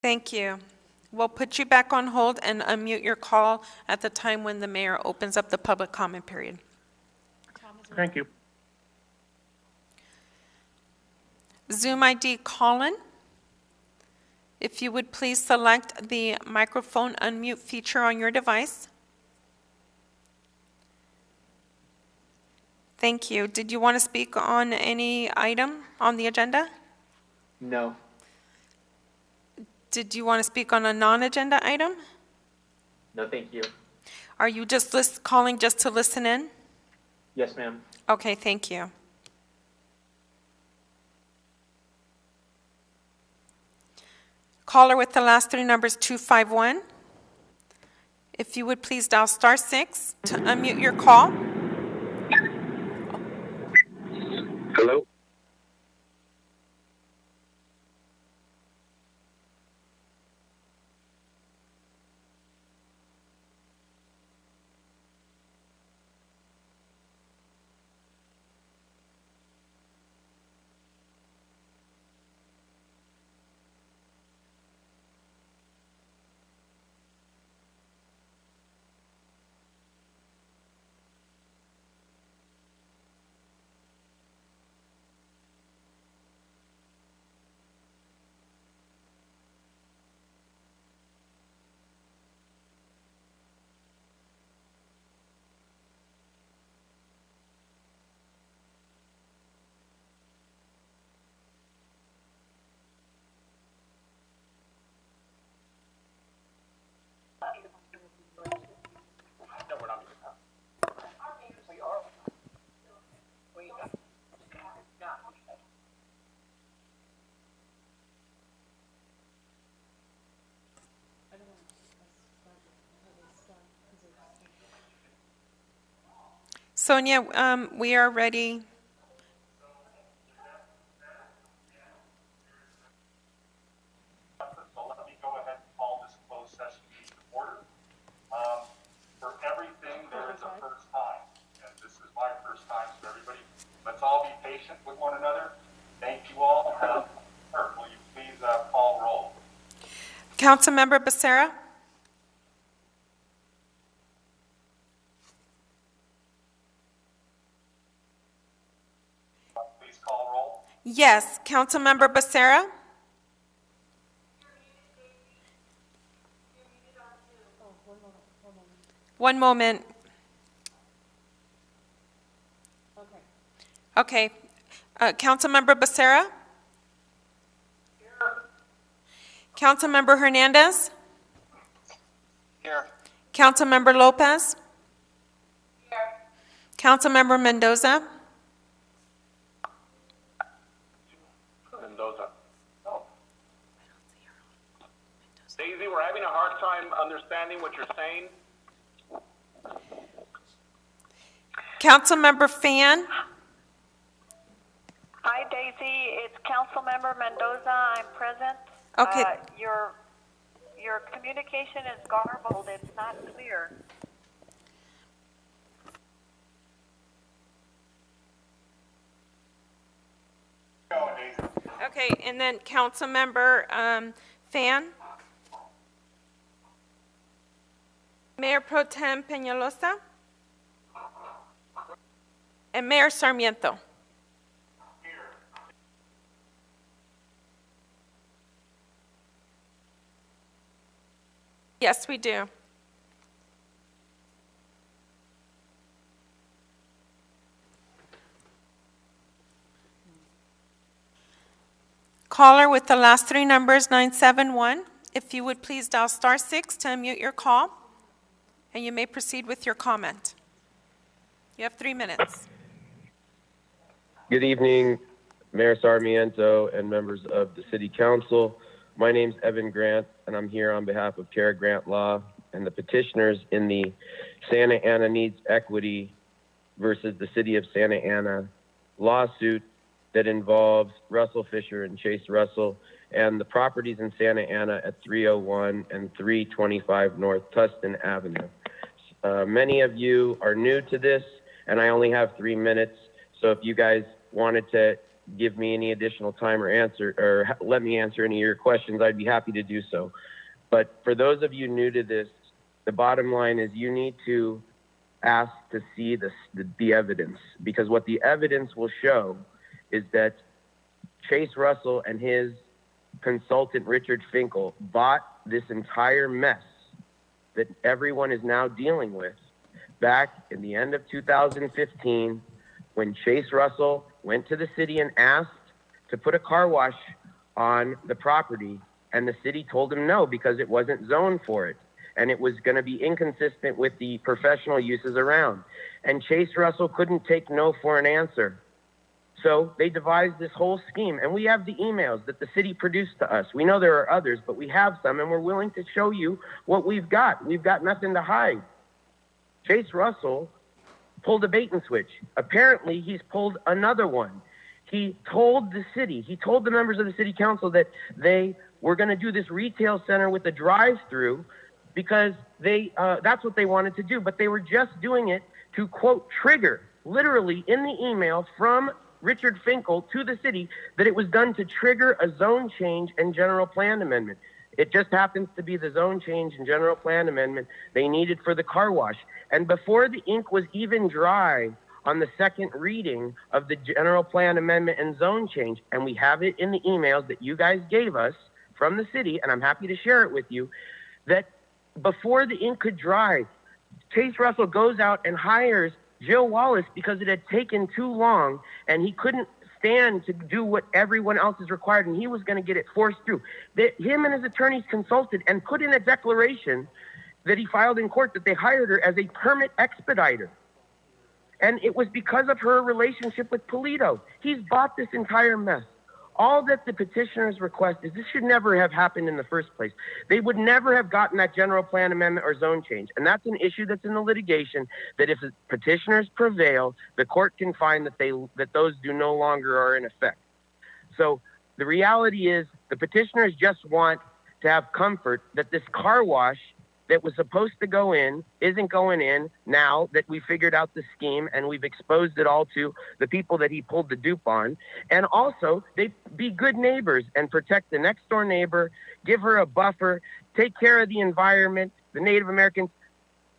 Thank you. We'll put you back on hold and unmute your call at the time when the mayor opens up the public comment period. Thank you. Zoom ID Colin, if you would please select the microphone unmute feature on your device. Thank you. Did you want to speak on any item on the agenda? No. Did you want to speak on a non-agenda item? No, thank you. Are you just calling just to listen in? Yes, ma'am. Okay, thank you. Caller with the last three numbers 251. If you would please dial *6 to unmute your call. Hello? Sonia, we are ready. So let me go ahead and call this closed session meeting to order. For everything, there is a first time, and this is my first time, so everybody, let's all be patient with one another. Thank you all. Clerk, will you please call roll? Councilmember Becerra? Please call roll. Yes, Councilmember Becerra? One moment. Okay. Councilmember Becerra? Councilmember Hernandez? Here. Councilmember Lopez? Here. Councilmember Mendoza? Mendoza. Oh. Daisy, we're having a hard time understanding what you're saying. Councilmember Fan? Hi, Daisy. It's Councilmember Mendoza. I'm present. Okay. Your communication is garbled. It's not clear. Go, Daisy. Okay, and then Councilmember Fan? Mayor Pro Tem Peñalosa? And Mayor Sarmiento? Yes, we do. Caller with the last three numbers 971. If you would please dial *6 to unmute your call, and you may proceed with your comment. You have 3 minutes. Good evening, Mayor Sarmiento and members of the City Council. My name's Evan Grant, and I'm here on behalf of Kara Grant Law and the petitioners in the Santa Ana Needs Equity versus the City of Santa Ana lawsuit that involves Russell Fisher and Chase Russell and the properties in Santa Ana at 301 and 325 North Tustin Avenue. Many of you are new to this, and I only have 3 minutes, so if you guys wanted to give me any additional time or let me answer any of your questions, I'd be happy to do so. But for those of you new to this, the bottom line is you need to ask to see the evidence, because what the evidence will show is that Chase Russell and his consultant Richard Finkel bought this entire mess that everyone is now dealing with back in the end of 2015 when Chase Russell went to the city and asked to put a car wash on the property, and the city told him no because it wasn't zoned for it and it was going to be inconsistent with the professional uses around. And Chase Russell couldn't take no for an answer. So they devised this whole scheme, and we have the emails that the city produced to us. We know there are others, but we have some, and we're willing to show you what we've got. We've got nothing to hide. Chase Russell pulled a bait and switch. Apparently, he's pulled another one. He told the city, he told the members of the city council that they were going to do this retail center with a drive-through because that's what they wanted to do, but they were just doing it to, quote, trigger, literally in the email from Richard Finkel to the city, that it was done to trigger a zone change and general plan amendment. It just happens to be the zone change and general plan amendment they needed for the car wash. And before the ink was even dry on the second reading of the general plan amendment and zone change, and we have it in the emails that you guys gave us from the city, and I'm happy to share it with you, that before the ink could dry, Chase Russell goes out and hires Jill Wallace because it had taken too long and he couldn't stand to do what everyone else is required, and he was going to get it forced through. Him and his attorneys consulted and put in a declaration that he filed in court that they hired her as a permit expediter. And it was because of her relationship with Polito. He's bought this entire mess. All that the petitioners request is this should never have happened in the first place. They would never have gotten that general plan amendment or zone change. And that's an issue that's in the litigation, that if the petitioners prevail, the court can find that those do no longer are in effect. So the reality is the petitioners just want to have comfort that this car wash that was supposed to go in isn't going in now that we figured out the scheme and we've exposed it all to the people that he pulled the dupe on. And also, they be good neighbors and protect the next door neighbor, give her a buffer, take care of the environment, the Native Americans.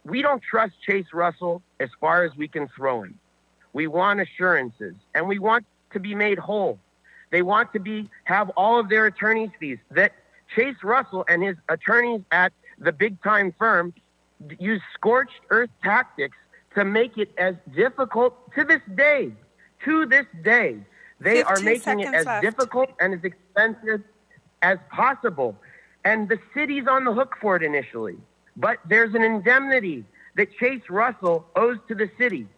We don't trust Chase Russell as far as we can throw him. We want assurances, and we want to be made whole. They want to have all of their attorney's fees. That Chase Russell and his attorneys at the big-time firm use scorched earth tactics to make it as difficult to this day. They are making it as difficult and as expensive as possible. And the city's on the hook for it initially. But there's an indemnity that Chase Russell owes to the city.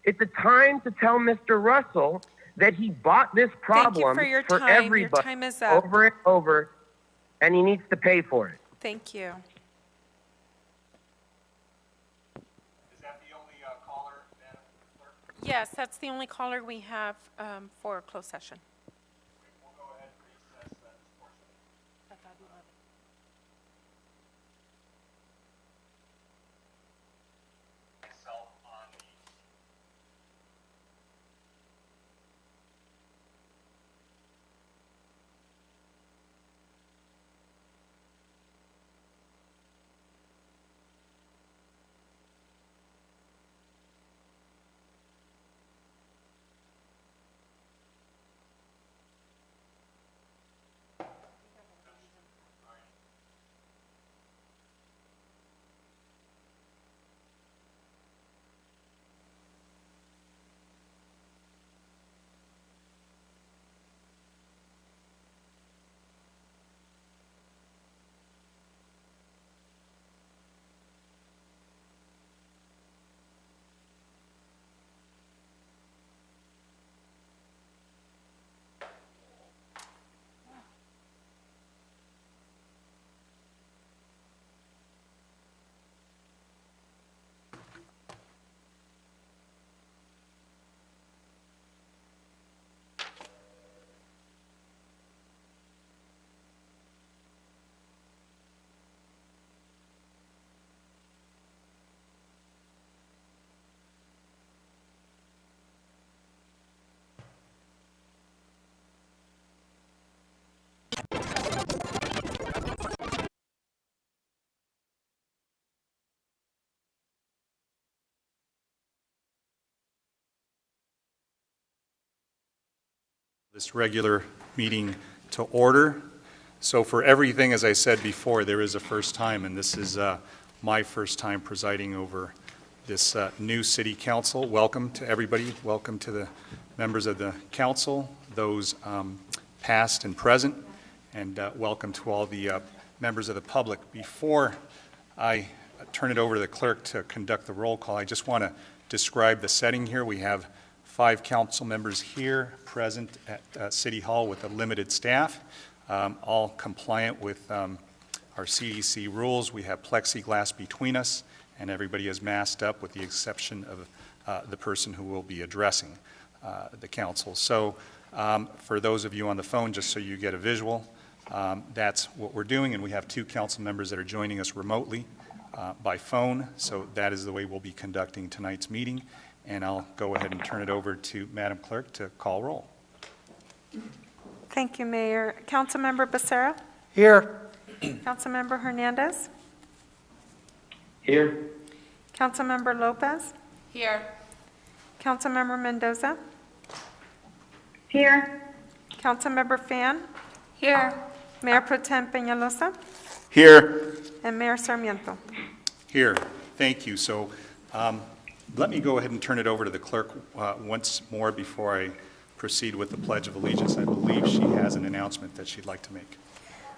It's a time to tell Mr. Russell that he bought this problem for everybody Your time is up. over and over, and he needs to pay for it. Thank you. Is that the only caller, Madam Clerk? Yes, that's the only caller we have for closed session. We'll go ahead and recess this portion. Myself on the This regular meeting to order. So for everything, as I said before, there is a first time, and this is my first time presiding over this new city council. Welcome to everybody. Welcome to the members of the council, those past and present, and welcome to all the members of the public. Before I turn it over to the clerk to conduct the roll call, I just want to describe the setting here. We have 5 council members here present at City Hall with a limited staff, all compliant with our CDC rules. We have plexiglass between us, and everybody is masked up with the exception of the person who will be addressing the council. So for those of you on the phone, just so you get a visual, that's what we're doing, and we have 2 council members that are joining us remotely by phone, so that is the way we'll be conducting tonight's meeting, and I'll go ahead and turn it over to Madam Clerk to call roll. Thank you, Mayor. Councilmember Becerra? Here. Councilmember Hernandez? Here. Councilmember Lopez? Here. Councilmember Mendoza? Here. Councilmember Fan? Here. Mayor Pro Tem Peñalosa? Here. And Mayor Sarmiento. Here. Thank you. So let me go ahead and turn it over to the clerk once more before I proceed with the Pledge of Allegiance. I believe she has an announcement that she'd like to make.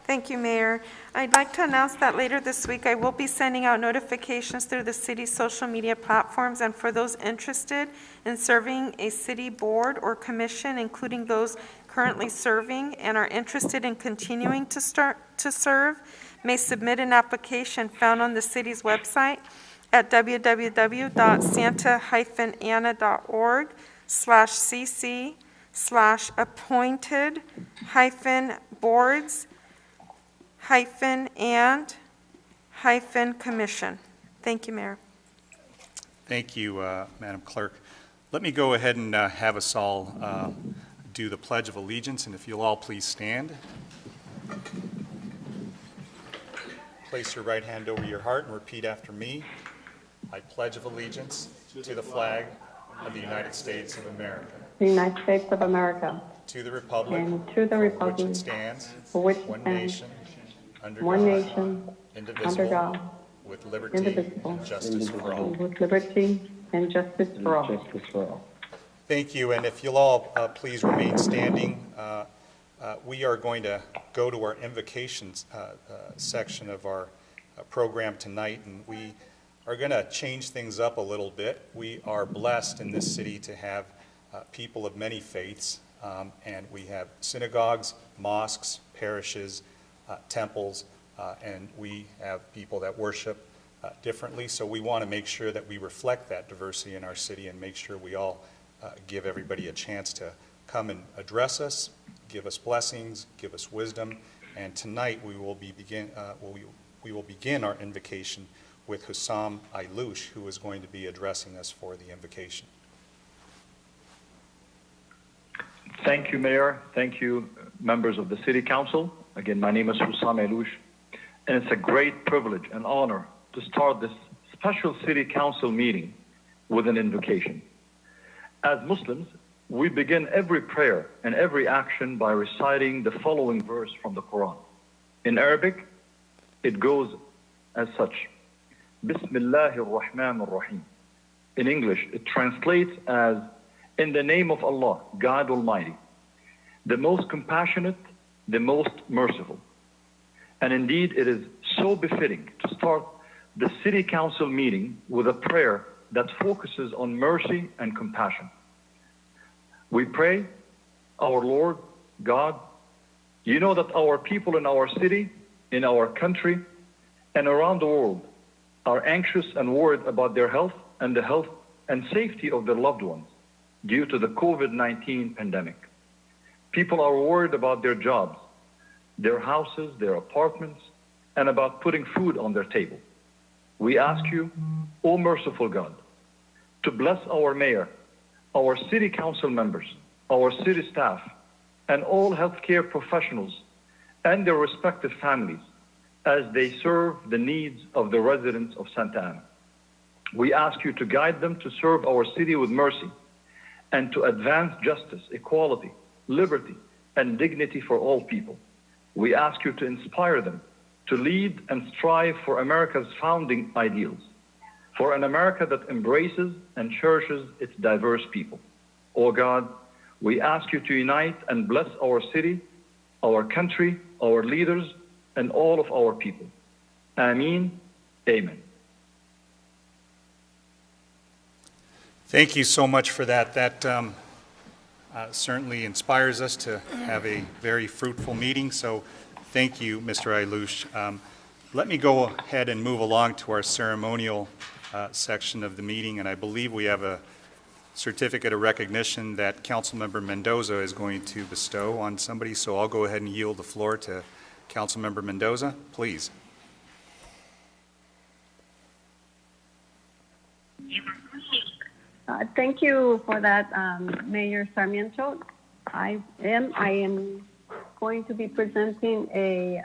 Thank you, Mayor. I'd like to announce that later this week, I will be sending out notifications through the city's social media platforms, and for those interested in serving a city board or commission, including those currently serving and are interested in continuing to serve, may submit an application found on the city's website at www.santaboards/cc/appointed-and-commission. Thank you, Mayor. Thank you, Madam Clerk. Let me go ahead and have us all do the Pledge of Allegiance, and if you'll all please stand. Place your right hand over your heart and repeat after me. I pledge of allegiance to the flag of the United States of America, the United States of America, to the republic and to the for which republic it stands, for which it one stands, nation, under one God, nation, indivisible, under God, with liberty indivisible, and justice for all. with liberty and justice for all. Thank you, and if you'll all please remain standing, we are going to go to our invocations section of our program tonight, and we are going to change things up a little bit. We are blessed in this city to have people of many faiths, and we have synagogues, mosques, parishes, temples, and we have people that worship differently, so we want to make sure that we reflect that diversity in our city and make sure we all give everybody a chance to come and address us, give us blessings, give us wisdom, and tonight we will begin our invocation with Hussam Ayloush, who is going to be addressing us for the invocation. Thank you, Mayor. Thank you, members of the City Council. Again, my name is Hussam Ayloush, and it's a great privilege and honor to start this special City Council meeting with an invocation. As Muslims, we begin every prayer and every action by reciting the following verse from the Quran. In Arabic, it goes as such: Bismillahir Rahmanir Rahim. In English, it translates as, in the name of Allah, God Almighty, the most compassionate, the most merciful. And indeed, it is so befitting to start the City Council meeting with a prayer that focuses on mercy and compassion. We pray, our Lord, God, you know that our people in our city, in our country, and around the world are anxious and worried about their health and the health and safety of their loved ones due to the COVID-19 pandemic. People are worried about their jobs, their houses, their apartments, and about putting food on their table. We ask you, O merciful God, to bless our mayor, our city council members, our city staff, and all healthcare professionals and their respective families as they serve the needs of the residents of Santa Ana. We ask you to guide them to serve our city with mercy and to advance justice, equality, liberty, and dignity for all people. We ask you to inspire them to lead and strive for America's founding ideals, for an America that embraces and cherishes its diverse people. Oh God, we ask you to unite and bless our city, our country, our leaders, and all of our people. Ameen. Amen. Thank you so much for that. That certainly inspires us to have a very fruitful meeting, so thank you, Mr. Ailouche. Let me go ahead and move along to our ceremonial section of the meeting, and I believe we have a certificate of recognition that Councilmember Mendoza is going to bestow on somebody, so I'll go ahead and yield the floor to Councilmember Mendoza, please. Thank you for that, Mayor Sarmiento. I am going to be presenting a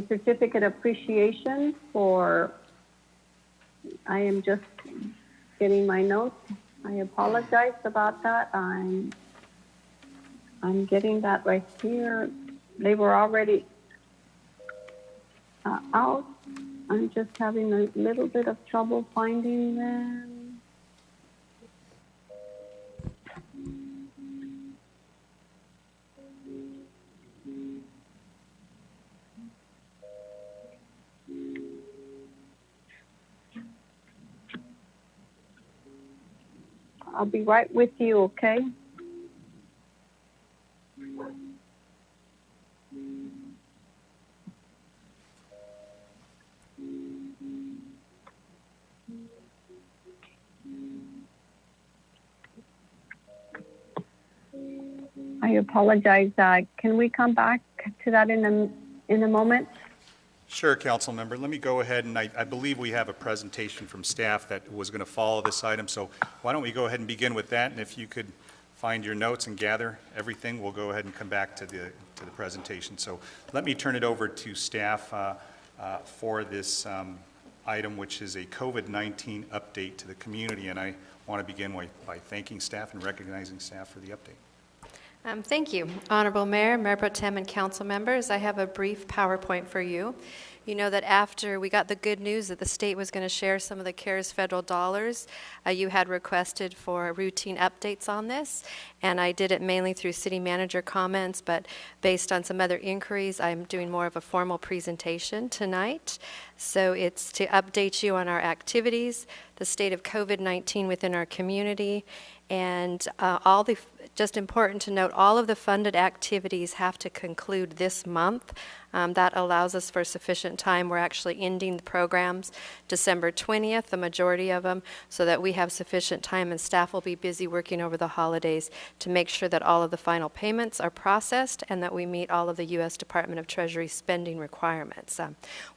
certificate of appreciation for, I am just getting my notes. I apologize about that. I'm getting that right here. They were already out. I'm just having a little bit of trouble finding them. I'll be right with you, okay? I apologize. Can we come back to that in a moment? Sure, Council Member. Let me go ahead, and I believe we have a presentation from staff that was going to follow this item, so why don't we go ahead and begin with that, and if you could find your notes and gather everything, we'll go ahead and come back to the presentation. So let me turn it over to staff for this item, which is a COVID-19 update to the community, and I want to begin by thanking staff and recognizing staff for the update. Thank you. Honorable Mayor, Mayor Pro Tem, and council members, I have a brief PowerPoint for you. You know that after we got the good news that the state was going to share some of the CARES federal dollars, you had requested for routine updates on this, and I did it mainly through city manager comments, but based on some other inquiries, I'm doing more of a formal presentation tonight. So it's to update you on our activities, the state of COVID-19 within our community, and just important to note, all of the funded activities have to conclude this month. That allows us for sufficient time. We're actually ending the programs December 20th, the majority of them, so that we have sufficient time, and staff will be busy working over the holidays to make sure that all of the final payments are processed and that we meet all of the U.S. Department of Treasury spending requirements.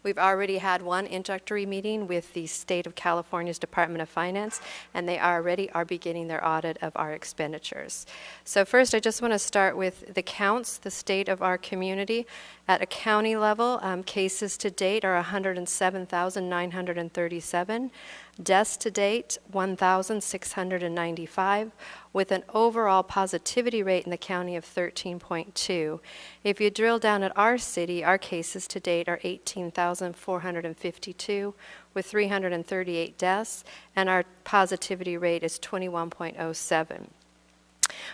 We've already had one introductory meeting with the State of California's Department of Finance, and they already are beginning their audit of our expenditures. So first, I just want to start with the counts, the state of our community. At a county level, cases to date are 107,937. Deaths to date, 1,695, with an overall positivity rate in the county of 13.2. If you drill down at our city, our cases to date are 18,452, with 338 deaths, and our positivity rate is 21.07.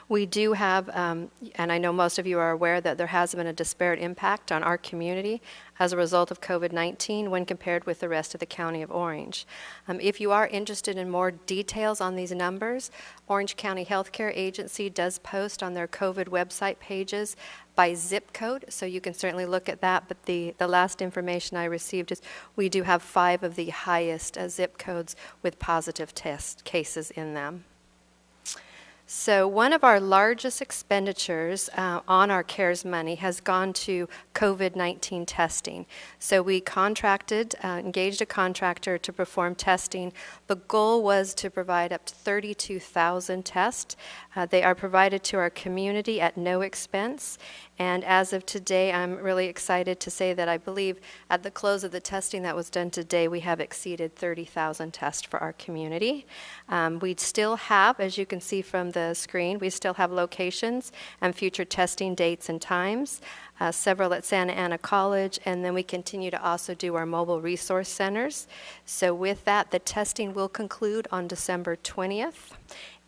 We do have, and I know most of you are aware that there has been a disparate impact on our community as a result of COVID-19 when compared with the rest of the County of Orange. If you are interested in more details on these numbers, Orange County Healthcare Agency does post on their COVID website pages by zip code, so you can certainly look at that, but the last information I received is we do have 5 of the highest zip codes with positive test cases in them. So one of our largest expenditures on our CARES money has gone to COVID-19 testing. So we engaged a contractor to perform testing. The goal was to provide up to 32,000 tests. They are provided to our community at no expense, And as of today, I'm really excited to say that I believe at the close of the testing that was done today, we have exceeded 30,000 tests for our community. We still have, as you can see from the screen, we still have locations and future testing dates and times, several at Santa Ana College, and then we continue to also do our mobile resource centers. So with that, the testing will conclude on December 20th.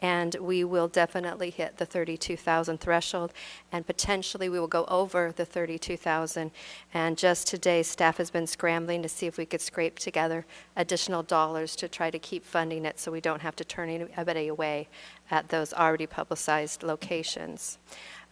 And we will definitely hit the 32,000 threshold, and potentially we will go over the 32,000. And just today, staff has been scrambling to see if we could scrape together additional dollars to try to keep funding it so we don't have to turn anybody away at those already publicized locations.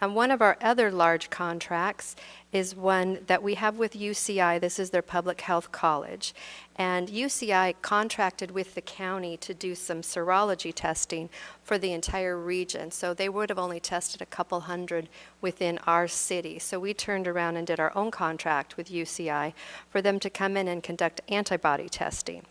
And one of our other large contracts is one that we have with UCI. This is their public health college. And UCI contracted with the county to do some serology testing for the entire region. So they would have only tested a couple hundred within our city. So we turned around and did our own contract with UCI for them to come in and conduct antibody testing.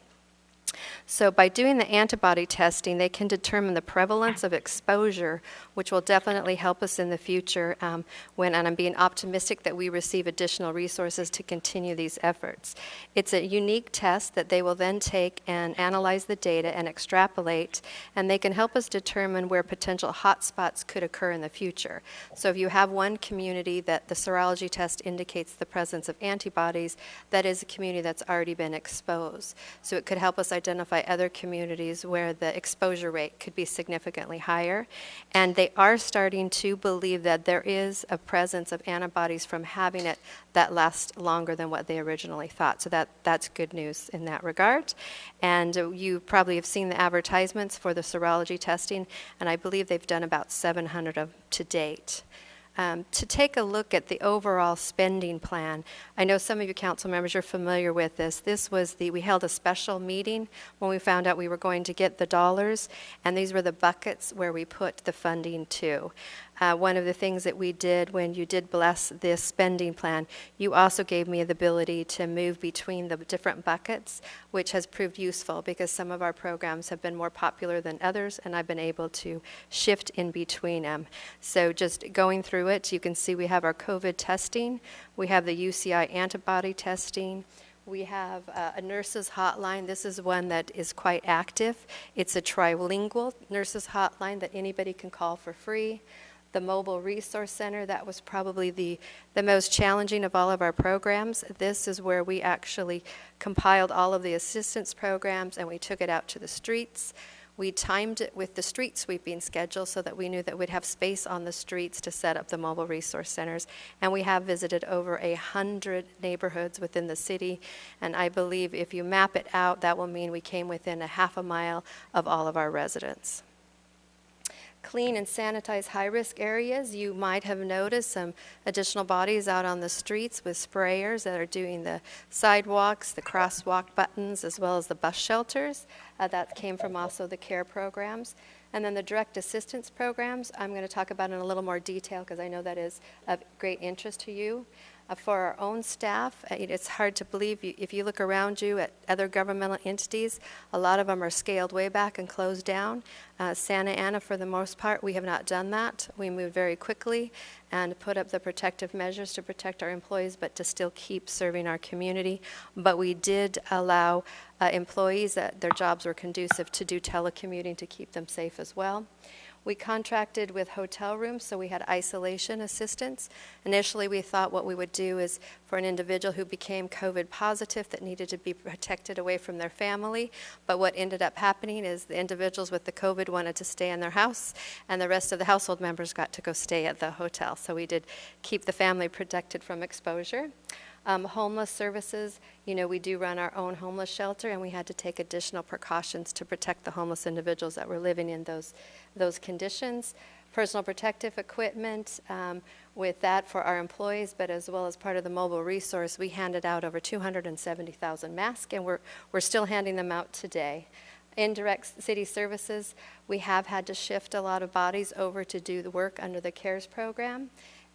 So by doing the antibody testing, they can determine the prevalence of exposure, which will definitely help us in the future and I'm being optimistic that we receive additional resources to continue these efforts. It's a unique test that they will then take and analyze the data and extrapolate, and they can help us determine where potential hotspots could occur in the future. So if you have one community that the serology test indicates the presence of antibodies, that is a community that's already been exposed. So it could help us identify other communities where the exposure rate could be significantly higher. And they are starting to believe that there is a presence of antibodies from having it that lasts longer than what they originally thought. So that's good news in that regard. And you probably have seen the advertisements for the serology testing, and I believe they've done about 700 of to date. To take a look at the overall spending plan, I know some of you council members are familiar with this. This was we held a special meeting when we found out we were going to get the dollars, and these were the buckets where we put the funding to. One of the things that we did when you did bless this spending plan, you also gave me the ability to move between the different buckets, which has proved useful because some of our programs have been more popular than others, and I've been able to shift in between them. So just going through it, you can see we have our COVID testing, we have the UCI antibody testing, we have a nurses hotline. This is one that is quite active. It's a trilingual nurses hotline that anybody can call for free. The Mobile Resource Center, that was probably the most challenging of all of our programs. This is where we actually compiled all of the assistance programs and we took it out to the streets. We timed it with the street sweeping schedule so that we knew that we'd have space on the streets to set up the mobile resource centers. And we have visited over 100 neighborhoods within the city. And I believe if you map it out, that will mean we came within a half a mile of all of our residents. Clean and sanitize high-risk areas. You might have noticed some additional bodies out on the streets with sprayers that are doing the sidewalks, the crosswalk buttons, as well as the bus shelters. That came from also the CARE programs. And then the direct assistance programs, I'm going to talk about in a little more detail because I know that is of great interest to you. For our own staff, it's hard to believe, if you look around you at other governmental entities, a lot of them are scaled way back and closed down. Santa Ana, for the most part, we have not done that. We moved very quickly and put up the protective measures to protect our employees, but to still keep serving our community. But we did allow employees that their jobs were conducive to do telecommuting to keep them safe as well. We contracted with hotel rooms, so we had isolation assistance. Initially, we thought what we would do is for an individual who became COVID positive that needed to be protected away from their family. But what ended up happening is the individuals with the COVID wanted to stay in their house, and the rest of the household members got to go stay at the hotel. So we did keep the family protected from exposure. Homeless services, we do run our own homeless shelter, and we had to take additional precautions to protect the homeless individuals that were living in those conditions. Personal protective equipment, with that for our employees, but as well as part of the mobile resource, we handed out over 270,000 masks, and we're still handing them out today. Indirect city services, we have had to shift a lot of bodies over to do the work under the CARES program.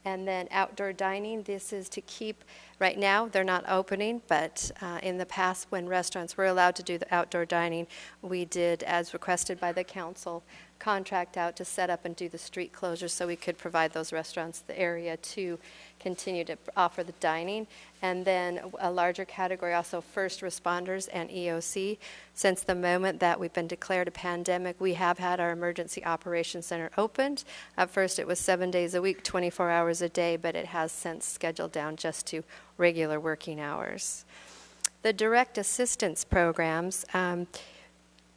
And then outdoor dining, this is to keep, right now they're not opening, but in the past when restaurants were allowed to do the outdoor dining, we did, as requested by the council, contract out to set up and do the street closures so we could provide those restaurants the area to continue to offer the dining. And then a larger category also first responders and EOC. Since the moment that we've been declared a pandemic, we have had our emergency operations center opened. At first it was 7 days a week, 24 hours a day, but it has since scheduled down just to regular working hours. The direct assistance programs,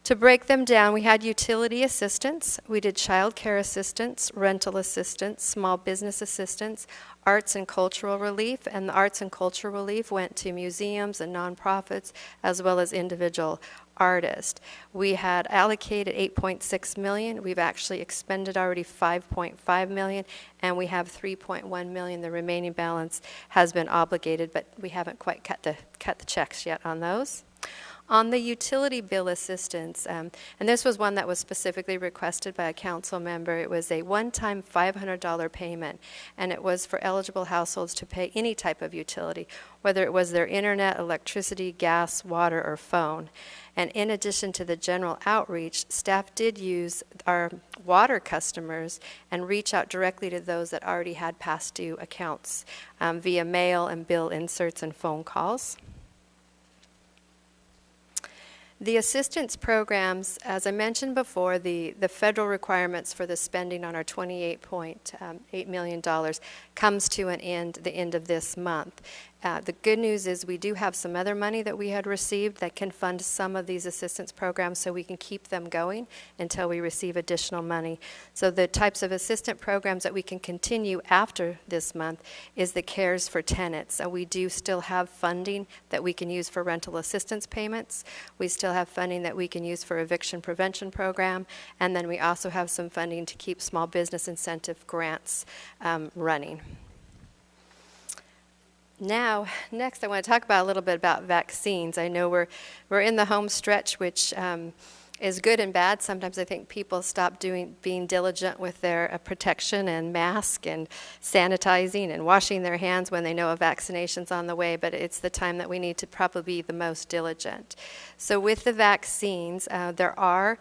to break them down, we had utility assistance, we did child care assistance, rental assistance, small business assistance, arts and cultural relief, and the arts and cultural relief went to museums and nonprofits as well as individual artists. We had allocated $8.6 million. We've actually expended already $5.5 million, and we have $3.1 million. The remaining balance has been obligated, but we haven't quite cut the checks yet on those. On the utility bill assistance, and this was one that was specifically requested by a council member, it was a one-time $500 payment, and it was for eligible households to pay any type of utility, whether it was their internet, electricity, gas, water, or phone. And in addition to the general outreach, staff did use our water customers and reach out directly to those that already had past due accounts via mail and bill inserts and phone calls. The assistance programs, as I mentioned before, the federal requirements for the spending on our $28.8 million comes to an end the end of this month. The good news is we do have some other money that we had received that can fund some of these assistance programs so we can keep them going until we receive additional money. So the types of assistant programs that we can continue after this month is the CARES for tenants. We do still have funding that we can use for rental assistance payments. We still have funding that we can use for eviction prevention program. And then we also have some funding to keep small business incentive grants running. Now, next I want to talk about a little bit about vaccines. I know we're in the home stretch, which is good and bad. Sometimes I think people stop being diligent with their protection and mask and sanitizing and washing their hands when they know a vaccination's on the way, but it's the time that we need to probably be the most diligent. So with the vaccines, there are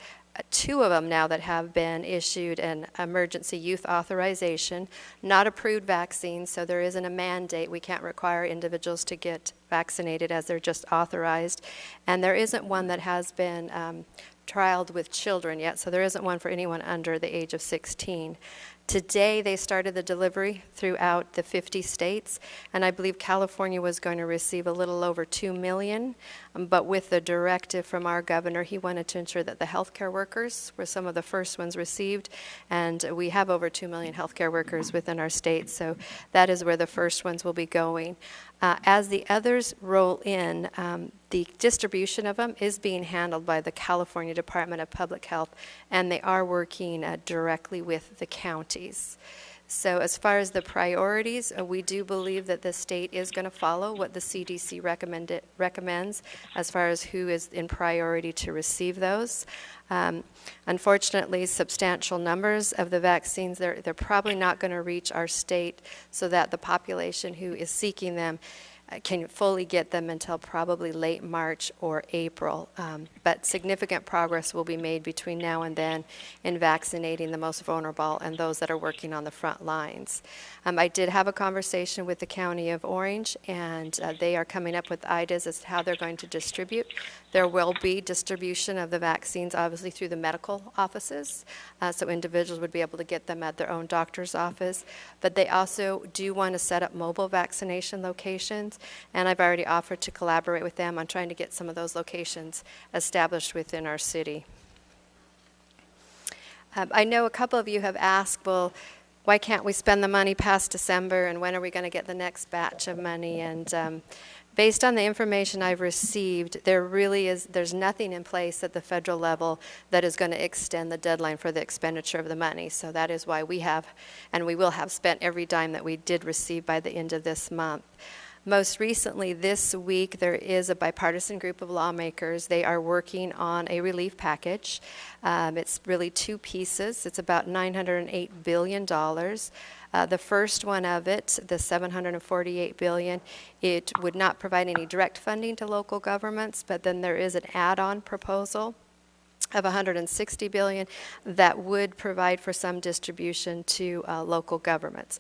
2 of them now that have been issued an emergency youth authorization, not approved vaccines, so there isn't a mandate. We can't require individuals to get vaccinated as they're just authorized. And there isn't one that has been trialed with children yet, so there isn't one for anyone under the age of 16. Today, they started the delivery throughout the 50 states, and I believe California was going to receive a little over 2 million, but with the directive from our governor, he wanted to ensure that the healthcare workers were some of the first ones received, and we have over 2 million healthcare workers within our state, so that is where the first ones will be going. As the others roll in, the distribution of them is being handled by the California Department of Public Health, and they are working directly with the counties. So as far as the priorities, we do believe that the state is going to follow what the CDC recommends as far as who is in priority to receive those. Unfortunately, substantial numbers of the vaccines, they're probably not going to reach our state so that the population who is seeking them can fully get them until probably late March or April. But significant progress will be made between now and then in vaccinating the most vulnerable and those that are working on the front lines. I did have a conversation with the County of Orange, and they are coming up with ideas as to how they're going to distribute. There will be distribution of the vaccines, obviously, through the medical offices, so individuals would be able to get them at their own doctor's office. But they also do want to set up mobile vaccination locations, and I've already offered to collaborate with them on trying to get some of those locations established within our city. I know a couple of you have asked, well, why can't we spend the money past December, and when are we going to get the next batch of money? And based on the information I've received, there's nothing in place at the federal level that is going to extend the deadline for the expenditure of the money. So that is why we have, and we will have spent every dime that we did receive by the end of this month. Most recently this week, there is a bipartisan group of lawmakers. They are working on a relief package. It's really 2 pieces. It's about $908 billion. The first one of it, the $748 billion, it would not provide any direct funding to local governments, but then there is an add-on proposal of $160 billion that would provide for some distribution to local governments.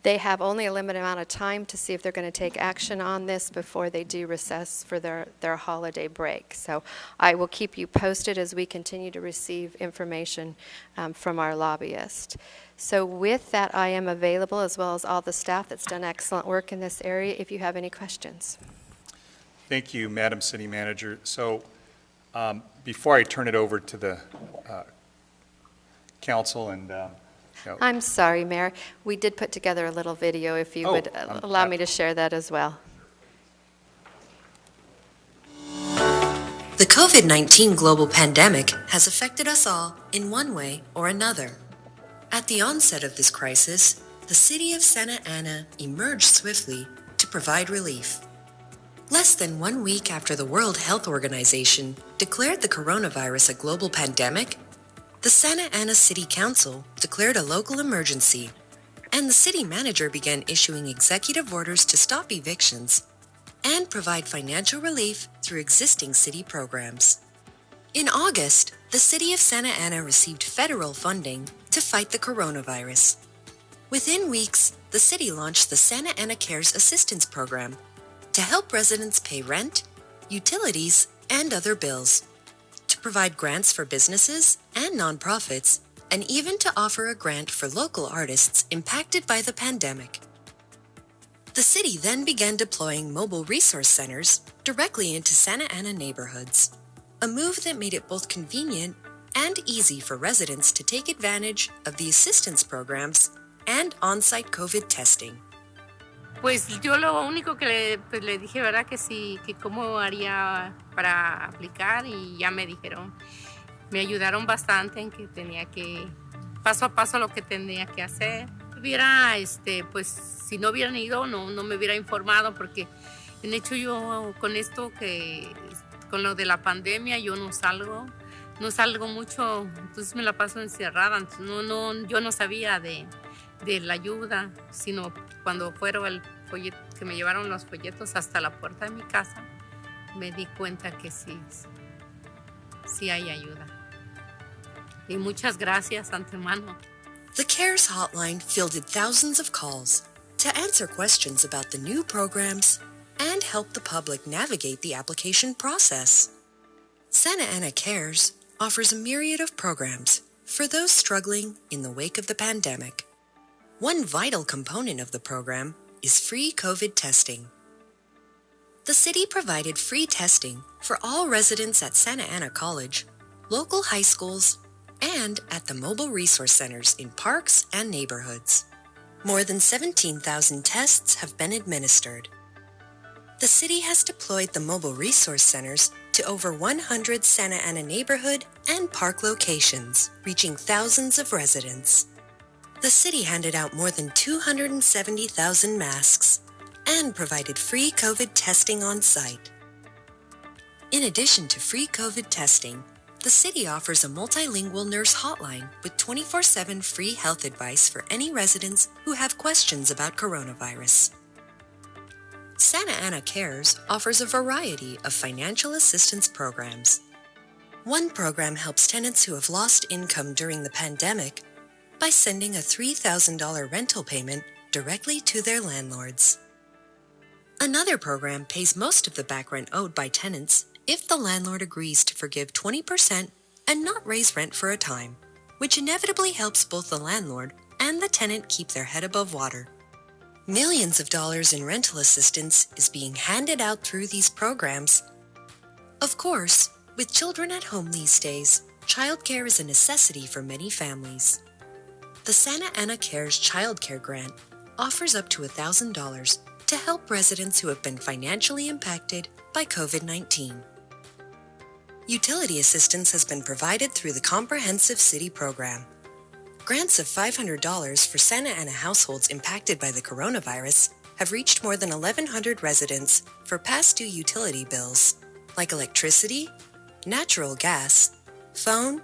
They have only a limited amount of time to see if they're going to take action on this before they do recess for their holiday break. So I will keep you posted as we continue to receive information from our lobbyist. So with that, I am available, as well as all the staff that's done excellent work in this area, if you have any questions. Thank you, Madam City Manager. So before I turn it over to the council and I'm sorry, Mayor. We did put together a little video, if you would allow me to share that as well. The COVID-19 global pandemic has affected us all in one way or another. At the onset of this crisis, the city of Santa Ana emerged swiftly to provide relief. Less than 1 week after the World Health Organization declared the coronavirus a global pandemic, the Santa Ana City Council declared a local emergency, and the city manager began issuing executive orders to stop evictions and provide financial relief through existing city programs. In August, the city of Santa Ana received federal funding to fight the coronavirus. Within weeks, the city launched the Santa Ana Cares Assistance Program to help residents pay rent, utilities, and other bills, to provide grants for businesses and nonprofits, and even to offer a grant for local artists impacted by the pandemic. The city then began deploying mobile resource centers directly into Santa Ana neighborhoods, a move that made it both convenient and easy for residents to take advantage of the assistance programs and on-site COVID testing. Pues yo lo único que le dije, ¿verdad? Que sí, que cómo haría para aplicar, y ya me dijeron, me ayudaron bastante en que tenía que, paso a paso lo que tenía que hacer. Pues si no hubieran ido, no me hubiera informado, porque en hecho yo con esto con lo de la pandemia, yo no salgo mucho, entonces me la paso encerrada, entonces yo no sabía de la ayuda, sino cuando fueron el folleto, que me llevaron los folletos hasta la puerta de mi casa, me di cuenta que sí hay ayuda. Y muchas gracias antemano. The CARES hotline fielded thousands of calls to answer questions about the new programs and help the public navigate the application process. Santa Ana Cares offers a myriad of programs for those struggling in the wake of the pandemic. One vital component of the program is free COVID testing. The city provided free testing for all residents at Santa Ana College, local high schools, and at the mobile resource centers in parks and neighborhoods. More than 17,000 tests have been administered. The city has deployed the mobile resource centers to over 100 Santa Ana neighborhood and park locations, reaching thousands of residents. The city handed out more than 270,000 masks and provided free COVID testing on site. In addition to free COVID testing, the city offers a multilingual nurse hotline with 24/7 free health advice for any residents who have questions about coronavirus. Santa Ana Cares offers a variety of financial assistance programs. One program helps tenants who have lost income during the pandemic by sending a $3,000 rental payment directly to their landlords. Another program pays most of the back rent owed by tenants if the landlord agrees to forgive 20% and not raise rent for a time, which inevitably helps both the landlord and the tenant keep their head above water. Millions of dollars in rental assistance is being handed out through these programs. Of course, with children at home these days, childcare is a necessity for many families. The Santa Ana Cares Child Care Grant offers up to $1,000 to help residents who have been financially impacted by COVID-19. Utility assistance has been provided through the Comprehensive City Program. Grants of $500 for Santa Ana households impacted by the coronavirus have reached more than 1,100 residents for past due utility bills, like electricity, natural gas, phone,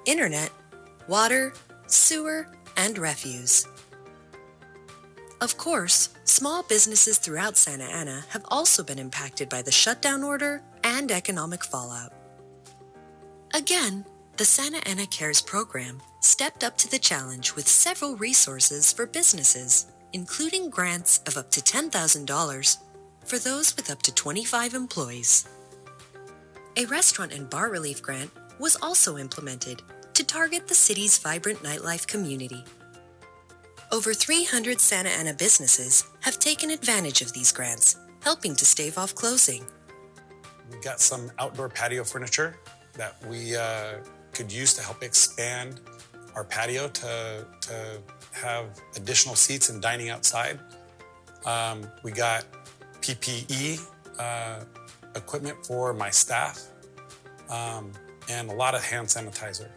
internet, water, sewer, and refuse. Of course, small businesses throughout Santa Ana have also been impacted by the shutdown order and economic fallout. Again, The Santa Ana Cares program stepped up to the challenge with several resources for businesses, including grants of up to $10,000 for those with up to 25 employees. A restaurant and bar relief grant was also implemented to target the city's vibrant nightlife community. Over 300 Santa Ana businesses have taken advantage of these grants, helping to stave off closing. We got some outdoor patio furniture that we could use to help expand our patio to have additional seats and dining outside. We got PPE equipment for my staff and a lot of hand sanitizer.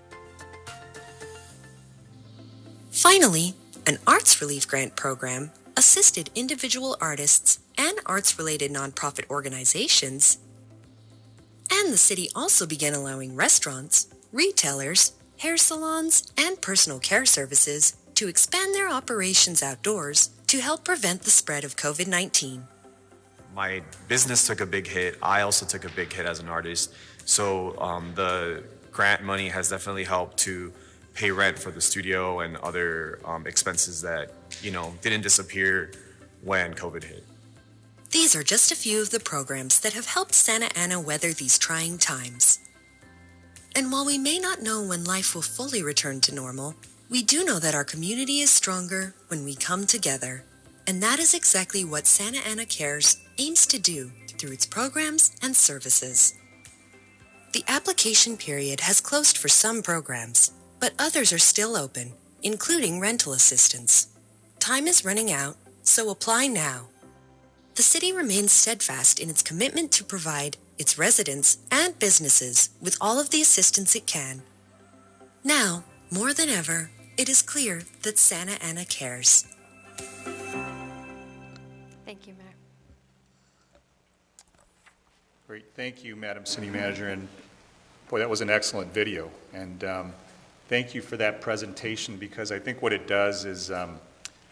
Finally, an arts relief grant program assisted individual artists and arts-related nonprofit organizations. And the city also began allowing restaurants, retailers, hair salons, and personal care services to expand their operations outdoors to help prevent the spread of COVID-19. My business took a big hit. I also took a big hit as an artist. So the grant money has definitely helped to pay rent for the studio and other expenses that, didn't disappear when COVID hit. These are just a few of the programs that have helped Santa Ana weather these trying times. And while we may not know when life will fully return to normal, we do know that our community is stronger when we come together. And that is exactly what Santa Ana Cares aims to do through its programs and services. The application period has closed for some programs, but others are still open, including rental assistance. Time is running out, so apply now. The city remains steadfast in its commitment to provide its residents and businesses with all of the assistance it can. Now, more than ever, it is clear that Santa Ana cares. Thank you, Mayor. Great, thank you, Madam City Manager, and boy, that was an excellent video, and thank you for that presentation, because I think what it does is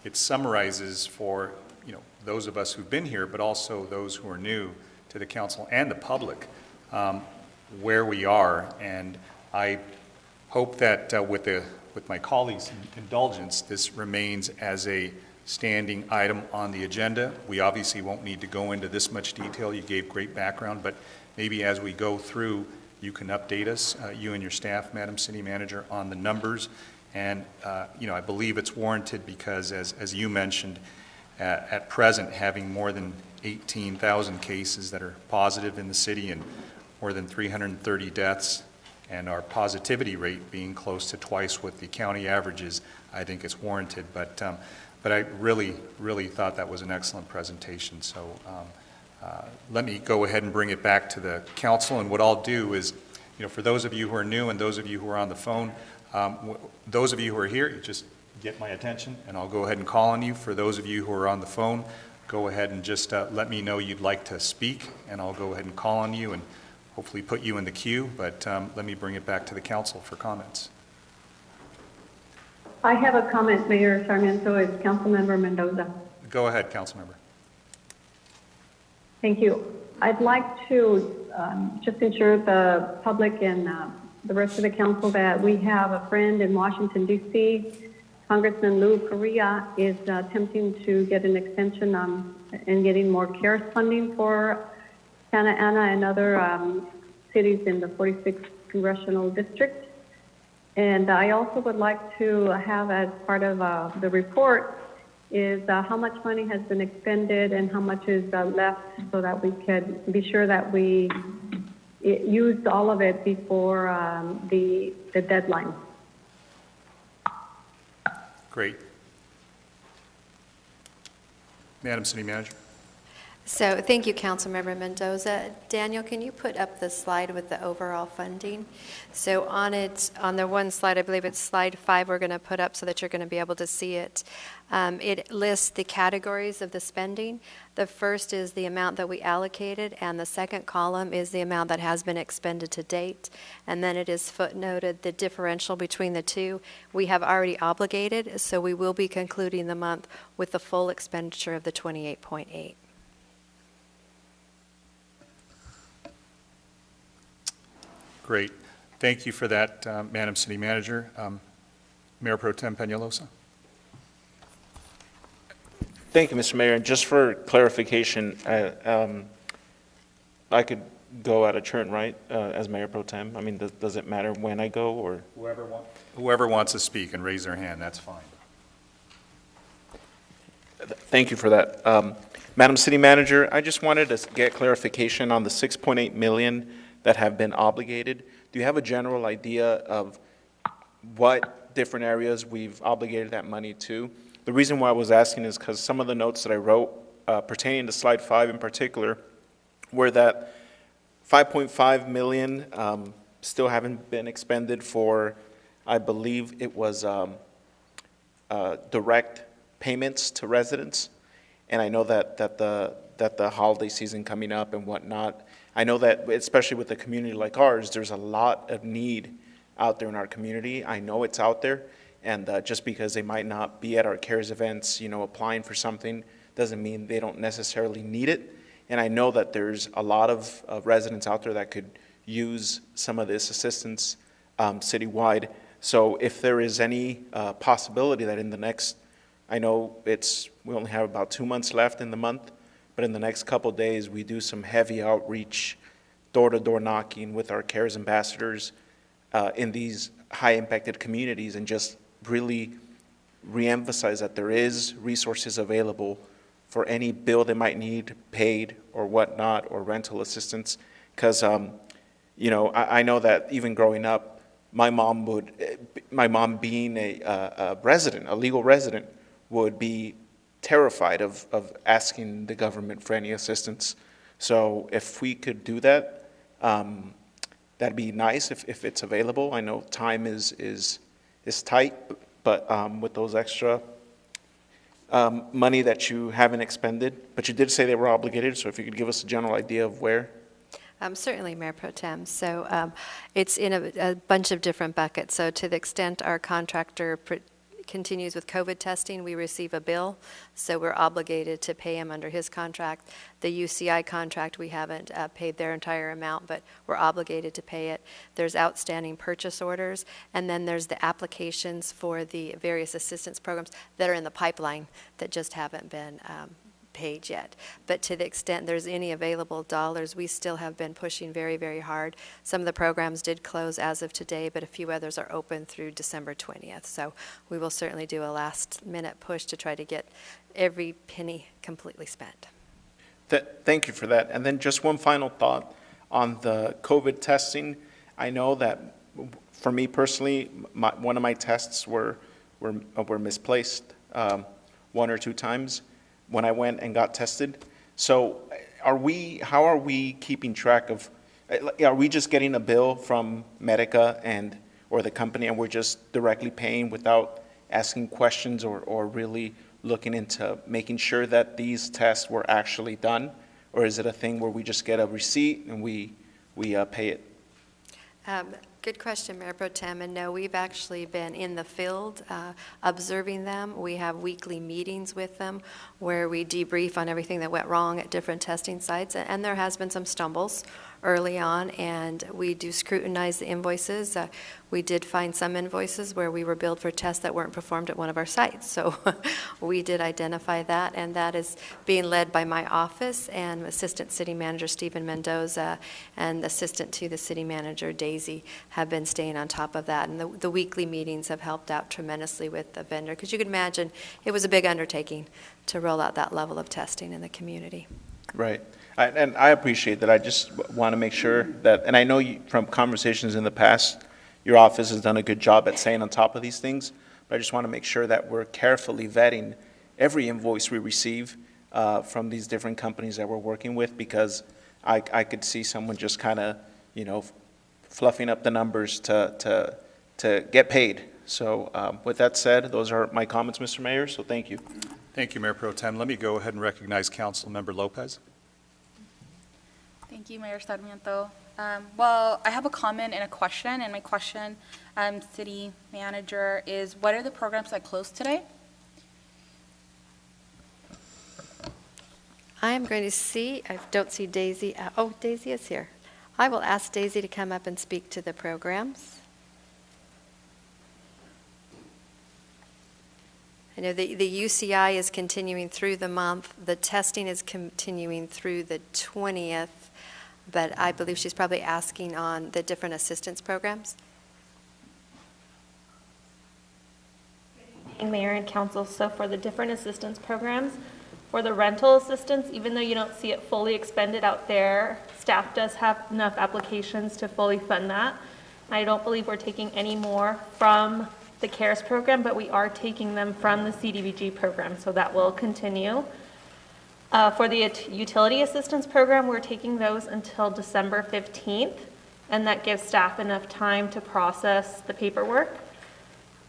it summarizes for those of us who've been here, but also those who are new to the council and the public, where we are. And I hope that with my colleagues' indulgence, this remains as a standing item on the agenda. We obviously won't need to go into this much detail. You gave great background, but maybe as we go through, you can update us, you and your staff, Madam City Manager, on the numbers. And I believe it's warranted because, as you mentioned, at present, having more than 18,000 cases that are positive in the city and more than 330 deaths, and our positivity rate being close to twice what the county average is, I think it's warranted. But I really, really thought that was an excellent presentation. So let me go ahead and bring it back to the council. And what I'll do is, for those of you who are new and those of you who are on the phone, those of you who are here, just get my attention and I'll go ahead and call on you. For those of you who are on the phone, go ahead and just let me know you'd like to speak, and I'll go ahead and call on you and hopefully put you in the queue. But let me bring it back to the council for comments. I have a comment, Mayor Sarmiento. It's Councilmember Mendoza. Go ahead, Councilmember. Thank you. I'd like to just ensure the public and the rest of the council that we have a friend in Washington, D.C. Congressman Lou Correa is attempting to get an extension and getting more CARES funding for Santa Ana and other cities in the 46th Congressional District. And I also would like to have, as part of the report, is how much money has been expended and how much is left, so that we can be sure that we used all of it before the deadline. Great. Madam City Manager. So thank you, Councilmember Mendoza. Daniel, can you put up the slide with the overall funding? So on the one slide, I believe it's slide 5, we're going to put up so that you're going to be able to see it. It lists the categories of the spending. The first is the amount that we allocated, and the second column is the amount that has been expended to date. And then it is footnoted the differential between the two. We have already obligated, so we will be concluding the month with the full expenditure of the 28.8. Great. Thank you for that, Madam City Manager. Mayor Pro Tem Peñalosa. Thank you, Mr. Mayor. And just for clarification, I could go out of turn, right, as Mayor Pro Tem? I mean, does it matter when I go, or? Whoever wants to speak and raise their hand, that's fine. Thank you for that. Madam City Manager, I just wanted to get clarification on the $6.8 million that have been obligated. Do you have a general idea of what different areas we've obligated that money to? The reason why I was asking is because some of the notes that I wrote pertaining to slide 5 in particular were that $5.5 million still haven't been expended for, I believe it was direct payments to residents. And I know that the holiday season coming up and whatnot, I know that especially with a community like ours, there's a lot of need out there in our community. I know it's out there, and just because they might not be at our CARES events, applying for something, doesn't mean they don't necessarily need it. And I know that there's a lot of residents out there that could use some of this assistance citywide. So if there is any possibility that in the next, I know we only have about 2 months left in the month, but in the next couple of days, we do some heavy outreach, door-to-door knocking with our CARES ambassadors in these high-impacted communities, and just really reemphasize that there is resources available for any bill they might need paid or whatnot, or rental assistance. Because, I know that even growing up, my mom being a resident, a legal resident, would be terrified of asking the government for any assistance. So if we could do that, that'd be nice if it's available. I know time is tight, but with those extra money that you haven't expended, but you did say they were obligated, so if you could give us a general idea of where. Certainly, Mayor Pro Tem. So it's in a bunch of different buckets. So to the extent our contractor continues with COVID testing, we receive a bill, so we're obligated to pay him under his contract. The UCI contract, we haven't paid their entire amount, but we're obligated to pay it. There's outstanding purchase orders, and then there's the applications for the various assistance programs that are in the pipeline that just haven't been paid yet. But to the extent there's any available dollars, we still have been pushing very, very hard. Some of the programs did close as of today, but a few others are open through December 20th. So we will certainly do a last-minute push to try to get every penny completely spent. Thank you for that. And then just one final thought on the COVID testing. I know that for me personally, one of my tests were misplaced 1 or 2 times when I went and got tested. So how are we keeping track of, are we just getting a bill from Medica or the company, and we're just directly paying without asking questions or really looking into making sure that these tests were actually done? Or is it a thing where we just get a receipt and we pay it? Good question, Mayor Pro Tem. And no, we've actually been in the field observing them. We have weekly meetings with them where we debrief on everything that went wrong at different testing sites. And there has been some stumbles early on, and we do scrutinize the invoices. We did find some invoices where we were billed for tests that weren't performed at one of our sites. So we did identify that, and that is being led by my office and Assistant City Manager Stephen Mendoza and Assistant to the City Manager Daisy have been staying on top of that. And the weekly meetings have helped out tremendously with the vendor, because you can imagine it was a big undertaking to roll out that level of testing in the community. Right. And I appreciate that. I just want to make sure that, and I know from conversations in the past, your office has done a good job at staying on top of these things, but I just want to make sure that we're carefully vetting every invoice we receive from these different companies that we're working with, because I could see someone just kind of, fluffing up the numbers to get paid. So with that said, those are my comments, Mr. Mayor, so thank you. Thank you, Mayor Pro Tem. Let me go ahead and recognize Councilmember Lopez. Thank you, Mayor Sarmiento. Well, I have a comment and a question, and my question, City Manager, is what are the programs that closed today? I am going to see, I don't see Daisy. Oh, Daisy is here. I will ask Daisy to come up and speak to the programs. I know the UCI is continuing through the month. The testing is continuing through the 20th, but I believe she's probably asking on the different assistance programs. Mayor and council, so for the different assistance programs, for the rental assistance, even though you don't see it fully expended out there, staff does have enough applications to fully fund that. I don't believe we're taking any more from the CARES program, but we are taking them from the CDBG program, so that will continue. For the utility assistance program, we're taking those until December 15th, and that gives staff enough time to process the paperwork.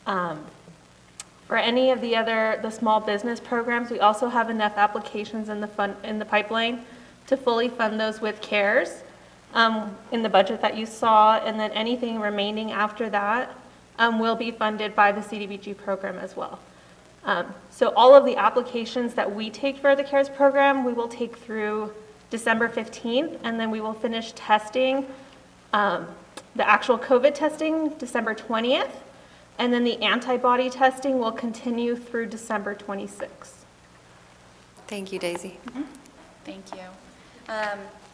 For any of the small business programs, we also have enough applications in the pipeline to fully fund those with CARES in the budget that you saw, and then anything remaining after that will be funded by the CDBG program as well. So all of the applications that we take for the CARES program, we will take through December 15th, and then we will finish testing, the actual COVID testing, December 20th. And then the antibody testing will continue through December 26th. Thank you, Daisy. Mm-hmm. Thank you.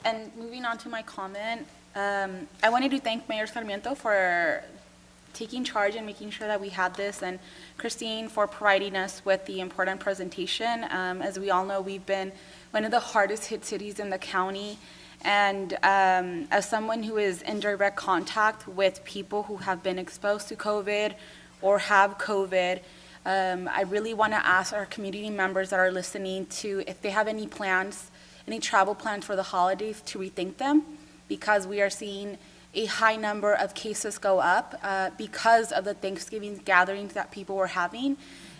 And moving on to my comment, I wanted to thank Mayor Sarmiento for taking charge and making sure that we had this, and Christine for providing us with the important presentation. As we all know, we've been one of the hardest hit cities in the county. And as someone who is in direct contact with people who have been exposed to COVID or have COVID, I really want to ask our community members that are listening to, if they have any plans, any travel plans for the holidays, to rethink them, because we are seeing a high number of cases go up because of the Thanksgiving gatherings that people were having.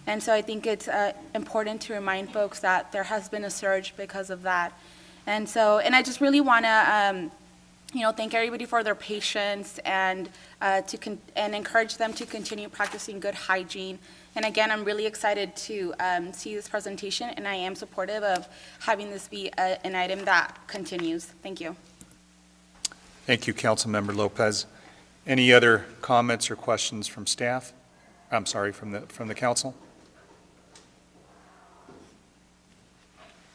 And so I think it's important to remind folks that there has been a surge because of that. And I just really want to, thank everybody for their patience and and encourage them to continue practicing good hygiene. And again, I'm really excited to see this presentation, and I am supportive of having this be an item that continues. Thank you. Thank you, Councilmember Lopez. Any other comments or questions from staff? I'm sorry, from the council?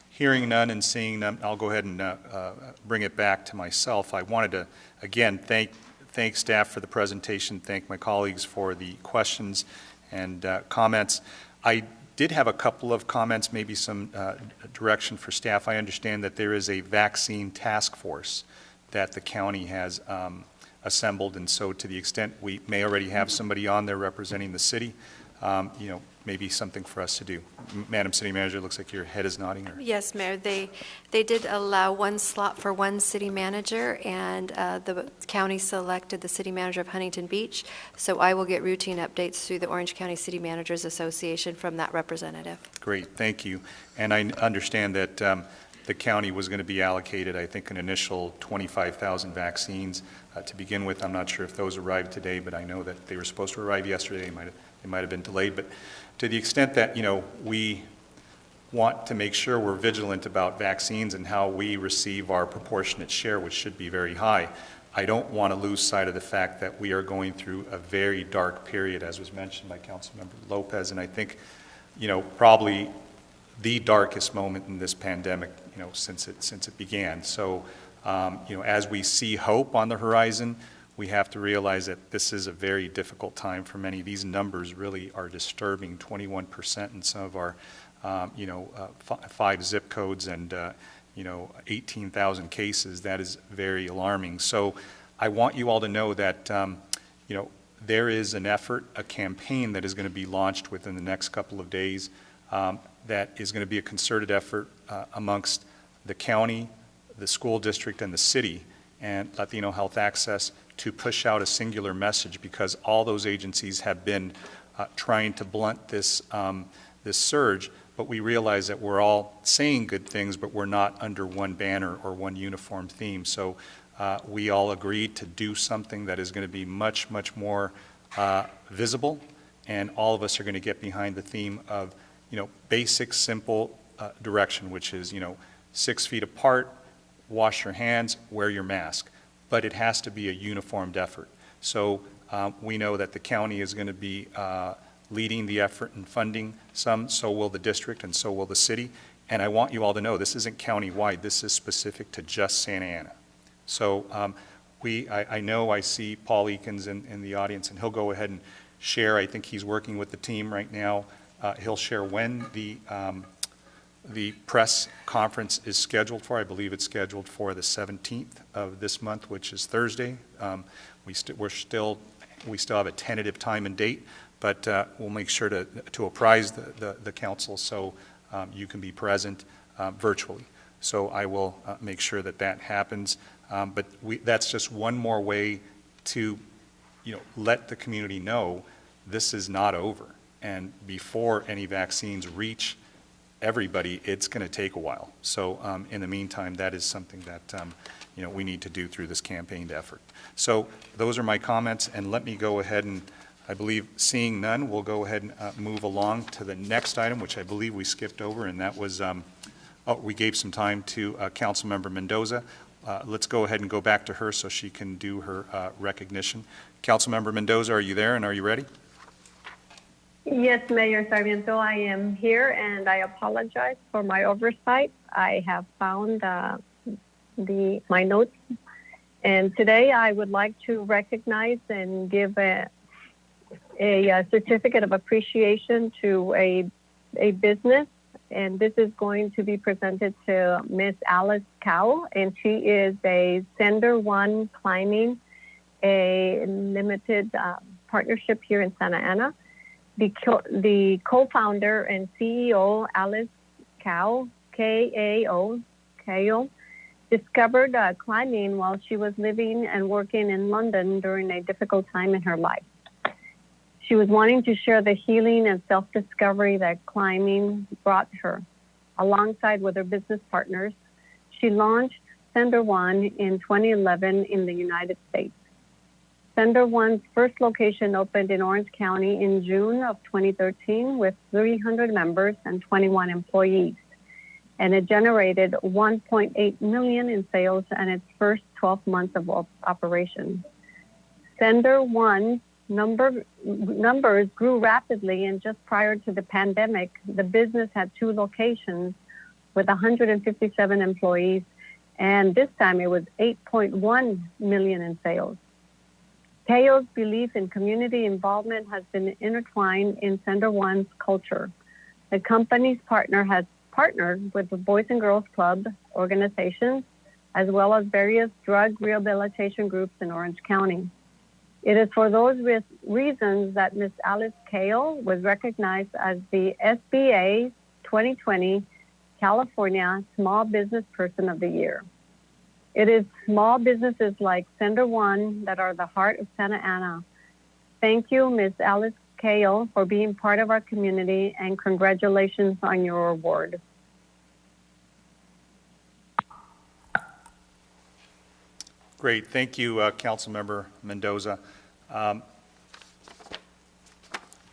Hearing none and seeing none, I'll go ahead and bring it back to myself. I wanted to, again, thank staff for the presentation, thank my colleagues for the questions and comments. I did have a couple of comments, maybe some direction for staff. I understand that there is a vaccine task force that the county has assembled, and so to the extent we may already have somebody on there representing the city, maybe something for us to do. Madam City Manager, looks like your head is nodding. Or... Yes, Mayor. They did allow one slot for one city manager, and the county selected the city manager of Huntington Beach. So I will get routine updates through the Orange County City Managers Association from that representative. Great, thank you. And I understand that the county was going to be allocated, I think, an initial 25,000 vaccines to begin with. I'm not sure if those arrived today, but I know that they were supposed to arrive yesterday. They might have been delayed, but to the extent that, we want to make sure we're vigilant about vaccines and how we receive our proportionate share, which should be very high, I don't want to lose sight of the fact that we are going through a very dark period, as was mentioned by Councilmember Lopez, and I think, probably the darkest moment in this pandemic, since it began. So, as we see hope on the horizon, we have to realize that this is a very difficult time for many. These numbers really are disturbing, 21% in some of our, 5 zip codes and, 18,000 cases. That is very alarming. So I want you all to know that, there is an effort, a campaign that is going to be launched within the next couple of days that is going to be a concerted effort amongst the county, the school district, and the city, and Latino Health Access, to push out a singular message, because all those agencies have been trying to blunt this surge, but we realize that we're all saying good things, but we're not under one banner or one uniform theme. So we all agreed to do something that is going to be much, much more visible, and all of us are going to get behind the theme of, basic, simple direction, which is, 6 feet apart, wash your hands, wear your mask. but it has to be a uniformed effort. So we know that the county is going to be leading the effort and funding some, so will the district, and so will the city. And I want you all to know, this isn't county-wide, this is specific to just Santa Ana. So I know I see Paul Eakins in the audience, and he'll go ahead and share. I think he's working with the team right now. He'll share when the press conference is scheduled for. I believe it's scheduled for the 17th of this month, which is Thursday. We still have a tentative time and date, but we'll make sure to apprise the council so you can be present virtually. So I will make sure that happens. But that's just one more way to, let the community know this is not over. And before any vaccines reach everybody, it's going to take a while. So in the meantime, that is something that we need to do through this campaigned effort. So those are my comments, and let me go ahead and, I believe, seeing none, we'll go ahead and move along to the next item, which I believe we skipped over, and that was, we gave some time to Councilmember Mendoza. Let's go ahead and go back to her so she can do her recognition. Councilmember Mendoza, are you there, and are you ready? Yes, Mayor Sarmiento, I am here, and I apologize for my oversight. I have found my notes, and today I would like to recognize and give a certificate of appreciation to a business, and this is going to be presented to Miss Alice Cow, and she is a Sender One Climbing, a limited partnership here in Santa Ana. The co-founder and CEO, Alice Cow, K-A-O, discovered climbing while she was living and working in London during a difficult time in her life. She was wanting to share the healing and self-discovery that climbing brought her. Alongside with her business partners, she launched Sender One in 2011 in the United States. Sender One's first location opened in Orange County in June of 2013 with 300 members and 21 employees. And it generated $1.8 million in sales in its first 12 months of operation. Sender One's numbers grew rapidly, and just prior to the pandemic, the business had 2 locations with 157 employees, and this time it was $8.1 million in sales. Teo's belief in community involvement has been intertwined in Sender One's culture. The company's partner has partnered with the Boys and Girls Club organizations, as well as various drug rehabilitation groups in Orange County. It is for those reasons that Ms. Alice Kale was recognized as the SBA 2020 California Small Business Person of the Year. It is small businesses like Sender One that are the heart of Santa Ana. Thank you, Ms. Alice Kale, for being part of our community, and congratulations on your award. Great. Thank you, Councilmember Mendoza.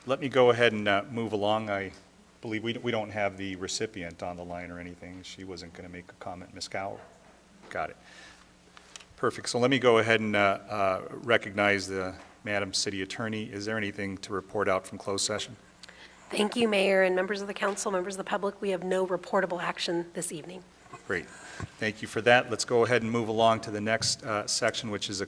Let me go ahead and move along. I believe we don't have the recipient on the line or anything. She wasn't going to make a comment. Ms. Cowell? Got it. Perfect. So let me go ahead and recognize the Madam City Attorney. Is there anything to report out from closed session? Thank you, Mayor, and members of the council, members of the public. We have no reportable action this evening. Great. Thank you for that. Let's go ahead and move along to the next section, which is a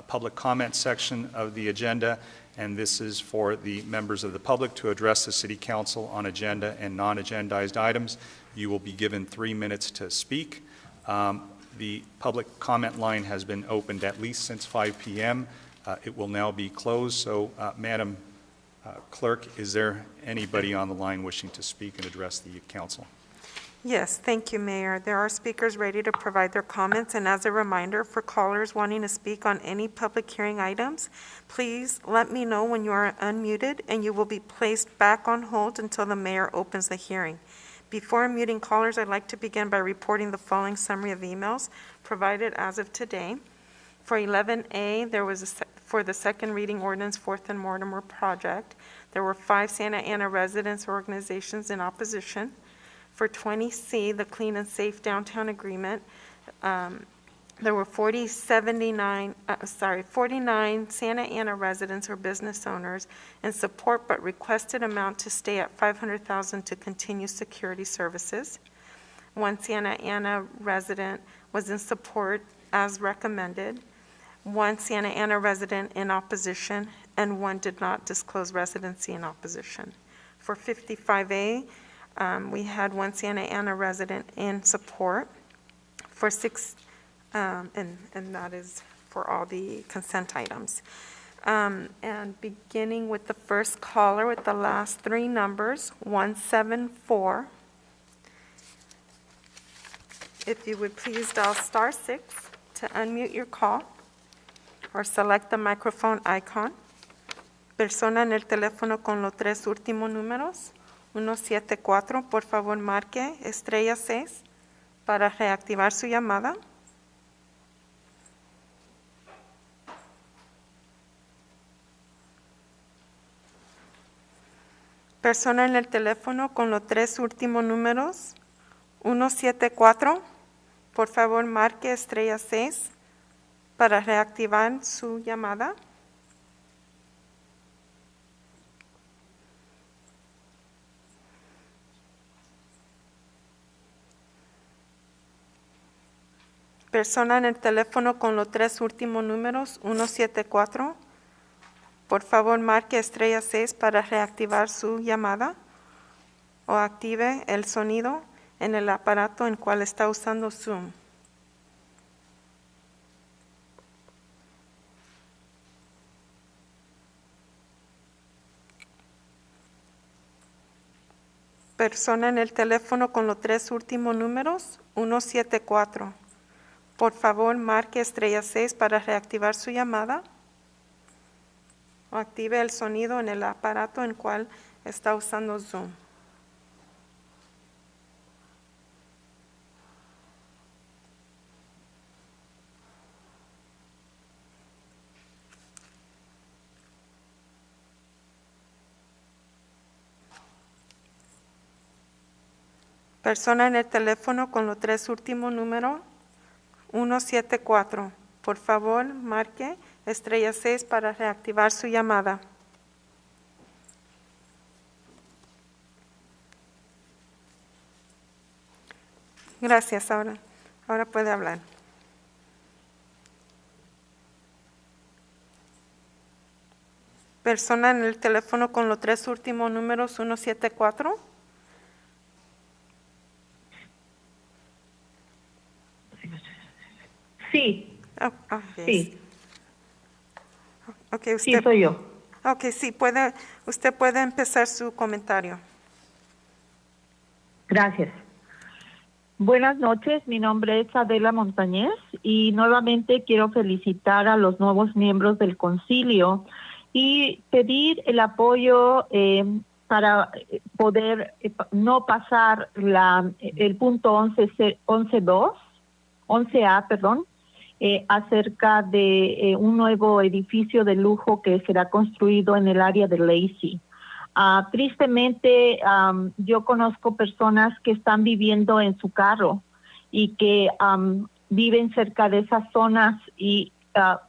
public comment section of the agenda. And this is for the members of the public to address the City Council on agenda and non-agendized items. You will be given 3 minutes to speak. The public comment line has been opened at least since 5 p.m. It will now be closed. So, Madam Clerk, is there anybody on the line wishing to speak and address the council? Yes, thank you, Mayor. There are speakers ready to provide their comments, and as a reminder for callers wanting to speak on any public hearing items, please let me know when you are unmuted, and you will be placed back on hold until the mayor opens the hearing. Before muting callers, I'd like to begin by reporting the following summary of emails provided as of today. For 11A, there was for the second reading ordinance, 4th and Mortimer project, there were 5 Santa Ana residents organizations in opposition. For 20C, the Clean and Safe Downtown Agreement, There were 49 Santa Ana residents or business owners in support but requested amount to stay at $500,000 to continue security services. One Santa Ana resident was in support as recommended. One Santa Ana resident in opposition, and one did not disclose residency in opposition. For 55A, we had one Santa Ana resident in support. For and that is for all the consent items. And beginning with the first caller with the last three numbers, 174. If you would please dial *6 to unmute your call or select the microphone icon. Persona en el teléfono con los tres últimos números, 174, por favor marque *6 para reactivar su llamada. Persona en el teléfono con los tres últimos números, 174, por favor marque *6 para reactivar su llamada. Persona en el teléfono con los tres últimos números, 174. Por favor, marque *6 para reactivar su llamada o active el sonido en el aparato en cual está usando Zoom. Persona en el teléfono con los tres últimos números, 174. Por favor, marque *6 para reactivar su llamada o active el sonido en el aparato en cual está usando Zoom. Persona en el teléfono con los tres últimos números, 174. Por favor, marque *6 para reactivar su llamada. Gracias, ahora puede hablar. Persona en el teléfono con los tres últimos números, 174. Sí. Sí. Okay, sí, soy yo. Ok, sí, usted puede empezar su comentario. Gracias. Buenas noches, mi nombre es Adela Montañez y nuevamente quiero felicitar a los nuevos miembros del concilio y pedir el apoyo para poder no pasar el punto 11A, perdón, acerca de un nuevo edificio de lujo que será construido en el área de Lacey. Tristemente, yo conozco personas que están viviendo en su carro y que viven cerca de esas zonas y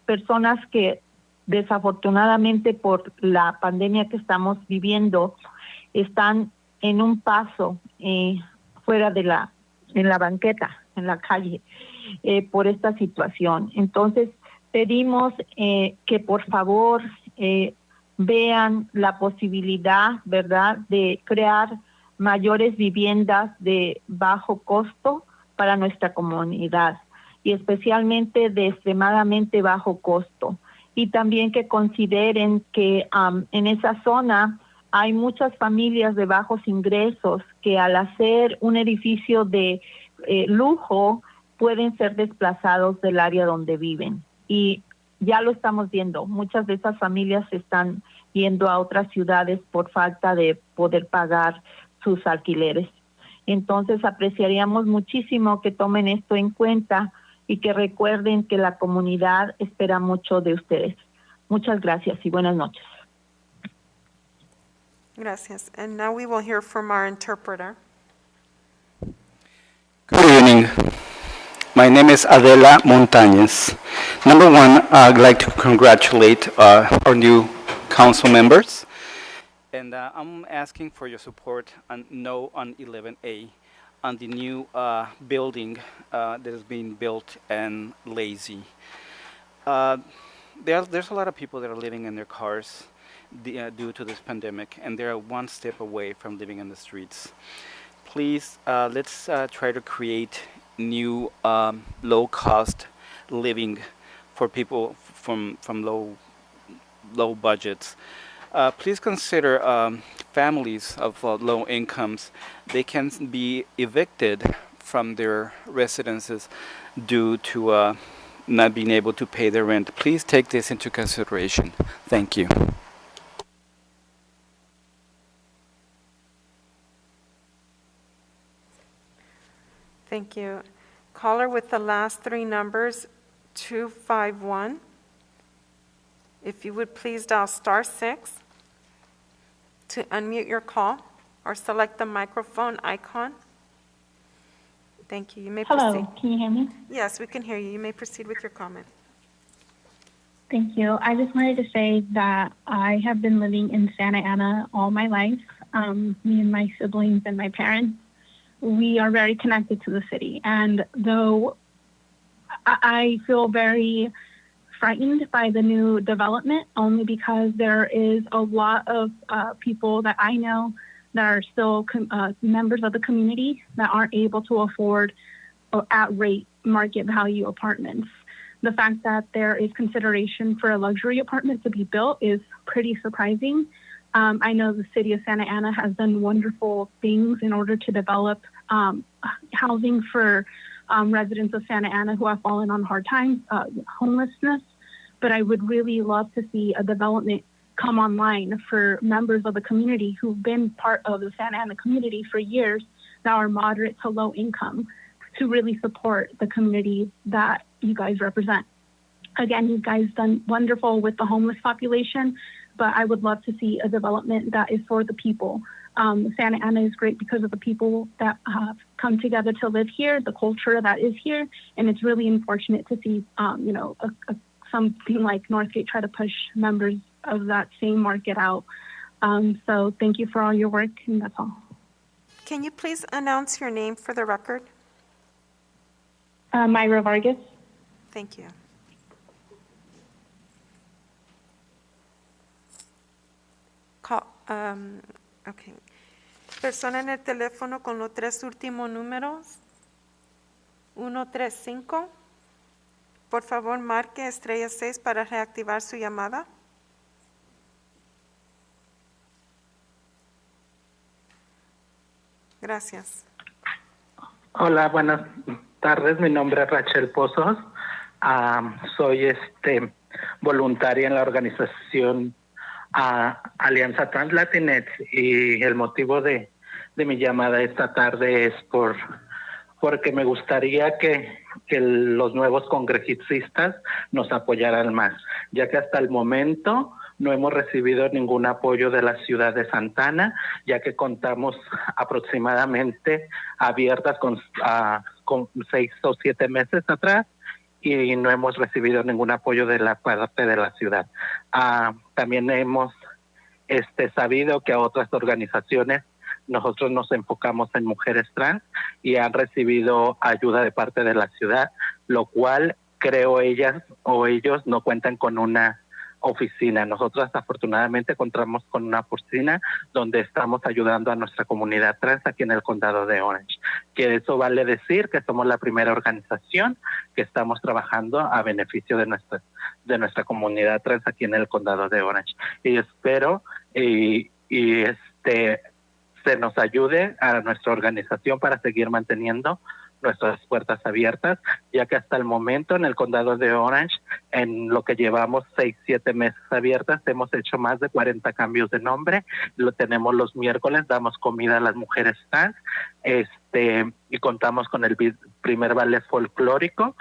personas que desafortunadamente por la pandemia que estamos viviendo están en un paso fuera de en la banqueta, en la calle, por esta situación. Entonces, pedimos que por favor vean la posibilidad, ¿verdad?, de crear mayores viviendas de bajo costo para nuestra comunidad y especialmente de extremadamente bajo costo. Y también que consideren que en esa zona hay muchas familias de bajos ingresos que al hacer un edificio de lujo pueden ser desplazados del área donde viven. Y ya lo estamos viendo, muchas de esas familias se están yendo a otras ciudades por falta de poder pagar sus alquileres. Entonces apreciaríamos muchísimo que tomen esto en cuenta y que recuerden que la comunidad espera mucho de ustedes. Muchas gracias y buenas noches. Gracias. And now we will hear from our interpreter. Good evening. My name is Adela Montañez. Number one, I'd like to congratulate our new council members. And I'm asking for your support on no on 11A, on the new building that is being built in Lazy. There's a lot of people that are living in their cars due to this pandemic, and they're one step away from living in the streets. Please, let's try to create new low-cost living for people from low budgets. Please consider families of low incomes. They can be evicted from their residences due to not being able to pay their rent. Please take this into consideration. Thank you. Thank you. Caller with the last three numbers, 251. If you would please dial *6 to unmute your call or select the microphone icon. Thank you. You may proceed. Hello, can you hear me? Yes, we can hear you. You may proceed with your comment. Thank you. I just wanted to say that I have been living in Santa Ana all my life. Me and my siblings and my parents, we are very connected to the city. And though I feel very frightened by the new development, only because there is a lot of people that I know that are still members of the community that aren't able to afford at-rate market value apartments. The fact that there is consideration for a luxury apartment to be built is pretty surprising. I know the city of Santa Ana has done wonderful things in order to develop housing for residents of Santa Ana who have fallen on hard times, homelessness. But I would really love to see a development come online for members of the community who've been part of the Santa Ana community for years that are moderate to low income, to really support the community that you guys represent. Again, you guys done wonderful with the homeless population, but I would love to see a development that is for the people. Santa Ana is great because of the people that have come together to live here, the culture that is here, and it's really unfortunate to see, something like Northgate try to push members of that same market out. So thank you for all your work, and that's all. Can you please announce your name for the record? Myra Vargas. Thank you. Okay. Persona en el teléfono con los tres últimos números. 135. Por favor, marque *6 para reactivar su llamada. Gracias. Hola, buenas tardes. Mi nombre es Rachel Pozos. Soy voluntaria en la organización Alianza Trans Latinx, y el motivo de mi llamada esta tarde es porque me gustaría que los nuevos congresistas nos apoyaran más, ya que hasta el momento no hemos recibido ningún apoyo de la ciudad de Santa Ana, ya que contamos aproximadamente abiertas con 6 o 7 meses atrás, y no hemos recibido ningún apoyo de la parte de la ciudad. También hemos sabido que a otras organizaciones nosotros nos enfocamos en mujeres trans y han recibido ayuda de parte de la ciudad, lo cual creo ellas o ellos no cuentan con una oficina. Nosotros afortunadamente contamos con una oficina donde estamos ayudando a nuestra comunidad trans aquí en el condado de Orange, que eso vale decir que somos la primera organización que estamos trabajando a beneficio de nuestra comunidad trans aquí en el condado de Orange, y espero se nos ayude a nuestra organización para seguir manteniendo nuestras puertas abiertas, ya que hasta el momento en el condado de Orange, en lo que llevamos 6-7 meses abiertas, hemos hecho más de 40 cambios de nombre. Lo tenemos los miércoles, damos comida a las mujeres trans, y contamos con el primer ballet folclórico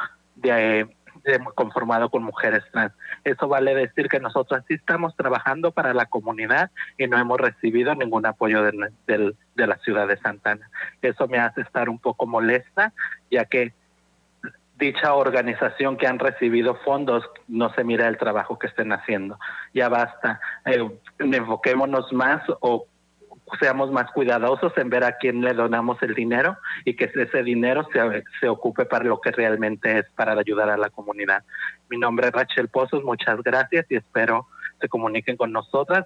conformado con mujeres trans. Eso vale decir que nosotros sí estamos trabajando para la comunidad y no hemos recibido ningún apoyo de la ciudad de Santa Ana. Eso me hace estar un poco molesta, ya que dicha organización que han recibido fondos no se mira el trabajo que estén haciendo. Ya basta. Enfoquémonos más o seamos más cuidadosos en ver a quién le donamos el dinero y que ese dinero se ocupe para lo que realmente es, para ayudar a la comunidad. Mi nombre es Rachel Pozos, muchas gracias y espero se comuniquen con nosotras.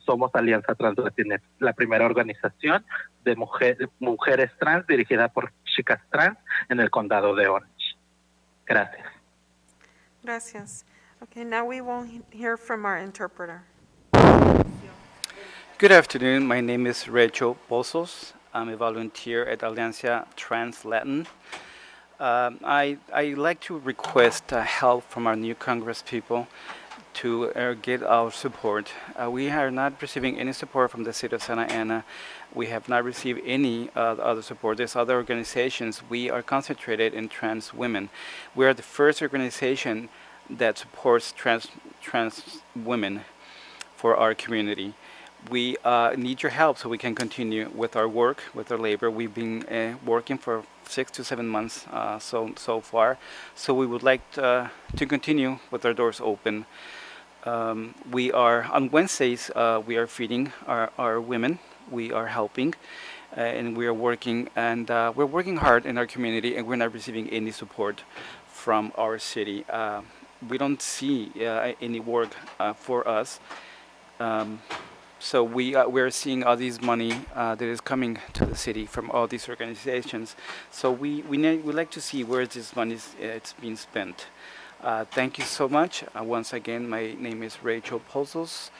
Somos Alianza Trans Latinas, la primera organización de mujeres trans dirigida por chicas trans en el condado de Orange. Gracias. Gracias. Okay, now we will hear from our interpreter. Good afternoon. My name is Rachel Pozos. I'm a volunteer at Alianza Trans Latin. I like to request help from our new Congress people to get our support. We are not receiving any support from the city of Santa Ana. We have not received any other support. There's other organizations. We are concentrated in trans women. We are the first organization that supports trans women for our community. We need your help so we can continue with our work, with our labor. We've been working for 6 to 7 months so far, so we would like to continue with our doors open. We are on Wednesdays. We are feeding our women. We are helping, and we are working, and we're working hard in our community, and we're not receiving any support from our city. We don't see any work for us. So we're seeing all this money that is coming to the city from all these organizations. So we'd like to see where this money it's being spent. Thank you so much. Once again, my name is Rachel Pozos,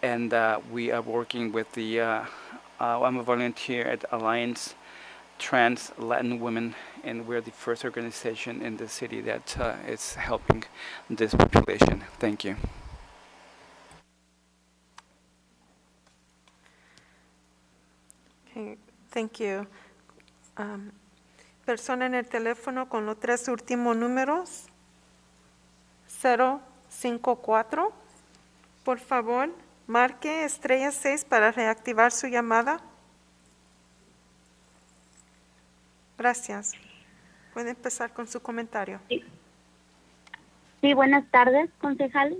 and we are working with the, I'm a volunteer at Alliance Trans Latin Women, and we're the first organization in the city that is helping this population. Thank you. Okay, thank you. Persona en el teléfono con los 3 últimos números. 054. Por favor, marque estrella 6 para reactivar su llamada. Gracias. Puede empezar con su comentario. Sí, buenas tardes, concejales.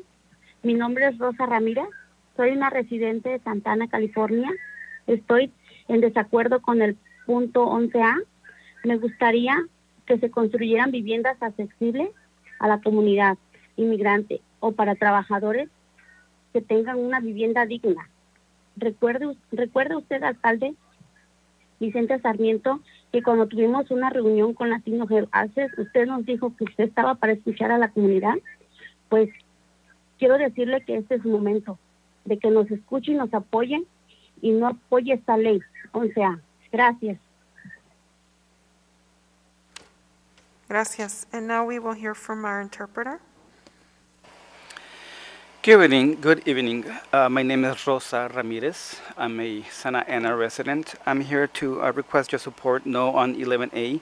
Mi nombre es Rosa Ramírez. Soy una residente de Santa Ana, California. Estoy en desacuerdo con el punto 11A. Me gustaría que se construyeran viviendas accesibles a la comunidad inmigrante o para trabajadores que tengan una vivienda digna. Recuerde usted, alcalde Vicente Sarmiento, que cuando tuvimos una reunión con Latino Access, usted nos dijo que usted estaba para escuchar a la comunidad. Pues quiero decirle que este es su momento de que nos escuche y nos apoye y no apoye esta ley 11A. Gracias. Gracias. And now we will hear from our interpreter. Good evening. My name is Rosa Ramirez. I'm a Santa Ana resident. I'm here to request your support. No on 11A.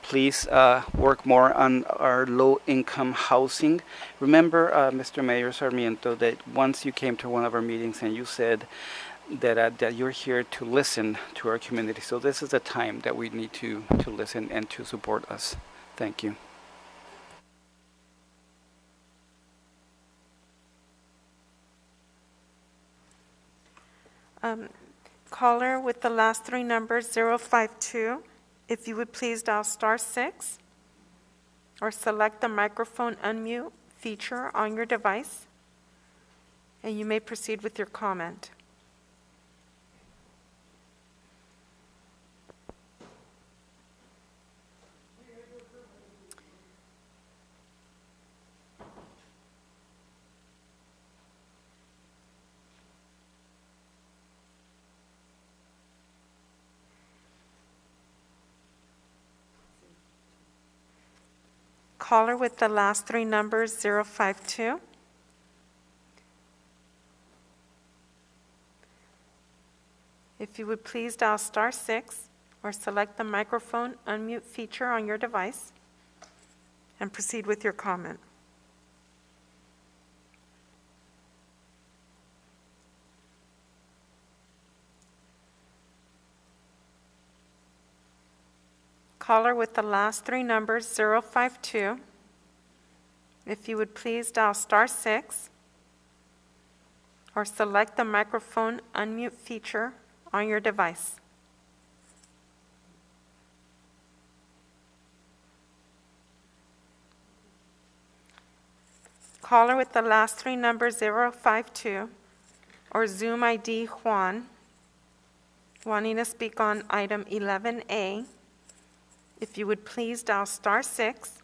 Please work more on our low-income housing. Remember, Mr. Mayor Sarmiento, that once you came to one of our meetings and you said that you're here to listen to our community. So this is the time that we need to listen and to support us. Thank you. Caller with the last 3 numbers, 052. If you would please dial *6 or select the microphone unmute feature on your device, and you may proceed with your comment. Caller with the last 3 numbers, 052. If you would please dial *6 or select the microphone unmute feature on your device and proceed with your comment. Caller with the last three numbers, 052. If you would please dial *6 or select the microphone unmute feature on your device. Caller with the last three numbers, 052, or Zoom ID Juan, wanting to speak on item 11A. If you would please dial *6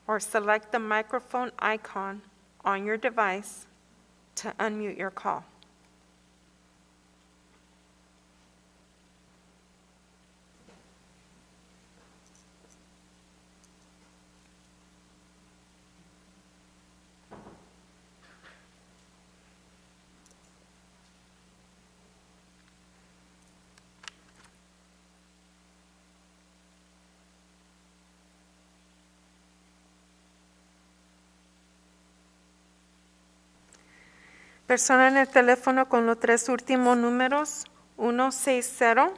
or select the microphone icon on your device to unmute your call. Persona en el teléfono con los tres últimos números, 160.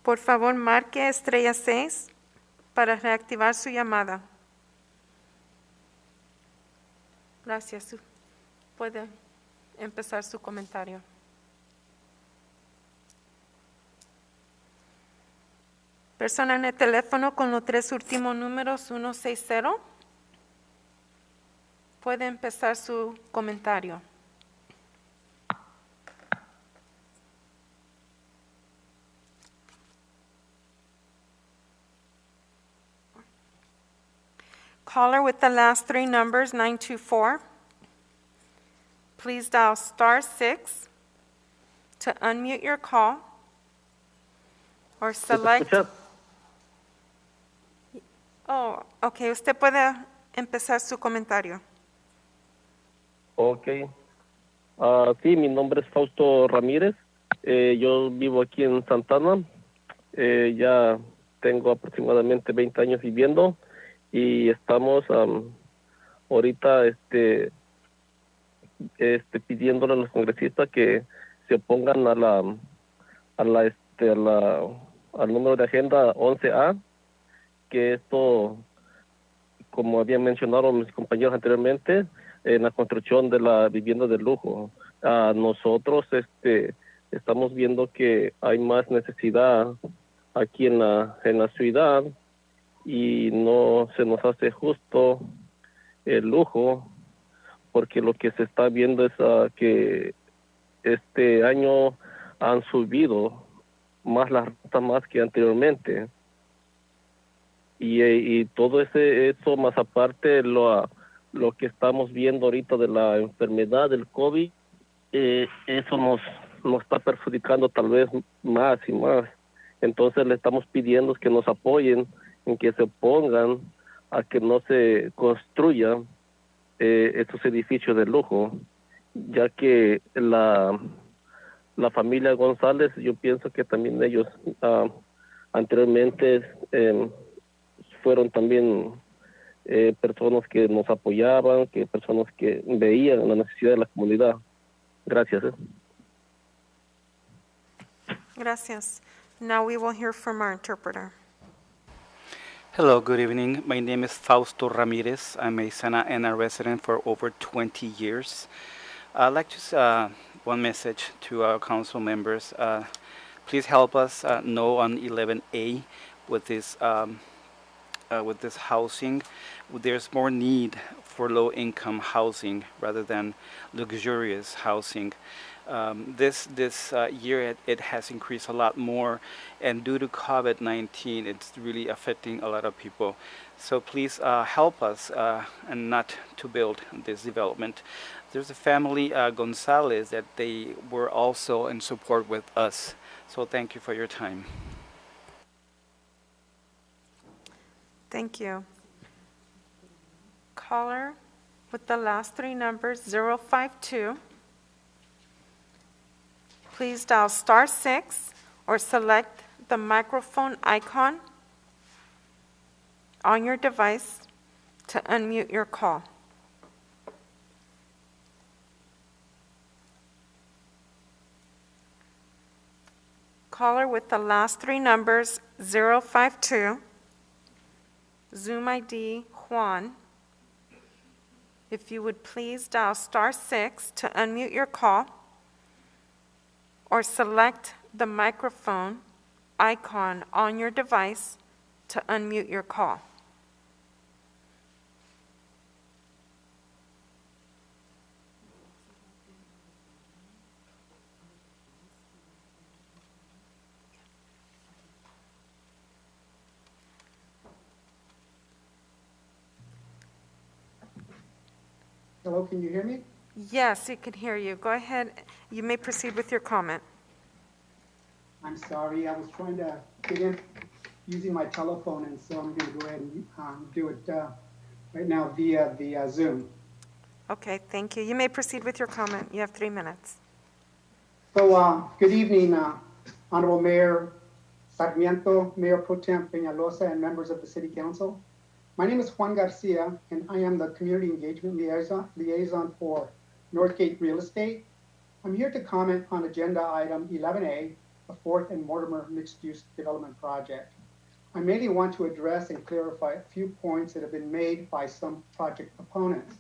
Por favor, marque *6 para reactivar su llamada. Gracias. Puede empezar su comentario. Persona en el teléfono con los tres últimos números, 160. Puede empezar su comentario. Caller with the last three numbers, 924. Please dial *6 to unmute your call or select. Oh, okay. Usted puede empezar su comentario. Ok. Sí, mi nombre es Fausto Ramírez. Yo vivo aquí en Santana. Ya tengo aproximadamente 20 años viviendo. Y estamos ahorita pidiéndole a los congresistas que se opongan al número de agenda 11A, que esto, como habían mencionado mis compañeros anteriormente, en la construcción de la vivienda de lujo. Nosotros estamos viendo que hay más necesidad aquí en la ciudad, y no se nos hace justo el lujo, porque lo que se está viendo es que este año han subido más las rentas más que anteriormente, y todo eso más aparte lo que estamos viendo ahorita de la enfermedad del COVID, eso nos está perjudicando tal vez más y más. Entonces le estamos pidiendo que nos apoyen, en que se opongan a que no se construyan estos edificios de lujo, ya que la familia González, yo pienso que también ellos anteriormente fueron también personas que nos apoyaban, que personas que veían la necesidad de la comunidad. Gracias. Gracias. Now we will hear from our interpreter. Hello, good evening. My name is Fausto Ramirez. I'm a Santa Ana resident for over 20 years. I'd like to one message to our council members. Please help us know on 11A with this housing. There's more need for low-income housing rather than luxurious housing. This year it has increased a lot more, and due to COVID-19 it's really affecting a lot of people. So please help us and not to build this development. There's a family Gonzalez that they were also in support with us. So thank you for your time. Thank you. Caller with the last three numbers, 052. Please dial *6 or select the microphone icon on your device to unmute your call. Caller with the last three numbers, 052. Zoom ID, Juan. If you would please dial *6 to unmute your call or select the microphone icon on your device to unmute your call. Hello, can you hear me? Yes, we can hear you. Go ahead. You may proceed with your comment. I'm sorry, I was trying to get in using my telephone, and so I'm going to go ahead and do it right now via Zoom. Okay, thank you. You may proceed with your comment. You have 3 minutes. So, good evening, Honorable Mayor Sarmiento, Mayor Pro Tem Peñalosa, and members of the City Council. My name is Juan Garcia, and I am the Community Engagement Liaison for Northgate Real Estate. I'm here to comment on Agenda Item 11A, the Fourth and Mortimer Mixed-Use Development Project. I mainly want to address and clarify a few points that have been made by some project opponents.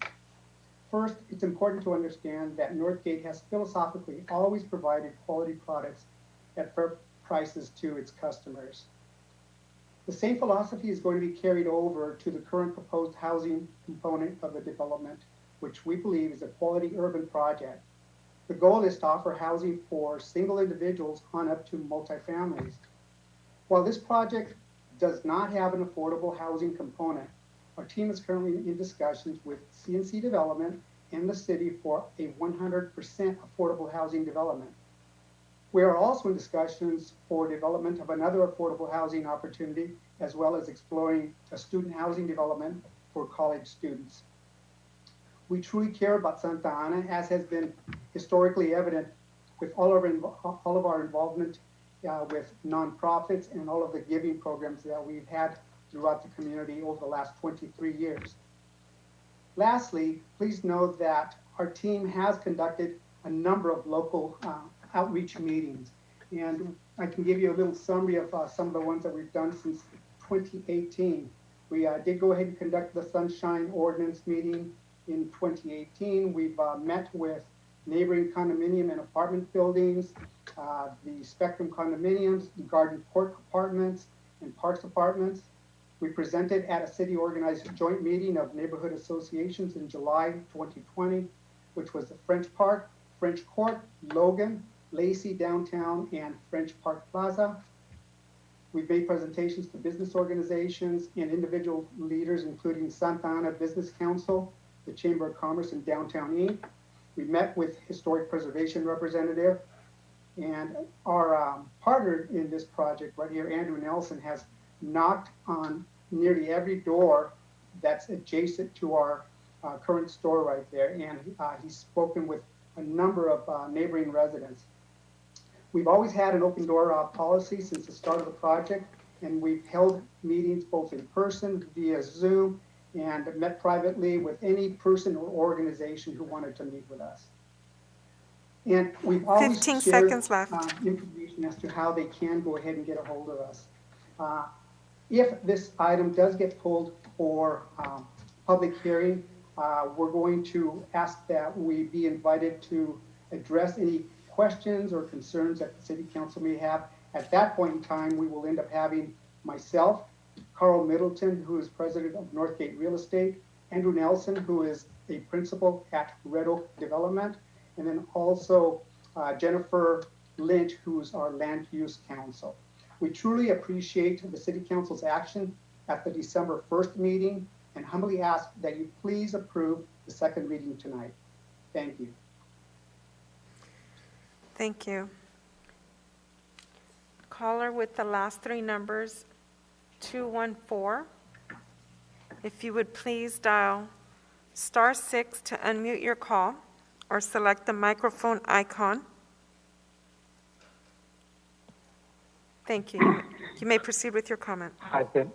First, it's important to understand that Northgate has philosophically always provided quality products at fair prices to its customers. The same philosophy is going to be carried over to the current proposed housing component of the development, which we believe is a quality urban project. The goal is to offer housing for single individuals on up to multifamilies. While this project does not have an affordable housing component, our team is currently in discussions with CNC Development and the city for a 100% affordable housing development. We are also in discussions for development of another affordable housing opportunity, as well as exploring a student housing development for college students. We truly care about Santa Ana, as has been historically evident with all of our involvement with nonprofits and all of the giving programs that we've had throughout the community over the last 23 years. Lastly, please know that our team has conducted a number of local outreach meetings, and I can give you a little summary of some of the ones that we've done since 2018. We did go ahead and conduct the Sunshine Ordinance meeting in 2018. We've met with neighboring condominium and apartment buildings, the Spectrum condominiums, the Garden Court apartments, and Parks apartments. We presented at a city-organized joint meeting of neighborhood associations in July 2020, which was the French Park, French Court, Logan, Lacey Downtown, and French Park Plaza. We've made presentations to business organizations and individual leaders, including Santa Ana Business Council, the Chamber of Commerce, and Downtown Inc. We met with Historic Preservation Representative, and our partner in this project right here, Andrew Nelson, has knocked on nearly every door that's adjacent to our current store right there, and he's spoken with a number of neighboring residents. We've always had an open door policy since the start of the project, and we've held meetings both in person, via Zoom, and met privately with any person or organization who wanted to meet with us. And we've always 15 shared seconds left. information as to how they can go ahead and get a hold of us. If this item does get pulled for public hearing, we're going to ask that we be invited to address any questions or concerns that the City Council may have. At that point in time, we will end up having myself, Carl Middleton, who is president of Northgate Real Estate, Andrew Nelson, who is a principal at Red Oak Development, and then also Jennifer Lynch, who's our land use counsel. We truly appreciate the City Council's action at the December 1st meeting and humbly ask that you please approve the second reading tonight. Thank you. Thank you. Caller with the last three numbers, 214. If you would please dial *6 to unmute your call or select the microphone icon. Thank you. You may proceed with your comment. Hi, can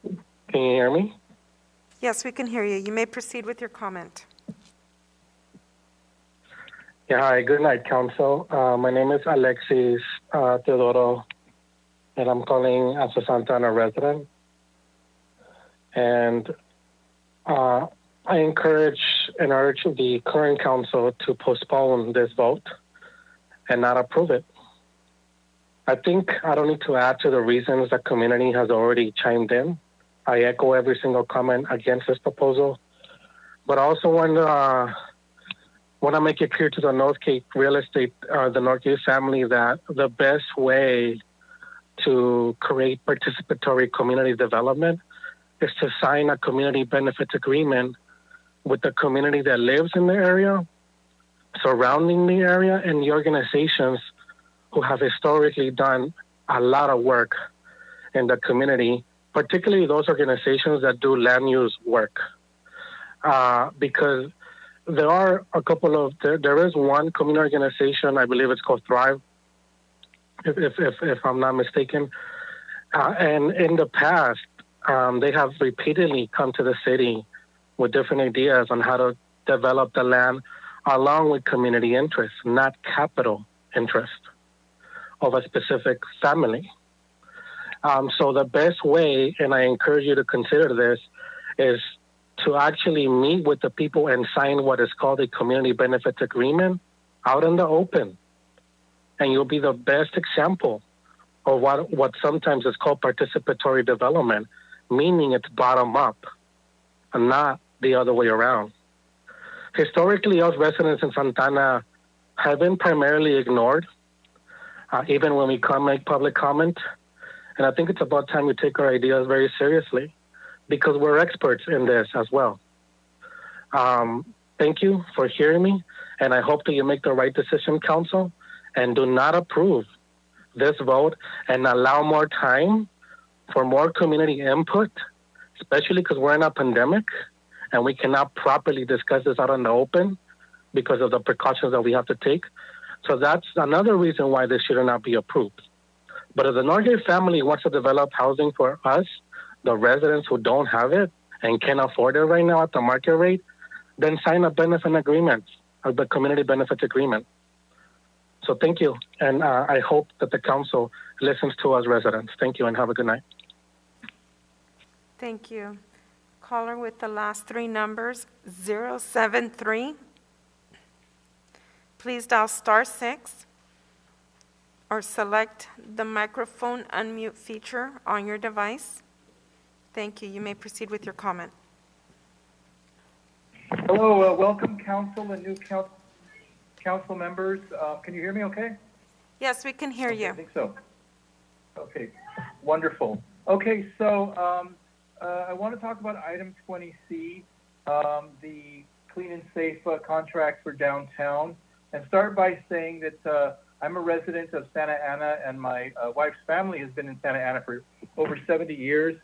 you hear me? Yes, we can hear you. You may proceed with your comment. Yeah, hi, good night, Council. My name is Alexis Teodoro, and I'm calling as a Santa Ana resident. And I encourage and urge the current council to postpone this vote and not approve it. I think I don't need to add to the reasons the community has already chimed in. I echo every single comment against this proposal, but I also want to make it clear to the Northgate real estate, the Northgate family, that the best way to create participatory community development is to sign a community benefits agreement with the community that lives in the area, surrounding the area, and the organizations who have historically done a lot of work in the community, particularly those organizations that do land use work. Because there are a couple of, there is one community organization, I believe it's called Thrive, if I'm not mistaken. And in the past, they have repeatedly come to the city with different ideas on how to develop the land along with community interest, not capital interest of a specific family. So the best way, and I encourage you to consider this, is to actually meet with the people and sign what is called a community benefits agreement out in the open. And you'll be the best example of what sometimes is called participatory development, meaning it's bottom up and not the other way around. Historically, us residents in Santa Ana have been primarily ignored, even when we make public comment. And I think it's about time we take our ideas very seriously, because we're experts in this as well. Thank you for hearing me, and I hope that you make the right decision, Council, and do not approve this vote and allow more time for more community input, especially because we're in a pandemic and we cannot properly discuss this out in the open because of the precautions that we have to take. So that's another reason why this should not be approved. But if the Norgate family wants to develop housing for us, the residents who don't have it and can't afford it right now at the market rate, then sign a benefit agreement, the community benefits agreement. So thank you, and I hope that the council listens to us residents. Thank you, and have a good night. Thank you. Caller with the last three numbers, 073. Please dial *6 or select the microphone unmute feature on your device. Thank you. You may proceed with your comment. Hello, welcome council and new council members. Can you hear me okay? Yes, we can hear you. I think so. Okay, wonderful. Okay, so I want to talk about item 20C, the clean and safe contract for downtown, and start by saying that I'm a resident of Santa Ana, and my wife's family has been in Santa Ana for over 70 years,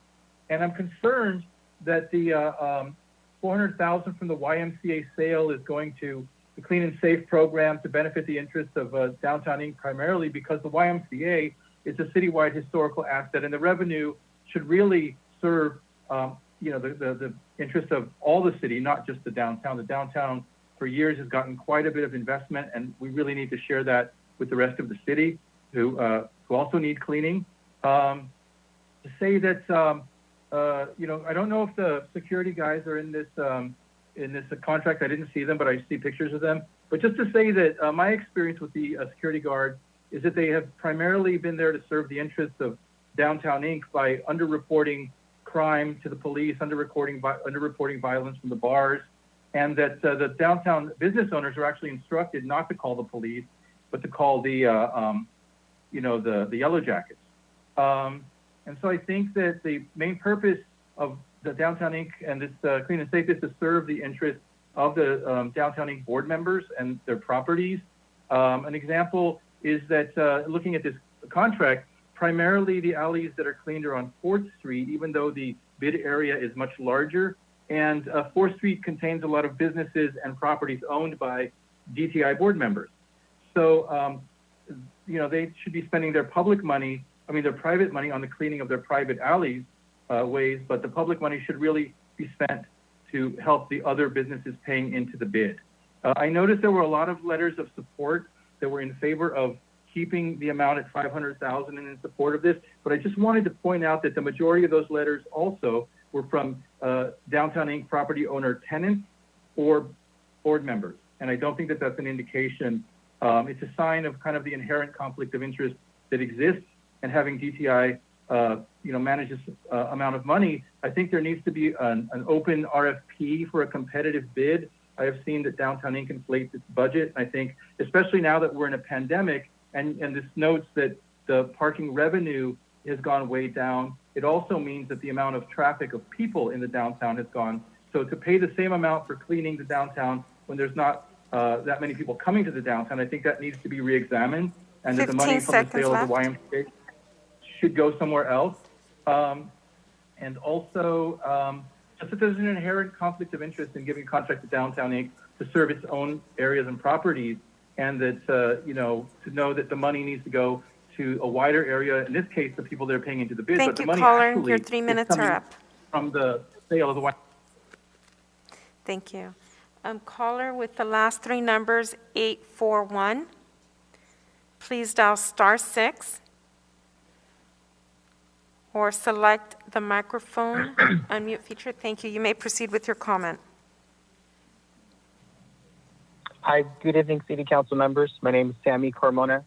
and I'm concerned that the $400,000 from the YMCA sale is going to the Clean and Safe program to benefit the interests of Downtown Inc. primarily because the YMCA is a citywide historical asset, and the revenue should really serve the interest of all the city, not just the downtown. The downtown for years has gotten quite a bit of investment, and we really need to share that with the rest of the city who also need cleaning. To say that I don't know if the security guys are in this contract. I didn't see them, but I see pictures of them. But just to say that my experience with the security guard is that they have primarily been there to serve the interests of Downtown Inc. by underreporting crime to the police, underreporting violence from the bars, and that the downtown business owners are actually instructed not to call the police, but to call the Yellow Jackets. And so I think that the main purpose of the Downtown Inc. and this Clean and Safe is to serve the interests of the Downtown Inc. board members and their properties. An example is that looking at this contract, primarily the alleys that are cleaned are on 4th Street, even though the bid area is much larger. And 4th Street contains a lot of businesses and properties owned by DTI board members. So, they should be spending their private money on the cleaning of their private alleys, ways, but the public money should really be spent to help the other businesses paying into the bid. I noticed there were a lot of letters of support that were in favor of keeping the amount at 500,000 and in support of this, but I just wanted to point out that the majority of those letters also were from Downtown Inc. property owner tenants or board members. And I don't think that that's an indication. It's a sign of kind of the inherent conflict of interest that exists, and having DTI manage this amount of money. I think there needs to be an open RFP for a competitive bid. I have seen that Downtown Inc. inflates its budget. I think, especially now that we're in a pandemic, and this notes that the parking revenue has gone way down, it also means that the amount of traffic of people in the downtown has gone. So to pay the same amount for cleaning the downtown when there's not that many people coming to the downtown, I think that needs to be re-examined, and that the money from the sale of the YMCA should go somewhere else. And also, just that there's an inherent conflict of interest in giving contract to Downtown Inc. to serve its own areas and properties, and that, to know that the money needs to go to a wider area, in this case, the people that are paying into the bid. Thank but the you, money caller. actually Your 3 minutes is are coming up. from the sale of the YMCA. Thank you. Caller with the last 3 numbers, 841. Please dial *6 or select the microphone unmute feature. Thank you. You may proceed with your comment. Hi, good evening, City Council members. My name is Sammy Carmona.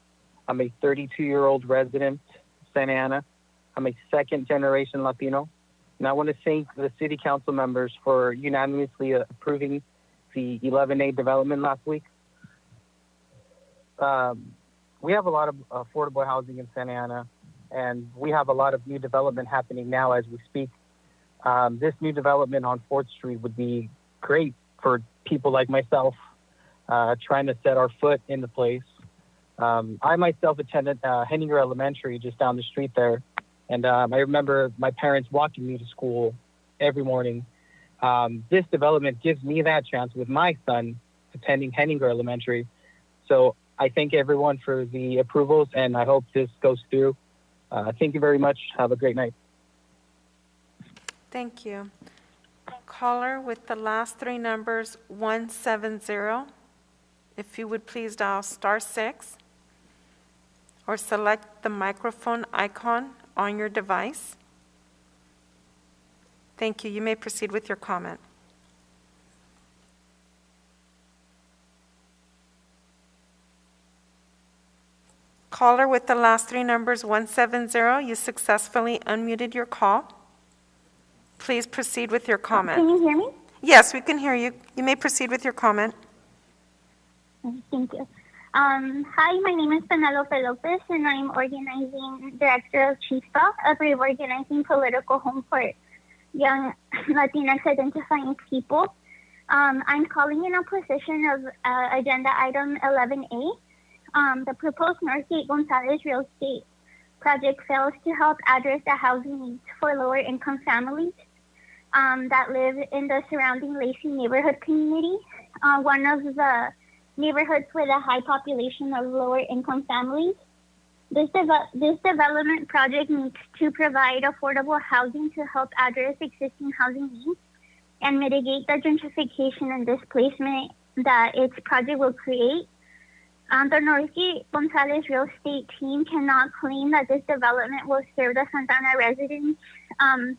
I'm a 32-year-old resident of Santa Ana. I'm a second-generation Latino. And I want to thank the City Council members for unanimously approving the 11A development last week. We have a lot of affordable housing in Santa Ana, and we have a lot of new development happening now as we speak. This new development on 4th Street would be great for people like myself trying to set our foot in the place. I myself attended Henninger Elementary just down the street there, and I remember my parents walking me to school every morning. This development gives me that chance with my son attending Henninger Elementary. So I thank everyone for the approvals, and I hope this goes through. Thank you very much. Have a great night. Thank you. Caller with the last 3 numbers, 170. If you would please dial *6 or select the microphone icon on your device. Thank you. You may proceed with your comment. Caller with the last 3 numbers, 170, you successfully unmuted your call. Please proceed with your comment. Can you hear me? Yes, we can hear you. You may proceed with your comment. Thank you. Hi, my name is Penelope Lopez, and I'm organizing director of CHISPA, a reorganizing political home for young Latinx identifying people. I'm calling in opposition of agenda item 11A. The proposed Northgate Gonzalez real estate project fails to help address the housing needs for lower income families that live in the surrounding Lacey neighborhood community, one of the neighborhoods with a high population of lower income families. This development project needs to provide affordable housing to help address existing housing needs and mitigate the gentrification and displacement that its project will create. The Northgate Gonzalez real estate team cannot claim that this development will serve the Santa Ana residents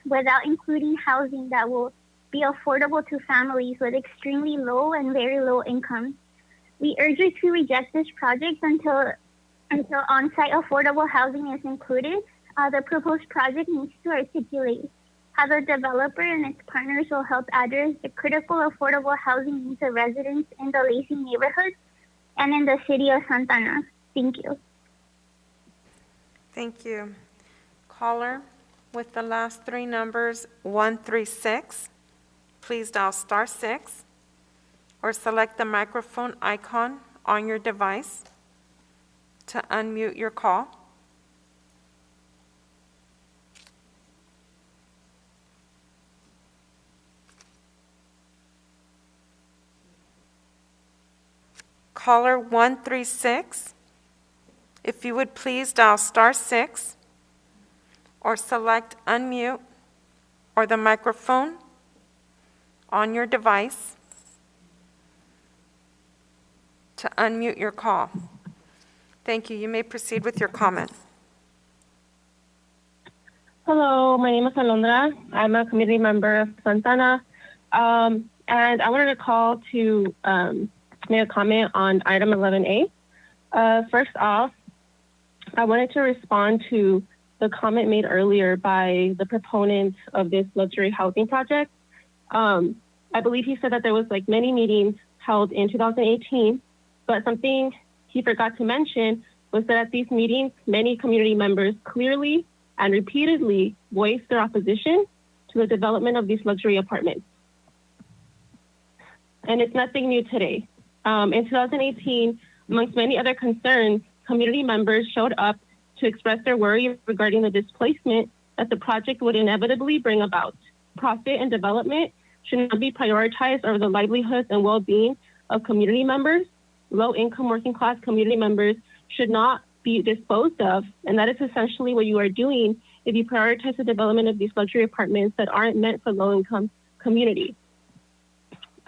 without including housing that will be affordable to families with extremely low and very low incomes. We urge you to reject this project until on-site affordable housing is included. The proposed project needs to articulate how the developer and its partners will help address the critical affordable housing needs of residents in the Lacey neighborhood and in the city of Santa Ana. Thank you. Thank you. Caller with the last 3 numbers, 136. Please dial *6 or select the microphone icon on your device to unmute your call. Caller 136, if you would please dial *6 or select unmute or the microphone on your device. to unmute your call. Thank you. You may proceed with your comment. Hello, my name is Alondra. I'm a community member of Santana. And I wanted to call to make a comment on item 11A. First off, I wanted to respond to the comment made earlier by the proponents of this luxury housing project. I believe he said that there was like many meetings held in 2018, but something he forgot to mention was that at these meetings, many community members clearly and repeatedly voiced their opposition to the development of these luxury apartments. And it's nothing new today. In 2018, amongst many other concerns, community members showed up to express their worry regarding the displacement that the project would inevitably bring about. Profit and development should not be prioritized over the livelihoods and well-being of community members. Low-income working-class community members should not be disposed of, and that is essentially what you are doing if you prioritize the development of these luxury apartments that aren't meant for low-income communities.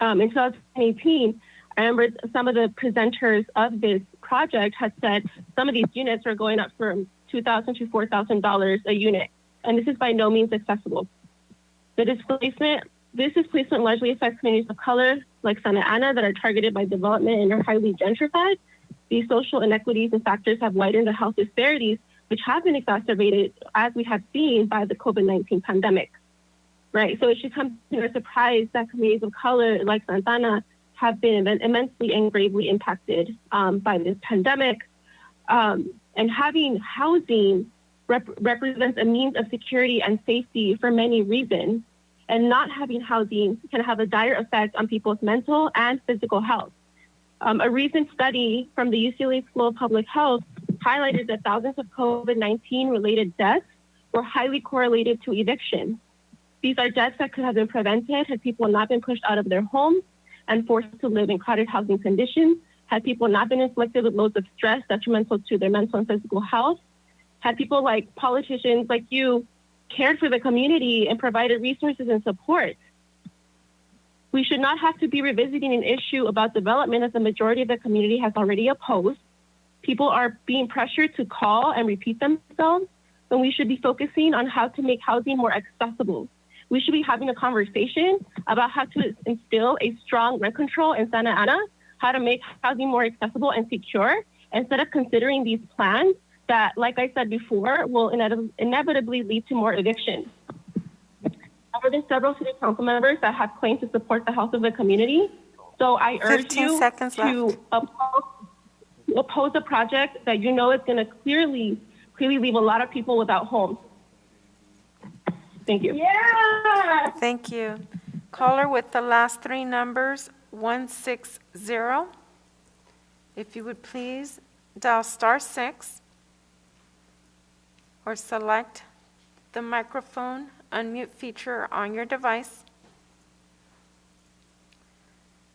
In 2018, I remember some of the presenters of this project had said some of these units are going up from $2,000 to $4,000 a unit, and this is by no means accessible. This displacement largely affects communities of color like Santa Ana that are targeted by development and are highly gentrified. These social inequities and factors have widened the health disparities, which have been exacerbated, as we have seen, by the COVID-19 pandemic. Right, so it should come to no surprise that communities of color like Santana have been immensely and gravely impacted by this pandemic. And having housing represents a means of security and safety for many reasons, and not having housing can have a dire effect on people's mental and physical health. A recent study from the UCLA School of Public Health highlighted that thousands of COVID-19 related deaths were highly correlated to eviction. These are deaths that could have been prevented had people not been pushed out of their homes and forced to live in crowded housing conditions, had people not been inflicted with loads of stress detrimental to their mental and physical health, had people like politicians like you cared for the community and provided resources and support. We should not have to be revisiting an issue about development as the majority of the community has already opposed. People are being pressured to call and repeat themselves when we should be focusing on how to make housing more accessible. We should be having a conversation about how to instill a strong rent control in Santa Ana, how to make housing more accessible and secure, instead of considering these plans that, like I said before, will inevitably lead to more evictions. There have been several city council members that have claimed to support the health of the community. So I urge you to oppose a project that you know is going to clearly leave a lot of people without homes. Thank you. Yeah. Thank you. Caller with the last three numbers, 160. If you would please dial *6 or select the microphone unmute feature on your device.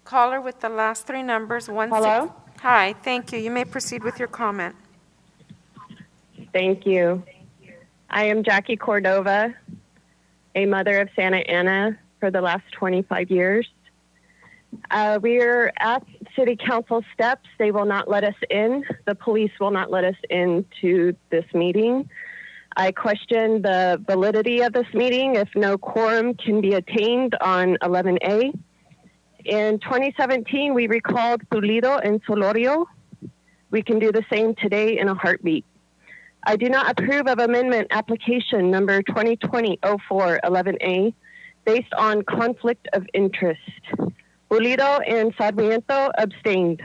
Caller with the last three numbers, 16. Hello? Hi, thank you. You may proceed with your comment. Thank you. I am Jackie Cordova, a mother of Santa Ana for the last 25 years. We're at City Council steps. They will not let us in. The police will not let us into this meeting. I question the validity of this meeting if no quorum can be attained on 11A. In 2017, we recalled Pulido and Solorio. We can do the same today in a heartbeat. I do not approve of amendment application number 2020-04-11A based on conflict of interest. Pulido and Sarmiento abstained.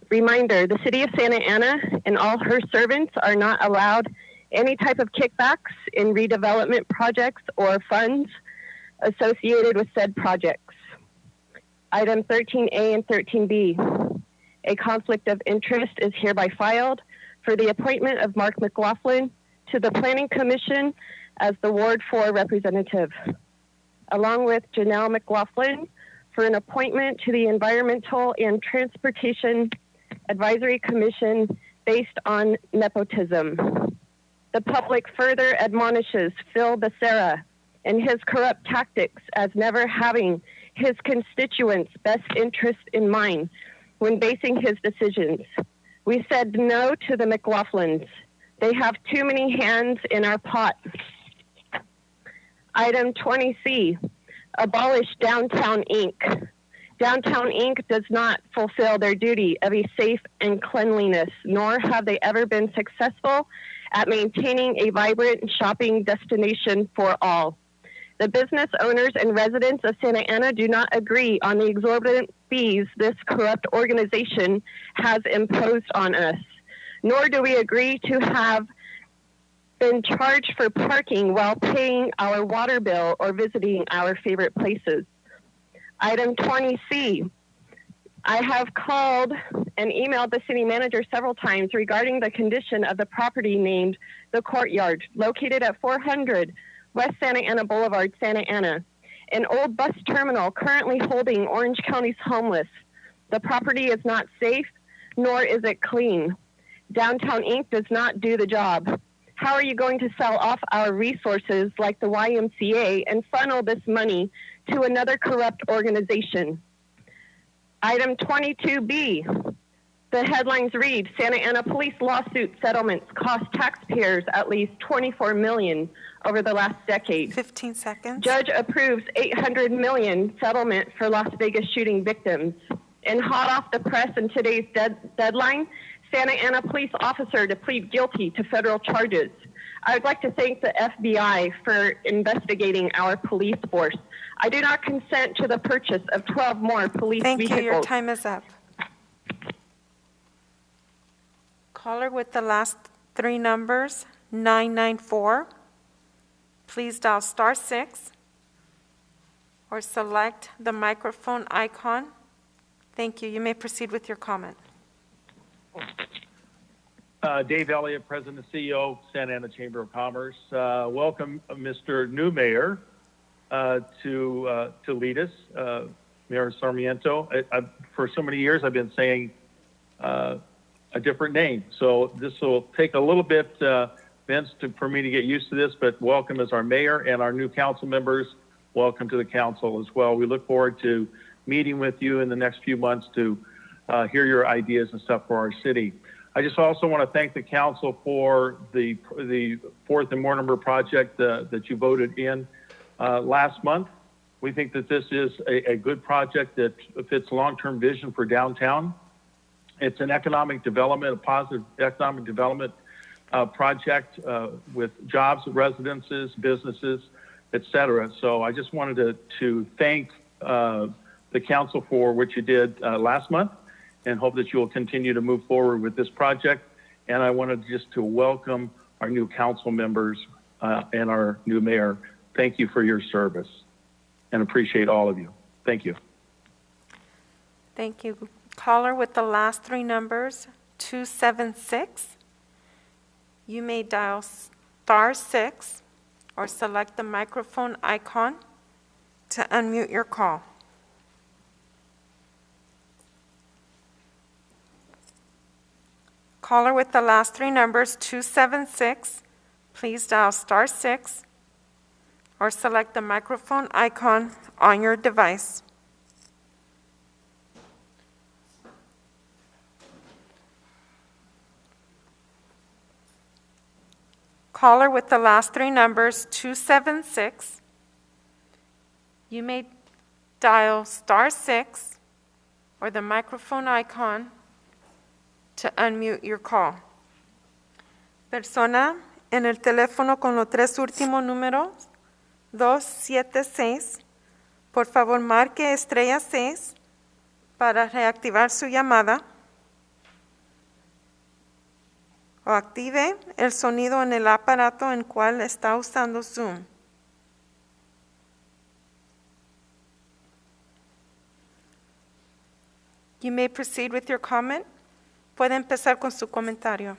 Reminder, the City of Santa Ana and all her servants are not allowed any type of kickbacks in redevelopment projects or funds associated with said projects. Item 13A and 13B. A conflict of interest is hereby filed for the appointment of Mark McLaughlin to the Planning Commission as the Ward 4 representative, along with Janelle McLaughlin for an appointment to the Environmental and Transportation Advisory Commission based on nepotism. The public further admonishes Phil Becerra and his corrupt tactics as never having his constituents' best interest in mind when basing his decisions. We said no to the McLaughlins. They have too many hands in our pot. Item 20C, Abolish Downtown Inc. Downtown Inc. does not fulfill their duty of a safe and cleanliness, nor have they ever been successful at maintaining a vibrant shopping destination for all. The business owners and residents of Santa Ana do not agree on the exorbitant fees this corrupt organization has imposed on us, nor do we agree to have been charged for parking while paying our water bill or visiting our favorite places. Item 20C, I have called and emailed the city manager several times regarding the condition of the property named The Courtyard, located at 400 West Santa Ana Boulevard, Santa Ana, an old bus terminal currently holding Orange County's homeless. The property is not safe, nor is it clean. Downtown Inc. does not do the job. How are you going to sell off our resources like the YMCA and funnel this money to another corrupt organization? Item 22B, the headlines read, Santa Ana police lawsuit settlements cost taxpayers at least $24 million over the last decade. 15 seconds. Judge approves $800 million settlement for Las Vegas shooting victims. And hot off the press in today's deadline, Santa Ana police officer to plead guilty to federal charges. I would like to thank the FBI for investigating our police force. I do not consent to the purchase of 12 more police vehicles. Thank you. Your time is up. Caller with the last three numbers, 994. Please dial *6 or select the microphone icon. Thank you. You may proceed with your comment. Dave Elliott, President and CEO, Santa Ana Chamber of Commerce. Welcome, Mr. New Mayor, to lead us, Mayor Sarmiento. For so many years, I've been saying a different name, so this will take a little bit, Vince, for me to get used to this. But welcome as our mayor, and our new council members, welcome to the council as well. We look forward to meeting with you in the next few months to hear your ideas and stuff for our city. I just also want to thank the council for the 4th and Mortimer project that you voted in last month. We think that this is a good project that fits long-term vision for downtown. It's an economic development, a positive economic development project with jobs, residences, businesses, et cetera. So I just wanted to thank the council for what you did last month, and hope that you will continue to move forward with this project. And I wanted just to welcome our new council members and our new mayor. Thank you for your service, and appreciate all of you. Thank you. Thank you. Caller with the last three numbers, 276. You may dial *6 or select the microphone icon to unmute your call. Caller with the last three numbers, 276, please dial *6 or select the microphone icon on your device. Caller with the last three numbers, 276, you may dial *6 or the microphone icon to unmute your call. Persona en el teléfono con los tres últimos números, 276, por favor marque *6 para reactivar su llamada o active el sonido en el aparato en cual está usando Zoom. You may proceed with your comment. Puede empezar con su comentario.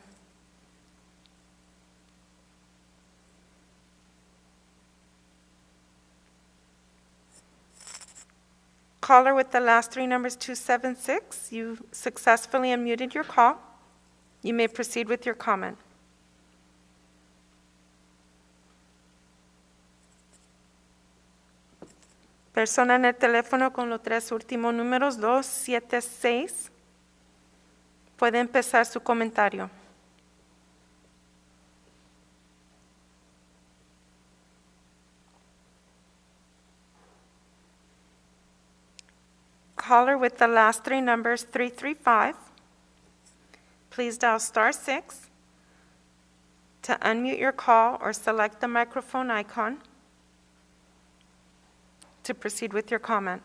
Caller with the last three numbers, 276, you successfully unmuted your call. You may proceed with your comment. Persona en el teléfono con los tres últimos números, 276. Puede empezar su comentario. Caller with the last three numbers 335, please dial *6 to unmute your call or select the microphone icon to proceed with your comment.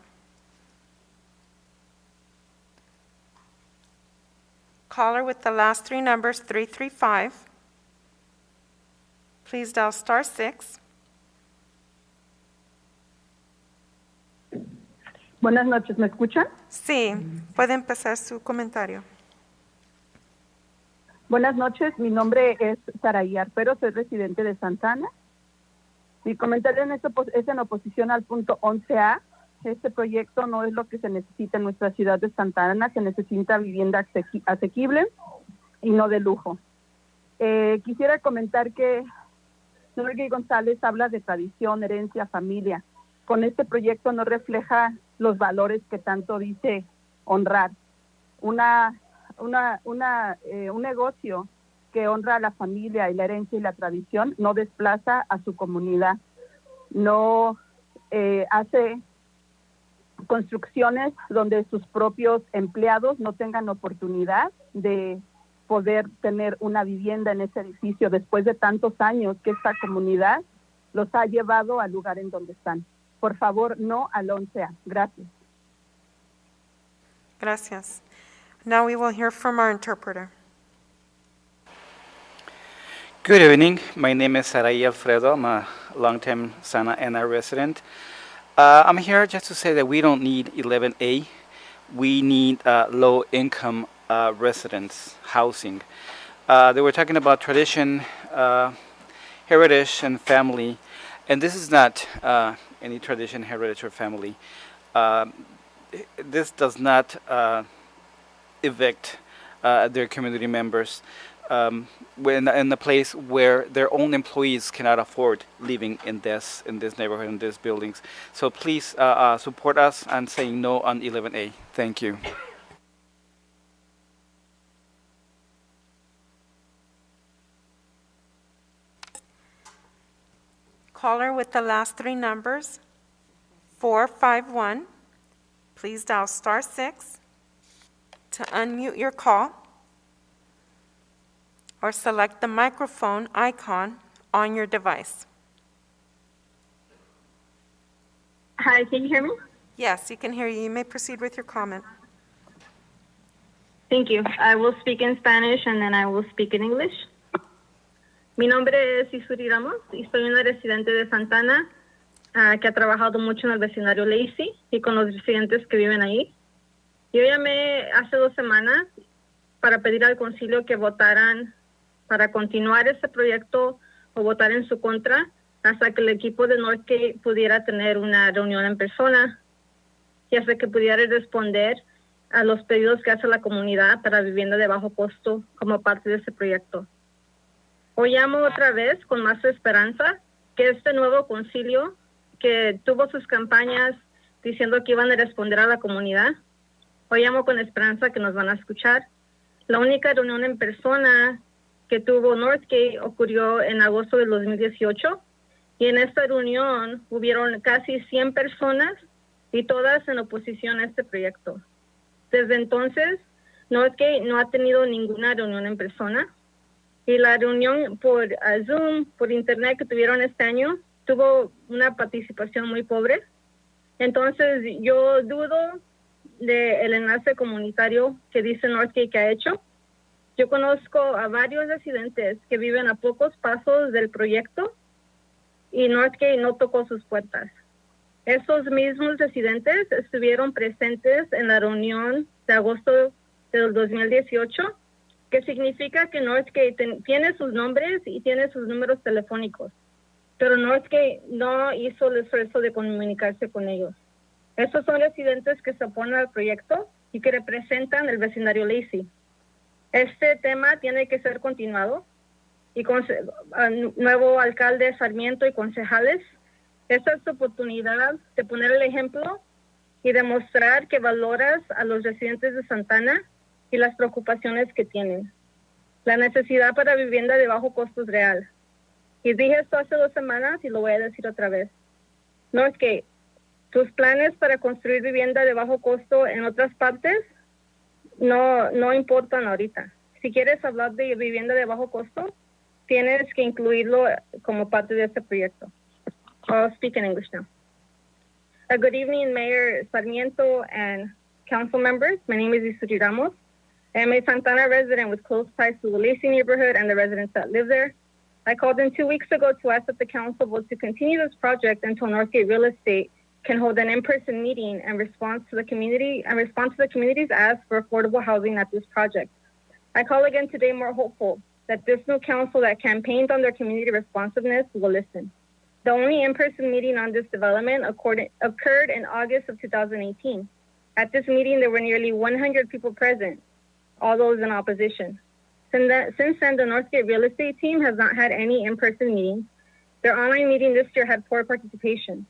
Caller with the last three numbers 335, please dial *6. Buenas noches, ¿me escuchan? Sí, puede empezar su comentario. Buenas noches, mi nombre es Saraí Arpero, soy residente de Santa Ana. Mi comentario es en oposición al punto 11A. Este proyecto no es lo que se necesita en nuestra ciudad de Santa Ana, se necesita vivienda asequible y no de lujo. Quisiera comentar que Norgay González habla de tradición, herencia, familia. Con este proyecto no refleja los valores que tanto dice honrar. Un negocio que honra a la familia y la herencia y la tradición no desplaza a su comunidad, no hace construcciones donde sus propios empleados no tengan oportunidad de poder tener una vivienda en ese edificio después de tantos años que esta comunidad los ha llevado al lugar en donde están. Por favor, no al 11A. Gracias. Gracias. Now we will hear from our interpreter. Good evening. My name is Sarai Alfredo. I'm a long-time Santa Ana resident. I'm here just to say that we don't need 11A. We need low-income residents housing. They were talking about tradition, heritage, and family, and this is not any tradition, heritage, or family. This does not evict their community members when in a place where their own employees cannot afford living in this neighborhood, in these buildings. So please support us on saying no on 11A. Thank you. Caller with the last three numbers 451, please dial *6 to unmute your call or select the microphone icon on your device. Hi, can you hear me? Yes, you can hear you. You may proceed with your comment. Thank you. I will speak in Spanish and then I will speak in English. Mi nombre es Isuri Ramos y soy una residente de Santa Ana que ha trabajado mucho en el vecindario Lacey y con los residentes que viven ahí. Yo llamé hace 2 semanas para pedir al concilio que votaran para continuar este proyecto o votar en su contra hasta que el equipo de Northgate pudiera tener una reunión en persona y hasta que pudiera responder a los pedidos que hace la comunidad para vivienda de bajo costo como parte de este proyecto. Hoy llamo otra vez con más esperanza que este nuevo concilio que tuvo sus campañas diciendo que iban a responder a la comunidad, hoy llamo con esperanza que nos van a escuchar. La única reunión en persona que tuvo Northgate ocurrió en agosto del 2018 y en esta reunión hubieron casi 100 personas y todas en oposición a este proyecto. Desde entonces, Northgate no ha tenido ninguna reunión en persona. Y la reunión por Zoom, por Internet que tuvieron este año, tuvo una participación muy pobre. Entonces, yo dudo del enlace comunitario que dice Northgate que ha hecho. Yo conozco a varios residentes que viven a pocos pasos del proyecto y Northgate no tocó sus puertas. Esos mismos residentes estuvieron presentes en la reunión de agosto del 2018, que significa que Northgate tiene sus nombres y tiene sus números telefónicos, pero Northgate no hizo el esfuerzo de comunicarse con ellos. Estos son residentes que se oponen al proyecto y que representan el vecindario Lacey. Este tema tiene que ser continuado y con nuevo alcalde Sarmiento y concejales, esta es tu oportunidad de poner el ejemplo y demostrar que valoras a los residentes de Santa Ana y las preocupaciones que tienen. La necesidad para vivienda de bajo costo es real. Y dije esto hace 2 semanas y lo voy a decir otra vez. Northgate, tus planes para construir vivienda de bajo costo en otras partes no importan ahorita. Si quieres hablar de vivienda de bajo costo, tienes que incluirlo como parte de este proyecto. I'll speak in English now. Good evening, Mayor Sarmiento and council members. My name is Isuri Ramos. I am a Santana resident with close ties to the Lacey neighborhood and the residents that live there. I called in 2 weeks ago to ask that the council vote to continue this project until Northgate Real Estate can hold an in-person meeting and respond to the community's ask for affordable housing at this project. I call again today more hopeful that this new council that campaigned on their community responsiveness will listen. The only in-person meeting on this development occurred in August of 2018. At this meeting, there were nearly 100 people present, all those in opposition. Since then, the Northgate Real Estate team has not had any in-person meetings. Their online meeting this year had poor participation.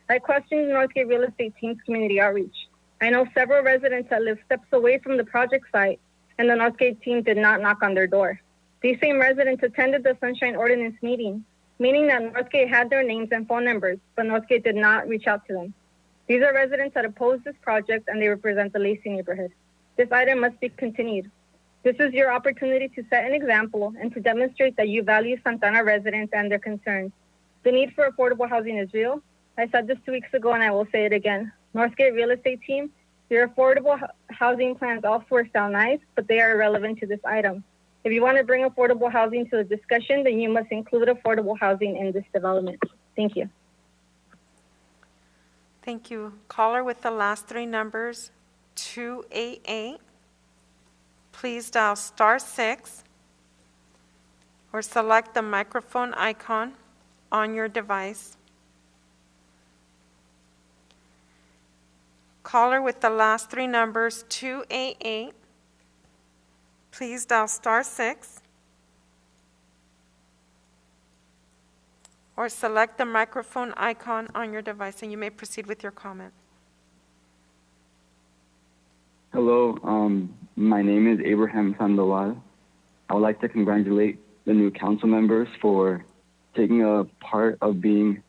I questioned the Northgate Real Estate team's community outreach. I know several residents that live steps away from the project site, and the Northgate team did not knock on their door. These same residents attended the Sunshine Ordinance meeting, meaning that Northgate had their names and phone numbers, but Northgate did not reach out to them. These are residents that oppose this project, and they represent the Lacey neighborhood. This item must be continued. This is your opportunity to set an example and to demonstrate that you value Santana residents and their concerns. The need for affordable housing is real. I said this 2 weeks ago, and I will say it again. Northgate Real Estate team, your affordable housing plans elsewhere sound nice, but they are irrelevant to this item. If you want to bring affordable housing to the discussion, then you must include affordable housing in this development. Thank you. Thank you. Caller with the last 3 numbers, 288. Please dial *6 or select the microphone icon on your device. Caller with the last 3 numbers, 288. Please dial *6 or select the microphone icon on your device, and you may proceed with your comment. Hello, my name is Abraham Sandoval. I would like to congratulate the new council members for taking a part of being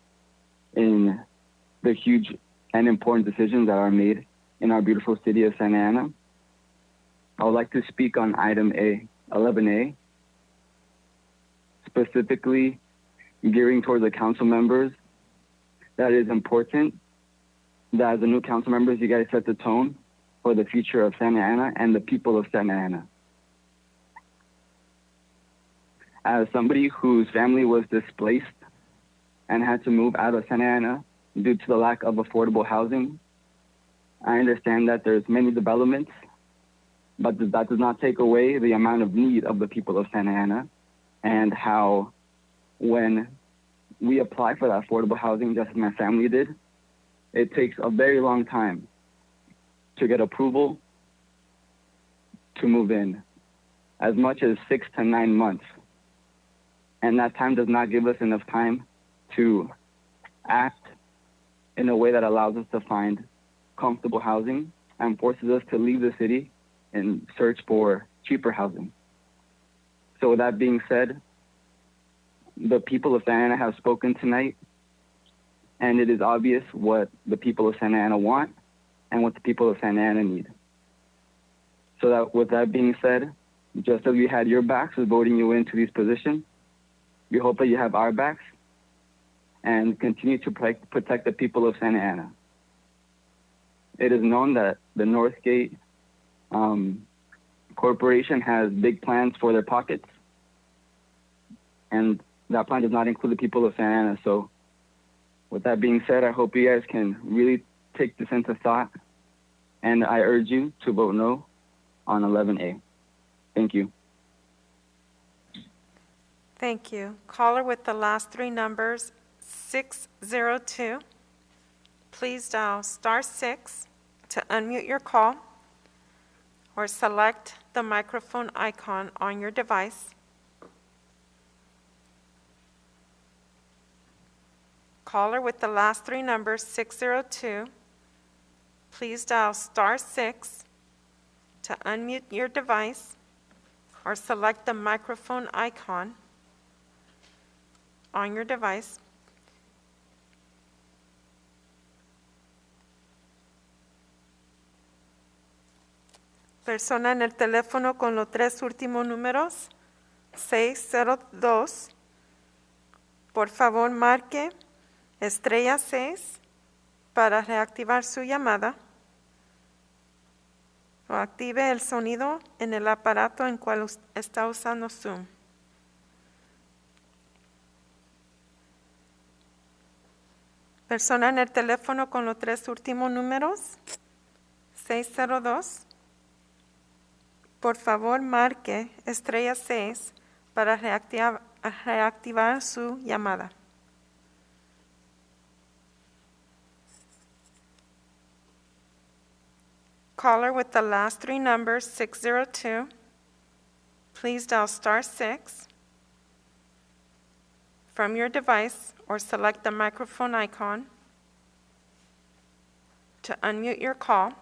in the huge and important decisions that are made in our beautiful city of Santa Ana. I would like to speak on item 11A, specifically gearing towards the council members. That is important that as the new council members, you guys set the tone for the future of Santa Ana and the people of Santa Ana. As somebody whose family was displaced and had to move out of Santa Ana due to the lack of affordable housing, I understand that there's many developments, but that does not take away the amount of need of the people of Santa Ana, and how when we apply for that affordable housing, just as my family did, it takes a very long time to get approval to move in, as much as 6 to 9 months. And that time does not give us enough time to act in a way that allows us to find comfortable housing and forces us to leave the city and search for cheaper housing. So with that being said, the people of Santa Ana have spoken tonight, and it is obvious what the people of Santa Ana want and what the people of Santa Ana need. So that with that being said, just as we had your backs with voting you into these positions, we hope that you have our backs and continue to protect the people of Santa Ana. It is known that the Northgate Corporation has big plans for their pockets, and that plan does not include the people of Santa Ana. So with that being said, I hope you guys can really take this into thought, and I urge you to vote no on 11A. Thank you. Thank you. Caller with the last 3 numbers, 602. Please dial *6 to unmute your call or select the microphone icon on your device. Caller with the last 3 numbers, 602. Please dial *6 to unmute your device or select the microphone icon on your device. Persona en el teléfono con los 3 últimos números, 602. Por favor, marque estrella 6 para reactivar su llamada o active el sonido en el aparato en cual está usando Zoom. Persona en el teléfono con los 3 últimos números, 602. Por favor, marque estrella 6 para reactivar su llamada. Caller with the last 3 numbers, 602. Please dial *6 from your device or select the microphone icon to unmute your call.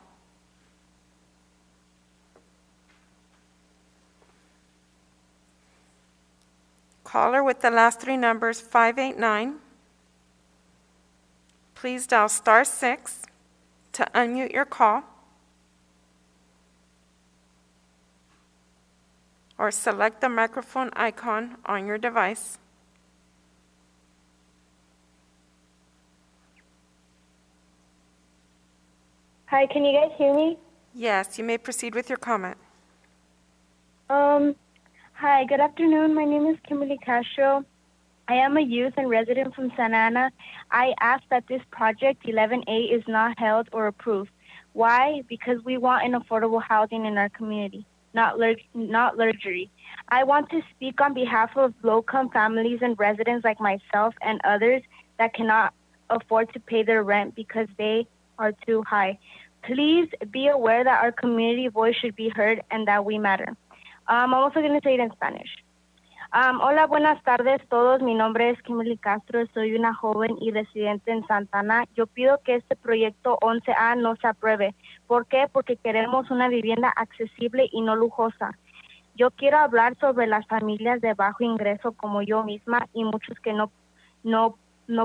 Caller with the last 3 numbers, 589. Please dial *6 to unmute your call or select the microphone icon on your device. Hi, can you guys hear me? Yes, you may proceed with your comment. Hi, good afternoon. My name is Kimberly Castro. I am a youth and resident from Santa Ana. I ask that this project 11A is not held or approved. Why? Because we want an affordable housing in our community, not luxury. I want to speak on behalf of low-income families and residents like myself and others that cannot afford to pay their rent because they are too high. Please be aware that our community voice should be heard and that we matter. I'm also going to say it in Spanish. Hola, buenas tardes todos. Mi nombre es Kimberly Castro. Soy una joven y residente en Santana. Yo pido que este proyecto 11A no se apruebe. ¿Por qué? Porque queremos una vivienda accesible y no lujosa. Yo quiero hablar sobre las familias de bajo ingreso como yo misma y muchos que no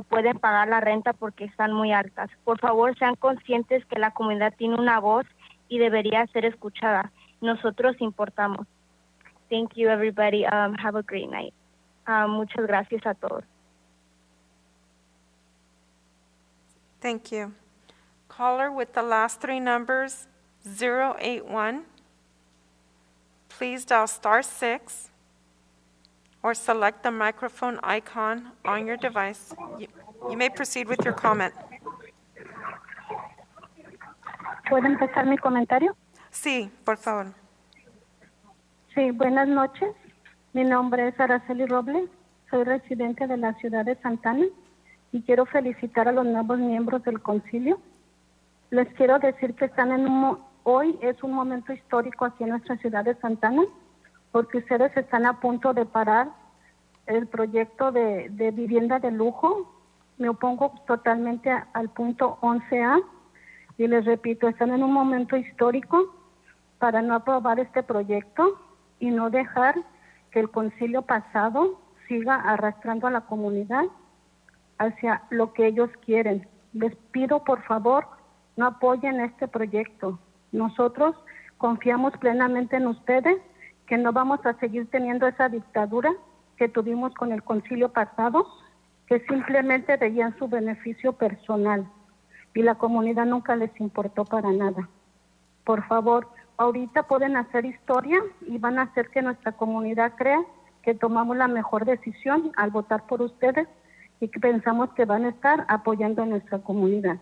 pueden pagar la renta porque están muy altas. Por favor, sean conscientes que la comunidad tiene una voz y debería ser escuchada. Nosotros importamos. Thank you, everybody. Have a great night. Muchas gracias a todos. Thank you. Caller with the last 3 numbers, 081. Please dial *6 or select the microphone icon on your device. You may proceed with your comment. ¿Puedo empezar mi comentario? Sí, por favor. Sí, buenas noches. Mi nombre es Araceli Robles. Soy residente de la ciudad de Santana y quiero felicitar a los nuevos miembros del concilio. Les quiero decir que hoy es un momento histórico aquí en nuestra ciudad de Santana porque ustedes están a punto de parar el proyecto de vivienda de lujo. Me opongo totalmente al punto 11A y les repito, están en un momento histórico para no aprobar este proyecto y no dejar que el concilio pasado siga arrastrando a la comunidad hacia lo que ellos quieren. Les pido, por favor, no apoyen este proyecto. Nosotros confiamos plenamente en ustedes, que no vamos a seguir teniendo esa dictadura que tuvimos con el concilio pasado, que simplemente veían su beneficio personal y la comunidad nunca les importó para nada. Por favor, ahorita pueden hacer historia y van a hacer que nuestra comunidad crea que tomamos la mejor decisión al votar por ustedes y que pensamos que van a estar apoyando a nuestra comunidad.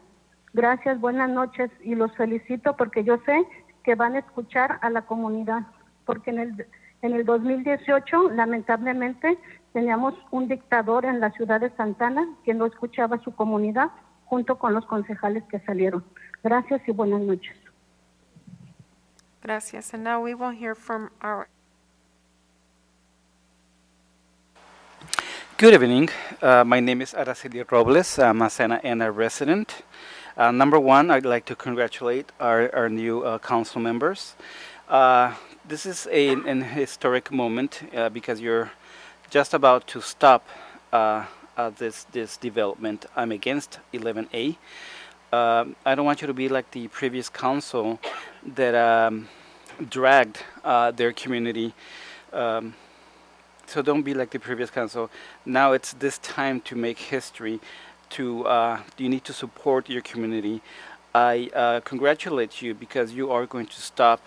Gracias, buenas noches y los felicito porque yo sé que van a escuchar a la comunidad, porque en el 2018 lamentablemente teníamos un dictador en la ciudad de Santana que no escuchaba a su comunidad junto con los concejales que salieron. Gracias y buenas noches. Gracias. And now we will hear from our... Good evening. My name is Araceli Robles. I'm a Santa Ana resident. Number one, I'd like to congratulate our new council members. This is an historic moment because you're just about to stop this development. I'm against 11A. I don't want you to be like the previous council that dragged their community. So don't be like the previous council. Now it's this time to make history. You need to support your community. I congratulate you because you are going to stop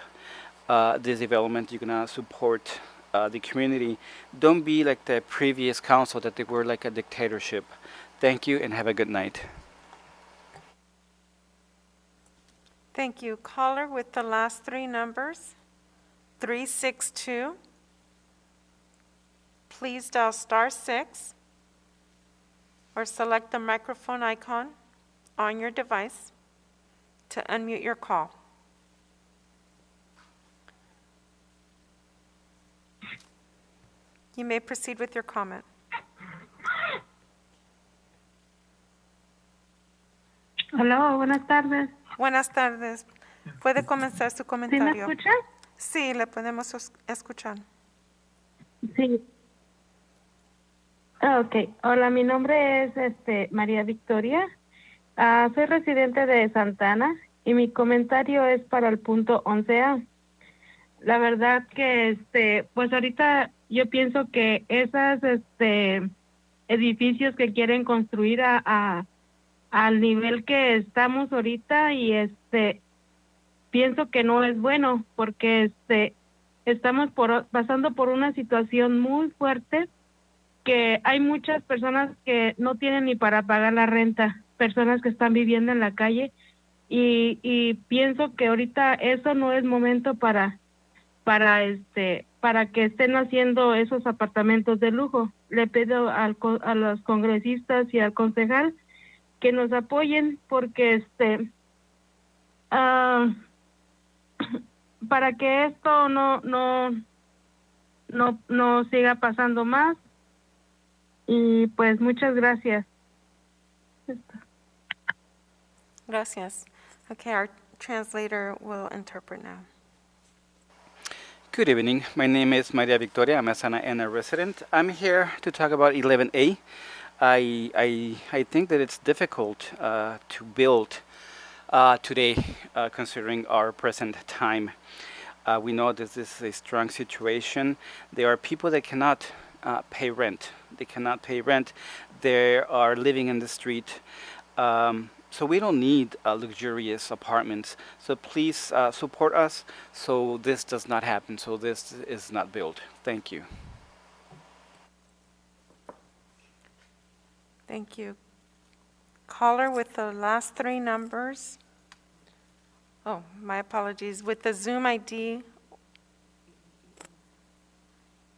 this development. You're gonna support the community. Don't be like the previous council that they were like a dictatorship. Thank you and have a good night. Thank you. Caller with the last three numbers, 362. Please dial *6 or select the microphone icon on your device to unmute your call. You may proceed with your comment. Hola, buenas tardes. Buenas tardes. ¿Puede comenzar su ¿Sí me comentario? escucha? Sí, le podemos escuchar. Sí. Ok. Hola, mi nombre es María Victoria. Soy residente de Santana y mi comentario es para el punto 11A. La verdad que pues ahorita yo pienso que esas edificios que quieren construir al nivel que estamos ahorita y pienso que no es bueno porque estamos pasando por una situación muy fuerte que hay muchas personas que no tienen ni para pagar la renta, personas que están viviendo en la calle y pienso que ahorita eso no es momento para que estén haciendo esos apartamentos de lujo. Le pido a los congresistas y al concejal que nos apoyen porque para que esto no siga pasando más y pues muchas gracias. Gracias. Okay, our translator will interpret now. Good evening. My name is Maria Victoria. I'm a Santa Ana resident. I'm here to talk about 11A. I think that it's difficult to build today, considering our present time. We know that this is a strong situation. There are people that cannot pay rent. They cannot pay rent. They are living in the street. So we don't need luxurious apartments. So please support us so this does not happen, so this is not built. Thank you. Thank you. Caller with the last three numbers. Oh, my apologies. With the Zoom ID.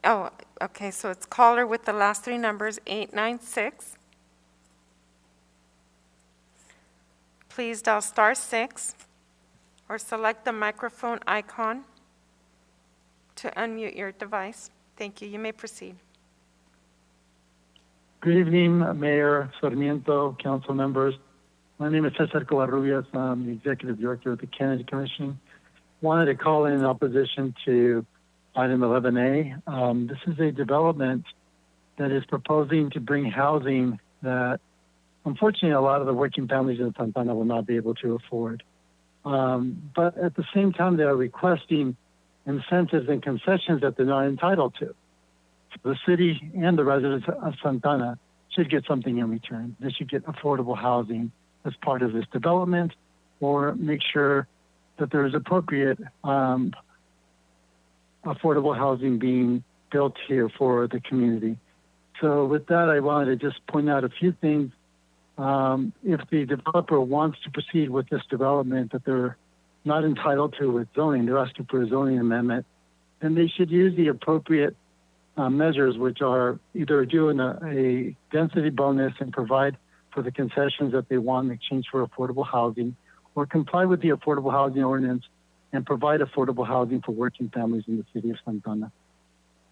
Oh, okay, so it's caller with the last three numbers, 896. Please dial *6 or select the microphone icon to unmute your device. Thank you. You may proceed. Good evening, Mayor Sarmiento, council members. My name is Cesar Covarrubias. I'm the Executive Director of the Kennedy Commission. Wanted to call in opposition to item 11A. This is a development that is proposing to bring housing that unfortunately a lot of the working families in Santana will not be able to afford. But at the same time, they are requesting incentives and concessions that they're not entitled to. The city and the residents of Santana should get something in return. They should get affordable housing as part of this development, or make sure that there is appropriate affordable housing being built here for the community. So with that, I wanted to just point out a few things. If the developer wants to proceed with this development that they're not entitled to with zoning, they're asking for a zoning amendment, then they should use the appropriate measures, which are either doing a density bonus and provide for the concessions that they want in exchange for affordable housing, or comply with the affordable housing ordinance and provide affordable housing for working families in the city of Santana.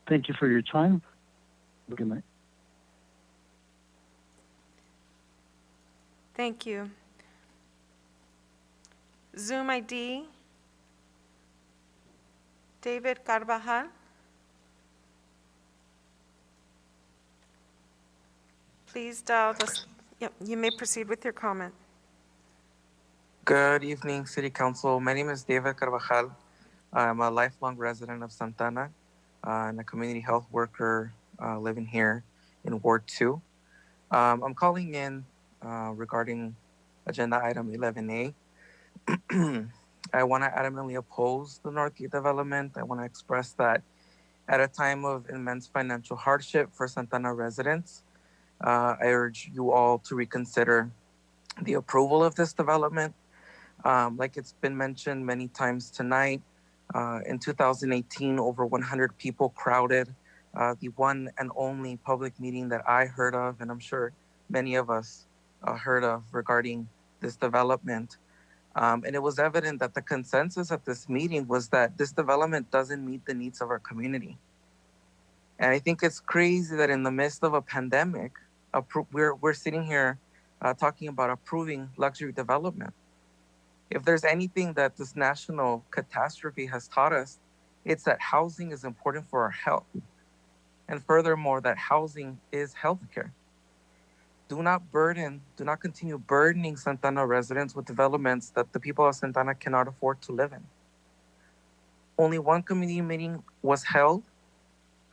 Thank you for your time. Good night. Thank you. Zoom ID David Carvajal. Please dial the, yep, you may proceed with your comment. Good evening, City Council. My name is David Carvajal. I'm a lifelong resident of Santana and a community health worker living here in Ward 2. I'm calling in regarding agenda item 11A. I want to adamantly oppose the Northgate development. I want to express that at a time of immense financial hardship for Santana residents, I urge you all to reconsider the approval of this development. Like it's been mentioned many times tonight, in 2018, over 100 people crowded the one and only public meeting that I heard of, and I'm sure many of us heard of regarding this development. And it was evident that the consensus at this meeting was that this development doesn't meet the needs of our community. And I think it's crazy that in the midst of a pandemic, we're sitting here talking about approving luxury development. If there's anything that this national catastrophe has taught us, it's that housing is important for our health. And furthermore, that housing is healthcare. Do not continue burdening Santana residents with developments that the people of Santana cannot afford to live in. Only one community meeting was held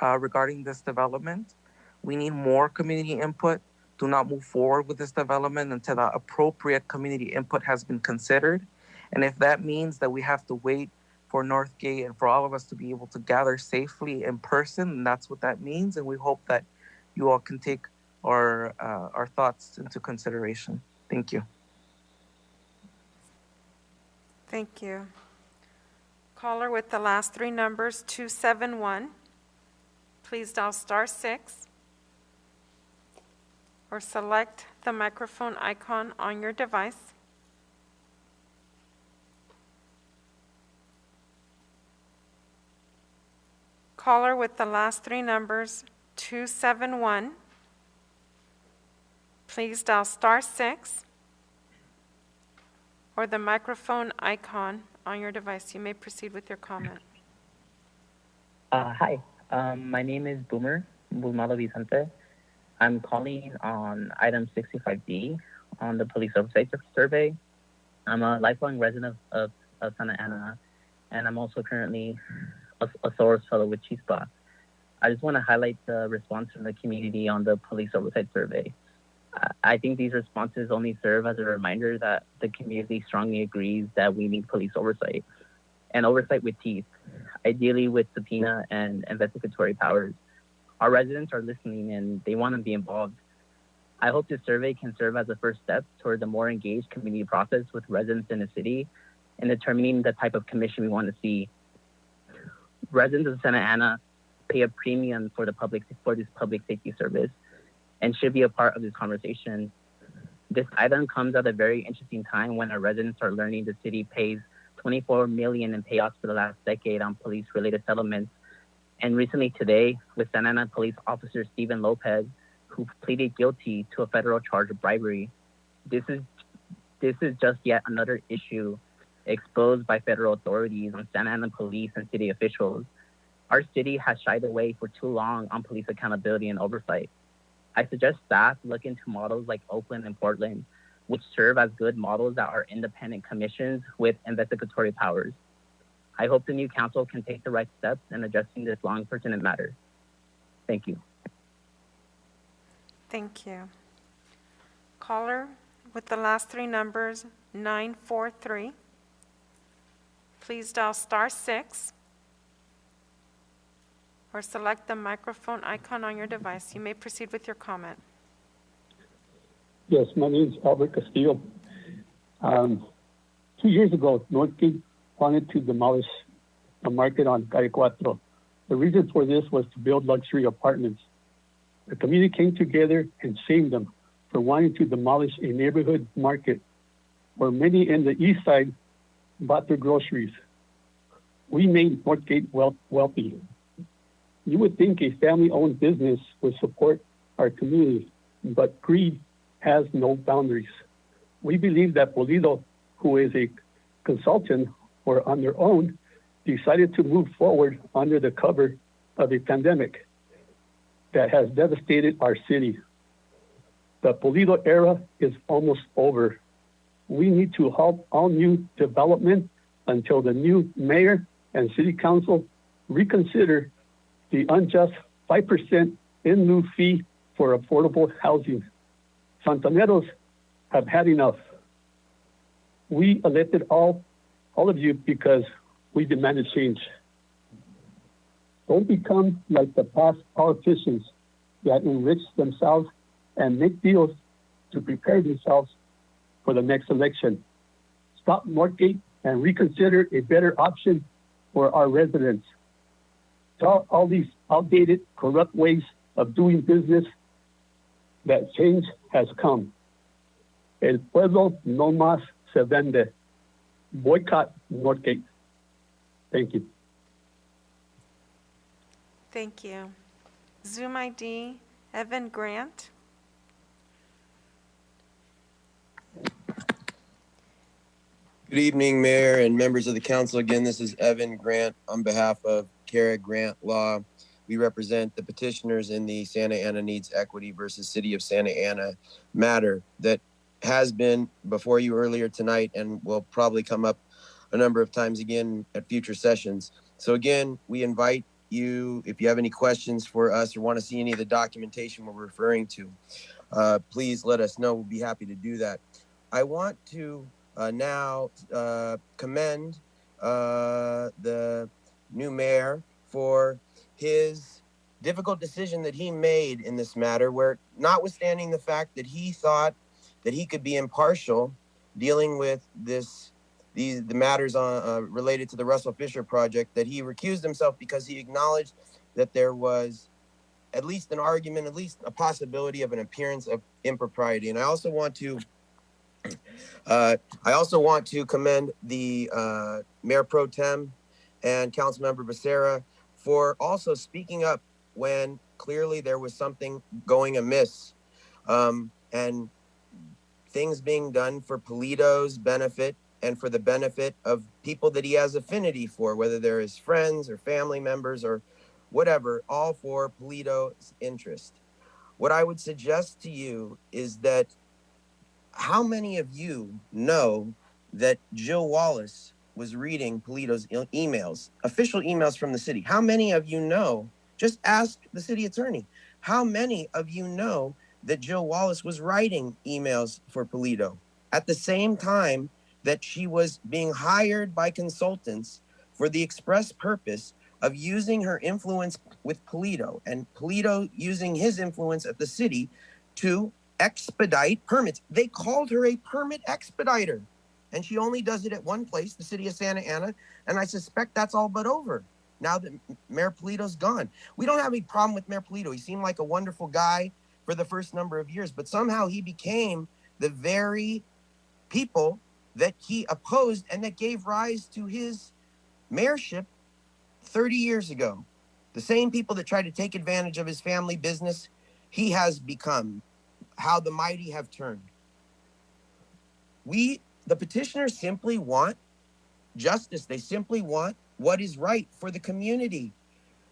regarding this development. We need more community input. Do not move forward with this development until the appropriate community input has been considered. And if that means that we have to wait for Northgate and for all of us to be able to gather safely in person, then that's what that means. And we hope that you all can take our thoughts into consideration. Thank you. Thank you. Caller with the last three numbers, 271. Please dial *6 or select the microphone icon on your device. Caller with the last three numbers, 271. Please dial *6 or the microphone icon on your device. You may proceed with your comment. Hi, my name is Bumalo Vicente. I'm calling on item 65D on the police oversight survey. I'm a lifelong resident of Santa Ana, and I'm also currently a Soros Fellow with Chispa. I just want to highlight the response from the community on the police oversight survey. I think these responses only serve as a reminder that the community strongly agrees that we need police oversight, and oversight with teeth, ideally with subpoena and investigatory powers. Our residents are listening and they want to be involved. I hope this survey can serve as a first step toward a more engaged community process with residents in the city in determining the type of commission we want to see. Residents of Santa Ana pay a premium for this public safety service and should be a part of this conversation. This item comes at a very interesting time when our residents are learning the city pays $24 million in payouts for the last decade on police-related settlements. And recently today, with Santa Ana police officer Steven Lopez, who pleaded guilty to a federal charge of bribery. This is just yet another issue exposed by federal authorities on Santa Ana police and city officials. Our city has shied away for too long on police accountability and oversight. I suggest staff look into models like Oakland and Portland, which serve as good models that are independent commissions with investigatory powers. I hope the new council can take the right steps in addressing this long pertinent matter. Thank you. Thank you. Caller with the last three numbers, 943. Please dial *6 or select the microphone icon on your device. You may proceed with your comment. Yes, my name is Albert Castillo. 2 years ago, Northgate wanted to demolish a market on Calle Cuatro. The reason for this was to build luxury apartments. The community came together and shamed them for wanting to demolish a neighborhood market where many in the east side bought their groceries. We made Northgate wealthy. You would think a family-owned business would support our community, but greed has no boundaries. We believe that Pulido, who is a consultant or on their own, decided to move forward under the cover of a pandemic that has devastated our city. The Pulido era is almost over. We need to halt all new development until the new mayor and city council reconsider the unjust 5% in lieu fee for affordable housing. Santaneros have had enough. We elected all of you because we demanded change. Don't become like the past politicians that enrich themselves and make deals to prepare themselves for the next election. Stop Northgate and reconsider a better option for our residents. Tell all these outdated, corrupt ways of doing business that change has come. El pueblo no más se vende. Boycott Northgate. Thank you. Thank you. Zoom ID, Evan Grant. Good evening, Mayor and members of the council. Again, this is Evan Grant on behalf of Kara Grant Law. We represent the petitioners in the Santa Ana Needs Equity versus City of Santa Ana matter that has been before you earlier tonight and will probably come up a number of times again at future sessions. So again, we invite you, if you have any questions for us or want to see any of the documentation we're referring to, please let us know. We'll be happy to do that. I want to now commend the new mayor for his difficult decision that he made in this matter, where notwithstanding the fact that he thought that he could be impartial dealing with the matters related to the Russell Fisher project, that he recused himself because he acknowledged that there was at least an argument, at least a possibility of an appearance of impropriety. And I also want to commend the Mayor Pro Tem and Councilmember Becerra for also speaking up when clearly there was something going amiss, and things being done for Pulido's benefit and for the benefit of people that he has affinity for, whether they're his friends or family members or whatever, all for Pulido's interest. What I would suggest to you is that how many of you know that Jill Wallace was reading Pulido's emails, official emails from the city? How many of you know, just ask the city attorney, how many of you know that Jill Wallace was writing emails for Pulido at the same time that she was being hired by consultants for the express purpose of using her influence with Pulido and Pulido using his influence at the city to expedite permits? They called her a permit expediter, and she only does it at one place, the city of Santa Ana, and I suspect that's all but over now that Mayor Pulido's gone. We don't have any problem with Mayor Pulido. He seemed like a wonderful guy for the first number of years, but somehow he became the very people that he opposed and that gave rise to his mayorship 30 years ago. The same people that tried to take advantage of his family business, he has become. How the mighty have turned. The petitioners simply want justice. They simply want what is right for the community.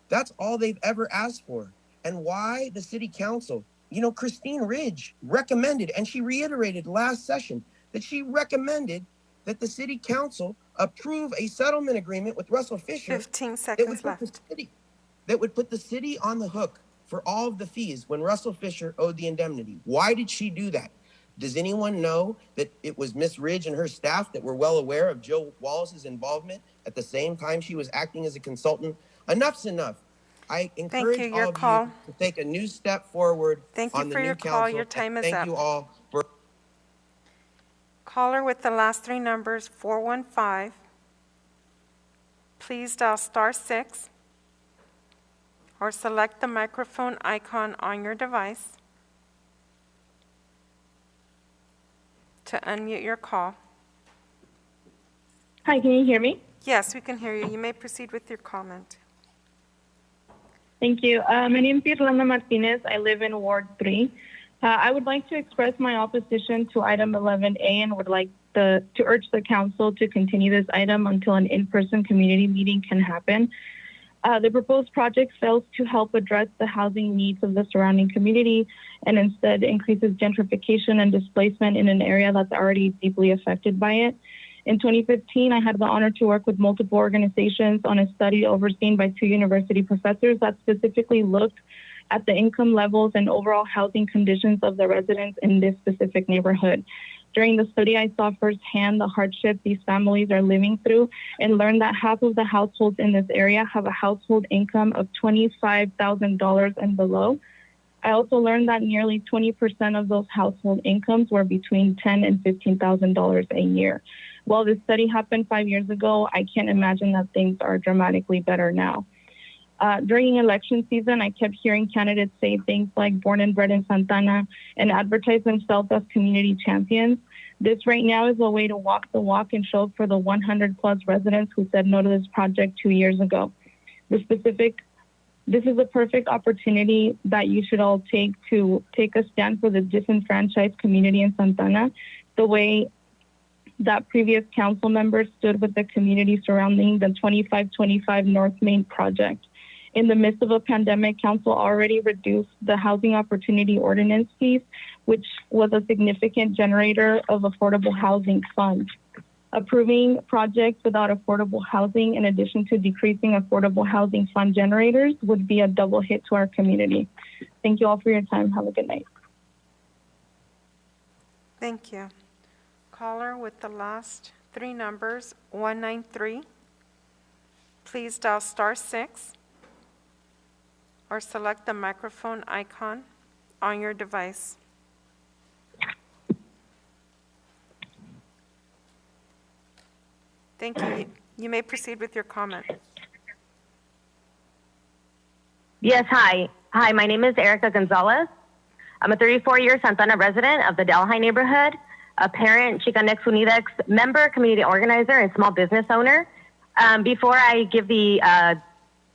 That's all they've ever asked for. And why the city council? You know, Christine Ridge recommended, and she reiterated last session, that she recommended that the city council approve a settlement agreement with Russell Fisher 15 seconds left. That would put the city on the hook for all of the fees when Russell Fisher owed the indemnity. Why did she do that? Does anyone know that it was Miss Ridge and her staff that were well aware of Jill Wallace's involvement at the same time she was acting as a consultant? Enough's enough. I encourage all of you to take a new step forward on the new council. Call. Your time is up. Thank you all for... Caller with the last three numbers, 415. Please dial *6 or select the microphone icon on your device to unmute your call. Hi, can you hear me? Yes, we can hear you. You may proceed with your comment. Thank you. My name is Irlanda Martinez. I live in Ward 3. I would like to express my opposition to item 11A and would like urge the council to continue this item until an in-person community meeting can happen. The proposed project fails to help address the housing needs of the surrounding community and instead increases gentrification and displacement in an area that's already deeply affected by it. In 2015, I had the honor to work with multiple organizations on a study overseen by 2 university professors that specifically looked at the income levels and overall housing conditions of the residents in this specific neighborhood. During the study, I saw firsthand the hardship these families are living through and learned that half of the households in this area have a household income of $25,000 and below. I also learned that nearly 20% of those household incomes were between $10,000 and $15,000 a year. While this study happened 5 years ago, I can't imagine that things are dramatically better now. During election season, I kept hearing candidates say things like born and bred in Santana and advertise themselves as community champions. This right now is a way to walk the walk and show up for the 100 plus residents who said no to this project 2 years ago. This is a perfect opportunity that you should all take to take a stand for the disenfranchised community in Santana, the way that previous council members stood with the community surrounding the 2525 North Main project. In the midst of a pandemic, council already reduced the housing opportunity ordinance fees, which was a significant generator of affordable housing funds. Approving projects without affordable housing, in addition to decreasing affordable housing fund generators, would be a double hit to our community. Thank you all for your time. Have a good night. Thank you. Caller with the last 3 numbers, 193. Please dial *6 or select the microphone icon on your device. Thank you. You may proceed with your comment. Yes, hi. Hi, my name is Erica Gonzalez. I'm a 34-year Santana resident of the Delhi neighborhood, a parent, Chicanx Unidex member, community organizer, and small business owner. Before I give the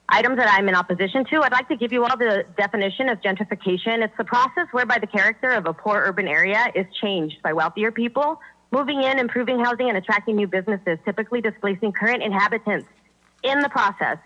items that I'm in opposition to, I'd like to give you all the definition of gentrification. It's the process whereby the character of a poor urban area is changed by wealthier people moving in, improving housing, and attracting new businesses, typically displacing current inhabitants in the process.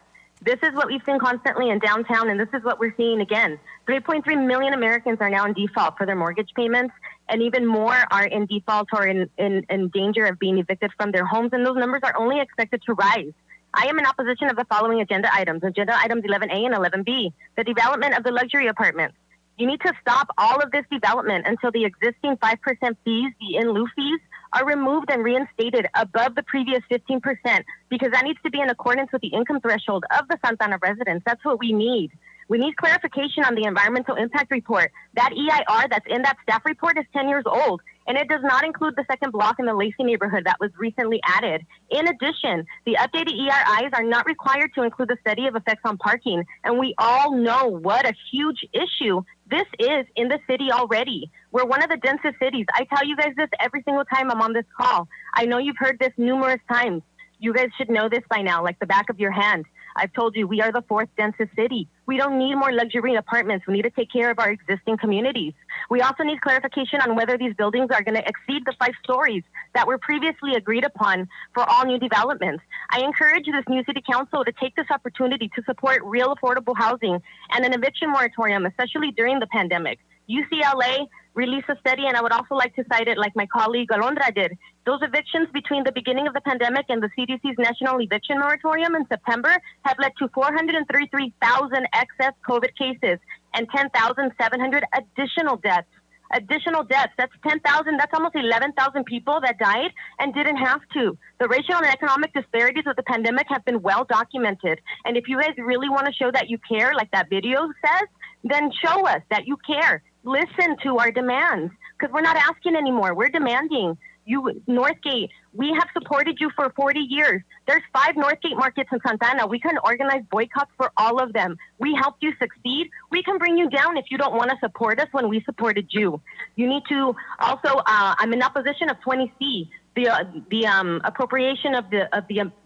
This is what we've seen constantly in downtown, and this is what we're seeing again. 3.3 million Americans are now in default for their mortgage payments, and even more are in default or in danger of being evicted from their homes, and those numbers are only expected to rise. I am in opposition of the following agenda items. Agenda items 11A and 11B, the development of the luxury apartments. You need to stop all of this development until the existing 5% fees, the in lieu fees, are removed and reinstated above the previous 15%, because that needs to be in accordance with the income threshold of the Santana residents. That's what we need. We need clarification on the environmental impact report. That EIR that's in that staff report is 10 years old, and it does not include the second block in the Lacey neighborhood that was recently added. In addition, the updated ERIs are not required to include the study of effects on parking, and we all know what a huge issue this is in the city already. We're one of the densest cities. I tell you guys this every single time I'm on this call. I know you've heard this numerous times. You guys should know this by now, like the back of your hand. I've told you we are the 4th densest city. We don't need more luxury apartments. We need to take care of our existing communities. We also need clarification on whether these buildings are going to exceed the 5 stories that were previously agreed upon for all new developments. I encourage this new city council to take this opportunity to support real affordable housing and an eviction moratorium, especially during the pandemic. UCLA released a study, and I would also like to cite it like my colleague Alondra did. Those evictions between the beginning of the pandemic and the CDC's national eviction moratorium in September have led to 433,000 excess COVID cases and 10,700 additional deaths. Additional deaths, that's 10,000, that's almost 11,000 people that died and didn't have to. The racial and economic disparities of the pandemic have been well documented. And if you guys really want to show that you care, like that video says, then show us that you care. Listen to our demands, because we're not asking anymore. We're demanding. You, Northgate, we have supported you for 40 years. There's 5 Northgate markets in Santana. We can organize boycotts for all of them. We helped you succeed. We can bring you down if you don't want to support us when we supported you. You need to also, I'm in opposition of 20C, the appropriation of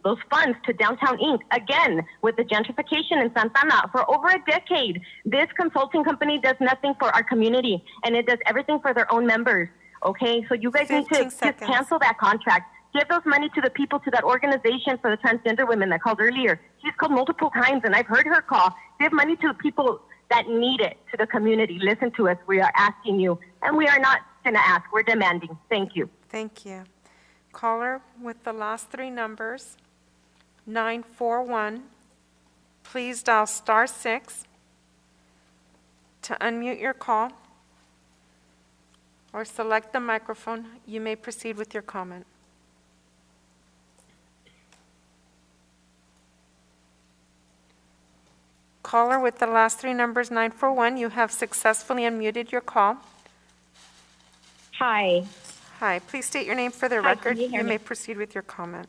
those funds to Downtown Inc. Again, with the gentrification in Santana for over a decade. This consulting company does nothing for our community, and it does everything for their own members. Okay, so you guys need to 15 just seconds. cancel that contract. Give those money to the people, to that organization for the transgender women that called earlier. She's called multiple times, and I've heard her call. Give money to the people that need it, to the community. Listen to us. We are asking you, and we are not going to ask. We're demanding. Thank you. Thank you. Caller with the last three numbers, 941. Please dial *6 to unmute your call or select the microphone. You may proceed with your comment. Caller with the last three numbers, 941, you have successfully unmuted your call. Hi. Hi, please state your name for the Hi, record. can you hear You me? may proceed with your comment.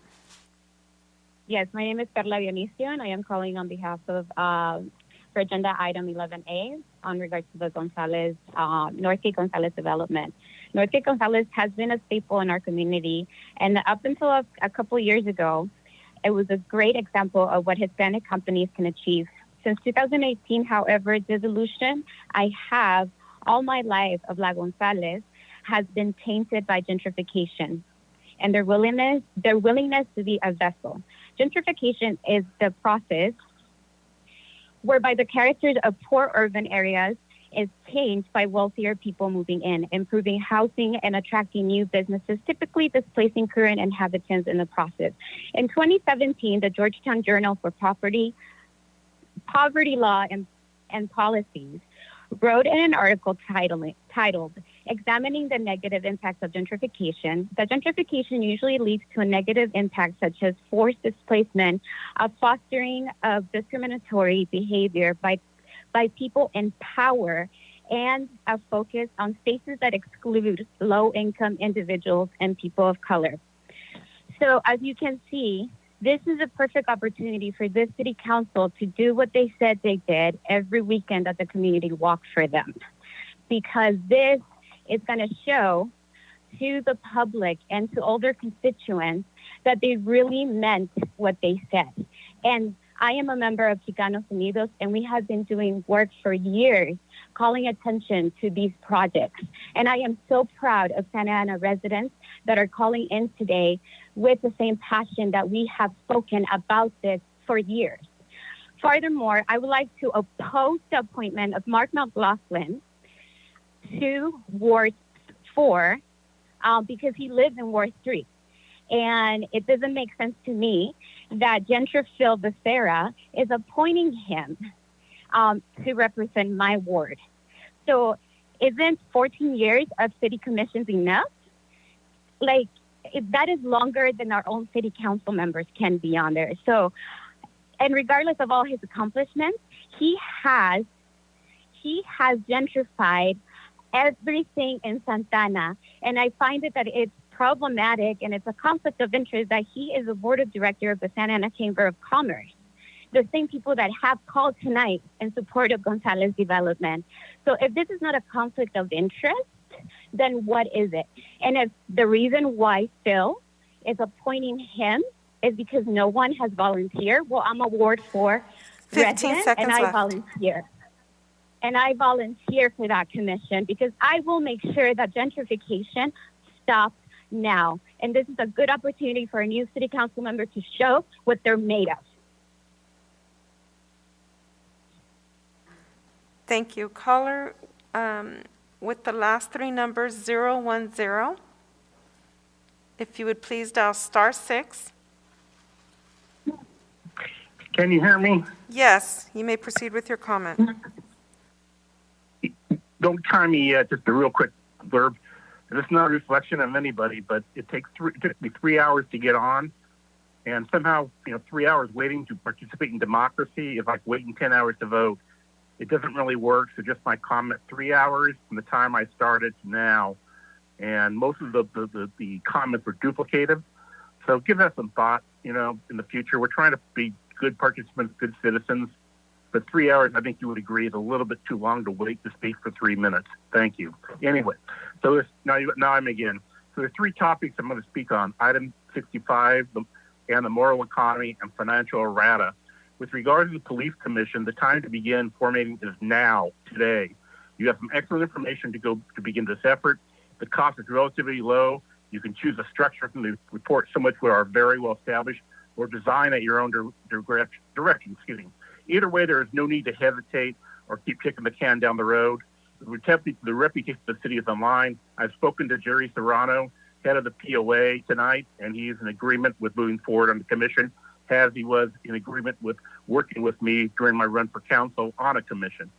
Yes, my name is Perla Dionisio, and I am calling on behalf of for agenda item 11A on regards to the Gonzalez, Northgate Gonzalez development. Northgate Gonzalez has been a staple in our community, and up until a couple years ago, it was a great example of what Hispanic companies can achieve. Since 2018, however, dissolution I have all my life of La Gonzalez has been tainted by gentrification and their willingness to be a vessel. Gentrification is the process whereby the characters of poor urban areas is changed by wealthier people moving in, improving housing and attracting new businesses, typically displacing current inhabitants in the process. In 2017, the Georgetown Journal for Poverty Law and Policies wrote in an article titled Examining the Negative Impacts of Gentrification, that gentrification usually leads to a negative impact such as forced displacement, a fostering of discriminatory behavior by people in power, and a focus on spaces that exclude low-income individuals and people of color. So as you can see, this is a perfect opportunity for this city council to do what they said they did every weekend at the community walk for them. Because this is going to show to the public and to all their constituents that they really meant what they said. And I am a member of Chicanos Unidos, and we have been doing work for years calling attention to these projects. And I am so proud of Santa Ana residents that are calling in today with the same passion that we have spoken about this for years. Furthermore, I would like to oppose the appointment of Mark McLaughlin to Ward 4 because he lives in Ward 3. And it doesn't make sense to me that Gentrifil Becerra is appointing him to represent my ward. So isn't 14 years of city commissions enough? Like, that is longer than our own city council members can be on there. So, and regardless of all his accomplishments, he has gentrified everything in Santana. And I find it that it's problematic and it's a conflict of interest that he is the board of director of the Santa Ana Chamber of Commerce, the same people that have called tonight in support of Gonzalez development. So if this is not a conflict of interest, then what is it? And if the reason why Phil is appointing him is because no one has volunteered, well, I'm a Ward 4 resident, and I volunteer. And I volunteer for that commission because I will make sure that gentrification stops now. And this is a good opportunity for a new city council member to show what they're made of. Thank you. Caller with the last three numbers, 010. If you would please dial *6. Can you hear me? Yes, you may proceed with your comment. Don't try me yet, just a real quick blurb. This is not a reflection of anybody, but it took me 3 hours to get on. And somehow, 3 hours waiting to participate in democracy is like waiting 10 hours to vote. It doesn't really work. So just my comment, 3 hours from the time I started to now. And most of the comments were duplicative. So give that some thought, in the future. We're trying to be good participants, good citizens. But 3 hours, I think you would agree, is a little bit too long to wait to speak for 3 minutes. Thank you. Anyway, so now I'm again. So there's three topics I'm going to speak on. Item 65, and the moral economy and financial errata. With regard to the police commission, the time to begin formatting is now, today. You have some excellent information to begin this effort. The cost is relatively low. You can choose a structure from the report, some which are very well established, or design at your own direction. Either way, there is no need to hesitate or keep kicking the can down the road. The reputation of the city is online. I've spoken to Jerry Serrano, head of the POA, tonight, and he is in agreement with moving forward on the commission, as he was in agreement with working with me during my run for council on a commission.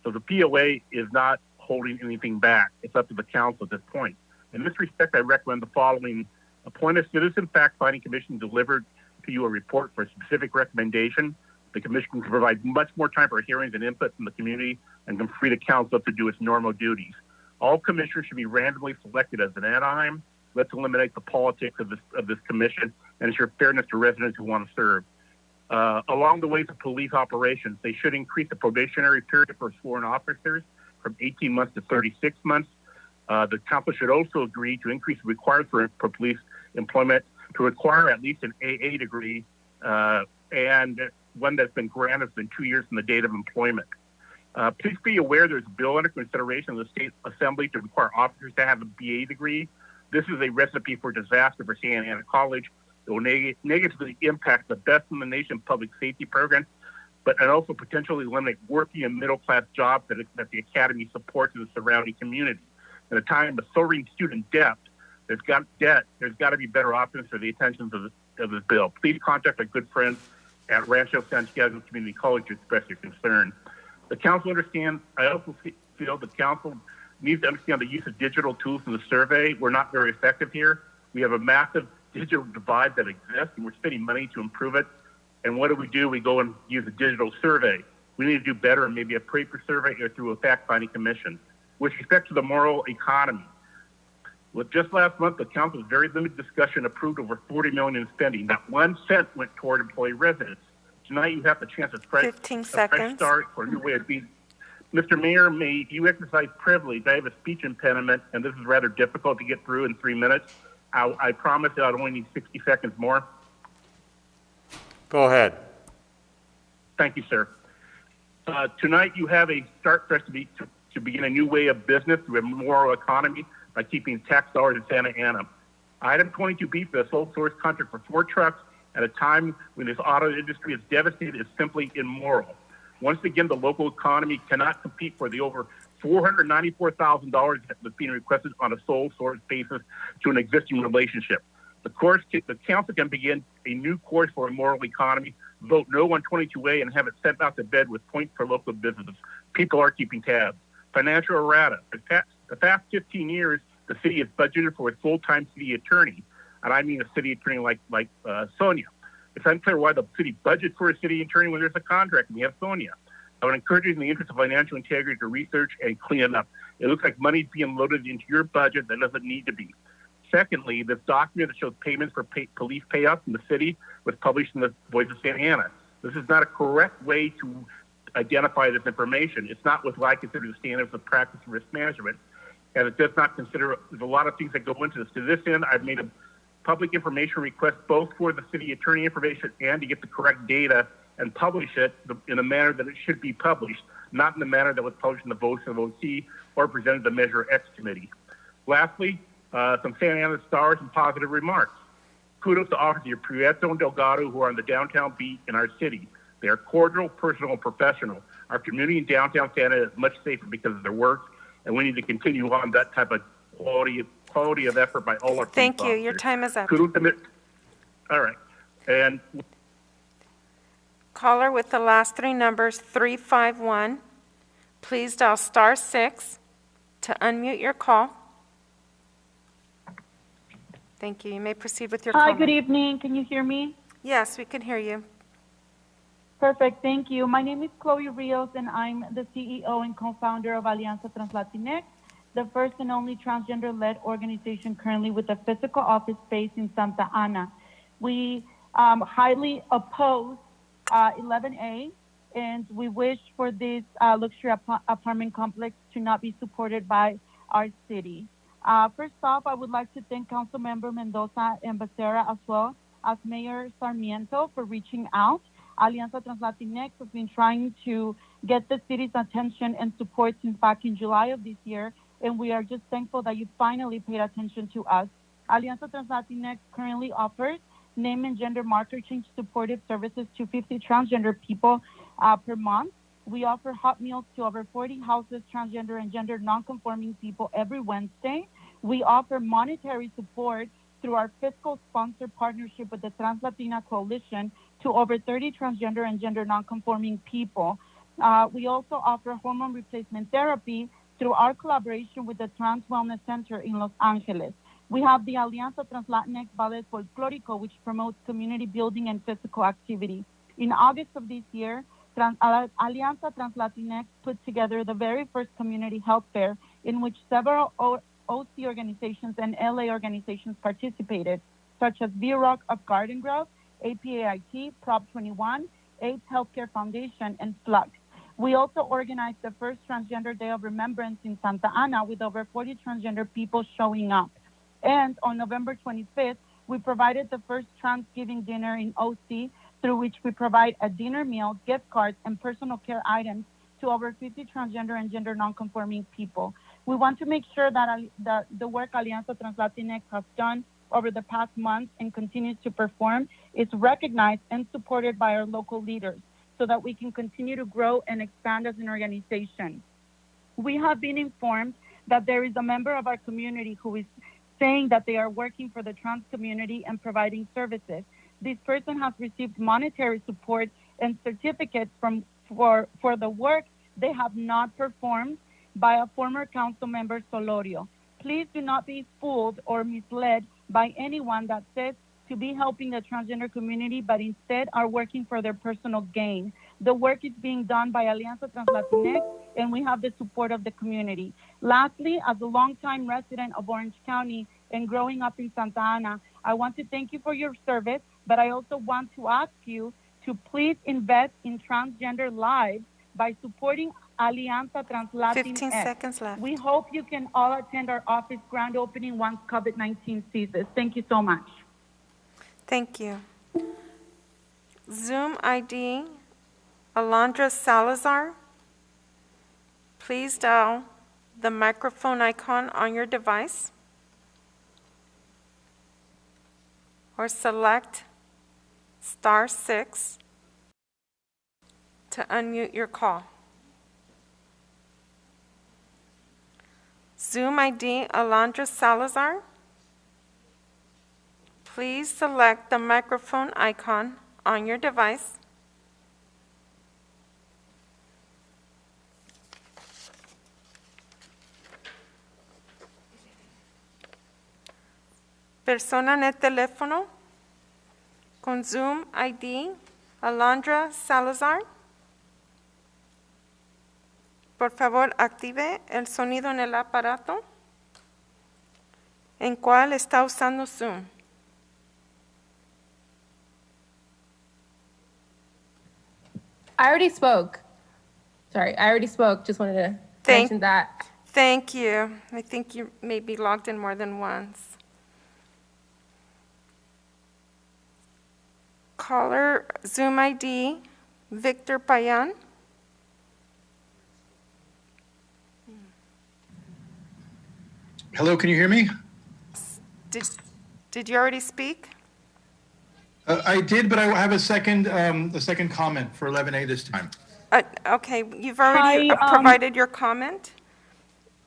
So the POA is not holding anything back. It's up to the council at this point. In this respect, I recommend the following: appoint a citizen fact-finding commission delivered to you a report for a specific recommendation. The commission can provide much more time for hearings and input from the community and can free the council up to do its normal duties. All commissioners should be randomly selected as an ad-hoc. Let's eliminate the politics of this commission and ensure fairness to residents who want to serve. Along the way for police operations, they should increase the probationary period for sworn officers from 18 months to 36 months. The council should also agree to increase the requirement for police employment to require at least an AA degree and one that's been granted within 2 years from the date of employment. Please be aware there's a bill under consideration in the State Assembly to require officers to have a BA degree. This is a recipe for disaster for Santa Ana College. It will negatively impact the best in the nation public safety program, and also potentially eliminate working and middle-class jobs that the academy supports in the surrounding community. At a time of soaring student debt, there's got to be better options for the attention of this bill. Please contact our good friends at Rancho Santiago Community College to express your concern. The council understands. I also feel the council needs to understand the use of digital tools in the survey. We're not very effective here. We have a massive digital divide that exists, and we're spending money to improve it. And what do? We go and use a digital survey. We need to do better, and maybe a paper survey or through a fact-finding commission. With respect to the moral economy, just last month, the council's very limited discussion approved over $40 million in spending. Not 1 cent went toward employee residents. Tonight, you have the chance to fresh start for a new way of being. Mr. Mayor, may you exercise privilege. I have a speech impediment, and this is rather difficult to get through in 3 minutes. I promise that I'd only need 60 seconds more. Go ahead. Thank you, sir. Tonight, you have a start for us to begin a new way of business through a moral economy by keeping tax dollars in Santa Ana. Item 22B for the sole source contract for 4 trucks at a time when this auto industry is devastated is simply immoral. Once again, the local economy cannot compete for the over $494,000 that was being requested on a sole source basis to an existing relationship. The council can begin a new course for a moral economy, vote no on 22A, and have it sent out to bed with points for local businesses. People are keeping tabs. Financial errata. The past 15 years, the city has budgeted for a full-time city attorney, and I mean a city attorney like Sonia. It's unclear why the city budgets for a city attorney when there's a contract and we have Sonia. I would encourage you in the interest of financial integrity to research and clean it up. It looks like money's being loaded into your budget that doesn't need to be. Secondly, this document that shows payments for police payouts in the city was published in the Voice of Santa Ana. This is not a correct way to identify this information. It's not what I consider the standards of practice and risk management, and it does not consider, there's a lot of things that go into this. To this end, I've made a public information request both for the city attorney information and to get the correct data and publish it in a manner that it should be published, not in the manner that was published in the Voice of OC or presented to the Measure X committee. Lastly, some Santa Ana stars and positive remarks. Kudos to Officer Prieto and Delgado, who are on the downtown beat in our city. They are cordial, personal, and professional. Our community in downtown Santa Ana is much safer because of their work, and we need to continue on that type of quality of effort by all our police Thank you. officers. Your time is up. Kudos to all right. And caller with the last 3 numbers, 351. Please dial *6 to unmute your call. Thank you. You may proceed with your Hi, comment. good evening. Can you hear me? Yes, we can hear you. Perfect. Thank you. My name is Chloe Rios, and I'm the CEO and co-founder of Alianza Translatinx, the first and only transgender-led organization currently with a physical office space in Santa Ana. We highly oppose 11A, and we wish for this luxury apartment complex to not be supported by our city. First off, I would like to thank Councilmember Mendoza and Becerra, as well as Mayor Sarmiento, for reaching out. Alianza Translatinx has been trying to get the city's attention and support since back in July of this year, and we are just thankful that you finally paid attention to us. Alianza Trans Latinx currently offers name and gender marker change supportive services to 50 transgender people per month. We offer hot meals to over 40 houses, transgender and gender nonconforming people every Wednesday. We offer monetary support through our fiscal sponsor partnership with the Trans Latina Coalition to over 30 transgender and gender nonconforming people. We also offer hormone replacement therapy through our collaboration with the Trans Wellness Center in Los Angeles. We have the Alianza Trans Latinx Ballet Folclórico, which promotes community building and physical activity. In August of this year, Alianza Trans Latinx put together the very first community health fair in which several OC organizations and LA organizations participated, such as VROC of Garden Grove, APAIT, Prop 21, AIDS Healthcare Foundation, and Flux. We also organized the first Transgender Day of Remembrance in Santa Ana with over 40 transgender people showing up. And on November 25th, we provided the first Transgiving dinner in OC, through which we provide a dinner meal, gift cards, and personal care items to over 50 transgender and gender nonconforming people. We want to make sure that the work Alianza Trans Latinx has done over the past months and continues to perform is recognized and supported by our local leaders so that we can continue to grow and expand as an organization. We have been informed that there is a member of our community who is saying that they are working for the trans community and providing services. This person has received monetary support and certificates for the work they have not performed by a former council member, Solorio. Please do not be fooled or misled by anyone that says to be helping the transgender community, but instead are working for their personal gain. The work is being done by Alianza Trans Latinx, and we have the support of the community. Lastly, as a longtime resident of Orange County and growing up in Santa Ana, I want to thank you for your service, but I also want to ask you to please invest in transgender lives by supporting Alianza Trans Latinx. 15 seconds left. We hope you can all attend our office grand opening once COVID-19 ceases. Thank you so much. Thank you. Zoom ID, Alondra Salazar. Please dial the microphone icon on your device or select *6 to unmute your call. Zoom ID, Alondra Salazar. Please select the microphone icon on your device. Persona en el teléfono con Zoom ID, Alondra Salazar. Por favor, active el sonido en el aparato en cual está usando Zoom. I already spoke. Sorry, I already spoke. Just wanted to mention that. Thank you. I think you may be logged in more than once. Caller, Zoom ID, Victor Payan. Hello, can you hear me? Did you already speak? I did, but I have a second comment for 11A this time. Okay, you've already provided your comment.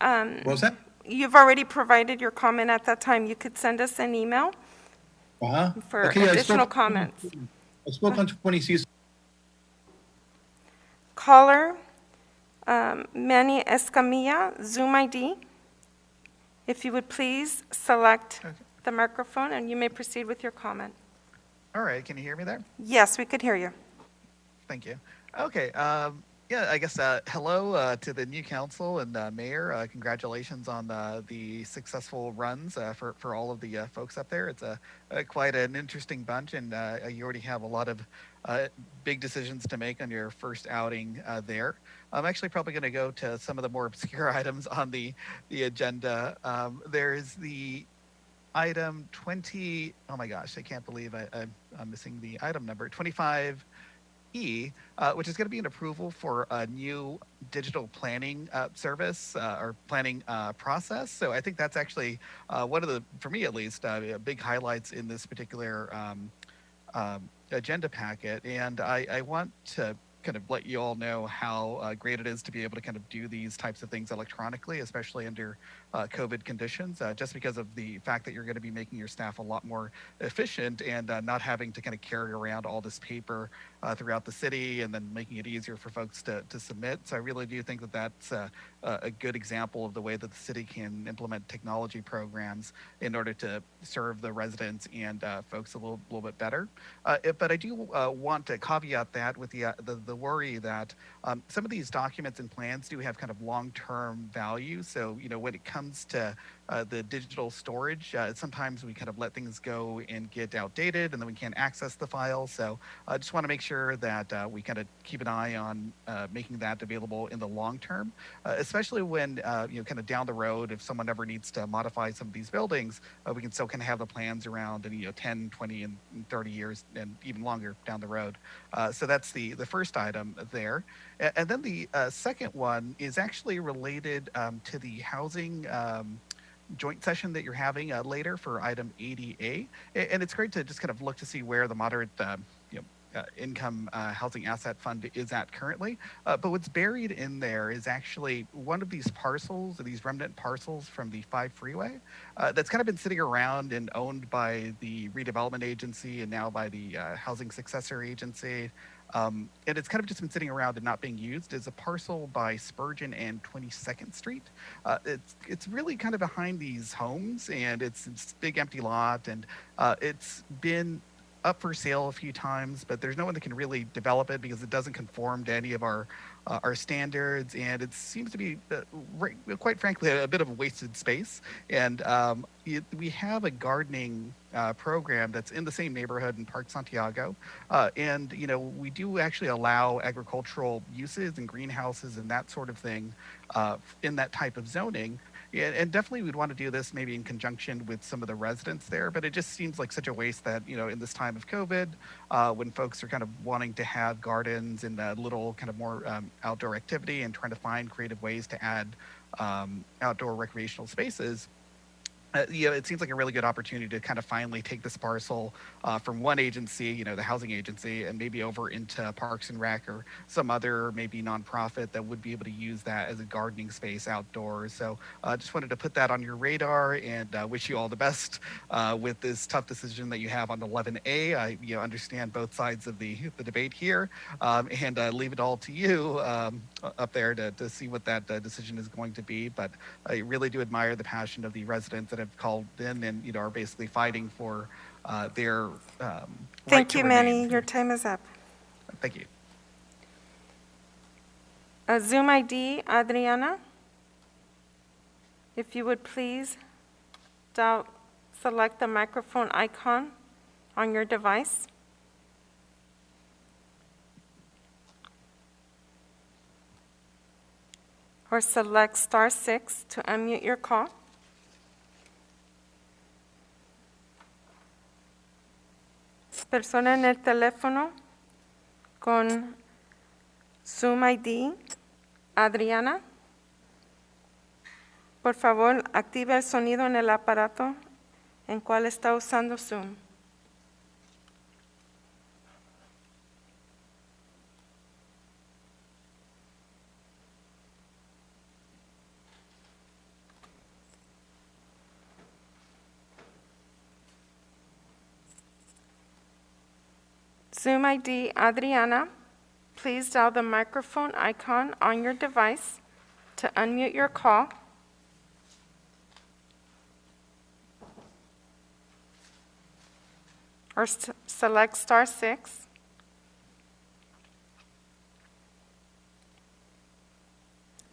What was that? You've already provided your comment at that time. You could send us an email for additional comments. I spoke on 20C. Caller, Manny Escamilla, Zoom ID. If you would please select the microphone and you may proceed with your comment. All right, can you hear me there? Yes, we could hear you. Thank you. Okay, yeah, I guess hello to the new council and mayor. Congratulations on the successful runs for all of the folks up there. It's quite an interesting bunch, and you already have a lot of big decisions to make on your first outing there. I'm actually probably going to go to some of the more obscure items on the agenda. There's the item 20. Oh my gosh, I can't believe I'm missing the item number 25E E, which is going to be an approval for a new digital planning service or planning process. So I think that's actually one of the, for me at least, big highlights in this particular agenda packet. And I want to kind of let you all know how great it is to be able to kind of do these types of things electronically, especially under COVID conditions, just because of the fact that you're going to be making your staff a lot more efficient and not having to kind of carry around all this paper throughout the city and then making it easier for folks to submit. So I really do think that that's a good example of the way that the city can implement technology programs in order to serve the residents and folks a little bit better. But I do want to caveat that with the worry that some of these documents and plans do have kind of long-term value. So, you know, when it comes to the digital storage, sometimes we kind of let things go and get outdated and then we can't access the files. So I just want to make sure that we kind of keep an eye on making that available in the long term, especially when, you know, kind of down the road, if someone ever needs to modify some of these buildings, we can still kind of have the plans around in, you know, 10, 20, and 30 years and even longer down the road. So that's the first item there. And then the second one is actually related to the housing joint session that you're having later for item 80A. And it's great to just kind of look to see where the moderate income housing asset fund is at currently. But what's buried in there is actually one of these parcels, or these remnant parcels from the 5 freeway that's kind of been sitting around and owned by the redevelopment agency and now by the housing successor agency. And it's kind of just been sitting around and not being used. As a parcel by Spurgeon and 22nd Street. It's really kind of behind these homes, and it's a big empty lot, and it's been up for sale a few times, but there's no one that can really develop it because it doesn't conform to any of our standards, and it seems to be, quite frankly, a bit of a wasted space. And we have a gardening program that's in the same neighborhood in Park Santiago, and you know, we do actually allow agricultural uses and greenhouses and that sort of thing in that type of zoning. And definitely we'd want to do this maybe in conjunction with some of the residents there, but it just seems like such a waste that, you know, in this time of COVID, when folks are kind of wanting to have gardens and a little kind of more outdoor activity and trying to find creative ways to add outdoor recreational spaces, you know, it seems like a really good opportunity to kind of finally take this parcel from one agency, you know, the housing agency, and maybe over into Parks and Rec or some other maybe nonprofit that would be able to use that as a gardening space outdoors. So I just wanted to put that on your radar and wish you all the best with this tough decision that you have on 11A. I understand both sides of the debate here, and leave it all to you up there to see what that decision is going to be. But I really do admire the passion of the residents that have called in and, you know, are basically fighting for their Thank you, Manny. Your time is up. Thank you. Zoom ID, Adriana. If you would please select the microphone icon on your device. Or select *6 to unmute your call. Persona en el teléfono con Zoom ID, Adriana. Por favor, active el sonido en el aparato en cual está usando Zoom. Zoom ID Adriana, please dial the microphone icon on your device to unmute your call. Or select *6.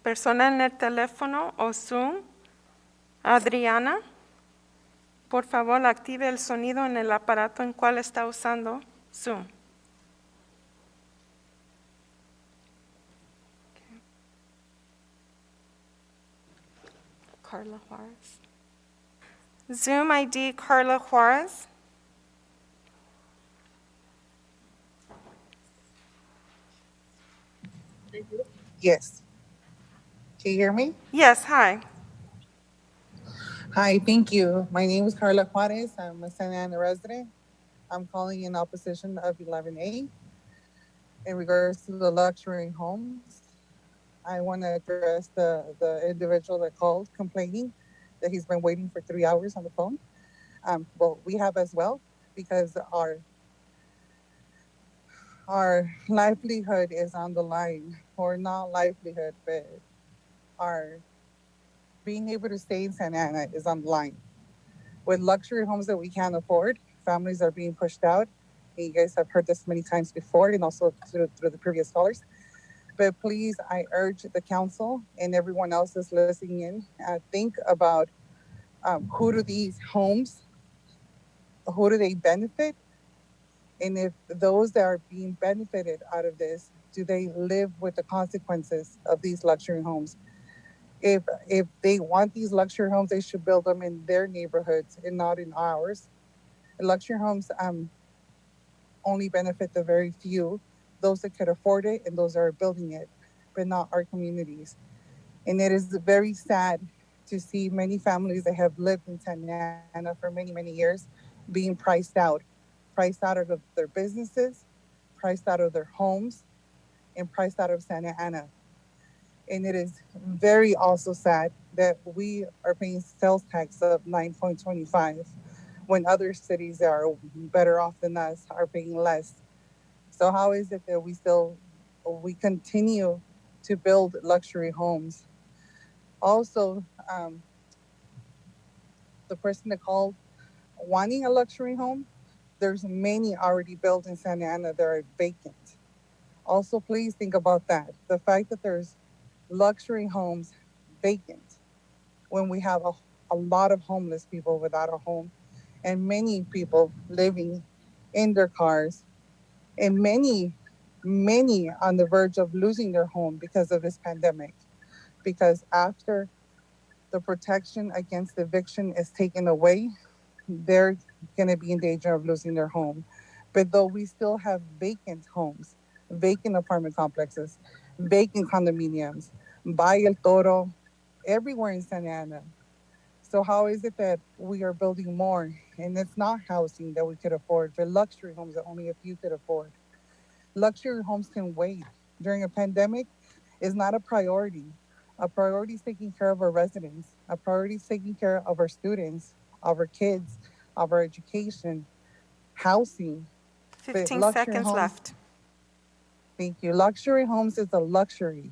Persona en el teléfono o Zoom, Adriana, por favor active el sonido en el aparato en cual está usando Zoom. Carla Juarez. Zoom ID Carla Juarez. Yes. Can you hear me? Yes, hi. Hi, thank you. My name is Carla Juarez. I'm a Santa Ana resident. I'm calling in opposition of 11A in regards to the luxury homes. I want to address the individual that called complaining that he's been waiting for 3 hours on the phone. Well, we have as well, because our livelihood is on the line, or not livelihood, but our being able to stay in Santa Ana is on the line. With luxury homes that we can't afford, families are being pushed out. And you guys have heard this many times before, and also through the previous callers. But please, I urge the council and everyone else that's listening in, think about who do these homes, who do they benefit? And if those that are being benefited out of this, do they live with the consequences of these luxury homes? If they want these luxury homes, they should build them in their neighborhoods and not in ours. Luxury homes only benefit the very few, those that could afford it and those that are building it, but not our communities. And it is very sad to see many families that have lived in Santa Ana for many, many years being priced out of their businesses, priced out of their homes, and priced out of Santa Ana. And it is very also sad that we are paying sales tax of 9.25 when other cities that are better off than us are paying less. So how is it that we continue to build luxury homes? Also, the person that called wanting a luxury home, there's many already built in Santa Ana that are vacant. Also, please think about that. The fact that there's luxury homes vacant when we have a lot of homeless people without a home, and many people living in their cars, and many on the verge of losing their home because of this pandemic. Because after the protection against eviction is taken away, they're going to be in danger of losing their home. But though we still have vacant homes, vacant apartment complexes, vacant condominiums, Valle El Toro, everywhere in Santa Ana. So how is it that we are building more? And it's not housing that we could afford, but luxury homes that only a few could afford. Luxury homes can wait. During a pandemic is not a priority. A priority is taking care of our residents. A priority is taking care of our students, of our kids, of our education, housing. 15 seconds left. Thank you. Luxury homes is a luxury,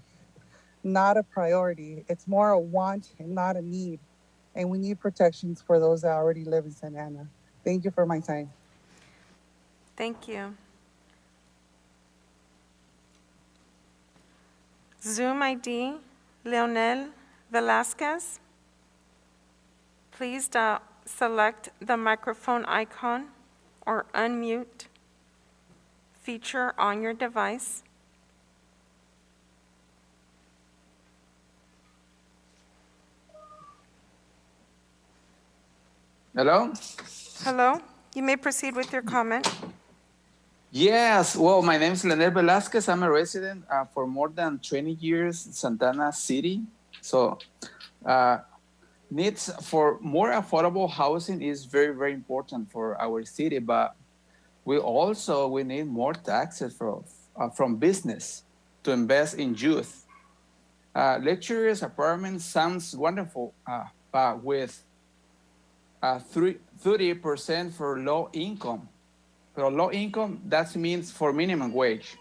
not a priority. It's more a want and not a need. And we need protections for those that already live in Santa Ana. Thank you for my time. Thank you. Zoom ID, Leonel Velasquez. Please select the microphone icon or unmute feature on your device. Hello? Hello, you may proceed with your comment. Yes, well, my name is Leonel Velasquez. I'm a resident for more than 20 years in Santana City. So needs for more affordable housing is very, very important for our city, but we need more taxes from business to invest in youth. Luxurious apartments sounds wonderful, but with 30% for low income. For low income, that means for minimum wage.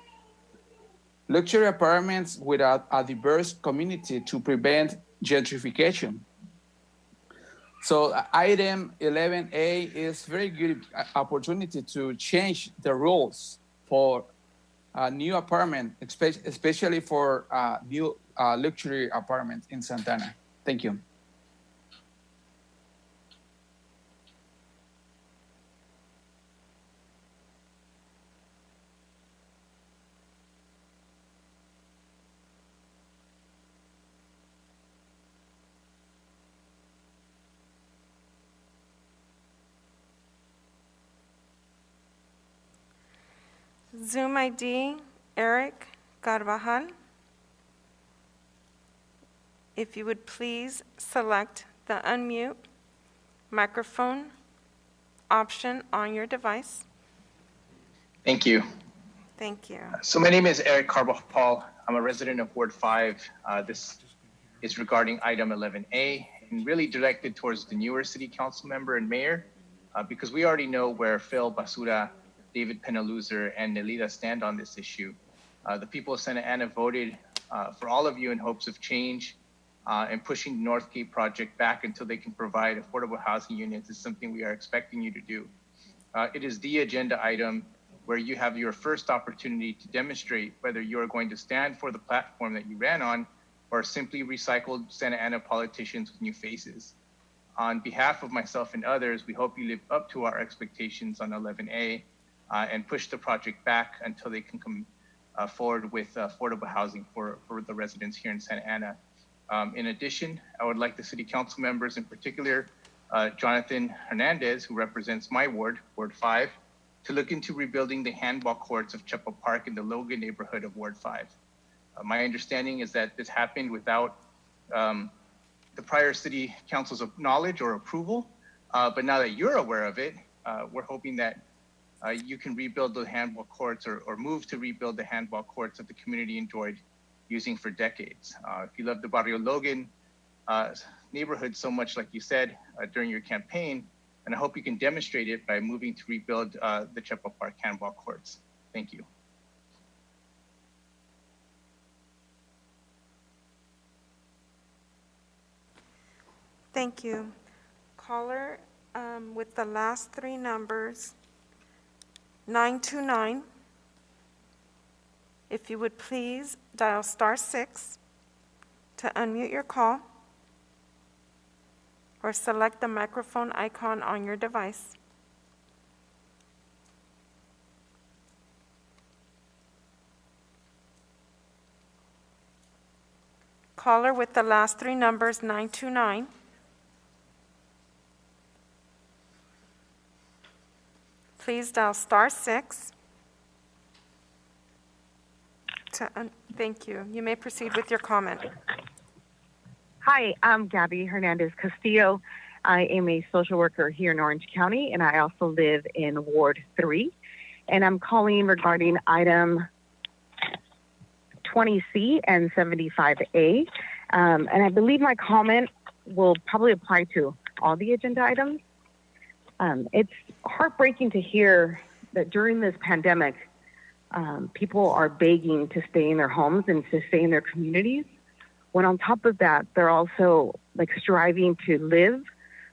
Luxury apartments without a diverse community to prevent gentrification. So item 11A is very good opportunity to change the rules for a new apartment, especially for new luxury apartments in Santana. Thank you. Zoom ID, Eric Carvajal. if you would please select the unmute microphone option on your device. Thank you. Thank you. So my name is Eric Carbajal. I'm a resident of Ward 5. This is regarding item 11A and really directed towards the newer city council member and mayor, because we already know where Phil Basura, David Penaluzer, and Nelida stand on this issue. The people of Santa Ana voted for all of you in hopes of change, and pushing the North Cape project back until they can provide affordable housing units is something we are expecting you to do. It is the agenda item where you have your first opportunity to demonstrate whether you are going to stand for the platform that you ran on or simply recycled Santa Ana politicians with new faces. On behalf of myself and others, we hope you live up to our expectations on 11A and push the project back until they can come forward with affordable housing for the residents here in Santa Ana. In addition, I would like the city council members, in particular, Jonathan Hernandez, who represents my ward, Ward 5, to look into rebuilding the handball courts of Chepa Park in the Logan neighborhood of Ward 5. My understanding is that this happened without the prior city council's knowledge or approval, but now that you're aware of it, we're hoping that you can rebuild the handball courts or move to rebuild the handball courts that the community enjoyed using for decades. If you love the Barrio Logan neighborhood so much, like you said during your campaign, and I hope you can demonstrate it by moving to rebuild the Chepa Park handball courts. Thank you. Thank you. Caller with the last three numbers, 929. If you would please dial *6 to unmute your call or select the microphone icon on your device. Caller with the last three numbers, 929. Please dial *6. Thank you. You may proceed with your comment. Hi, I'm Gabby Hernandez Castillo. I am a social worker here in Orange County, and I also live in Ward 3. And I'm calling regarding item 20C and 75A. And I believe my comment will probably apply to all the agenda items. It's heartbreaking to hear that during this pandemic, people are begging to stay in their homes and to stay in their communities, when on top of that, they're also like striving to live,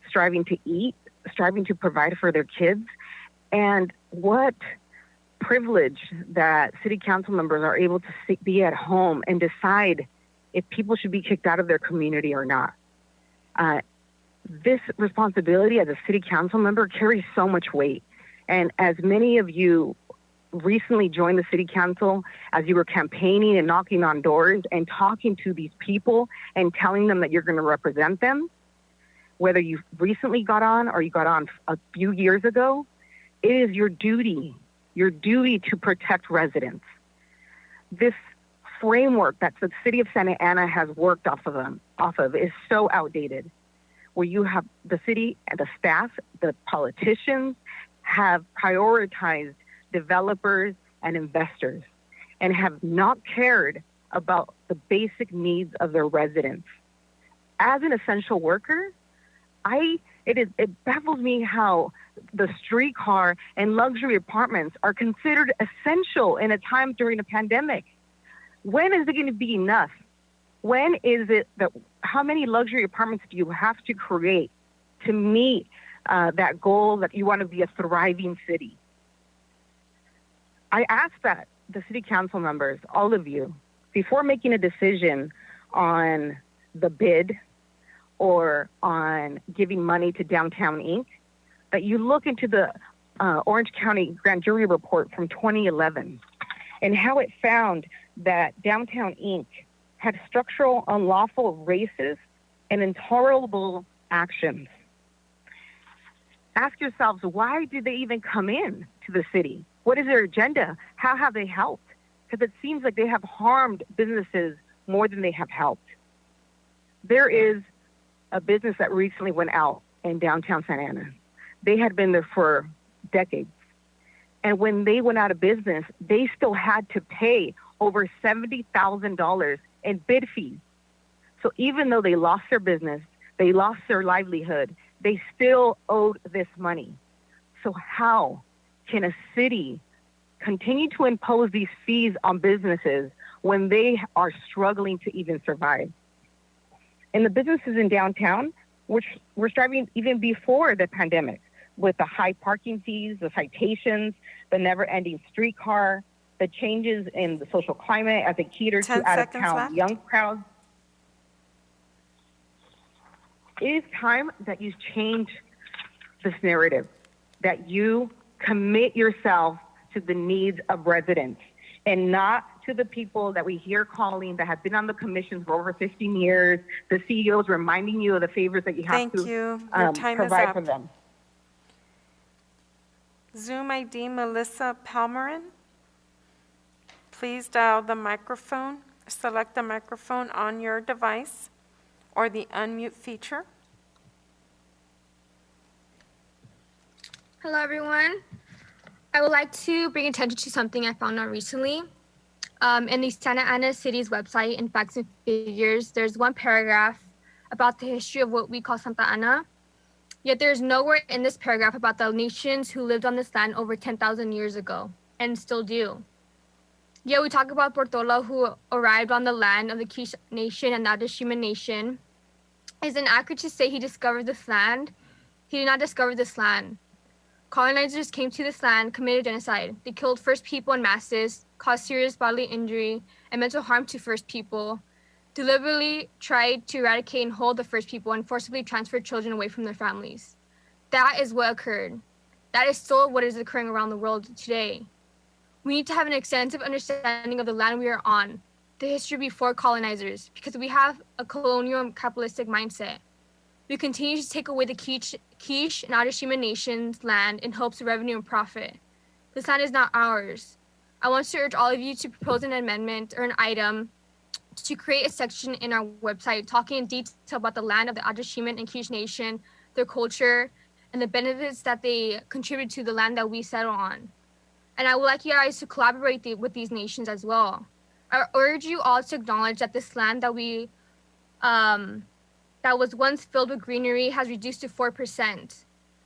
striving to eat, striving to provide for their kids. And what privilege that city council members are able to be at home and decide if people should be kicked out of their community or not. This responsibility as a city council member carries so much weight. And as many of you recently joined the city council, as you were campaigning and knocking on doors and talking to these people and telling them that you're going to represent them, whether you recently got on or you got on a few years ago, it is your duty to protect residents. This framework that the city of Santa Ana has worked off of is so outdated, where you have the city, the staff, the politicians have prioritized developers and investors and have not cared about the basic needs of their residents. As an essential worker, it baffles me how the streetcar and luxury apartments are considered essential in a time during a pandemic. When is it going to be enough? When is it that, how many luxury apartments do you have to create to meet that goal that you want to be a thriving city? I ask that the city council members, all of you, before making a decision on the bid or on giving money to Downtown Inc., that you look into the Orange County Grand Jury report from 2011 and how it found that Downtown Inc. had structural unlawful racist and intolerable actions. Ask yourselves, why did they even come in to the city? What is their agenda? How have they helped? Because it seems like they have harmed businesses more than they have helped. There is a business that recently went out in downtown Santa Ana. They had been there for decades. And when they went out of business, they still had to pay over $70,000 in bid fees. So even though they lost their business, they lost their livelihood, they still owed this money. So how can a city continue to impose these fees on businesses when they are struggling to even survive? And the businesses in downtown, which were striving even before the pandemic, with the high parking fees, the citations, the never-ending streetcar, the changes in the social climate as they cater to out-of-town young crowds. It is time that you change this narrative, that you commit yourself to the needs of residents and not to the people that we hear calling that have been on the commissions for over 15 years, the CEOs reminding you of the favors that you have to provide for them. Zoom ID Melissa Palmerin. Please dial the microphone, select the microphone on your device or the unmute feature. Hello, everyone. I would like to bring attention to something I found out recently. In the Santa Ana City's website, in Facts and Figures, there's one paragraph about the history of what we call Santa Ana. Yet there's nowhere in this paragraph about the nations who lived on this land over 10,000 years ago and still do. Yet we talk about Portola, who arrived on the land of the Quiche Nation and Nadashima Nation. Is it accurate to say he discovered this land? He did not discover this land. Colonizers came to this land, committed genocide. They killed first people in masses, caused serious bodily injury and mental harm to first people, deliberately tried to eradicate and hold the first people, and forcibly transferred children away from their families. That is what occurred. That is still what is occurring around the world today. We need to have an extensive understanding of the land we are on, the history before colonizers, because we have a colonial and capitalistic mindset. We continue to take away the Quiche and Adashima Nation's land in hopes of revenue and profit. This land is not ours. I want to urge all of you to propose an amendment or an item to create a section in our website talking in detail about the land of the Adashima and Quiche Nation, their culture, and the benefits that they contribute to the land that we settle on. And I would like you guys to collaborate with these nations as well. I urge you all to acknowledge that this land that we that was once filled with greenery has reduced to 4%.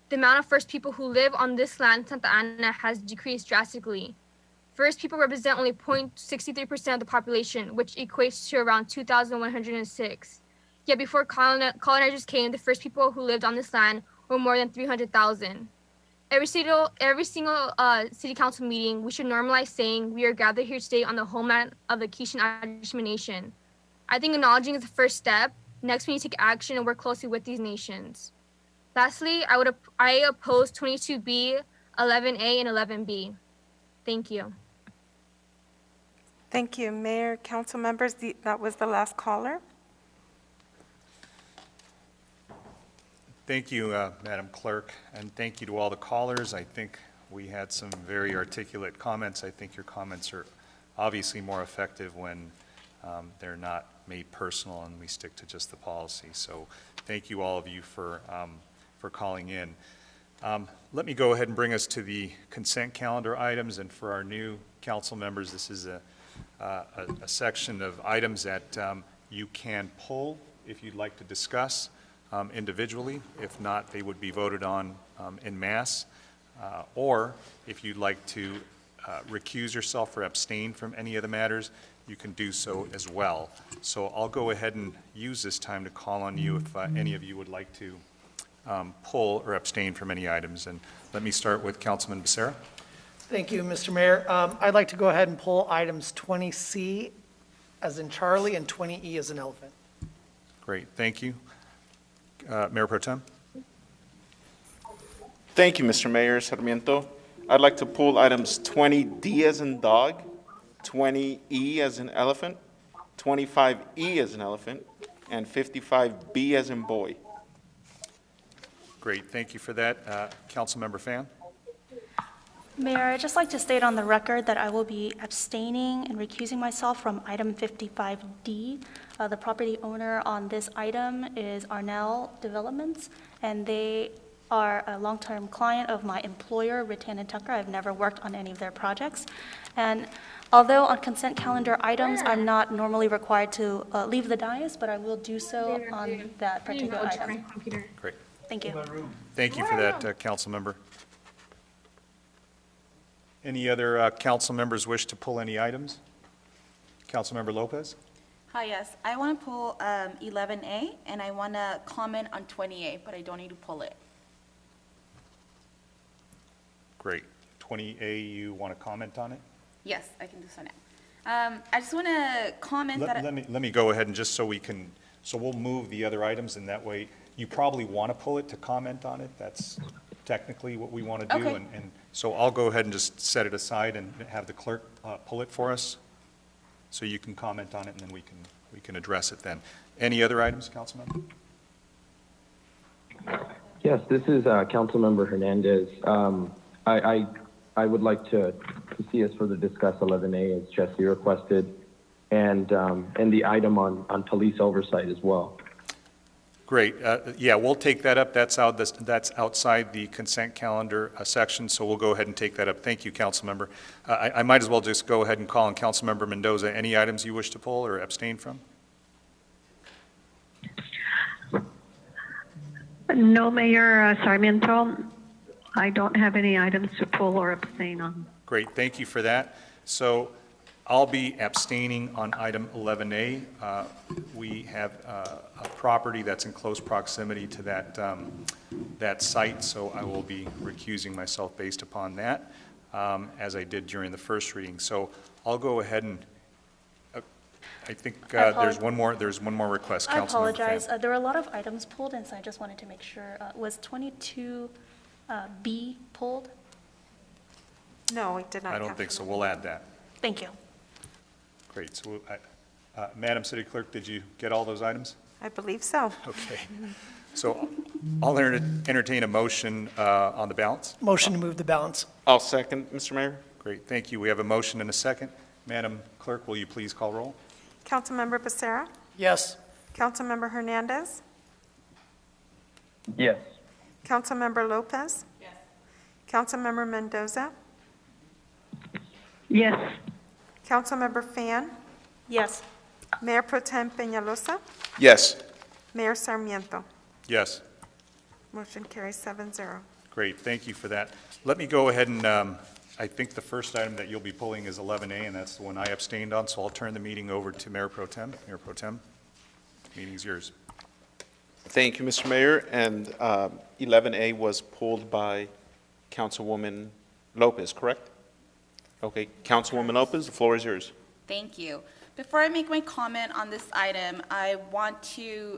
The amount of First people who live on this land, Santa Ana, has decreased drastically. First people represent only 0.63% of the population, which equates to around 2,106. Yet before colonizers came, the first people who lived on this land were more than 300,000. Every single city council meeting, we should normalize saying we are gathered here today on the homeland of the Quiche and Adashima Nation. I think acknowledging is the first step. Next, we need to take action and work closely with these nations. Lastly, I oppose 22B, 11A, and 11B. Thank you. Thank you, Mayor, council members. That was the last caller. Thank you, Madam Clerk, and thank you to all the callers. I think we had some very articulate comments. I think your comments are obviously more effective when they're not made personal and we stick to just the policy. So thank you, all of you, for calling in. Let me go ahead and bring us to the consent calendar items. And for our new council members, this is a section of items that you can pull if you'd like to discuss individually. If not, they would be voted on en masse. Or if you'd like to recuse yourself or abstain from any of the matters, you can do so as well. So I'll go ahead and use this time to call on you if any of you would like to pull or abstain from any items. And let me start with Councilman Becerra. Thank you, Mr. Mayor. I'd like to go ahead and pull items 20C as in Charlie and 20E as in elephant. Great, thank you. Mayor Pro Tem. Thank you, Mr. Mayor Sarmiento. I'd like to pull items 20D as in dog, 20E as in elephant, 25E as in elephant, and 55B as in boy. Great, thank you for that. Councilmember Fan. Mayor, I'd just like to state on the record that I will be abstaining and recusing myself from item 55D. The property owner on this item is Arnell Developments, and they are a long-term client of my employer, Rattan and Tucker. I've never worked on any of their projects. And although on consent calendar items, I'm not normally required to leave the dais, but I will do so on that particular item. Great. Thank you. Thank you for that, council member. Any other council members wish to pull any items? Councilmember Lopez? Hi, yes. I want to pull 11A, and I want to comment on 20A, but I don't need to pull it. Great. 20A, you want to comment on it? Yes, I can do so now. I just want to comment that... Let me go ahead and just so we'll move the other items, and that way, you probably want to pull it to comment on it. That's technically what we want to do. Okay. And so I'll go ahead and just set it aside and have the clerk pull it for us, so you can comment on it, and then we can address it then. Any other items, Councilmember? Yes, this is Councilmember Hernandez. I would like to see us further discuss 11A as Jesse requested, and the item on police oversight as well. Great. Yeah, we'll take that up. That's outside the consent calendar section, so we'll go ahead and take that up. Thank you, Councilmember. I might as well just go ahead and call on Councilmember Mendoza. Any items you wish to pull or abstain from? No, Mayor Sarmiento. I don't have any items to pull or abstain on. Great. Thank you for that. So I'll be abstaining on item 11A. We have a property that's in close proximity to that site, so I will be recusing myself based upon that, as I did during the first reading. So I'll go ahead and I think there's one more request. I Councilmember apologize. Pham. There were a lot of items pulled, and so I just wanted to make sure. Was 22B pulled? No, we did not. I don't think so. We'll add that. Thank you. Great. So, Madam City Clerk, did you get all those items? I believe so. Okay. So I'll entertain a motion on the balance. Motion to move the balance. I'll second, Mr. Mayor. Great. Thank you. We have a motion and a second. Madam Clerk, will you please call roll? Councilmember Becerra? Yes. Councilmember Hernandez? Yes. Councilmember Lopez? Yes. Councilmember Mendoza? Yes. Councilmember Fan? Yes. Mayor Pro Tem Peñalosa? Yes. Mayor Sarmiento? Yes. Motion carries 7-0. Great. Thank you for that. Let me go ahead and I think the first item that you'll be pulling is 11A, and that's the one I abstained on, so I'll turn the meeting over to Mayor Pro Tem. Mayor Pro Tem, meeting's yours. Thank you, Mr. Mayor. And 11A was pulled by Councilwoman Lopez, correct? Okay, Councilwoman Lopez, the floor is yours. Thank you. Before I make my comment on this item, I want to,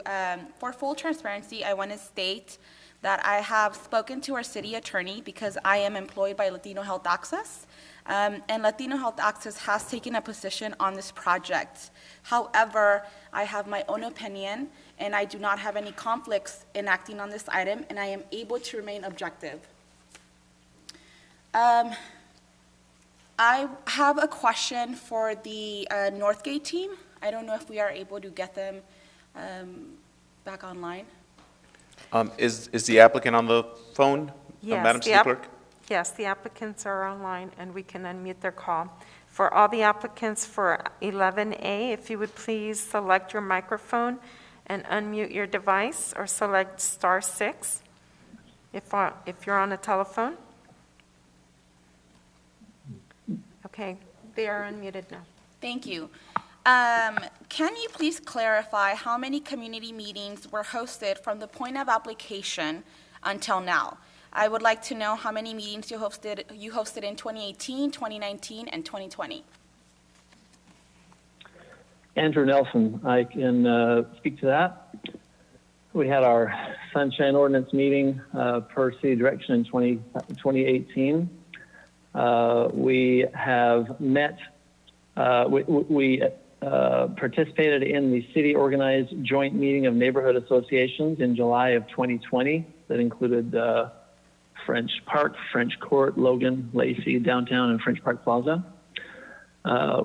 for full transparency, I want to state that I have spoken to our city attorney because I am employed by Latino Health Access, and Latino Health Access has taken a position on this project. However, I have my own opinion, and I do not have any conflicts in acting on this item, and I am able to remain objective. I have a question for the Northgate team. I don't know if we are able to get them back online. Is the applicant on the phone, Yes, Madam City Clerk? Yes, the applicants are online, and we can unmute their call. For all the applicants for 11A, if you would please select your microphone and unmute your device, or select *6 if you're on a telephone. Okay, they are unmuted now. Thank you. Can you please clarify how many community meetings were hosted from the point of application until now? I would like to know how many meetings you hosted in 2018, 2019, and 2020. Andrew Nelson, I can speak to that. We had our Sunshine Ordinance meeting per city direction in 2018. We have met, we participated in the city-organized joint meeting of neighborhood associations in July of 2020 that included French Park, French Court, Logan, Lacey, Downtown, and French Park Plaza.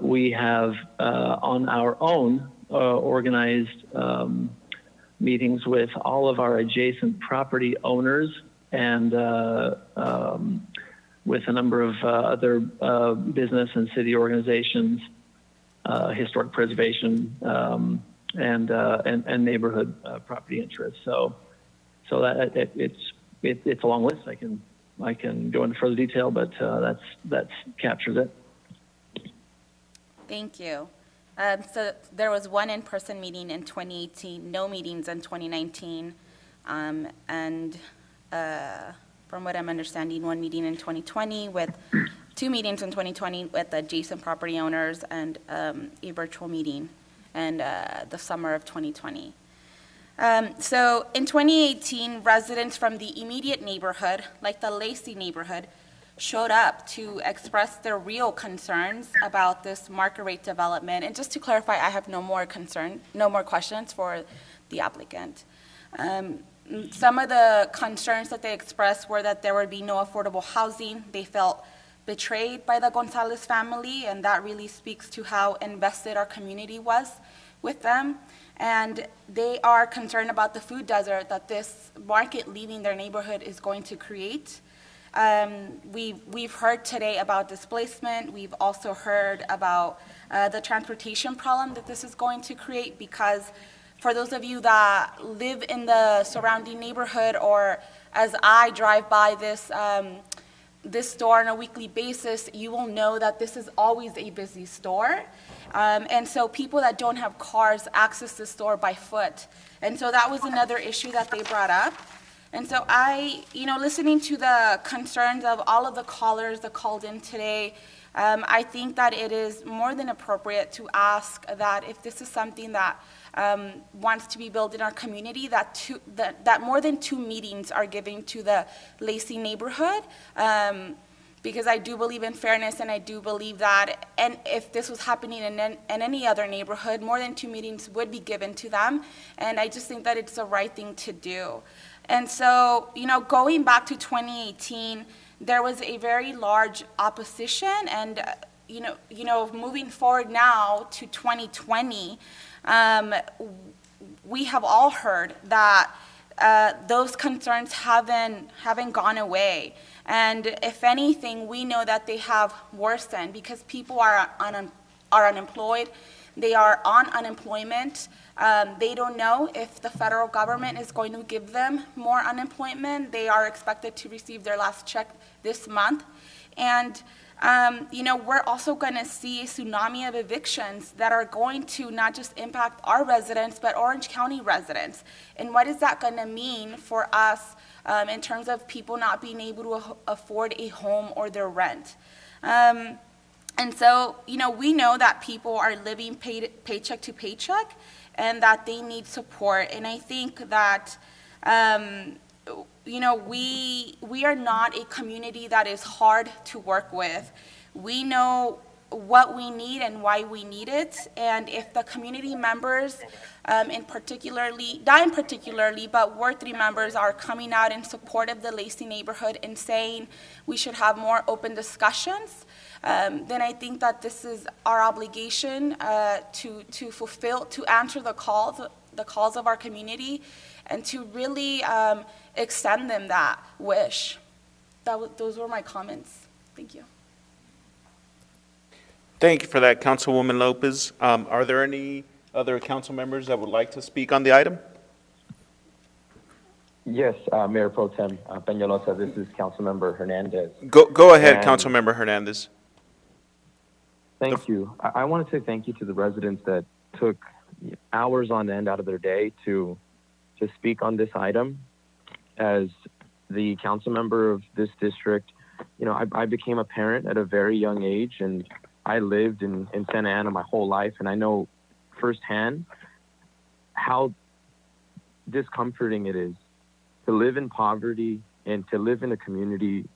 We have on our own organized meetings with all of our adjacent property owners and with a number of other business and city organizations, historic preservation, and neighborhood property interests. So that it's a long list. I can go into further detail, but that's captures it. Thank you. So there was one in-person meeting in 2018, no meetings in 2019, and from what I'm understanding, one meeting in 2020 with 2 meetings in 2020 with adjacent property owners and a virtual meeting in the summer of 2020. So in 2018, residents from the immediate neighborhood, like the Lacey neighborhood, showed up to express their real concerns about this market rate development. And just to clarify, I have no more questions for the applicant. Some of the concerns that they expressed were that there would be no affordable housing. They felt betrayed by the Gonzalez family, and that really speaks to how invested our community was with them. And they are concerned about the food desert that this market leaving their neighborhood is going to create. We've heard today about displacement. We've also heard about the transportation problem that this is going to create, because for those of you that live in the surrounding neighborhood, or as I drive by this store on a weekly basis, you will know that this is always a busy store. And so people that don't have cars access the store by foot. And so that was another issue that they brought up. And so listening to the concerns of all of the callers that called in today, I think that it is more than appropriate to ask that if this is something that wants to be built in our community, that more than 2 meetings are given to the Lacey neighborhood, because I do believe in fairness, and I do believe that, and if this was happening in any other neighborhood, more than 2 meetings would be given to them, and I just think that it's the right thing to do. And so, going back to 2018, there was a very large opposition, and moving forward now to 2020, we have all heard that those concerns haven't gone away. And if anything, we know that they have worsened because people are unemployed. They are on unemployment. They don't know if the federal government is going to give them more unemployment. They are expected to receive their last check this month. And we're also going to see a tsunami of evictions that are going to not just impact our residents, but Orange County residents. And what is that going to mean for us in terms of people not being able to afford a home or their rent? And so, we know that people are living paycheck to paycheck and that they need support. And I think that, we are not a community that is hard to work with. We know what we need and why we need it. And if the community members, not in particularly, but Ward 3 members are coming out in support of the Lacey neighborhood and saying we should have more open discussions, then I think that this is our obligation to fulfill, to answer the calls of our community, and to really extend them that wish. Those were my comments. Thank you. Thank you for that, Councilwoman Lopez. Are there any other council members that would like to speak on the item? Yes, Mayor Pro Tem Peñalosa, this is Councilmember Hernandez. Go ahead, Councilmember Hernandez. Thank you. I want to say thank you to the residents that took hours on end out of their day to speak on this item. As the council member of this district, I became a parent at a very young age, and I lived in Santa Ana my whole life, and I know firsthand how discomforting it is to live in poverty and to live in a community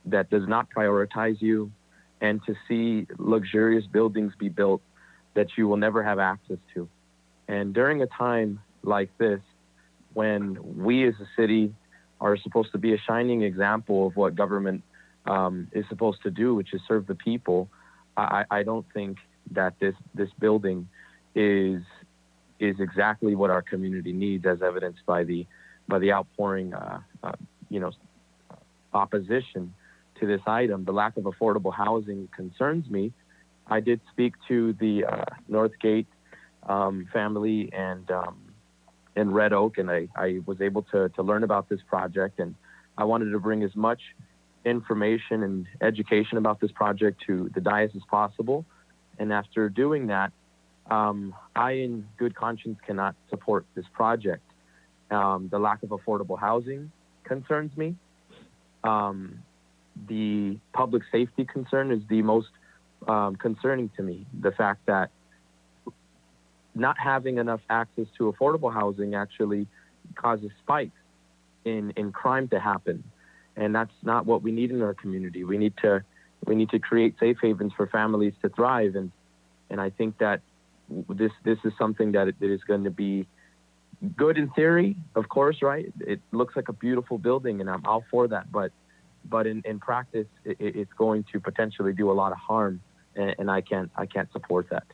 that does not prioritize you, and to see luxurious buildings be built that you will never have access to. And during a time like this, when we as a city are supposed to be a shining example of what government is supposed to do, which is serve the people, I don't think that this building is exactly what our community needs, as evidenced by the outpouring opposition to this item. The lack of affordable housing concerns me. I did speak to the Northgate family and in Red Oak, and I was able to learn about this project, and I wanted to bring as much information and education about this project to the dais as possible. And after doing that, I, in good conscience, cannot support this project. The lack of affordable housing concerns me. The public safety concern is the most concerning to me. The fact that not having enough access to affordable housing actually causes spikes in crime to happen. And that's not what we need in our community. We need to create safe havens for families to thrive. And I think that this is something that is going to be good in theory, of course, right? It looks like a beautiful building, and I'm all for that. But in practice, it's going to potentially do a lot of harm, and I can't support that.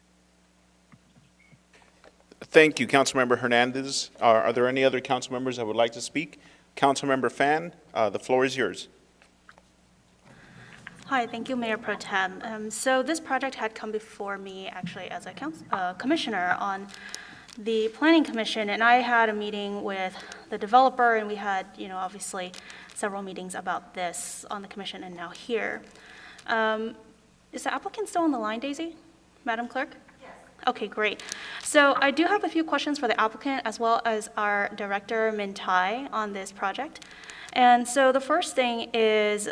Thank you, Councilmember Hernandez. Are there any other council members that would like to speak? Councilmember Fan, the floor is yours. Hi, thank you, Mayor Pro Tem. So this project had come before me actually as a commissioner on the Planning Commission, and I had a meeting with the developer, and we had, obviously several meetings about this on the commission and now here. Is the applicant still on the line, Daisy? Madam Clerk? Yes. Okay, great. So I do have a few questions for the applicant as well as our director, Min Tai, on this project. And so the first thing is,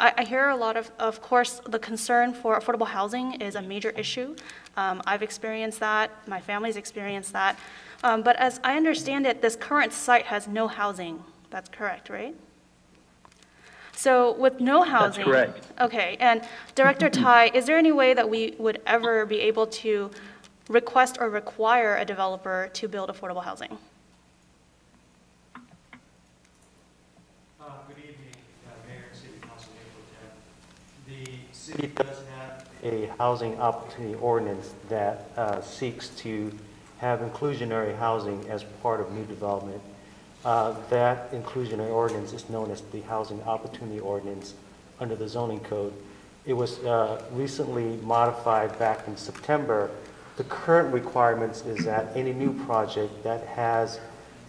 I hear a lot of course, the concern for affordable housing is a major issue. I've experienced that, my family's experienced that. But as I understand it, this current site has no housing. That's correct, right? So with no housing. That's correct. Okay, and Director Tai, is there any way that we would ever be able to request or require a developer to build affordable housing? Good evening, Mayor and City Council member. The city does have a housing opportunity ordinance that seeks to have inclusionary housing as part of new development. That inclusionary ordinance is known as the Housing Opportunity Ordinance under the zoning code. It was recently modified back in September. The current requirements is that any new project that has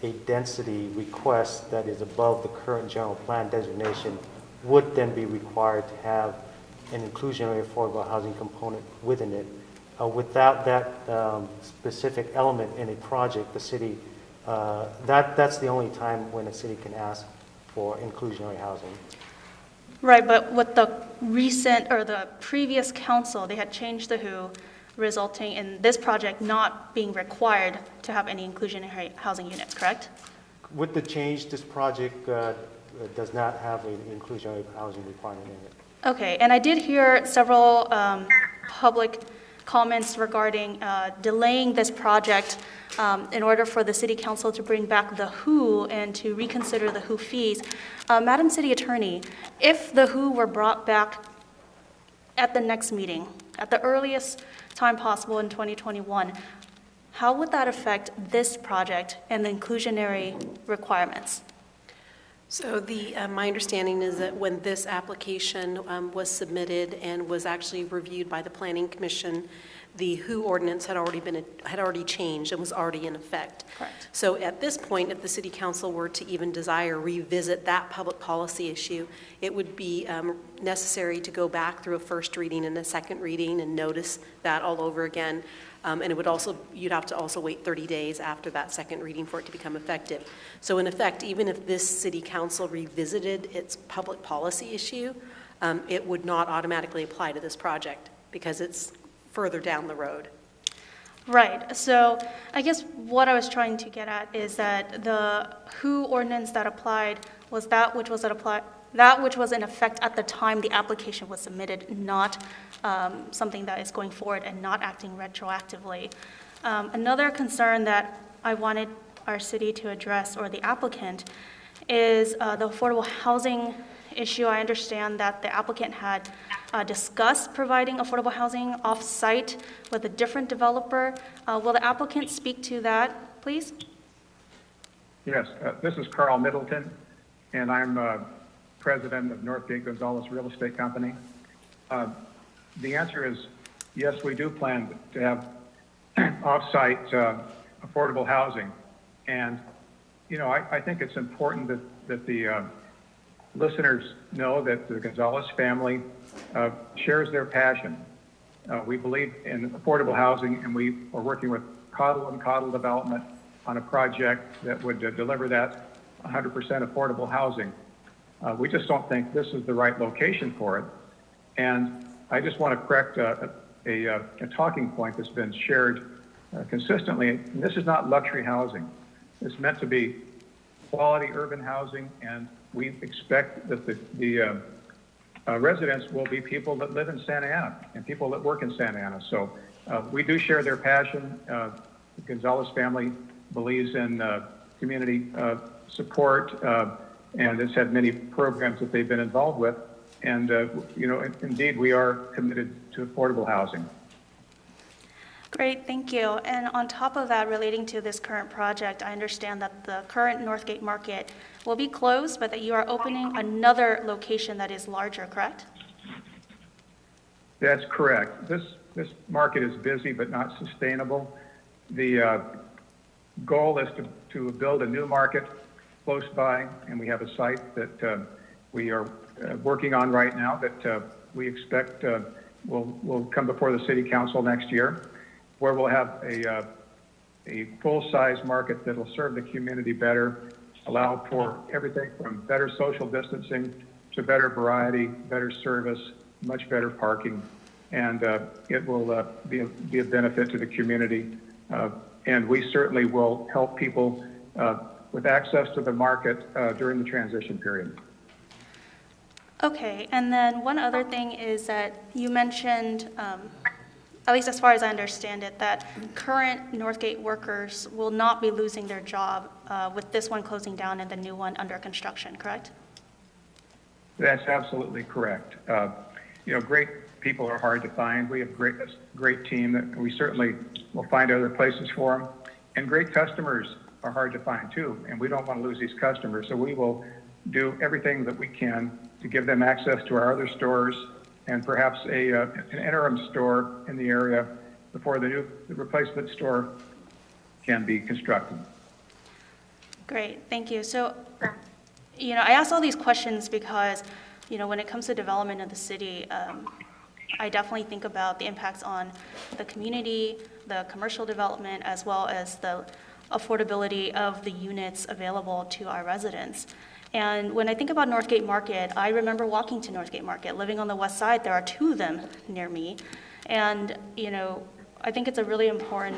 a density request that is above the current general plan designation would then be required to have an inclusionary affordable housing component within it. Without that specific element in a project, the city, that's the only time when a city can ask for inclusionary housing. Right, but with the recent or the previous council, they had changed the WHO, resulting in this project not being required to have any inclusionary housing units, correct? With the change, this project does not have an inclusionary housing requirement in it. Okay, and I did hear several public comments regarding delaying this project in order for the city council to bring back the WHO and to reconsider the WHO fees. Madam City Attorney, if the WHO were brought back at the next meeting, at the earliest time possible in 2021, how would that affect this project and the inclusionary requirements? So my understanding is that when this application was submitted and was actually reviewed by the Planning Commission, the WHO ordinance had already changed and was already in effect. Correct. So at this point, if the City Council were to even desire revisit that public policy issue, it would be necessary to go back through a first reading and a second reading and notice that all over again. And it would also, you'd have to also wait 30 days after that second reading for it to become effective. So in effect, even if this City Council revisited its public policy issue, it would not automatically apply to this project because it's further down the road. Right, so I guess what I was trying to get at is that the WHO ordinance that applied was that which was in effect at the time the application was submitted, not something that is going forward and not acting retroactively. Another concern that I wanted our city to address, or the applicant, is the affordable housing issue. I understand that the applicant had discussed providing affordable housing off-site with a different developer. Will the applicant speak to that, please? Yes, this is Carl Middleton, and I'm president of Northgate Gonzalez Real Estate Company. The answer is yes, we do plan to have off-site affordable housing. And, you know, I think it's important that the listeners know that the Gonzalez family shares their passion. We believe in affordable housing, and we are working with Coddle and Coddle Development on a project that would deliver that 100% affordable housing. We just don't think this is the right location for it. And I just want to correct a talking point that's been shared consistently. And this is not luxury housing. It's meant to be quality urban housing, and we expect that the residents will be people that live in Santa Ana and people that work in Santa Ana. So we do share their passion. The Gonzalez family believes in community support, and has had many programs that they've been involved with. And, you know, indeed, we are committed to affordable housing. Great, thank you. And on top of that, relating to this current project, I understand that the current Northgate Market will be closed, but that you are opening another location that is larger, correct? That's correct. This market is busy but not sustainable. The goal is to build a new market close by, and we have a site that we are working on right now that we expect will come before the City Council next year, where we'll have a full-size market that will serve the community better, allow for everything from better social distancing to better variety, better service, much better parking, and it will be a benefit to the community. And we certainly will help people with access to the market during the transition period. Okay, and then one other thing is that you mentioned, at least as far as I understand it, that current Northgate workers will not be losing their job with this one closing down and the new one under construction, correct? That's absolutely correct. You know, great people are hard to find. We have a great team that we certainly will find other places for them. And great customers are hard to find too, and we don't want to lose these customers. So we will do everything that we can to give them access to our other stores and perhaps an interim store in the area before the replacement store can be constructed. Great, thank you. So, you know, I asked all these questions because, you know, when it comes to development of the city, I definitely think about the impacts on the community, the commercial development, as well as the affordability of the units available to our residents. And when I think about Northgate Market, I remember walking to Northgate Market, living on the west side. There are two of them near me. And, you know, I think it's a really important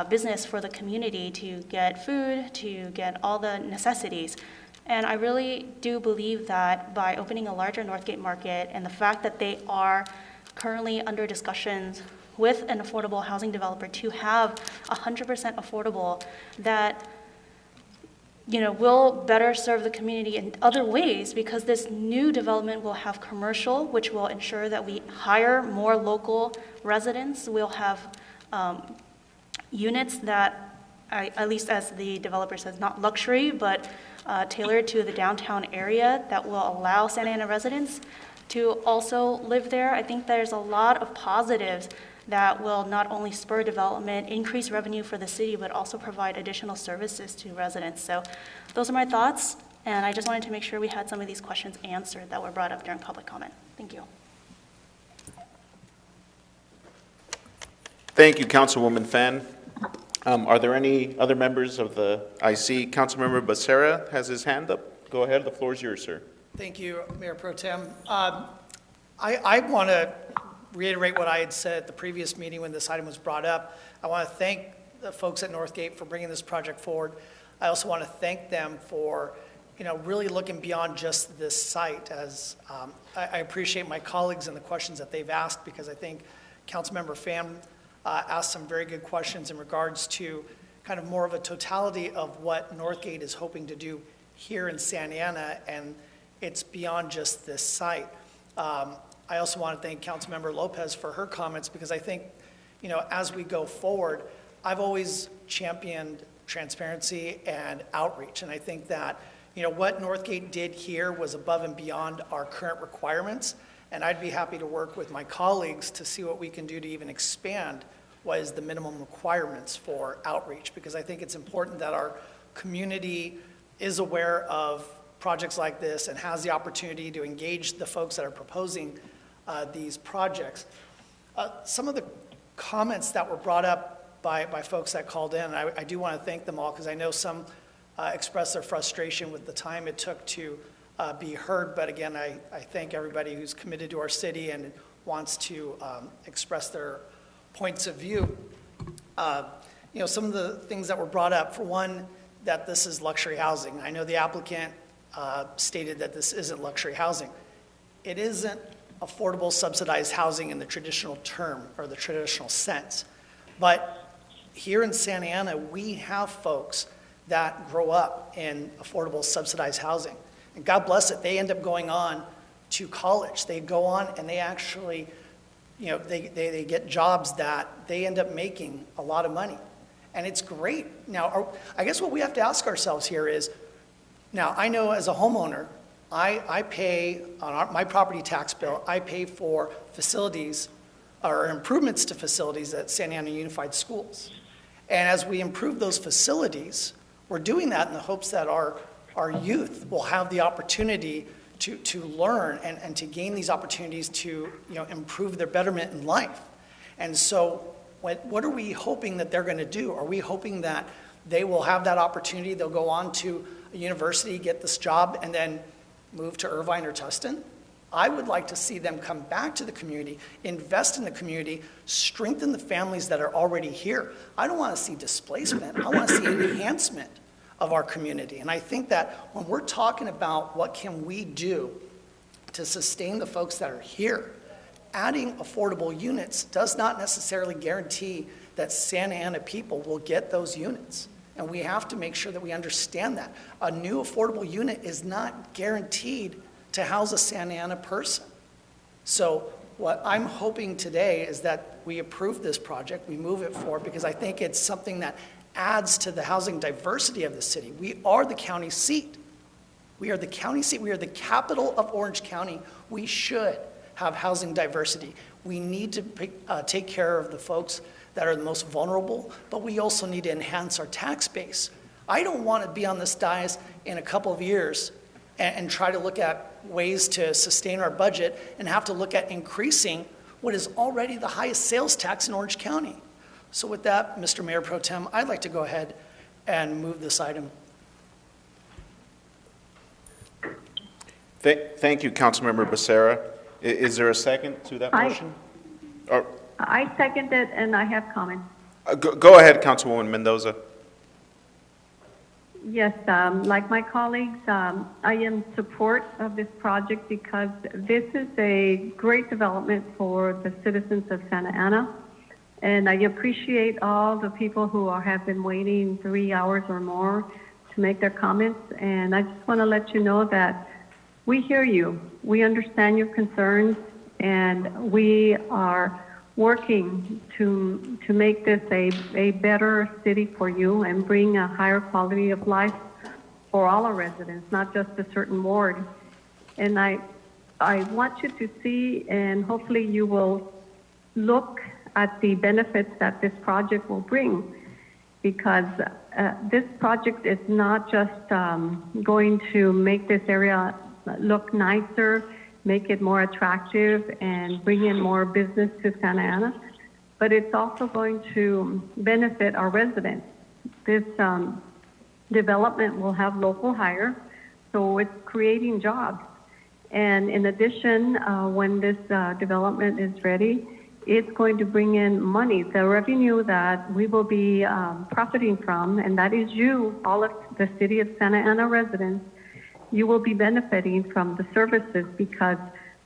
business for the community to get food, to get all the necessities. And I really do believe that by opening a larger Northgate Market and the fact that they are currently under discussions with an affordable housing developer to have 100% affordable, that, you know, will better serve the community in other ways, because this new development will have commercial, which will ensure that we hire more local residents. We'll have units that, at least as the developer says, not luxury, but tailored to the downtown area that will allow Santa Ana residents to also live there. I think there's a lot of positives that will not only spur development, increase revenue for the city, but also provide additional services to residents. So those are my thoughts, and I just wanted to make sure we had some of these questions answered that were brought up during public comment. Thank you. Thank you, Councilwoman Fan. Are there any other members of the, I see Councilmember Becerra has his hand up. Go ahead, the floor is yours, sir. Thank you, Mayor Pro Tem. I want to reiterate what I had said at the previous meeting when this item was brought up. I want to thank the folks at Northgate for bringing this project forward. I also want to thank them for, you know, really looking beyond just this site. As I appreciate my colleagues and the questions that they've asked, because I think Councilmember Pham asked some very good questions in regards to, kind of more of a totality of what Northgate is hoping to do here in Santa Ana, and it's beyond just this site. I also want to thank Councilmember Lopez for her comments, because I think, you know, as we go forward, I've always championed transparency and outreach, and I think that, you know, what Northgate did here was above and beyond our current requirements, and I'd be happy to work with my colleagues to see what we can do to even expand what is the minimum requirements for outreach, because I think it's important that our community is aware of projects like this and has the opportunity to engage the folks that are proposing these projects. Some of the comments that were brought up by folks that called in, I do want to thank them all, because I know some expressed their frustration with the time it took to be heard, but again, I thank everybody who's committed to our city and wants to express their points of view. You know, some of the things that were brought up, for one, that this is luxury housing. I know the applicant stated that this isn't luxury housing. It isn't affordable subsidized housing in the traditional term or the traditional sense. But here in Santa Ana, we have folks that grow up in affordable subsidized housing. And God bless it, they end up going on to college. They go on and they actually, you know, they get jobs that they end up making a lot of money. And it's great. Now, I guess what we have to ask ourselves here is, now I know as a homeowner, I pay on my property tax bill, I pay for facilities or improvements to facilities at Santa Ana Unified Schools. And as we improve those facilities, we're doing that in the hopes that our youth will have the opportunity to learn and to gain these opportunities to, you know, improve their betterment in life. And so what are we hoping that they're going to do? Are we hoping that they will have that opportunity, they'll go on to a university, get this job, and then move to Irvine or Tustin? I would like to see them come back to the community, invest in the community, strengthen the families that are already here. I don't want to see displacement. I want to see enhancement of our community. And I think that when we're talking about what can we do to sustain the folks that are here, adding affordable units does not necessarily guarantee that Santa Ana people will get those units. And we have to make sure that we understand that. A new affordable unit is not guaranteed to house a Santa Ana person. So what I'm hoping today is that we approve this project, we move it forward, because I think it's something that adds to the housing diversity of the city. We are the county seat. We are the county seat. We are the capital of Orange County. We should have housing diversity. We need to take care of the folks that are the most vulnerable, but we also need to enhance our tax base. I don't want to be on this dais in a couple of years and try to look at ways to sustain our budget and have to look at increasing what is already the highest sales tax in Orange County. So with that, Mr. Mayor Pro Tem, I'd like to go ahead and move this item. Thank you, Councilmember Becerra. Is there a second to that motion? I second it, and I have comments. Go ahead, Councilwoman Mendoza. Yes, like my colleagues, I am in support of this project because this is a great development for the citizens of Santa Ana. And I appreciate all the people who have been waiting 3 hours or more to make their comments. And I just want to let you know that we hear you. We understand your concerns, and we are working to make this a better city for you and bring a higher quality of life for all our residents, not just a certain ward. And I want you to see, and hopefully you will look at the benefits that this project will bring, because this project is not just going to make this area look nicer, make it more attractive, and bring in more business to Santa Ana, but it's also going to benefit our residents. This development will have local hire, so it's creating jobs. And in addition, when this development is ready, it's going to bring in money, the revenue that we will be profiting from, and that is you, all of the city of Santa Ana residents. You will be benefiting from the services, because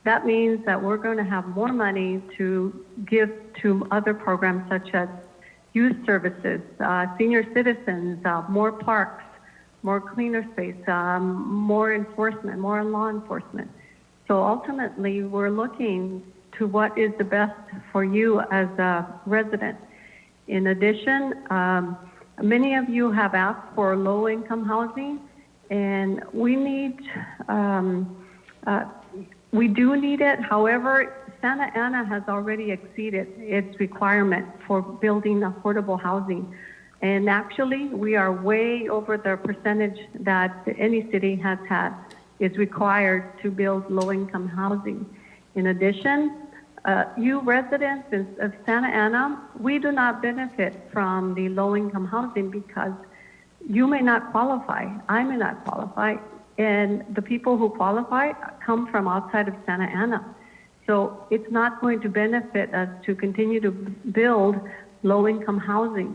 that means that we're going to have more money to give to other programs such as youth services, senior citizens, more parks, more cleaner space, more enforcement, more law enforcement. So ultimately, we're looking to what is the best for you as a resident. In addition, many of you have asked for low-income housing, and we do need it. However, Santa Ana has already exceeded its requirement for building affordable housing. And actually, we are way over the percentage that any city has had is required to build low-income housing. In addition, you residents of Santa Ana, we do not benefit from the low-income housing because you may not qualify, I may not qualify, and the people who qualify come from outside of Santa Ana. So it's not going to benefit us to continue to build low-income housing.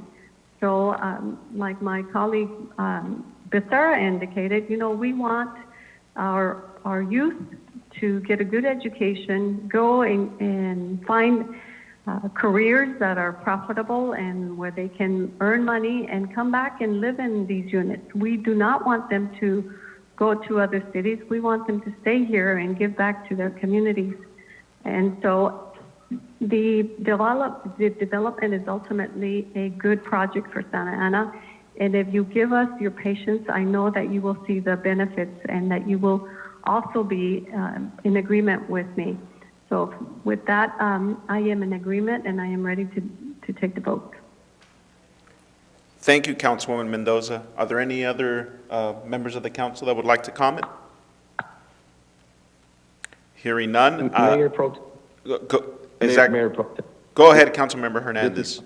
So like my colleague Becerra indicated, we want our youth to get a good education, go and find careers that are profitable and where they can earn money and come back and live in these units. We do not want them to go to other cities. We want them to stay here and give back to their communities. And so the development is ultimately a good project for Santa Ana. And if you give us your patience, I know that you will see the benefits and that you will also be in agreement with me. So with that, I am in agreement and I am ready to take the vote. Thank you, Councilwoman Mendoza. Are there any other members of the council that would like to comment? Hearing none. Mayor Pro Mayor Pro Go ahead, Councilmember Hernandez.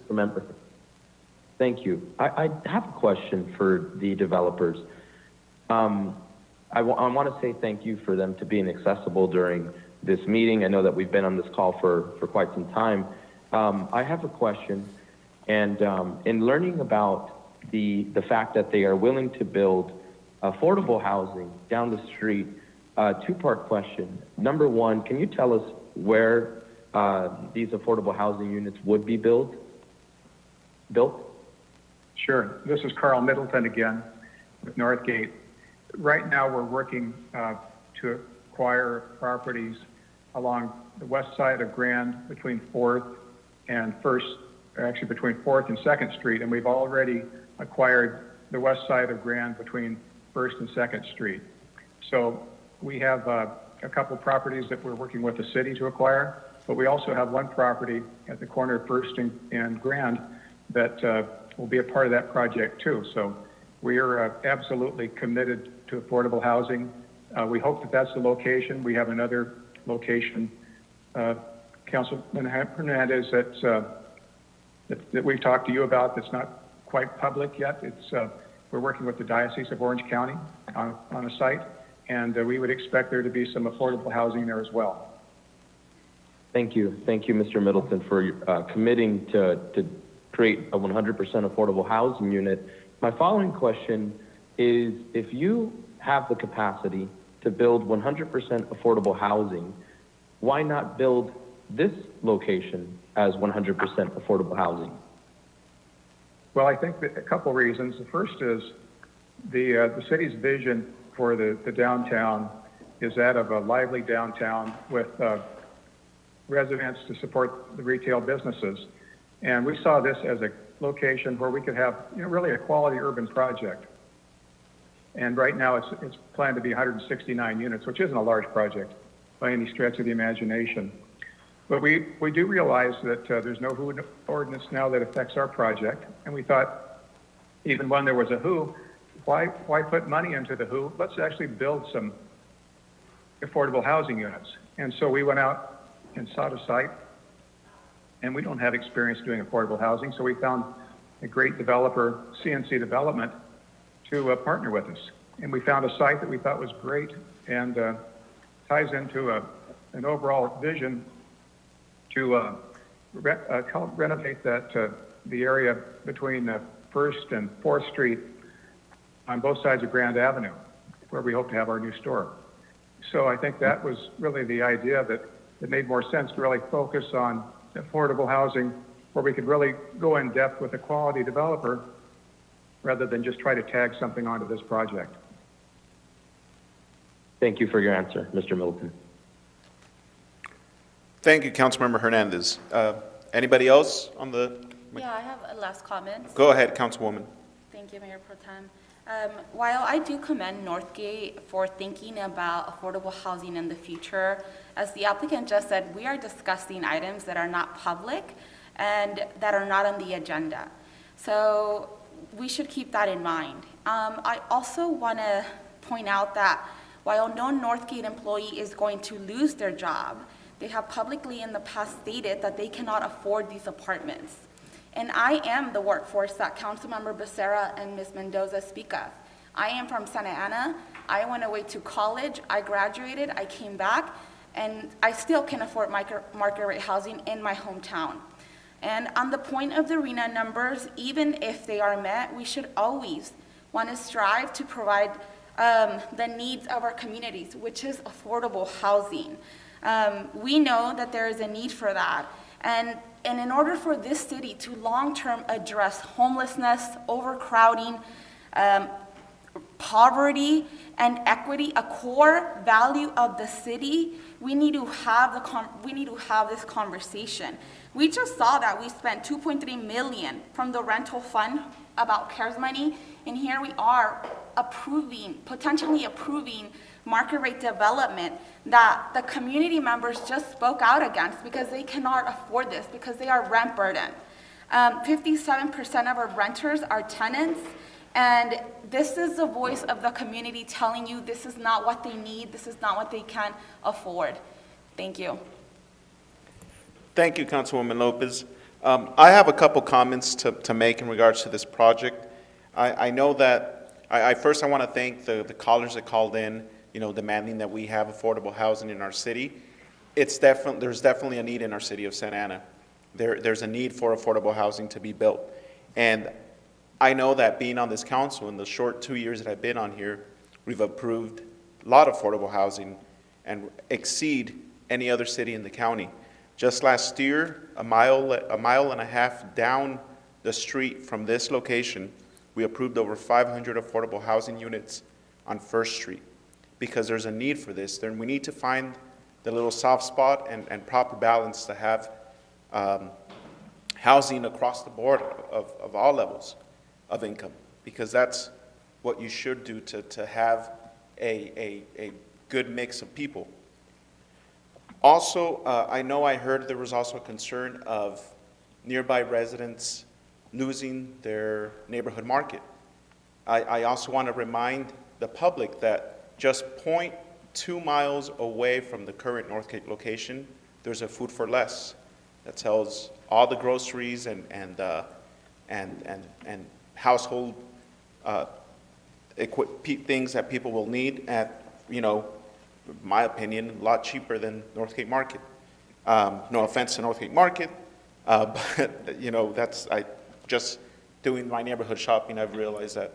Thank you. I have a question for the developers. I want to say thank you for them to being accessible during this meeting. I know that we've been on this call for quite some time. I have a question, and in learning about the fact that they are willing to build affordable housing down the street, two-part question. Number one, can you tell us where these affordable housing units would be built? Sure. This is Carl Middleton again with Northgate. Right now, we're working to acquire properties along the west side of Grand between 4th and 1st, actually between 4th and 2nd Street, and we've already acquired the west side of Grand between 1st and 2nd Street. So we have a couple properties that we're working with the city to acquire, but we also have one property at the corner of 1st and Grand that will be a part of that project too. So we are absolutely committed to affordable housing. We hope that that's the location. We have another location, Councilman Hernandez, that we've talked to you about that's not quite public yet. We're working with the Diocese of Orange County on a site, and we would expect there to be some affordable housing there as well. Thank you. Thank you, Mr. Middleton, for committing to create a 100% affordable housing unit. My following question is, if you have the capacity to build 100% affordable housing, why not build this location as 100% affordable housing? Well, I think that a couple reasons. The first is the city's vision for the downtown is that of a lively downtown with residents to support the retail businesses. And we saw this as a location where we could have really a quality urban project. And right now it's planned to be 169 units, which isn't a large project by any stretch of the imagination. But we do realize that there's no WHO ordinance now that affects our project. And we thought, even when there was a WHO, why put money into the WHO? Let's actually build some affordable housing units. And so we went out and sought a site. And we don't have experience doing affordable housing, so we found a great developer, CNC Development, to partner with us. And we found a site that we thought was great and ties into an overall vision to renovate the area between 1st and 4th Street on both sides of Grand Avenue, where we hope to have our new store. So I think that was really the idea that it made more sense to really focus on affordable housing where we could really go in depth with a quality developer rather than just try to tag something onto this project. Thank you for your answer, Mr. Middleton. Thank you, Councilmember Hernandez. Anybody else on the? Yeah, I have a last comment. Go ahead, Councilwoman. Thank you, Mayor Pro Tem. While I do commend Northgate for thinking about affordable housing in the future, as the applicant just said, we are discussing items that are not public and that are not on the agenda. So we should keep that in mind. I also want to point out that while no Northgate employee is going to lose their job, they have publicly in the past stated that they cannot afford these apartments. And I am the workforce that Councilmember Becerra and Ms. Mendoza speak of. I am from Santa Ana. I went away to college. I graduated. I came back. And I still can afford market rate housing in my hometown. And on the point of the RENA numbers, even if they are met, we should always want to strive to provide the needs of our communities, which is affordable housing. We know that there is a need for that. And in order for this city to long-term address homelessness, overcrowding, poverty, and equity, a core value of the city, we need to have this conversation. We just saw that we spent $2.3 million from the rental fund about CARES money, and here we are potentially approving market rate development that the community members just spoke out against because they cannot afford this, because they are rent burdened. 57% of our renters are tenants, and this is the voice of the community telling you this is not what they need, this is not what they can afford. Thank you. Thank you, Councilwoman Lopez. I have a couple comments to make in regards to this project. I know that, first I want to thank the callers that called in, demanding that we have affordable housing in our city. There's definitely a need in our city of Santa Ana. There's a need for affordable housing to be built. And I know that being on this council in the short 2 years that I've been on here, we've approved a lot of affordable housing and exceed any other city in the county. Just last year, a mile and a half down the street from this location, we approved over 500 affordable housing units on First Street because there's a need for this. Then we need to find the little soft spot and proper balance to have housing across the board of all levels of income, because that's what you should do to have a good mix of people. Also, I know I heard there was also a concern of nearby residents losing their neighborhood market. I also want to remind the public that just 0.2 miles away from the current Northgate location, there's a Food for Less that sells all the groceries and household things that people will need at, in my opinion, a lot cheaper than Northgate Market. No offense to Northgate Market, but I just doing my neighborhood shopping, I've realized that.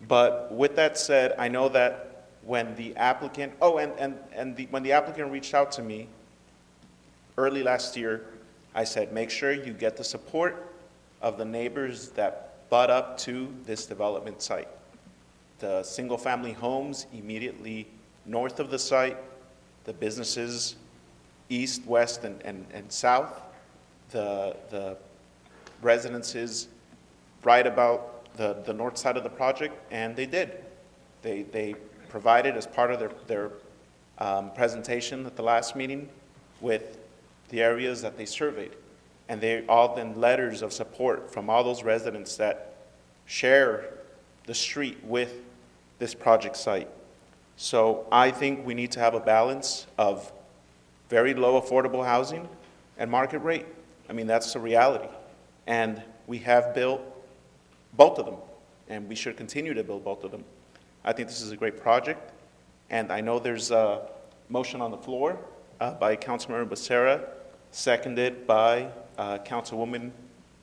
But with that said, I know that when the applicant, when the applicant reached out to me early last year, I said, make sure you get the support of the neighbors that butt up to this development site. The single-family homes immediately north of the site, the businesses east, west, and south, the residences right about the north side of the project, and they did. They provided as part of their presentation at the last meeting with the areas that they surveyed. And they all then letters of support from all those residents that share the street with this project site. So I think we need to have a balance of very low affordable housing and market rate. I mean, that's the reality. And we have built both of them, and we should continue to build both of them. I think this is a great project, and I know there's a motion on the floor by Councilmember Becerra, seconded by Councilwoman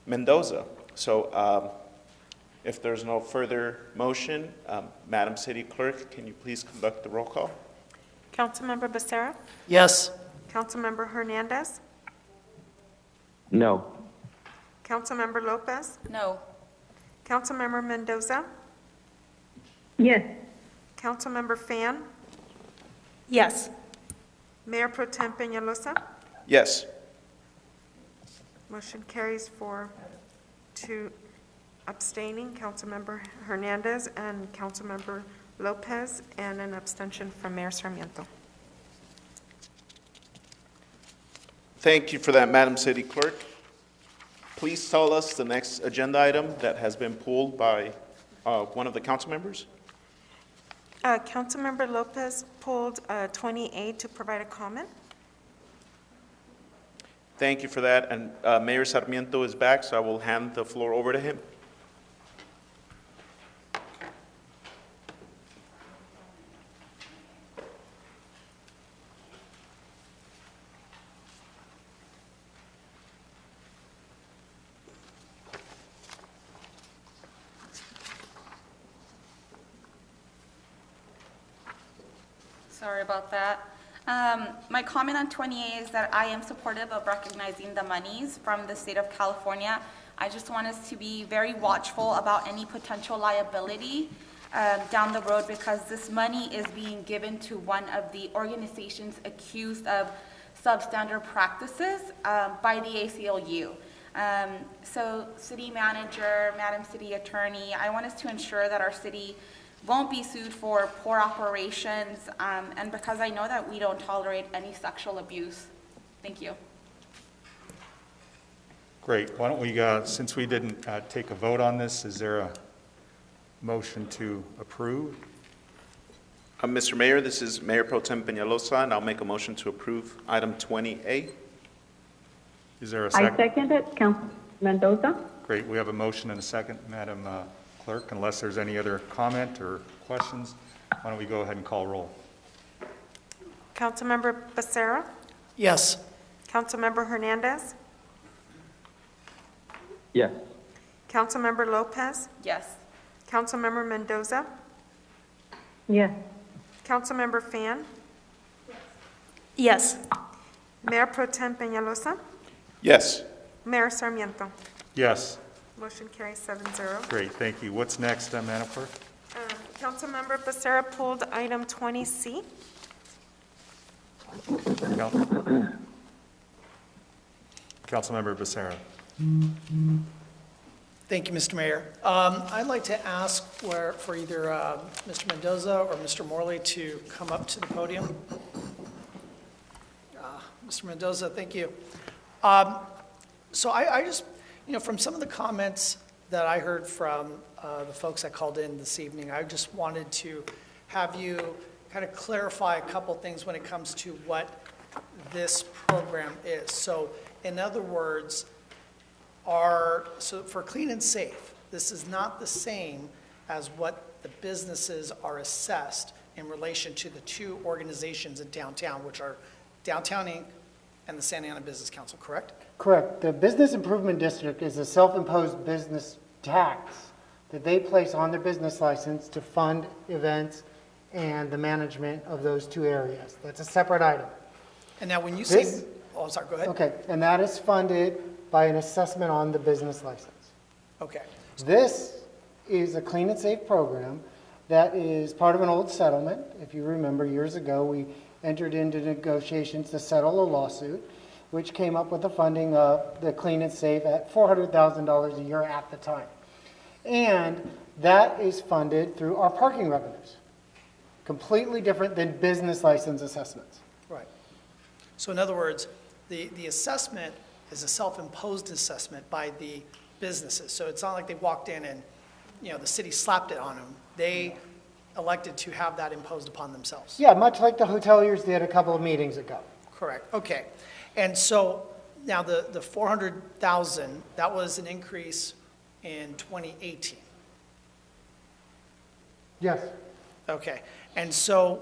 Mendoza. So if there's no further motion, Madam City Clerk, can you please conduct the roll call? Councilmember Becerra? Yes. Councilmember Hernandez? No. Councilmember Lopez? No. Councilmember Mendoza? Yes. Councilmember Fan? Yes. Mayor Pro Tem Peñalosa? Yes. Motion carries 4-2 abstaining, Councilmember Hernandez and Councilmember Lopez, and an abstention from Mayor Sarmiento. Thank you for that, Madam City Clerk. Please tell us the next agenda item that has been pulled by one of the council members. Councilmember Lopez pulled 28 to provide a comment. Thank you for that, and Mayor Sarmiento is back, so I will hand the floor over to him. Sorry about that. My comment on 28 is that I am supportive of recognizing the monies from the state of California. I just want us to be very watchful about any potential liability down the road, because this money is being given to one of the organizations accused of substandard practices by the ACLU. So city manager, Madam City Attorney, I want us to ensure that our city won't be sued for poor operations, and because I know that we don't tolerate any sexual abuse. Thank you. Great. Why don't we, since we didn't take a vote on this, is there a motion to approve? Mr. Mayor, this is Mayor Pro Tem Peñalosa, and I'll make a motion to approve item 20A. Is there a second? I second it, Councilman Mendoza. Great. We have a motion and a second, Madam Clerk. Unless there's any other comment or questions, why don't we go ahead and call roll? Councilmember Becerra? Yes. Councilmember Hernandez? Yes. Councilmember Lopez? Yes. Councilmember Mendoza? Yes. Councilmember Fan? Yes. Mayor Pro Tem Peñalosa? Yes. Mayor Sarmiento? Yes. Motion carries 7-0. Great. Thank you. What's next, Madam Clerk? Councilmember Becerra pulled item 20C. Councilmember Becerra. Thank you, Mr. Mayor. I'd like to ask for either Mr. Mendoza or Mr. Morley to come up to the podium. Mr. Mendoza, thank you. So I just, from some of the comments that I heard from the folks that called in this evening, I just wanted to have you kind of clarify a couple things when it comes to what this program is. So in other words, so for Clean and Safe, this is not the same as what the businesses are assessed in relation to the two organizations in downtown, which are Downtown Inc. and the Santa Ana Business Council, correct? Correct. The Business Improvement District is a self-imposed business tax that they place on their business license to fund events and the management of those two areas. That's a separate item. And now when you say, oh, sorry, go ahead. Okay, and that is funded by an assessment on the business license. Okay. This is a Clean and Safe program that is part of an old settlement. If you remember, years ago, we entered into negotiations to settle a lawsuit, which came up with the funding of the Clean and Safe at $400,000 a year at the time. And that is funded through our parking revenues. Completely different than business license assessments. Right. So in other words, the assessment is a self-imposed assessment by the businesses. So it's not like they walked in and, the city slapped it on them. They elected to have that imposed upon themselves. Yeah, much like the hoteliers did a couple of meetings ago. Correct. Okay. And so now the 400,000, that was an increase in 2018. Yes. Okay. And so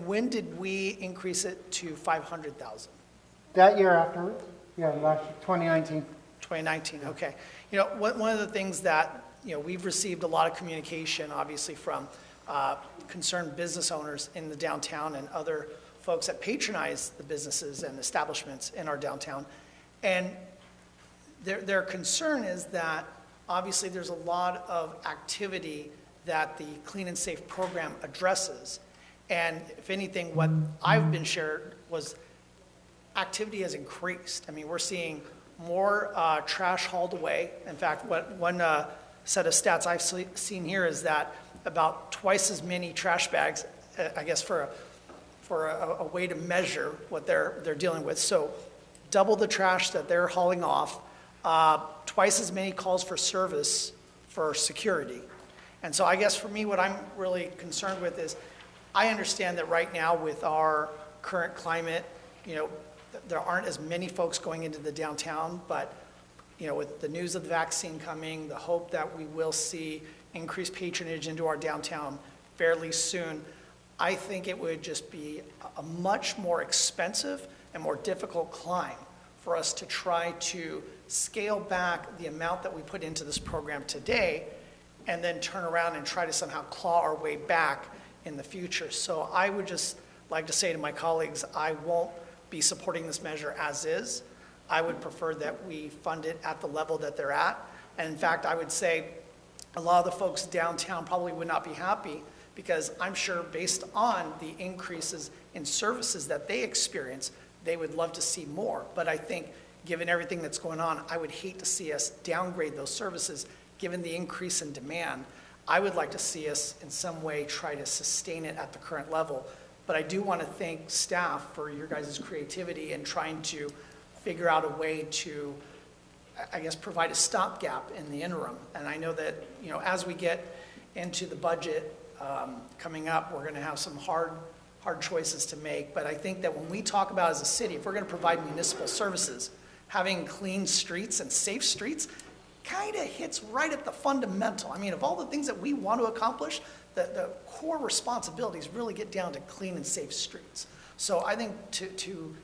when did we increase it to 500,000? That year afterwards, last 2019. 2019, okay. One of the things that, we've received a lot of communication, obviously, from concerned business owners in the downtown and other folks that patronize the businesses and establishments in our downtown. And Their concern is that obviously there's a lot of activity that the Clean and Safe program addresses. And if anything, what I've been shared was activity has increased. I mean, we're seeing more trash hauled away. In fact, one set of stats I've seen here is that about twice as many trash bags, I guess for a way to measure what they're dealing with. So double the trash that they're hauling off, twice as many calls for service for security. And so I guess for me, what I'm really concerned with is, I understand that right now with our current climate, there aren't as many folks going into the downtown, but with the news of the vaccine coming, the hope that we will see increased patronage into our downtown fairly soon, I think it would just be a much more expensive and more difficult climb for us to try to scale back the amount that we put into this program today and then turn around and try to somehow claw our way back in the future. So I would just like to say to my colleagues, I won't be supporting this measure as is. I would prefer that we fund it at the level that they're at. And in fact, I would say a lot of the folks downtown probably would not be happy, because I'm sure based on the increases in services that they experience, they would love to see more. But I think given everything that's going on, I would hate to see us downgrade those services given the increase in demand. I would like to see us in some way try to sustain it at the current level. But I do want to thank staff for your guys' creativity in trying to figure out a way to, I guess, provide a stopgap in the interim. And I know that, as we get into the budget coming up, we're going to have some hard choices to make. But I think that when we talk about as a city, if we're going to provide municipal services, having clean streets and safe streets kind of hits right at the fundamental. I mean, of all the things that we want to accomplish, the core responsibilities really get down to clean and safe streets. So I think to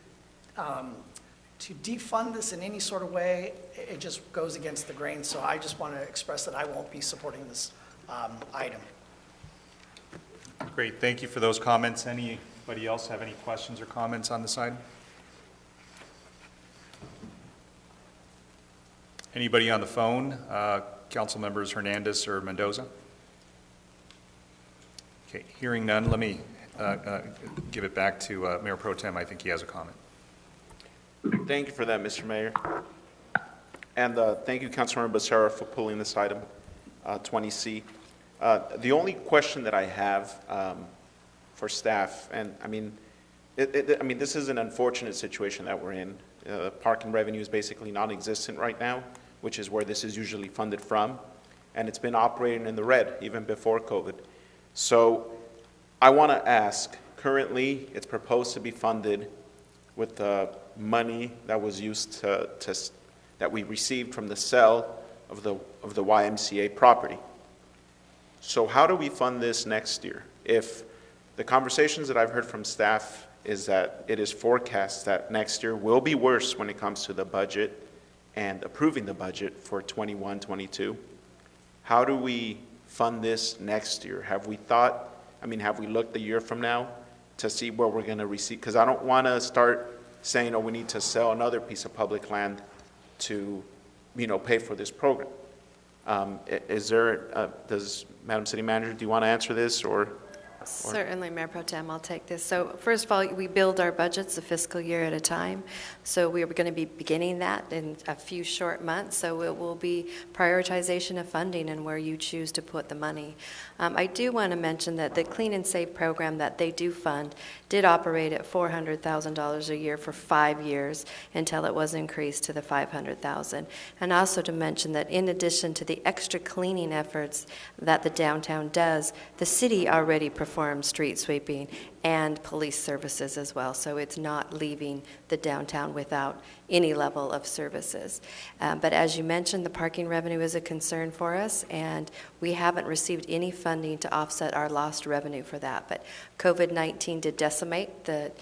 defund this in any sort of way, it just goes against the grain. So I just want to express that I won't be supporting this item. Great, thank you for those comments. Anybody else have any questions or comments on this item? Anybody on the phone? Council members Hernandez or Mendoza? Okay, hearing none, let me give it back to Mayor Pro Tem. I think he has a comment. Thank you for that, Mr. Mayor. And thank you, Councilmember Becerra, for pulling this item, 20C. The only question that I have for staff, and I mean, this is an unfortunate situation that we're in. Parking revenue is basically non-existent right now, which is where this is usually funded from, and it's been operating in the red even before COVID. So I want to ask, currently it's proposed to be funded with the money that was used that we received from the sale of the YMCA property. So how do we fund this next year? If the conversations that I've heard from staff is that it is forecast that next year will be worse when it comes to the budget and approving the budget for 21-22. How do we fund this next year? Have we looked a year from now to see where we're going to receive? Because I don't want to start saying, we need to sell another piece of public land to, pay for this program. Does Madam City Manager, do you want to answer this or? Certainly, Mayor Pro Tem, I'll take this. So first of all, we build our budgets a fiscal year at a time. So we are going to be beginning that in a few short months. So it will be prioritization of funding and where you choose to put the money. I do want to mention that the Clean and Safe program that they do fund did operate at $400,000 a year for 5 years until it was increased to the $500,000. And also to mention that in addition to the extra cleaning efforts that the downtown does, the city already performs street sweeping and police services as well. So it's not leaving the downtown without any level of services. But as you mentioned, the parking revenue is a concern for us, and we haven't received any funding to offset our lost revenue for that. But COVID-19 did decimate the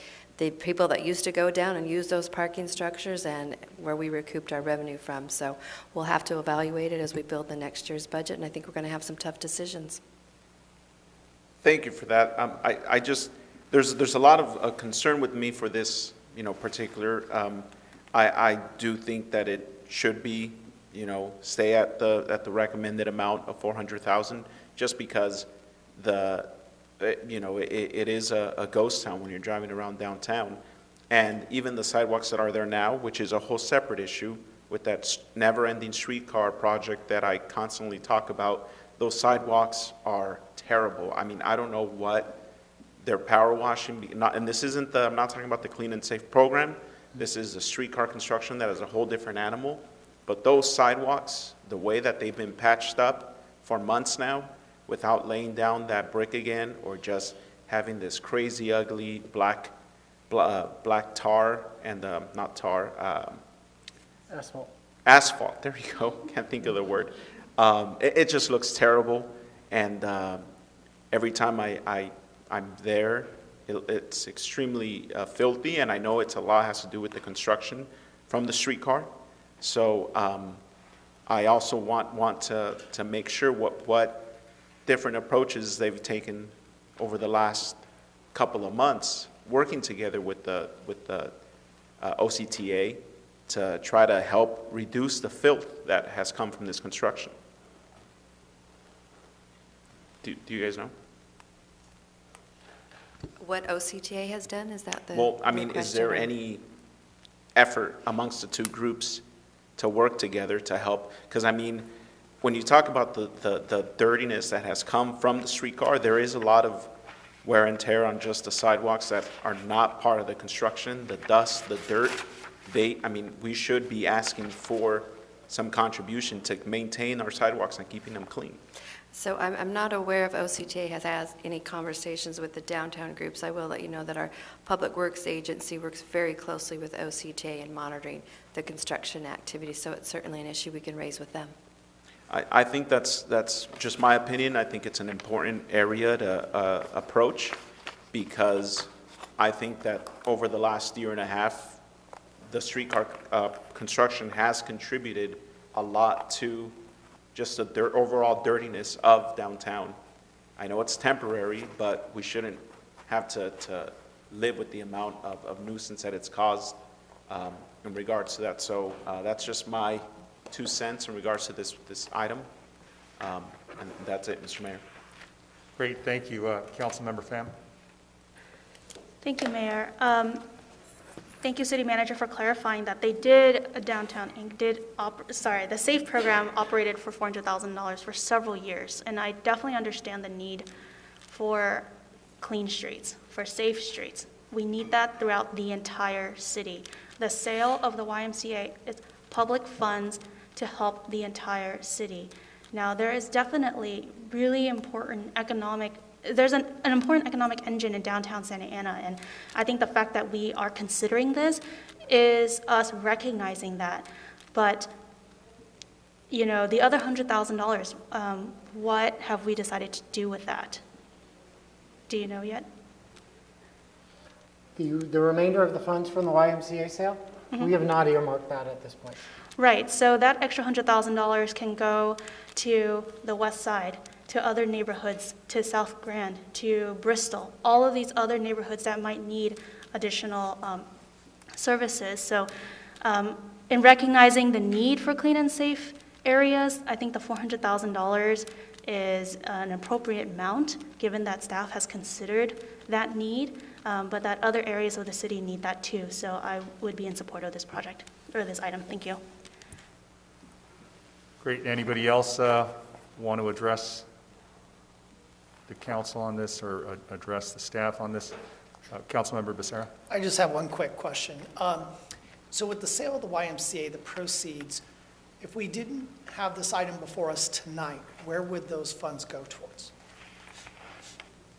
people that used to go down and use those parking structures and where we recouped our revenue from. So we'll have to evaluate it as we build the next year's budget, and I think we're going to have some tough decisions. Thank you for that. There's a lot of concern with me for this, particular. I do think that it should be, stay at the recommended amount of 400,000, just because it is a ghost town when you're driving around downtown. And even the sidewalks that are there now, which is a whole separate issue with that never-ending streetcar project that I constantly talk about, those sidewalks are terrible. I mean, I don't know what they're power washing, and this isn't I'm not talking about the Clean and Safe program. This is the streetcar construction that is a whole different animal. But those sidewalks, the way that they've been patched up for months now, without laying down that brick again, or just having this crazy, ugly black tar and not tar. Asphalt. Asphalt. There you go. Can't think of the word. It just looks terrible, and every time I'm there, it's extremely filthy, and I know a lot has to do with the construction from the streetcar. So I also want to make sure what different approaches they've taken over the last couple of months, working together with the OCTA to try to help reduce the filth that has come from this construction. Do you guys know? What OCTA has done, is that the Well, I mean, question? is there any effort amongst the two groups to work together to help? Because, I mean, when you talk about the dirtiness that has come from the streetcar, there is a lot of wear and tear on just the sidewalks that are not part of the construction, the dust, the dirt. We should be asking for some contribution to maintain our sidewalks and keeping them clean. So I'm not aware if OCTA has had any conversations with the downtown groups. I will let you know that our Public Works Agency works very closely with OCTA in monitoring the construction activity, so it's certainly an issue we can raise with them. I think that's just my opinion. I think it's an important area to approach, because I think that over the last year and a half, the streetcar construction has contributed a lot to just the overall dirtiness of downtown. I know it's temporary, but we shouldn't have to live with the amount of nuisance that it's caused in regards to that. So that's just my 2 cents in regards to this item. And that's it, Mr. Mayor. Great, thank you. Councilmember Pham. Thank you, Mayor. Thank you, City Manager, for clarifying that Downtown Inc. the SAFE program operated for $400,000 for several years. And I definitely understand the need for clean streets, for safe streets. We need that throughout the entire city. The sale of the YMCA is public funds to help the entire city. Now, there is definitely really important there's an important economic engine in downtown Santa Ana, and I think the fact that we are considering this is us recognizing that. But, the other $100,000, what have we decided to do with that? Do you know yet? The remainder of the funds from the YMCA sale, we have not earmarked that at this point. Right, so that extra $100,000 can go to the west side, to other neighborhoods, to South Grand, to Bristol, all of these other neighborhoods that might need additional services. So in recognizing the need for clean and safe areas, I think the $400,000 is an appropriate amount, given that staff has considered that need, but that other areas of the city need that too. So I would be in support of this project, or this item. Thank you. Great. Anybody else want to address the council on this, or address the staff on this? Councilmember Becerra. I just have one quick question. So with the sale of the YMCA, the proceeds, if we didn't have this item before us tonight, where would those funds go towards?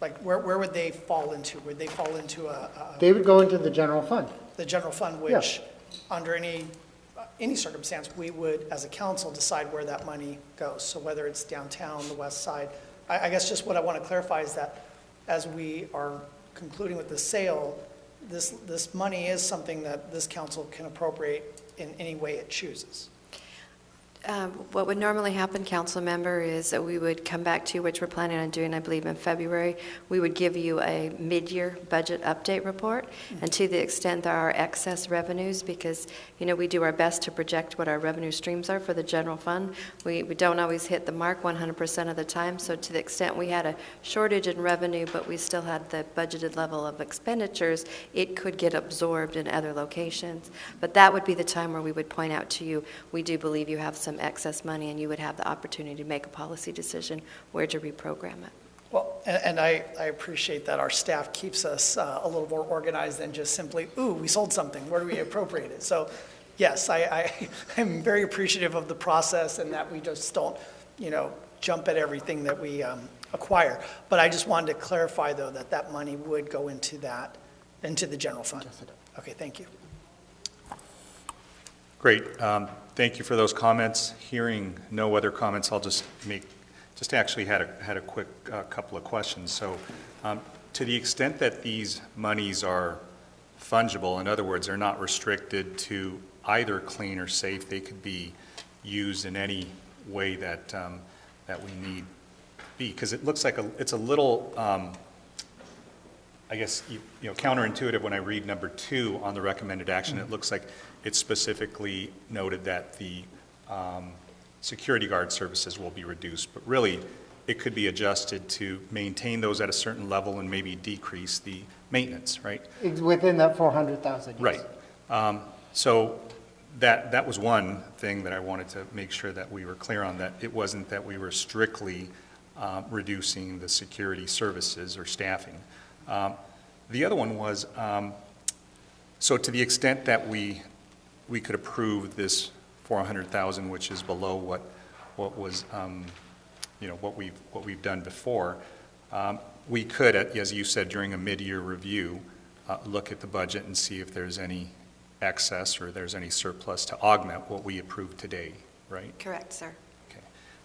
Like, where would they fall into? Would they fall into They would go into the general fund. the general fund, which Yes. under any circumstance, we would, as a council, decide where that money goes. So whether it's downtown, the west side, I guess just what I want to clarify is that as we are concluding with the sale, this money is something that this council can appropriate in any way it chooses. What would normally happen, council member, is that we would come back to you, which we're planning on doing, I believe, in February. We would give you a mid-year budget update report, and to the extent there are excess revenues, because, we do our best to project what our revenue streams are for the general fund. We don't always hit the mark 100% of the time, so to the extent we had a shortage in revenue, but we still had the budgeted level of expenditures, it could get absorbed in other locations. But that would be the time where we would point out to you, we do believe you have some excess money, and you would have the opportunity to make a policy decision where to reprogram it. Well, and I appreciate that our staff keeps us a little more organized than just simply, ooh, we sold something, where do we appropriate it? So, yes, I'm very appreciative of the process and that we just don't, jump at everything that we acquire. But I just wanted to clarify, though, that money would go into the general fund. Okay, thank you. Great. Thank you for those comments. Hearing no other comments, I'll just actually had a quick couple of questions. So to the extent that these monies are fungible, in other words, they're not restricted to either clean or safe, they could be used in any way that we need be, because it looks like it's a little, I guess, counterintuitive when I read number 2 on the recommended action. It looks like it's specifically noted that the security guard services will be reduced, but really it could be adjusted to maintain those at a certain level and maybe decrease the maintenance, right? It's within that 400,000. Yes. Right. So that was one thing that I wanted to make sure that we were clear on, that it wasn't that we were strictly reducing the security services or staffing. The other one was, so to the extent that we could approve this 400,000, which is below what was, what we've done before, we could, as you said, during a mid-year review, look at the budget and see if there's any excess or there's any surplus to augment what we approved today, right? Correct, sir. Okay,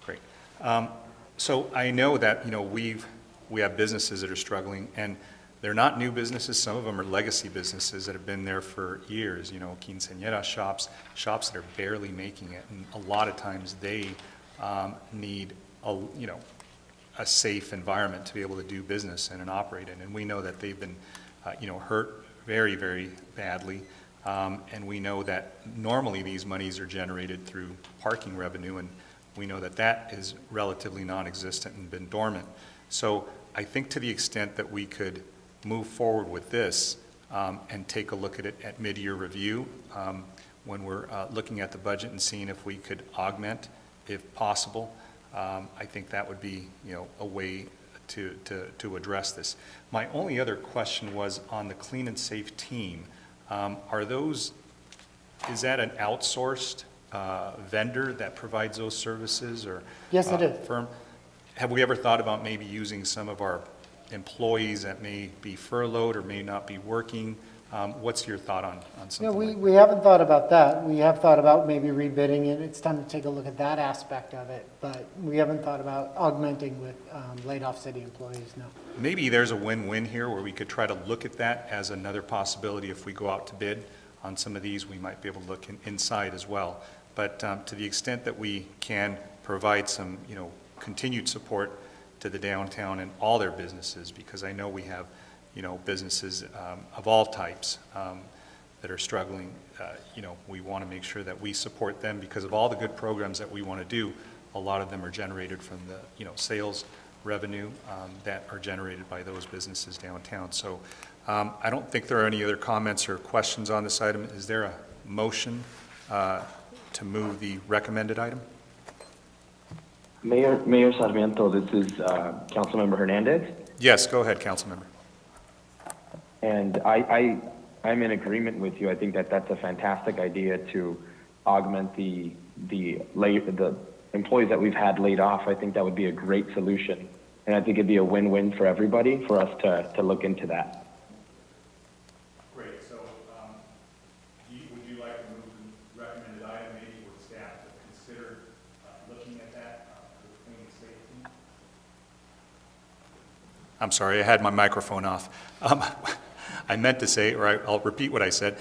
great. So I know that, we have businesses that are struggling, and they're not new businesses. Some of them are legacy businesses that have been there for years, quinceañera shops that are barely making it. And a lot of times they need a safe environment to be able to do business in and operate in. And we know that they've been, hurt very, very badly. And we know that normally these monies are generated through parking revenue, and we know that is relatively non-existent and been dormant. So I think to the extent that we could move forward with this and take a look at it at mid-year review when we're looking at the budget and seeing if we could augment, if possible, I think that would be, a way to address this. My only other question was on the clean and safe team. Is that an outsourced vendor that provides those services, or Yes, it is. firm? Have we ever thought about maybe using some of our employees that may be furloughed or may not be working? What's your thought on something No, like we haven't thought about that. We have thought about maybe rebidding it. It's time to take a look at that aspect of it, but we haven't thought about augmenting with laid-off city employees, no. Maybe there's a win-win here where we could try to look at that as another possibility. If we go out to bid on some of these, we might be able to look inside as well. But to the extent that we can provide some, continued support to the downtown and all their businesses, because I know we have, businesses of all types that are struggling. We want to make sure that we support them because of all the good programs that we want to do. A lot of them are generated from the, sales revenue that are generated by those businesses downtown. So I don't think there are any other comments or questions on this item. Is there a motion to move the recommended item? Mayor Sarmiento, this is Councilmember Hernandez. Yes, go ahead, Councilmember. And I'm in agreement with you. I think that's a fantastic idea to augment the employees that we've had laid off. I think that would be a great solution. And I think it'd be a win-win for everybody for us to look into that. Great. So would you like to move the recommended item maybe with staff to consider looking at that for the clean and safe team? I'm sorry, I had my microphone off. I meant to say, or I'll repeat what I said.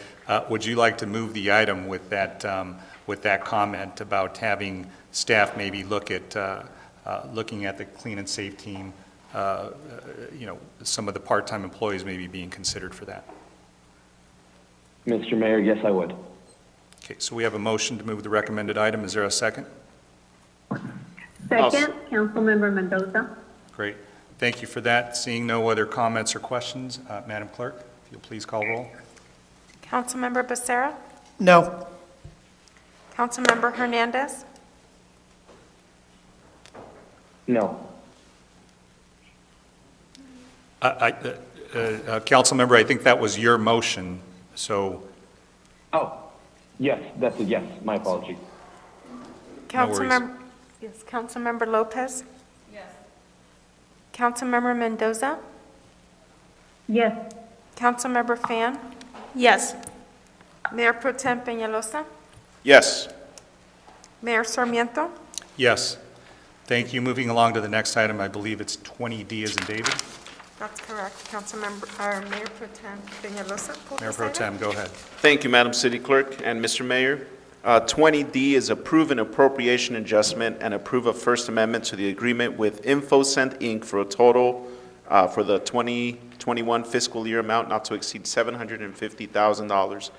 Would you like to move the item with that with that comment about having staff maybe look at, looking at the clean and safe team, some of the part-time employees maybe being considered for that. Mr. Mayor, yes, I would. Okay, so we have a motion to move the recommended item. Is there a second? Second, Councilmember Mendoza. Great. Thank you for that. Seeing no other comments or questions, Madam Clerk, if you'll please call roll. Councilmember Becerra? No. Councilmember Hernandez? No. Councilmember, I think that was your motion, so. Oh, yes, that's a yes. My apology. No worries. Yes, Councilmember Lopez? Yes. Councilmember Mendoza? Yes. Councilmember Fan? Yes. Mayor Pro Tem Peñalosa? Yes. Mayor Sarmiento? Yes. Thank you. Moving along to the next item, I believe it's 20D as in David. That's correct. Mayor Pro Tem Peñalosa. pulled Mayor this Pro item. Tem, go ahead. Thank you, Madam City Clerk and Mr. Mayor. 20D is approve an appropriation adjustment and approve a First Amendment to the agreement with Invocation Inc. for a total for the 2021 fiscal year amount not to exceed $750,000.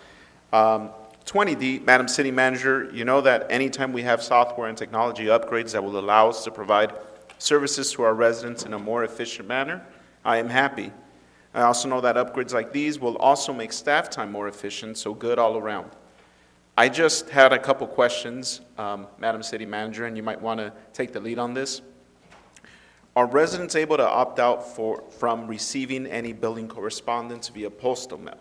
20D, Madam City Manager, you know that anytime we have software and technology upgrades that will allow us to provide services to our residents in a more efficient manner, I am happy. I also know that upgrades like these will also make staff time more efficient, so good all around. I just had a couple questions, Madam City Manager, and you might want to take the lead on this. Are residents able to opt out from receiving any billing correspondence via postal mail?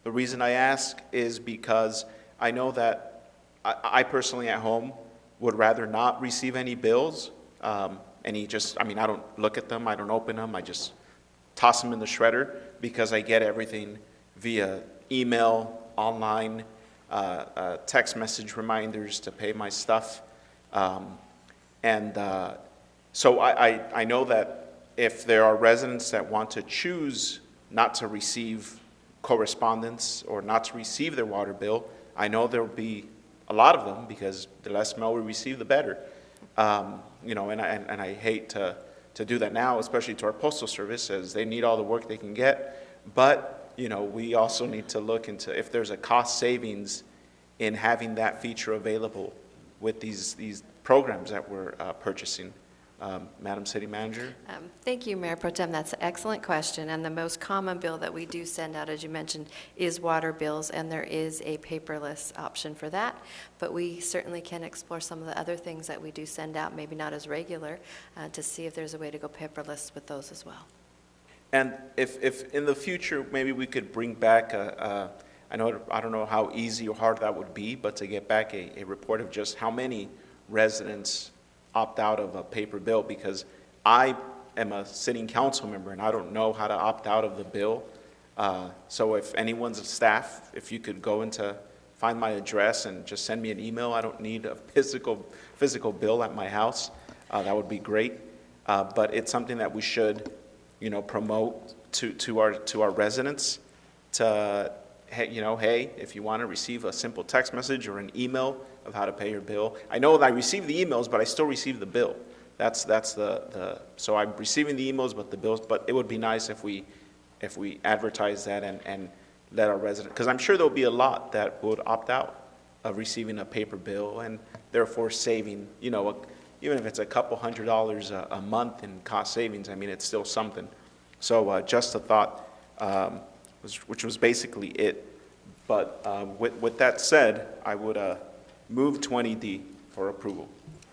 The reason I ask is because I know that I personally at home would rather not receive any bills. I don't look at them, I don't open them, I just toss them in the shredder because I get everything via email, online, text message reminders to pay my stuff. So I know that if there are residents that want to choose not to receive correspondence or not to receive their water bill, I know there will be a lot of them because the less mail we receive, the better. And I hate to do that now, especially to our postal service, as they need all the work they can get. But we also need to look into if there's a cost savings in having that feature available with these programs that we're purchasing. Madam City Manager? Thank you, Mayor Pro Tem. That's an excellent question. And the most common bill that we do send out, as you mentioned, is water bills, and there is a paperless option for that. But we certainly can explore some of the other things that we do send out, maybe not as regular, to see if there's a way to go paperless with those as well. And if in the future, maybe we could bring back I don't know how easy or hard that would be, but to get back a report of just how many residents opt out of a paper bill, because I am a sitting council member and I don't know how to opt out of the bill. So if anyone's staff, if you could go into find my address and just send me an email, I don't need a physical bill at my house. That would be great. But it's something that we should, promote to our residents to, hey, if you want to receive a simple text message or an email of how to pay your bill. I know that I receive the emails, but I still receive the bill. That's so I'm receiving the emails, but the bills. But it would be nice if we advertise that and let our residents, because I'm sure there'll be a lot that would opt out of receiving a paper bill and therefore saving, even if it's a couple $100 a month in cost savings. I mean, it's still something. So just a thought, which was basically it. But with that said, I would move 20D for approval.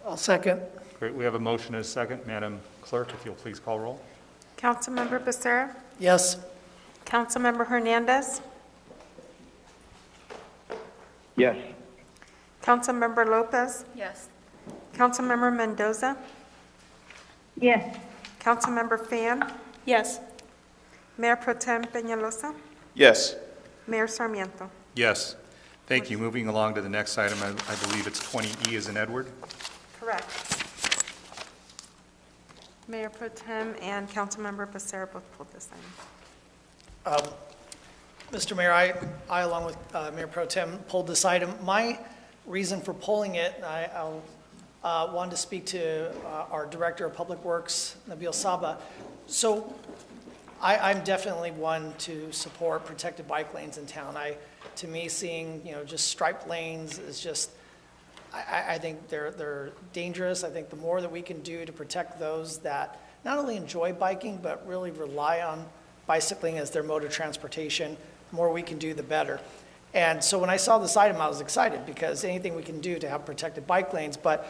I'll second. Great. We have a motion and a second. Madam Clerk, if you'll please call roll. Councilmember Becerra? Yes. Councilmember Hernandez? Yes. Councilmember Lopez? Yes. Councilmember Mendoza? Yes. Councilmember Fan? Yes. Mayor Pro Tem Peñalosa? Yes. Mayor Sarmiento? Yes. Thank you. Moving along to the next item, I believe it's 20E as in Edward. Correct. Mayor Pro Tem and Councilmember Becerra both pulled this item. Mr. Mayor, I along with Mayor Pro Tem, pulled this item. My reason for pulling it, and I wanted to speak to our Director of Public Works, Nabil Saba. So I'm definitely one to support protected bike lanes in town. To me, seeing, just striped lanes is just, I think they're dangerous. I think the more that we can do to protect those that not only enjoy biking, but really rely on bicycling as their mode of transportation, the more we can do, the better. And so when I saw this item, I was excited because anything we can do to have protected bike lanes. But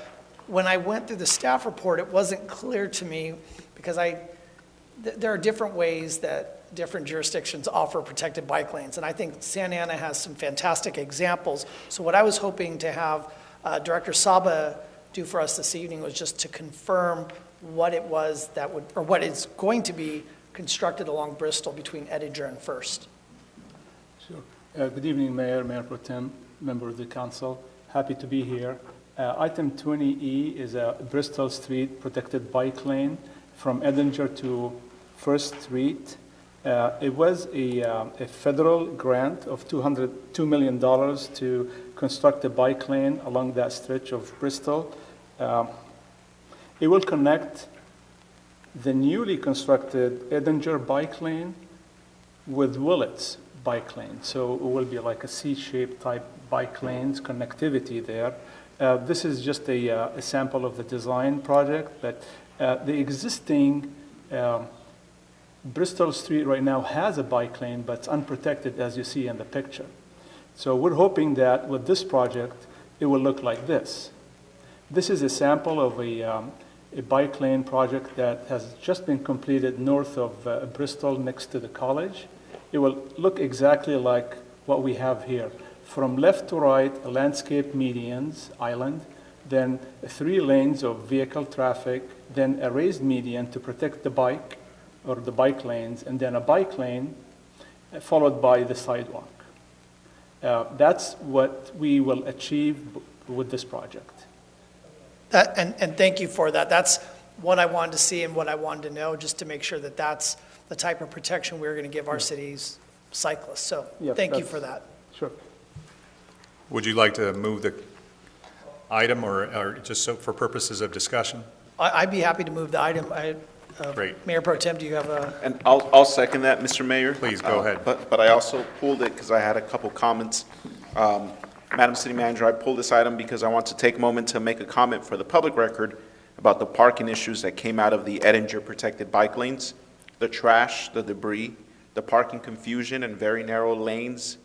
when I went through the staff report, it wasn't clear to me because there are different ways that different jurisdictions offer protected bike lanes. And I think Santa Ana has some fantastic examples. So what I was hoping to have Director Saba do for us this evening was just to confirm what it was that would, or what is going to be constructed along Bristol between Edinger and First. Sure. Good evening, Mayor, Mayor Pro Tem, member of the council. Happy to be here. Item 20E is a Bristol Street protected bike lane from Edinger to First Street. It was a federal grant of $2 million to construct a bike lane along that stretch of Bristol. It will connect the newly constructed Edinger bike lane with Willett's bike lane. So it will be like a C-shaped type bike lanes connectivity there. This is just a sample of the design project, but the existing Bristol Street right now has a bike lane, but it's unprotected as you see in the picture. So we're hoping that with this project, it will look like this. This is a sample of a bike lane project that has just been completed north of Bristol next to the college. It will look exactly like what we have here. From left to right, a landscape medians, island, then 3 lanes of vehicle traffic, then a raised median to protect the bike or the bike lanes, and then a bike lane followed by the sidewalk. That's what we will achieve with this project. And thank you for that. That's what I wanted to see and what I wanted to know, just to make sure that that's the type of protection we're going to give our city's cyclists. So thank you for that. Sure. Would you like to move the item or just so for purposes of discussion? I'd be happy to move the item. Great. Mayor Pro Tem, do you have a? And I'll second that, Mr. Mayor. Please, go ahead. But I also pulled it because I had a couple comments. Madam City Manager, I pulled this item because I want to take a moment to make a comment for the public record about the parking issues that came out of the Edinger protected bike lanes, the trash, the debris, the parking confusion, and very narrow lanes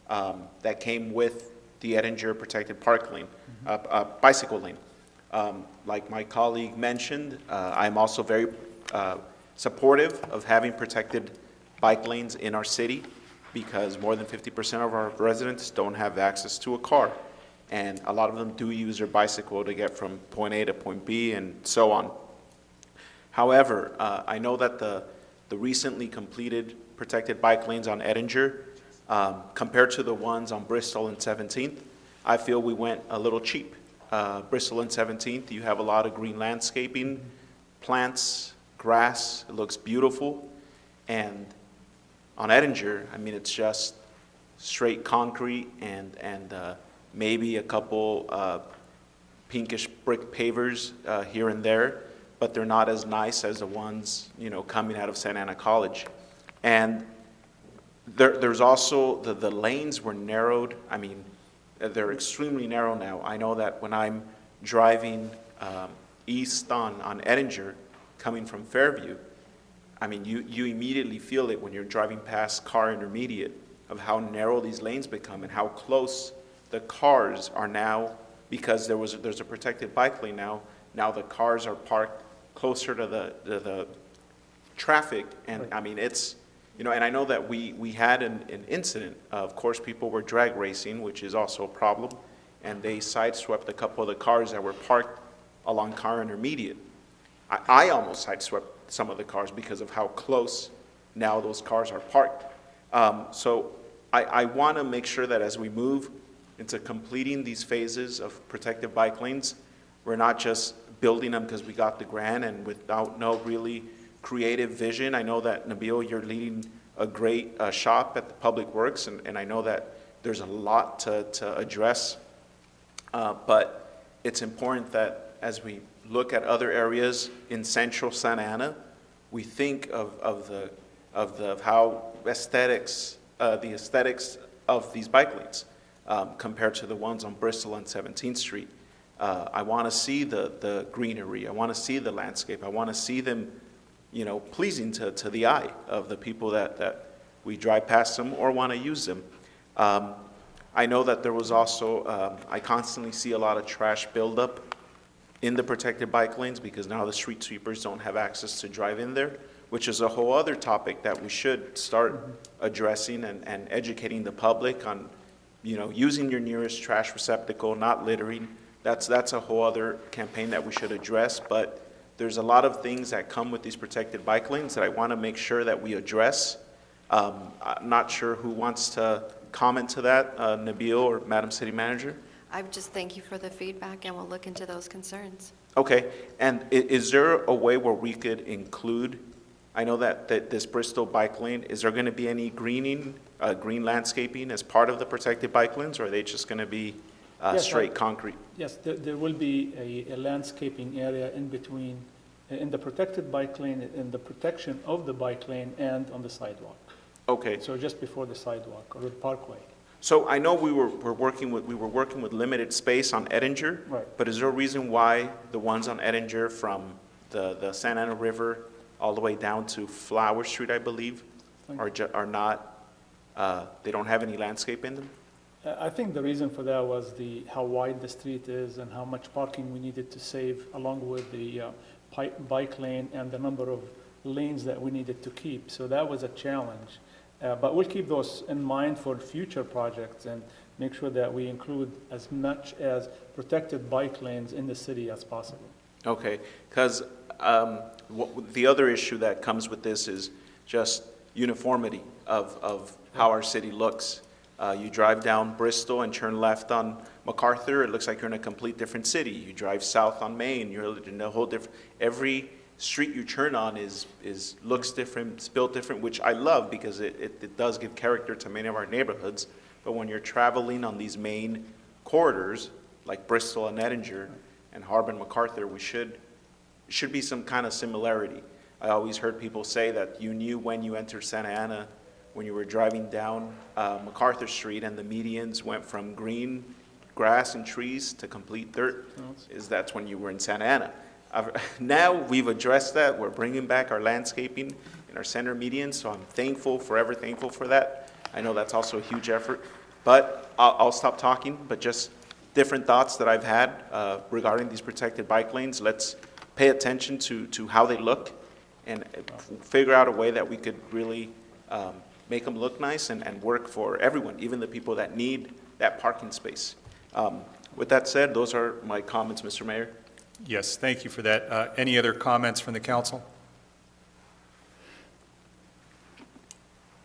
that came with the Edinger protected park lane, bicycle lane. Like my colleague mentioned, I'm also very supportive of having protected bike lanes in our city because more than 50% of our residents don't have access to a car. And a lot of them do use their bicycle to get from point A to point B and so on. However, I know that the recently completed protected bike lanes on Edinger, compared to the ones on Bristol and 17th, I feel we went a little cheap. Bristol and 17th, you have a lot of green landscaping, plants, grass, it looks beautiful. And on Edinger, I mean, it's just straight concrete and maybe a couple pinkish brick pavers here and there, but they're not as nice as the ones, coming out of Santa Ana College. And there's also, the lanes were narrowed. I mean, they're extremely narrow now. I know that when I'm driving east on Edinger, coming from Fairview, I mean, you immediately feel it when you're driving past Car Intermediate of how narrow these lanes become and how close the cars are now, because there's a protected bike lane now. Now the cars are parked closer to the traffic, and right. I mean, it's, and I know that we had an incident. Of course, people were drag racing, which is also a problem, and they sideswept a couple of the cars that were parked along Car Intermediate. I almost sideswept some of the cars because of how close now those cars are parked. So I want to make sure that as we move into completing these phases of protective bike lanes, we're not just building them because we got the grant and without no really creative vision. I know that, Nabil, you're leading a great shop at the Public Works, and I know that there's a lot to address But it's important that as we look at other areas in central Santa Ana, we think of how the aesthetics of these bike lanes compared to the ones on Bristol and 17th Street. I want to see the greenery. I want to see the landscape. I want to see them, pleasing to the eye of the people that we drive past them or want to use them. I know that there was also, I constantly see a lot of trash buildup in the protected bike lanes because now the street sweepers don't have access to drive in there, which is a whole other topic that we should start addressing and educating the public on, using your nearest trash receptacle, not littering. That's a whole other campaign that we should address, but there's a lot of things that come with these protected bike lanes that I want to make sure that we address. I'm not sure who wants to comment to that, Nabil or Madam City Manager? I would just thank you for the feedback, and we'll look into those concerns. Okay, and is there a way where we could include, I know that this Bristol bike lane, is there going to be any green landscaping as part of the protected bike lanes, or are they just going to be straight concrete? Yes, there will be a landscaping area in between, in the protected bike lane, in the protection of the bike lane and on the sidewalk. Okay. So just before the sidewalk or the parkway. So I know we were working with limited space on Edinger, Right. but is there a reason why the ones on Edinger from the Santa Ana River all the way down to Flower Street, I believe, are not, they don't have any landscape in them? I think the reason for that was how wide the street is and how much parking we needed to save, along with the bike lane and the number of lanes that we needed to keep. So that was a challenge. But we'll keep those in mind for future projects and make sure that we include as much as protected bike lanes in the city as possible. Okay, because the other issue that comes with this is just uniformity of how our city looks. You drive down Bristol and turn left on MacArthur, it looks like you're in a complete different city. You drive south on Main, you're in a whole different, every street you turn on looks different, it's built different, which I love because it does give character to many of our neighborhoods. But when you're traveling on these main corridors, like Bristol and Edinger and Harbin, MacArthur, should be some kind of similarity. I always heard people say that you knew when you entered Santa Ana, when you were driving down MacArthur Street and the medians went from green grass and trees to complete dirt, that's when you were in Santa Ana. Now we've addressed that. We're bringing back our landscaping in our center medians, so I'm forever thankful for that. I know that's also a huge effort, but I'll stop talking, but just different thoughts that I've had regarding these protected bike lanes. Let's pay attention to how they look and figure out a way that we could really make them look nice and work for everyone, even the people that need that parking space. With that said, those are my comments, Mr. Mayor. Yes, thank you for that. Any other comments from the council?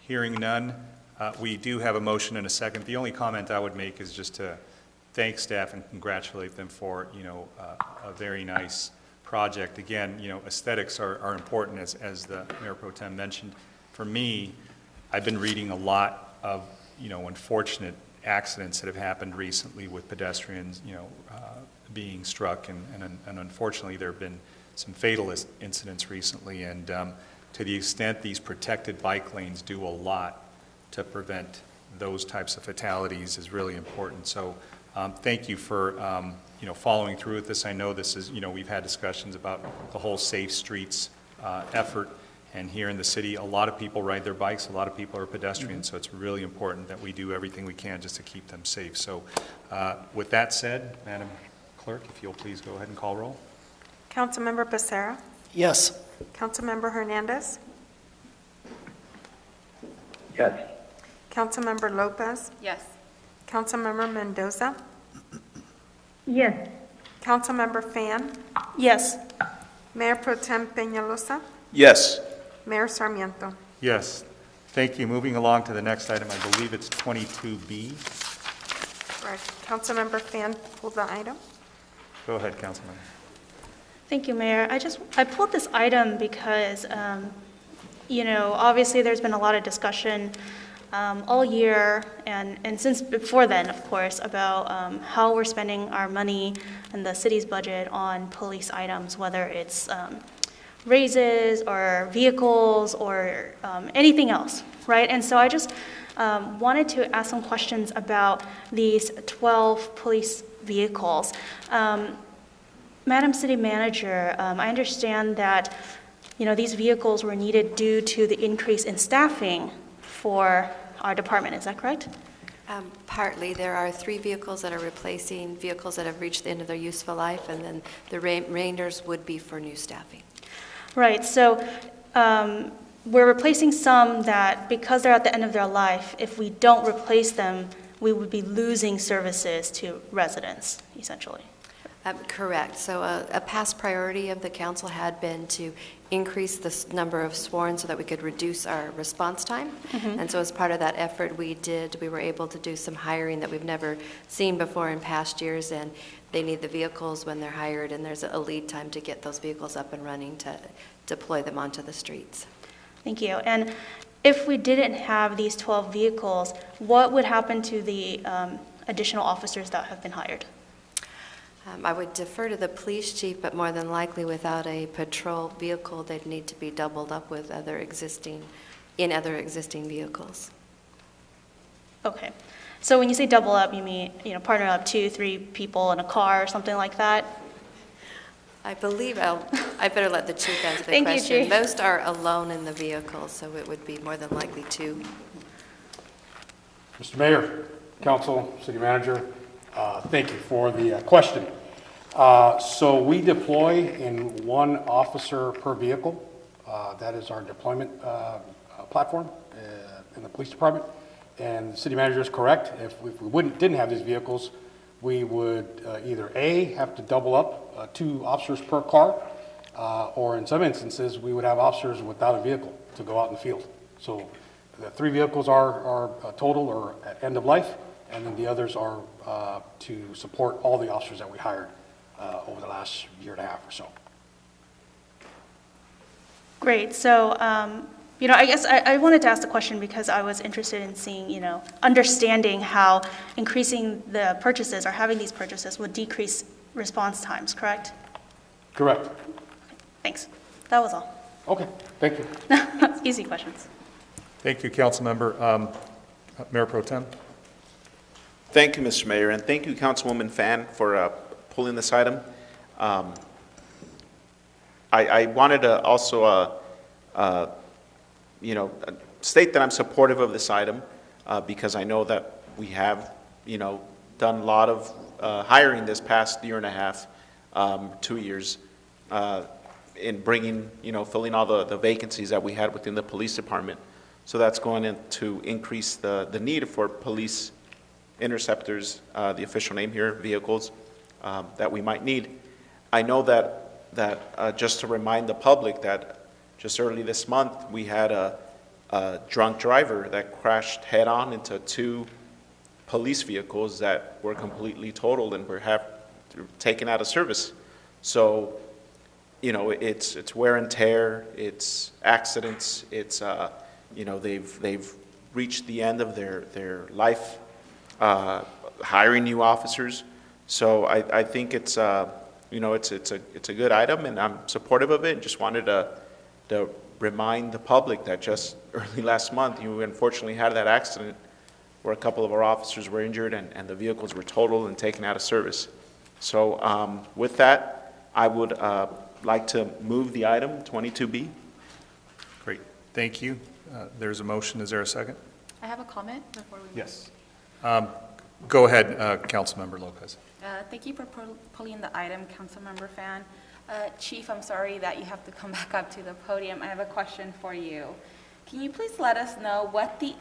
Hearing none, we do have a motion and a second. The only comment I would make is just to thank staff and congratulate them for, a very nice project. Again, aesthetics are important, as the Mayor Pro Tem mentioned. For me, I've been reading a lot of, unfortunate accidents that have happened recently with pedestrians, being struck, and unfortunately there have been some fatal incidents recently, and to the extent these protected bike lanes do a lot to prevent those types of fatalities is really important. So thank you for following through with this. I know this is, we've had discussions about the whole Safe Streets effort, and here in the city a lot of people ride their bikes, a lot of people are pedestrians, so it's really important that we do everything we can just to keep them safe. So with that said, Madam Clerk, if you'll please go ahead and call roll. Councilmember Becerra? Yes. Councilmember Hernandez? Yes. Councilmember Lopez? Yes. Councilmember Mendoza? Yes. Councilmember Fan? Yes. Mayor Pro Tem Peñalosa? Yes. Mayor Sarmiento? Yes, thank you. Moving along to the next item, I believe it's 22B. Right. Councilmember Fan pulled the item. Go ahead, Councilman. Thank you, Mayor. I pulled this item because, obviously there's been a lot of discussion all year, and since before then, of course, about how we're spending our money and the city's budget on police items, whether it's raises or vehicles or anything else, right? And so I just wanted to ask some questions about these 12 police vehicles. Madam City Manager, I understand that, these vehicles were needed due to the increase in staffing for our department. Is that correct? Partly. There are 3 vehicles that are replacing vehicles that have reached the end of their useful life, and then the remainders would be for new staffing. Right. So we're replacing some that, because they're at the end of their life, if we don't replace them, we would be losing services to residents, essentially. Correct. So a past priority of the council had been to increase the number of sworn so that we could reduce our response time. And so as part of that effort, we were able to do some hiring that we've never seen before in past years, and they need the vehicles when they're hired, and there's a lead time to get those vehicles up and running to deploy them onto the streets. Thank you. And if we didn't have these 12 vehicles, what would happen to the additional officers that have been hired? I would defer to the police chief, but more than likely without a patrol vehicle, they'd need to be doubled up with other existing vehicles. Okay. So when you say double up, you mean, partner up 2-3 people in a car or something like that? I believe I better let the chief answer the Thank you, question. Chief. Most are alone in the vehicle, so it would be more than likely 2. Mr. Mayor, Council, City Manager, thank you for the question. So we deploy in 1 officer per vehicle. That is our deployment platform in the police department. And the city manager is correct. If we didn't have these vehicles, we would either A, have to double up 2 officers per car, or in some instances, we would have officers without a vehicle to go out in the field. So the 3 vehicles are total or at end of life, and then the others are to support all the officers that we hired over the last year and a half or so. Great. So, I guess I wanted to ask the question because I was interested in seeing, understanding how increasing the purchases or having these purchases would decrease response times, correct? Correct. Thanks. That was all. Okay, thank you. Easy questions. Thank you, Councilmember. Mayor Pro Tem. Thank you, Mr. Mayor, and thank you, Councilwoman Fan, for pulling this item. I wanted to also, state that I'm supportive of this item because I know that we have, done a lot of hiring this past year and a half, 2 years, in bringing, filling all the vacancies that we had within the police department. So that's going to increase the need for police interceptors, the official name here, vehicles that we might need. I know that just to remind the public that just early this month, we had a drunk driver that crashed head-on into 2 police vehicles that were completely totaled and were taken out of service. So, it's wear and tear, it's accidents, it's they've reached the end of their life, hiring new officers. So I think it's it's a good item, and I'm supportive of it. And just wanted to remind the public that just early last month, we unfortunately had that accident where a couple of our officers were injured and the vehicles were totaled and taken out of service. So with that, I would like to move the item 22B. Great, thank you. There's a motion. Is there a second? I have a comment before we. Yes. Go ahead, Councilmember Lopez. Thank you for pulling the item, Councilmember Fan. Chief, I'm sorry that you have to come back up to the podium. I have a question for you. Can you please let us know what does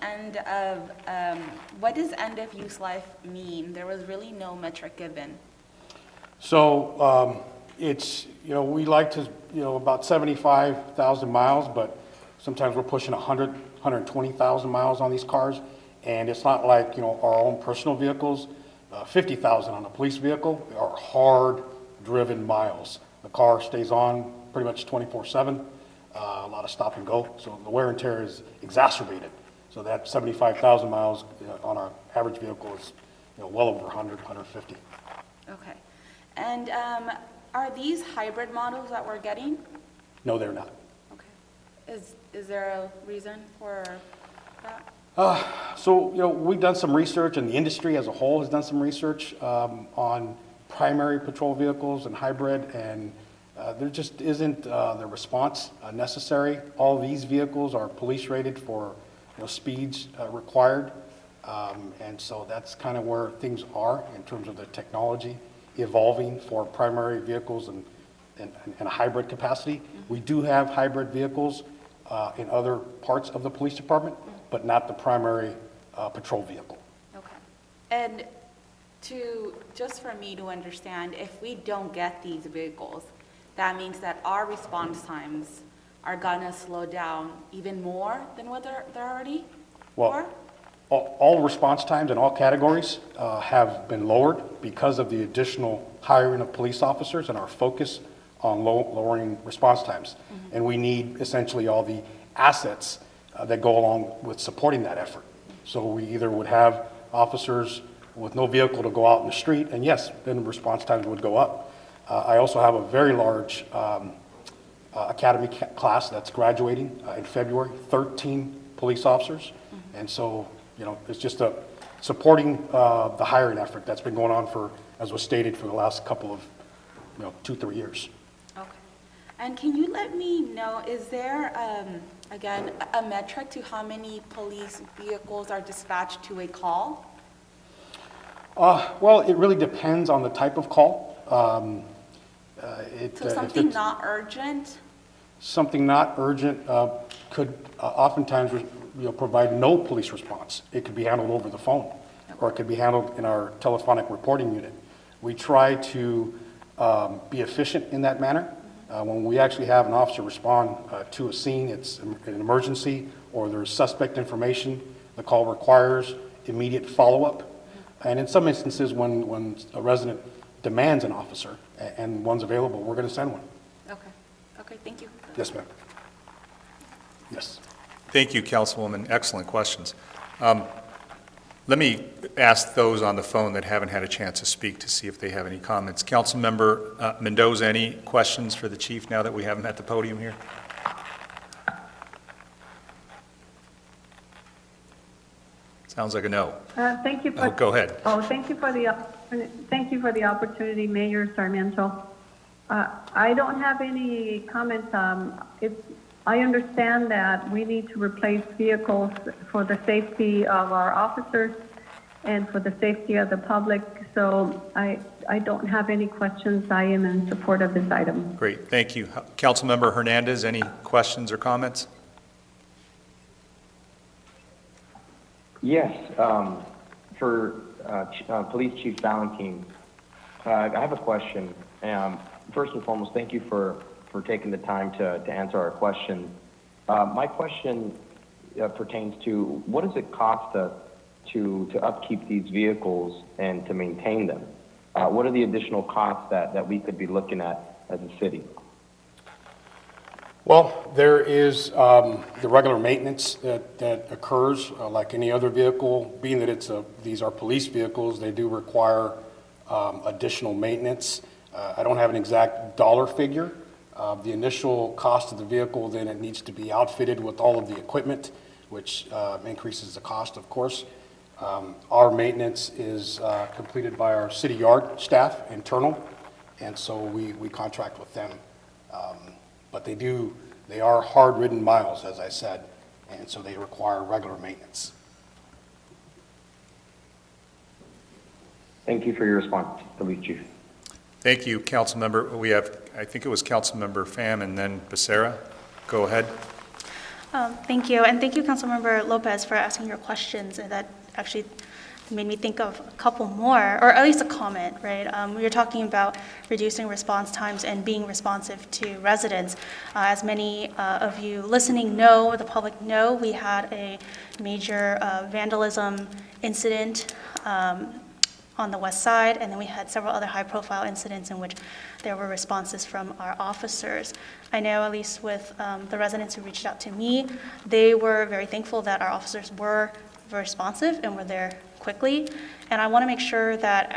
end of use life mean? There was really no metric given. So it's, we like to, about 75,000 miles, but sometimes we're pushing 100, 120,000 miles on these cars. And it's not like, our own personal vehicles. 50,000 on a police vehicle are hard-driven miles. The car stays on pretty much 24/7, a lot of stop and go. So the wear and tear is exacerbated So that 75,000 miles on our average vehicle is, well over 100, 150. Okay. And are these hybrid models that we're getting? No, they're not. Is there a reason for that? So, we've done some research, and the industry as a whole has done some research on primary patrol vehicles and hybrid, and there just isn't the response necessary. All these vehicles are police rated for speeds required, and so that's kind of where things are in terms of the technology evolving for primary vehicles and a hybrid capacity. We do have hybrid vehicles in other parts of the police department, but not the primary patrol vehicle. Okay. And just for me to understand, if we don't get these vehicles, that means that our response times are gonna slow down even more than what they're already Well, all response times in all categories have been lowered because of the additional hiring of police officers and our focus on lowering response times. And we need essentially all the assets that go along with supporting that effort. So we either would have officers with no vehicle to go out in the street, and yes, then response times would go up. I also have a very large academy class that's graduating in February, 13 police officers. And so, it's just supporting the hiring effort that's been going on for, as was stated, for the last couple of, 2-3 years. Okay. And can you let me know, is there, again, a metric to how many police vehicles are dispatched to a call? Well, it really depends on the type of call. So something not urgent? Something not urgent could oftentimes provide no police response. It could be handled over the phone, or it could be handled in our telephonic reporting unit. We try to be efficient in that manner. When we actually have an officer respond to a scene, it's an emergency, or there's suspect information, the call requires immediate follow-up. And in some instances, when a resident demands an officer and one's available, we're going to send one. Okay, thank you. Yes, ma'am. Yes. Thank you, Councilwoman. Excellent questions. Let me ask those on the phone that haven't had a chance to speak to see if they have any comments. Councilmember Mendoza, any questions for the chief now that we have him at the podium here? Sounds like a no. Thank you. Go ahead. Thank you for the opportunity, Mayor Sarmiento. I don't have any comments. I understand that we need to replace vehicles for the safety of our officers and for the safety of the public. So I don't have any questions. I am in support of this item. Great, thank you. Councilmember Hernandez, any questions or comments? Yes, for Police Chief Valentine, I have a question. First and foremost, thank you for taking the time to answer our question. My question pertains to what does it cost us to upkeep these vehicles and to maintain them? What are the additional costs that we could be looking at as a city? Well, there is the regular maintenance that occurs like any other vehicle. Being that these are police vehicles, they do require additional maintenance. I don't have an exact dollar figure. The initial cost of the vehicle, then it needs to be outfitted with all of the equipment, which increases the cost, of course. Our maintenance is completed by our city yard staff, internal, and so we contract with them. But they are hard-ridden miles, as I said, and so they require regular maintenance. Thank you for your response, Police Chief. Thank you, Councilmember. We have, I think it was Councilmember Pham and then Becerra. Go ahead. Thank you, and thank you, Councilmember Lopez, for asking your questions, and that actually made me think of a couple more, or at least a comment, right? We were talking about reducing response times and being responsive to residents. As many of you listening know, the public know, we had a major vandalism incident on the west side, and then we had several other high-profile incidents in which there were responses from our officers. I know, at least with the residents who reached out to me, they were very thankful that our officers were very responsive and were there quickly. And I want to make sure that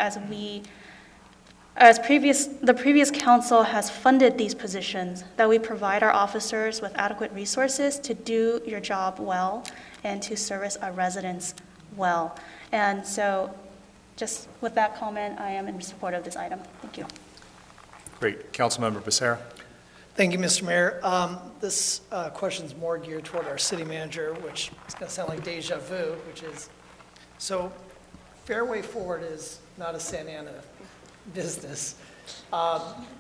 the previous council has funded these positions, that we provide our officers with adequate resources to do your job well and to service our residents well. And so, just with that comment, I am in support of this item. Thank you. Great. Councilmember Becerra. Thank you, Mr. Mayor. This question's more geared toward our city manager, which is going to sound like deja vu, which is, so Fairway Ford is not a Santa Ana business.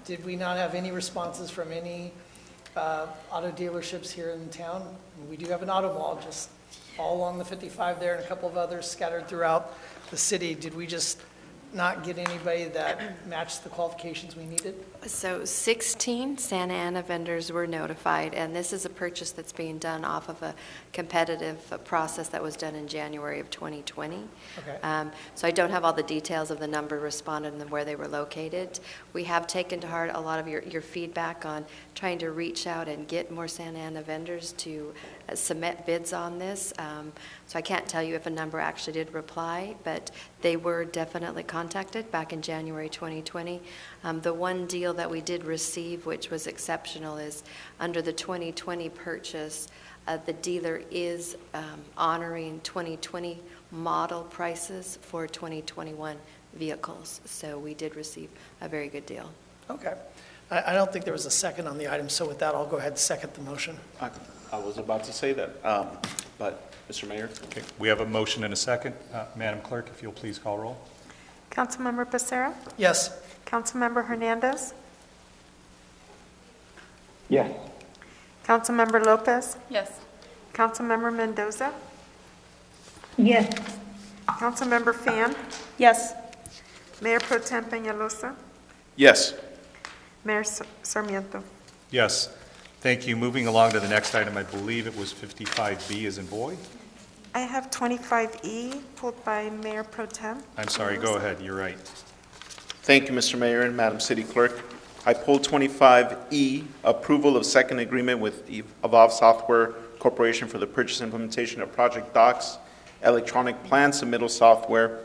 Did we not have any responses from any auto dealerships here in town? We do have an auto mall just all along the 55 there and a couple of others scattered throughout the city. Did we just not get anybody that matched the qualifications we needed? So 16 Santa Ana vendors were notified, and this is a purchase that's being done off of a competitive process that was done in January of 2020. Okay. So I don't have all the details of the number responded and where they were located. We have taken to heart a lot of your feedback on trying to reach out and get more Santa Ana vendors to submit bids on this. So I can't tell you if a number actually did reply, but they were definitely contacted back in January 2020. The one deal that we did receive, which was exceptional, is under the 2020 purchase, the dealer is honoring 2020 model prices for 2021 vehicles. So we did receive a very good deal. Okay. I don't think there was a second on the item, so with that, I'll go ahead and second the motion. I was about to say that, but Mr. Mayor? Okay, we have a motion and a second. Madam Clerk, if you'll please call roll. Councilmember Becerra? Yes. Councilmember Hernandez? Yes. Councilmember Lopez? Yes. Councilmember Mendoza? Yes. Councilmember Fan? Yes. Mayor Pro Tem Peñalosa? Yes. Mayor Sarmiento? Yes. Thank you. Moving along to the next item, I believe it was 55B as in boy. I have 25E pulled by Mayor Pro Tem. I'm sorry, go ahead. You're right. Thank you, Mr. Mayor and Madam City Clerk. I pulled 25E, approval of second agreement with Evolve Software Corporation for the purchase and implementation of Project Docs, electronic plan submittal software.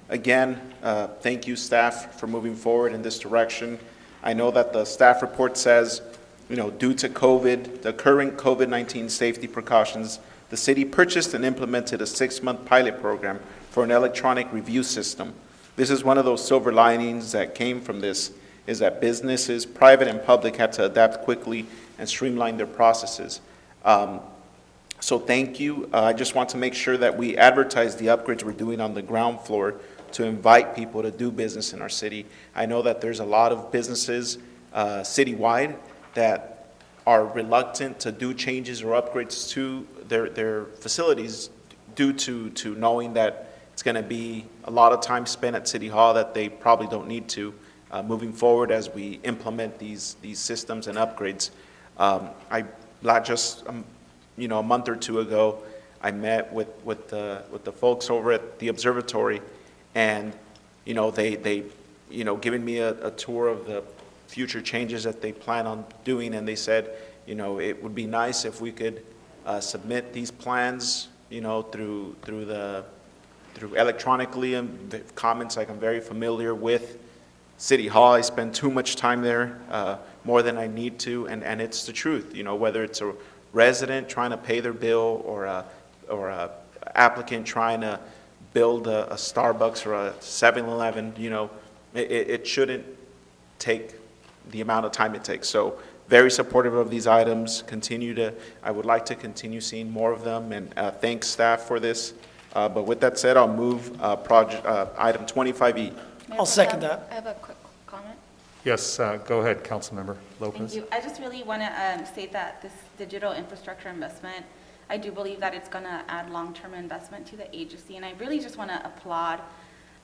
Again, thank you, staff, for moving forward in this direction. I know that the staff report says, due to COVID, the current COVID-19 safety precautions, the city purchased and implemented a 6-month pilot program for an electronic review system. This is one of those silver linings that came from this, is that businesses, private and public, had to adapt quickly and streamline their processes. So thank you. I just want to make sure that we advertise the upgrades we're doing on the ground floor to invite people to do business in our city. I know that there's a lot of businesses citywide that are reluctant to do changes or upgrades to their facilities due to knowing that it's going to be a lot of time spent at City Hall that they probably don't need to moving forward as we implement these systems and upgrades. A month or two ago, I met with the folks over at the observatory, and they giving me a tour of the future changes that they plan on doing, and they said, it would be nice if we could submit these plans, through electronically, and the comments, like, I'm very familiar with City Hall. I spend too much time there, more than I need to, and it's the truth. Whether it's a resident trying to pay their bill or a applicant trying to build a Starbucks or a 7-Eleven, it shouldn't take the amount of time it takes. So very supportive of these items. I would like to continue seeing more of them, and thank staff for this. But with that said, I'll move item 25E. I'll second that. I have a quick comment. Yes, go ahead, Councilmember Lopez. Thank you. I just really want to state that this digital infrastructure investment, I do believe that it's going to add long-term investment to the agency, and I really just want to applaud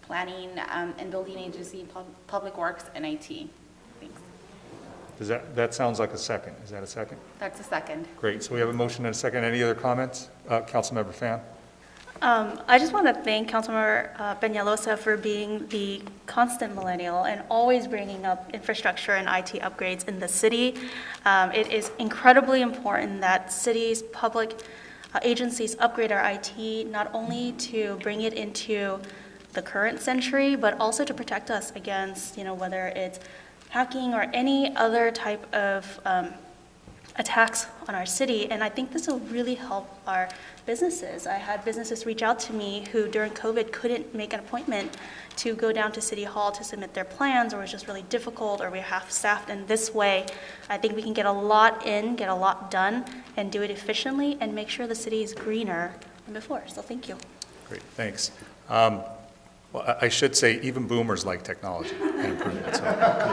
planning and building agency, public works, and IT. Thanks. That sounds like a second. Is that a second? That's a second. Great. So we have a motion and a second. Any other comments? Councilmember Fan? I just want to thank Councilmember Peñalosa for being the constant millennial and always bringing up infrastructure and IT upgrades in the city. It is incredibly important that cities, public agencies upgrade our IT, not only to bring it into the current century, but also to protect us against, whether it's hacking or any other type of attacks on our city. And I think this will really help our businesses. I had businesses reach out to me who during COVID couldn't make an appointment to go down to City Hall to submit their plans, or it was just really difficult, or we're half-staffed. And this way, I think we can get a lot in, get a lot done, and do it efficiently, and make sure the city is greener than before. So thank you. Great, thanks. Well, I should say even boomers like technology and improvement, so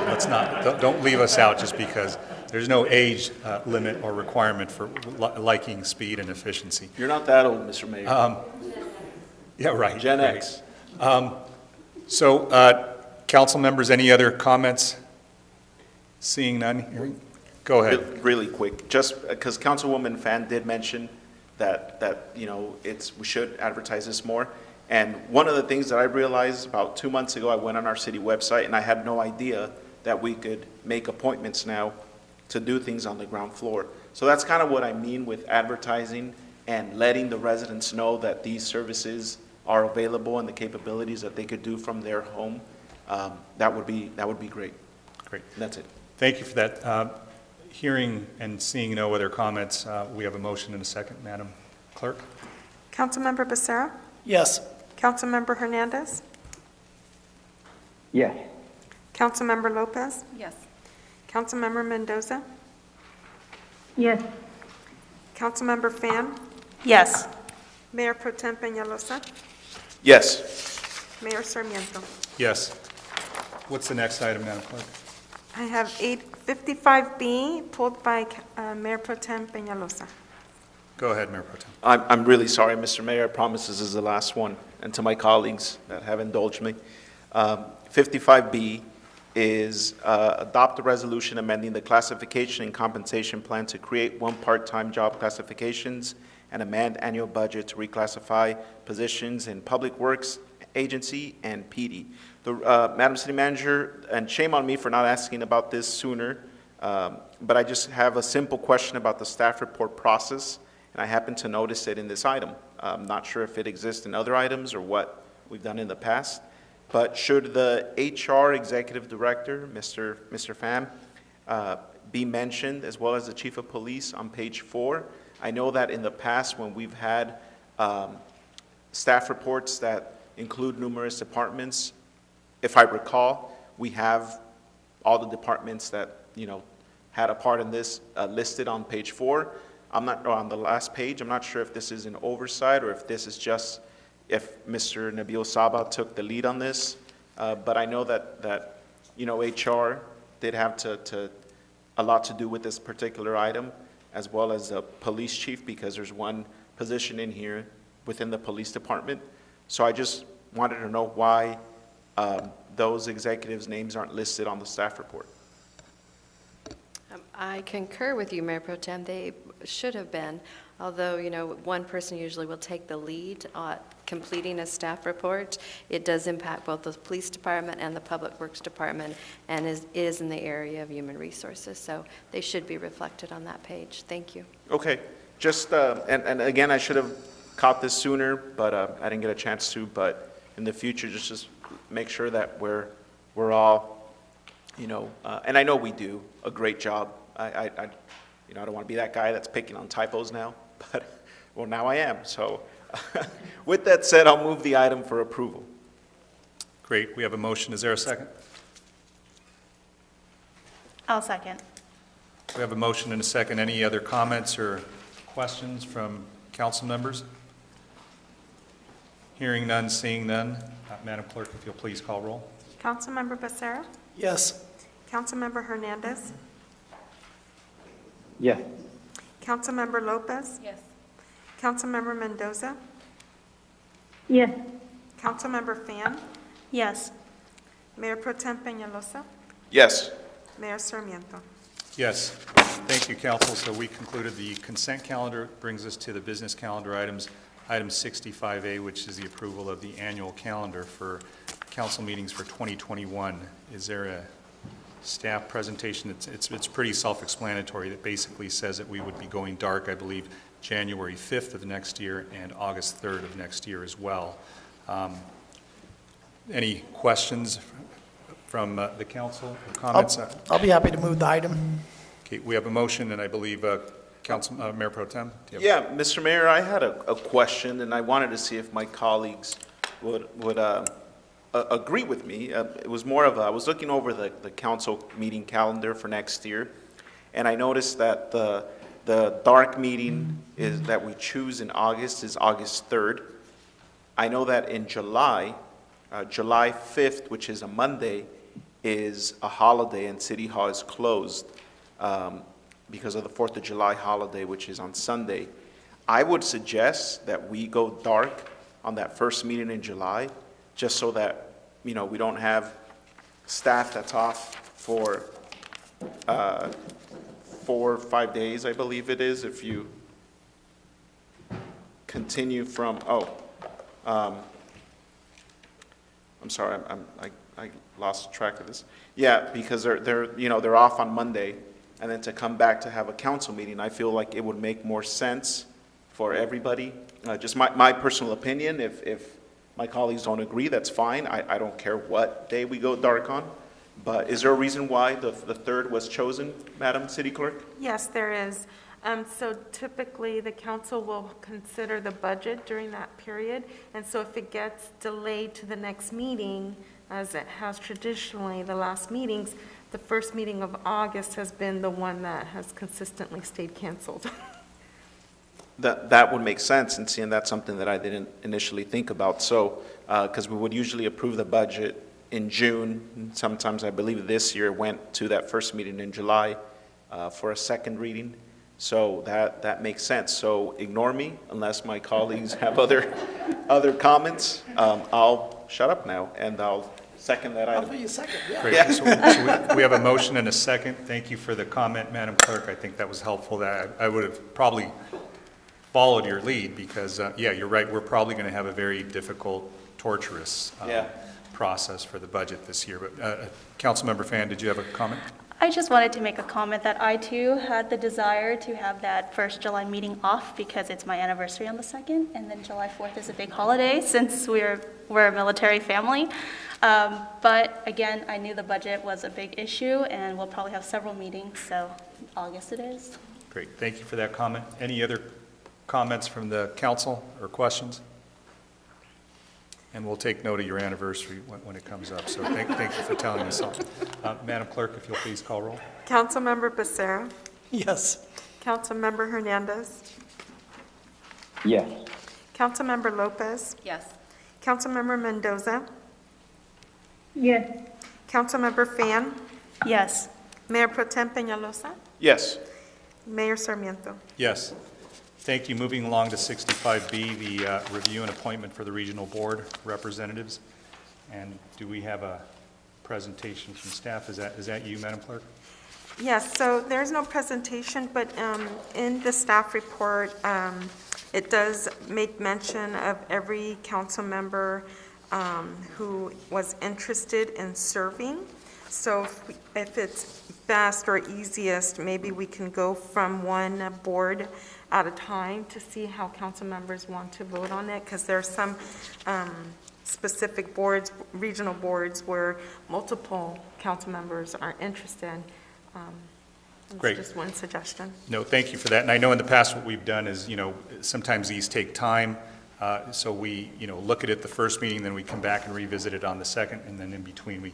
let's not, don't leave us out just because there's no age limit or requirement for liking speed and efficiency. You're not that old, Mr. Mayor. Yeah, right. Gen right. X. Council members, any other comments? Seeing none, go ahead. Really quick, just because Councilwoman Fan did mention that we should advertise this more. And one of the things that I realized about 2 months ago, I went on our city website and I had no idea that we could make appointments now to do things on the ground floor. So that's kind of what I mean with advertising and letting the residents know that these services are available and the capabilities that they could do from their home. That would be great. Great. And that's it. Thank you for that. Hearing and seeing no other comments, we have a motion and a second. Madam Clerk? Councilmember Becerra? Yes. Councilmember Hernandez? Yes. Councilmember Lopez? Yes. Councilmember Mendoza? Yes. Councilmember Fan? Yes. Mayor Pro Tem Peñalosa? Yes. Mayor Sarmiento? Yes. What's the next item, Madam Clerk? I have 855B pulled by Mayor Pro Tem Peñalosa. Go ahead, Mayor Pro Tem. I'm really sorry, Mr. Mayor. I promise this is the last one. And to my colleagues that have indulged me, 55B is adopt a resolution amending the classification and compensation plan to create one part-time job classifications and amend annual budget to reclassify positions in Public Works Agency and PD. Madam City Manager, and shame on me for not asking about this sooner, but I just have a simple question about the staff report process, and I happen to notice it in this item. I'm not sure if it exists in other items or what we've done in the past, but should the HR Executive Director, Mr. Pham, be mentioned as well as the Chief of Police on page 4? I know that in the past when we've had staff reports that include numerous departments, if I recall, we have all the departments that, had a part in this listed on page 4. I'm not on the last page. I'm not sure if this is an oversight or if this is just if Mr. Nabil Saba took the lead on this. But I know that HR did have a lot to do with this particular item, as well as the police chief, because there's one position in here within the police department. So I just wanted to know why those executives' names aren't listed on the staff report. I concur with you, Mayor Pro Tem. They should have been, although, one person usually will take the lead on completing a staff report. It does impact both the police department and the public works department, and is in the area of human resources. So they should be reflected on that page. Thank you. Okay, just, and again, I should have caught this sooner, but I didn't get a chance to, but in the future, just make sure that we're all, and I know we do a great job. I don't want to be that guy that's picking on typos now, but, well, now I am. So with that said, I'll move the item for approval. Great, we have a motion. Is there a second? I'll second. We have a motion and a second. Any other comments or questions from council members? Hearing none, seeing none. Madam Clerk, if you'll please call roll. Councilmember Becerra? Yes. Councilmember Hernandez? Yes. Councilmember Lopez? Yes. Councilmember Mendoza? Yes. Councilmember Fan? Yes. Mayor Pro Tem Peñalosa? Yes. Mayor Sarmiento? Yes. Thank you, council. So we concluded the consent calendar. Brings us to the business calendar items. item 65A, which is the approval of the annual calendar for council meetings for 2021. Is there a staff presentation? It's pretty self-explanatory. That basically says that we would be going dark, I believe, January 5th of next year and August 3rd of next year as well. Any questions from the council or comments? I'll be happy to move the item. Okay, we have a motion, and I believe Mayor Pro Tem? do you have- Yeah, Mr. Mayor, I had a question, and I wanted to see if my colleagues would agree with me. It was more of I was looking over the council meeting calendar for next year, and I noticed that the dark meeting that we choose in August is August 3rd. I know that in July, July 5th, which is a Monday, is a holiday and City Hall is closed because of the 4th of July holiday, which is on Sunday. I would suggest that we go dark on that first meeting in July, just so that, we don't have staff that's off for 4 or 5 days, I believe it is, if you continue from, I'm sorry, I lost track of this. Yeah, because they're off on Monday, and then to come back to have a council meeting, I feel like it would make more sense for everybody. Just my personal opinion. If my colleagues don't agree, that's fine. I don't care what day we go dark on. But is there a reason why the 3rd was chosen, Madam City Clerk? Yes, there is. So typically, the council will consider the budget during that period, and so if it gets delayed to the next meeting, as it has traditionally the last meetings, the first meeting of August has been the one that has consistently stayed canceled. That would make sense, and seeing that's something that I didn't initially think about. So, because we would usually approve the budget in June, and sometimes I believe this year went to that first meeting in July for a second reading. So that makes sense. So ignore me unless my colleagues have other comments. I'll shut up now, and I'll second that item. I'll give you a second, yeah. Great. Yeah. So we have a motion and a second. Thank you for the comment, Madam Clerk. I think that was helpful. That I would have probably followed your lead because, yeah, you're right. We're probably going to have a very difficult, torturous process for the budget this year. But Councilmember Fan, did you have a comment? I just wanted to make a comment that I too had the desire to have that first July meeting off because it's my anniversary on the 2nd, and then July 4th is a big holiday since we're a military family. But again, I knew the budget was a big issue, and we'll probably have several meetings, so August it is. Great. Thank you for that comment. Any other comments from the council or questions? And we'll take note of your anniversary when it comes up. So thank you for telling us all. Madam Clerk, if you'll please call roll. Councilmember Becerra. Yes. Councilmember Hernandez. Yes. Councilmember Lopez. Yes. Councilmember Mendoza. Yes. Councilmember Fan. Yes. Mayor Pro Tem Peñalosa. Yes. Mayor Sarmiento. Yes. Thank you. Moving along to 65B, the review and appointment for the regional board representatives. And do we have a presentation from staff? Is that you, Madam Clerk? Yes, so there's no presentation, but in the staff report, it does make mention of every council member who was interested in serving. So if it's best or easiest, maybe we can go from one board at a time to see how council members want to vote on it, because there are some specific boards, regional boards, where multiple council members are interested. Great. Just one suggestion. No, thank you for that. And I know in the past what we've done is, sometimes these take time. So we, look at it the first meeting, then we come back and revisit it on the second, and then in between we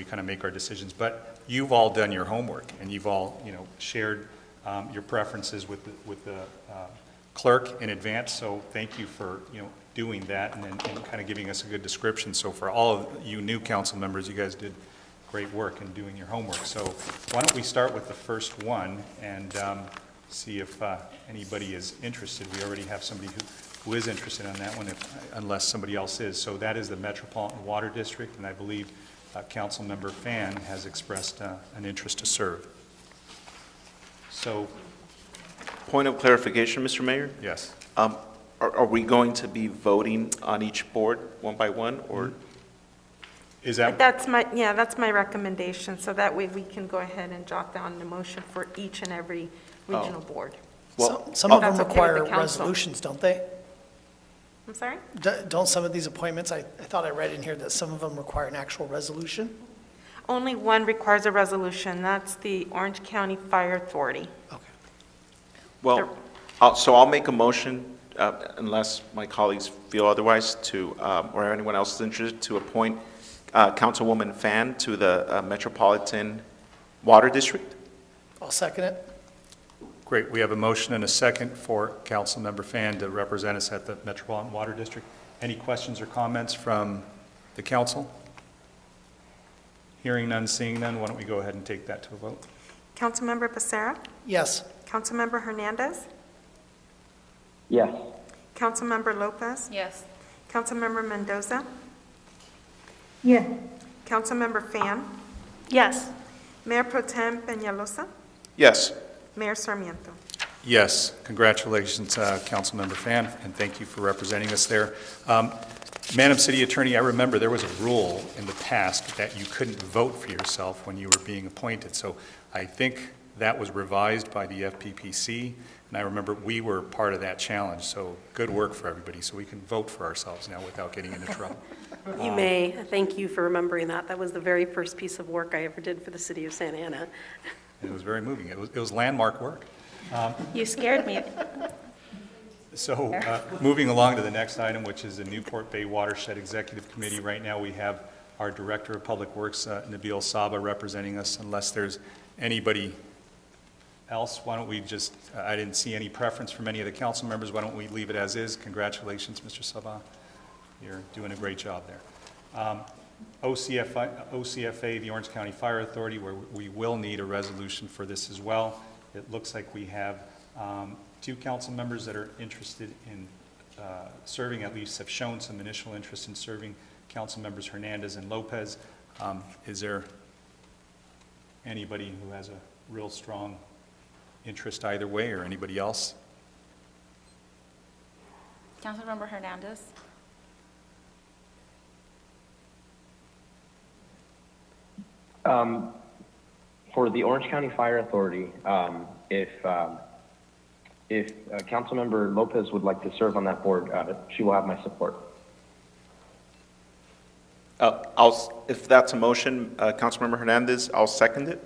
kind of make our decisions. But you've all done your homework, and you've all, shared your preferences with the clerk in advance. So thank you for, doing that and kind of giving us a good description. So for all of you new council members, you guys did great work in doing your homework. So why don't we start with the first one and see if anybody is interested. We already have somebody who is interested in that one, unless somebody else is. So that is the Metropolitan Water District, and I believe Councilmember Fan has expressed an interest to serve. So, Point of clarification, Mr. Mayor? yes. Are we going to be voting on each board one by one, or? Is that, That's my recommendation, so that way we can go ahead and jot down the motion for each and every regional board. Well, Some of them That's okay with the require council. resolutions, don't they? I'm sorry? Don't some of these appointments, I thought I read in here that some of them require an actual resolution? Only one requires a resolution, that's the Orange County Fire Authority. Well, so I'll make a motion, unless my colleagues feel otherwise, to, or anyone else is interested, to appoint Councilwoman Fan to the Metropolitan Water District. I'll second it. great, we have a motion and a second for Councilmember Fan to represent us at the Metropolitan Water District. Any questions or comments from the council? Hearing none, seeing none, why don't we go ahead and take that to a vote? Councilmember Becerra? Yes. Councilmember Hernandez? Yes. Councilmember Lopez? Yes. Councilmember Mendoza? Yes. Councilmember Fan? Yes. Mayor Pro Tem Peñalosa? Yes. Mayor Sarmiento? Yes, congratulations, Councilmember Fan, and thank you for representing us there. Madam City Attorney, I remember there was a rule in the past that you couldn't vote for yourself when you were being appointed, so I think that was revised by the FPPC, and I remember we were part of that challenge, so good work for everybody, so we can vote for ourselves now without getting into trouble. You may. Thank you for remembering that. That was the very first piece of work I ever did for the city of Santa Ana. And it was very moving. It was landmark work. You scared me. So, moving along to the next item, which is the Newport Bay Watershed Executive Committee. Right now, we have our Director of Public Works, Nabil Saba, representing us. Unless there's anybody else, why don't we just, I didn't see any preference from any of the council members. Why don't we leave it as is? Congratulations, Mr. Saba. You're doing a great job there. OCFA, the Orange County Fire Authority, where we will need a resolution for this as well. It looks like we have two council members that are interested in serving, at least have shown some initial interest in serving, council members Hernandez and Lopez. Is there anybody who has a real strong interest either way, or anybody else? Councilmember Hernandez. For the Orange County Fire Authority, if Councilmember Lopez would like to serve on that board, she will have my support. If that's a motion, Councilmember Hernandez, I'll second it.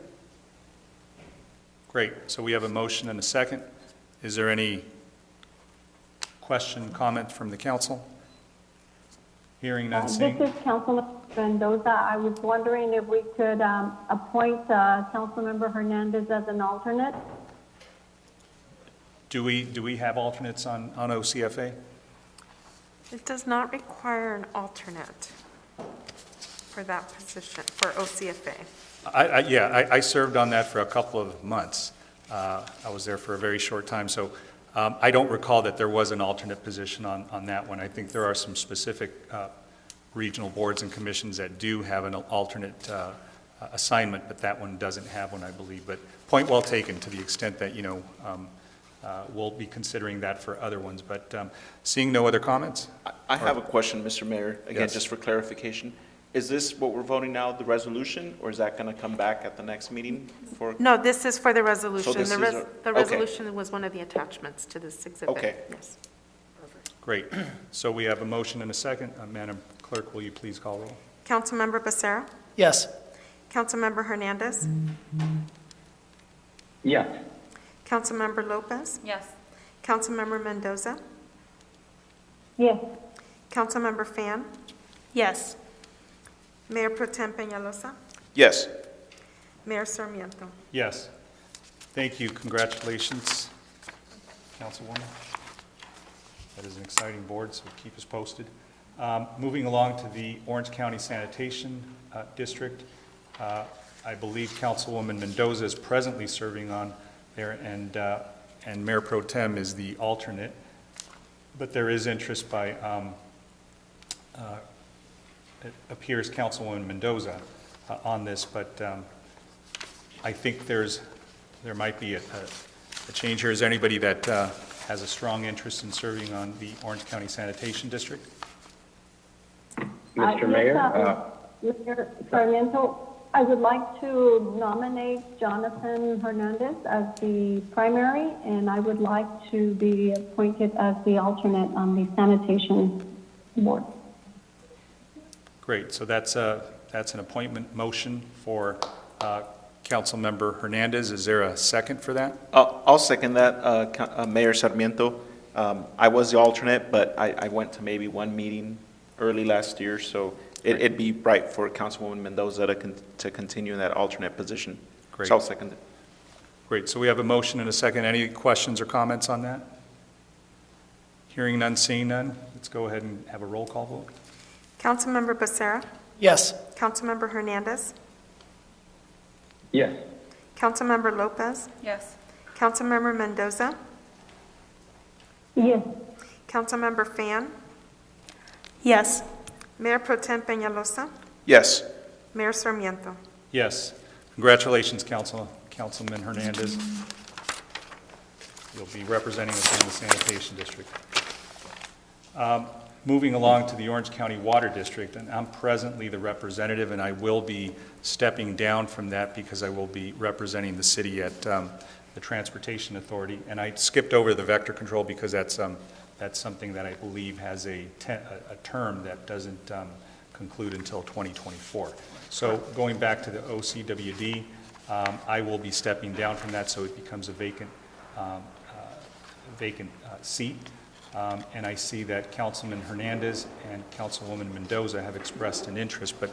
Great. So we have a motion and a second. Is there any question, comment from the council? Hearing none, seeing. This is Councilmember Mendoza. I was wondering if we could appoint Councilmember Hernandez as an alternate. Do we have alternates on OCFA? It does not require an alternate for that position, for OCFA. I served on that for a couple of months. I was there for a very short time, so I don't recall that there was an alternate position on that one. I think there are some specific regional boards and commissions that do have an alternate assignment, but that one doesn't have one, I believe. But point well taken, to the extent that, we'll be considering that for other ones. But seeing no other comments? I have a question, Mr. Mayor, again, Yes. just for clarification. Is this what we're voting now, the resolution, or is that going to come back at the next meeting for? No, this is for the resolution. this is The okay. resolution was one of the attachments to this exhibit. Okay. Yes. Great. So we have a motion and a second. Madam Clerk, will you please call roll? Councilmember Becerra? Yes. Councilmember Hernandez? Yes. Councilmember Lopez? Yes. Councilmember Mendoza? Yes. Councilmember Fan? Yes. Mayor Pro Tem Peñalosa? Yes. Mayor Sarmiento? Yes. Thank you. Congratulations, Councilwoman. That is an exciting board, so keep us posted. Moving along to the Orange County Sanitation District, I believe Councilwoman Mendoza is presently serving on there, and Mayor Pro Tem is the alternate. But there is interest by, it appears, Councilwoman Mendoza on this, but I think there might be a change here. Is there anybody that has a strong interest in serving on the Orange County Sanitation District. Mr. Mayor, Mr. Sarmiento, I would like to nominate Jonathan Hernandez as the primary, and I would like to be appointed as the alternate on the sanitation board. Great, so that's an appointment motion for Councilmember Hernandez. Is there a second for that? I'll second that, Mayor Sarmiento. I was the alternate, but I went to maybe one meeting early last year, so it'd be right for Councilwoman Mendoza to continue in that alternate position. Great. So I'll second it. Great, so we have a motion and a second. Any questions or comments on that? Hearing none, seeing none, let's go ahead and have a roll call vote. Councilmember Becerra. Yes. Councilmember Hernandez. yes. Councilmember Lopez. Yes. Councilmember Mendoza. Yes. Councilmember Fan. Yes. Mayor Pro Tem Peñalosa. Yes. Mayor Sarmiento. Yes. Congratulations, Councilman Hernandez. You'll be representing us in the Sanitation District. Moving along to the Orange County Water District, and I'm presently the representative, and I will be stepping down from that because I will be representing the city at the Transportation Authority. And I skipped over the vector control because that's something that I believe has a term that doesn't conclude until 2024. So going back to the OCWD, I will be stepping down from that, so it becomes a vacant seat. And I see that Councilman Hernandez and Councilwoman Mendoza have expressed an interest, but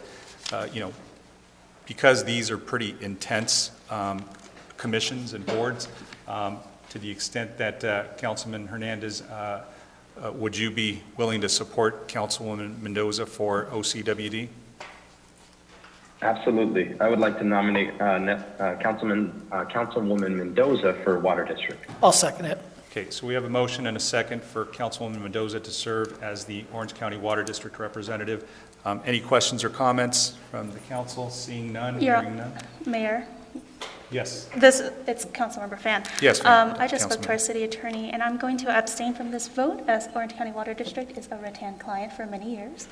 because these are pretty intense commissions and boards, to the extent that Councilman Hernandez, would you be willing to support Councilwoman Mendoza for OCWD? Absolutely. I would like to nominate Councilwoman Mendoza for Water District. I'll second it. Okay, so we have a motion and a second for Councilwoman Mendoza to serve as the Orange County Water District representative. Any questions or comments from the council? Seeing none, hearing none? Mayor, Yes. it's Councilmember Fan. Yes, ma'am. I just spoke to our Councilmember. city attorney, and I'm going to abstain from this vote as Orange County Water District is a rattan client for many years.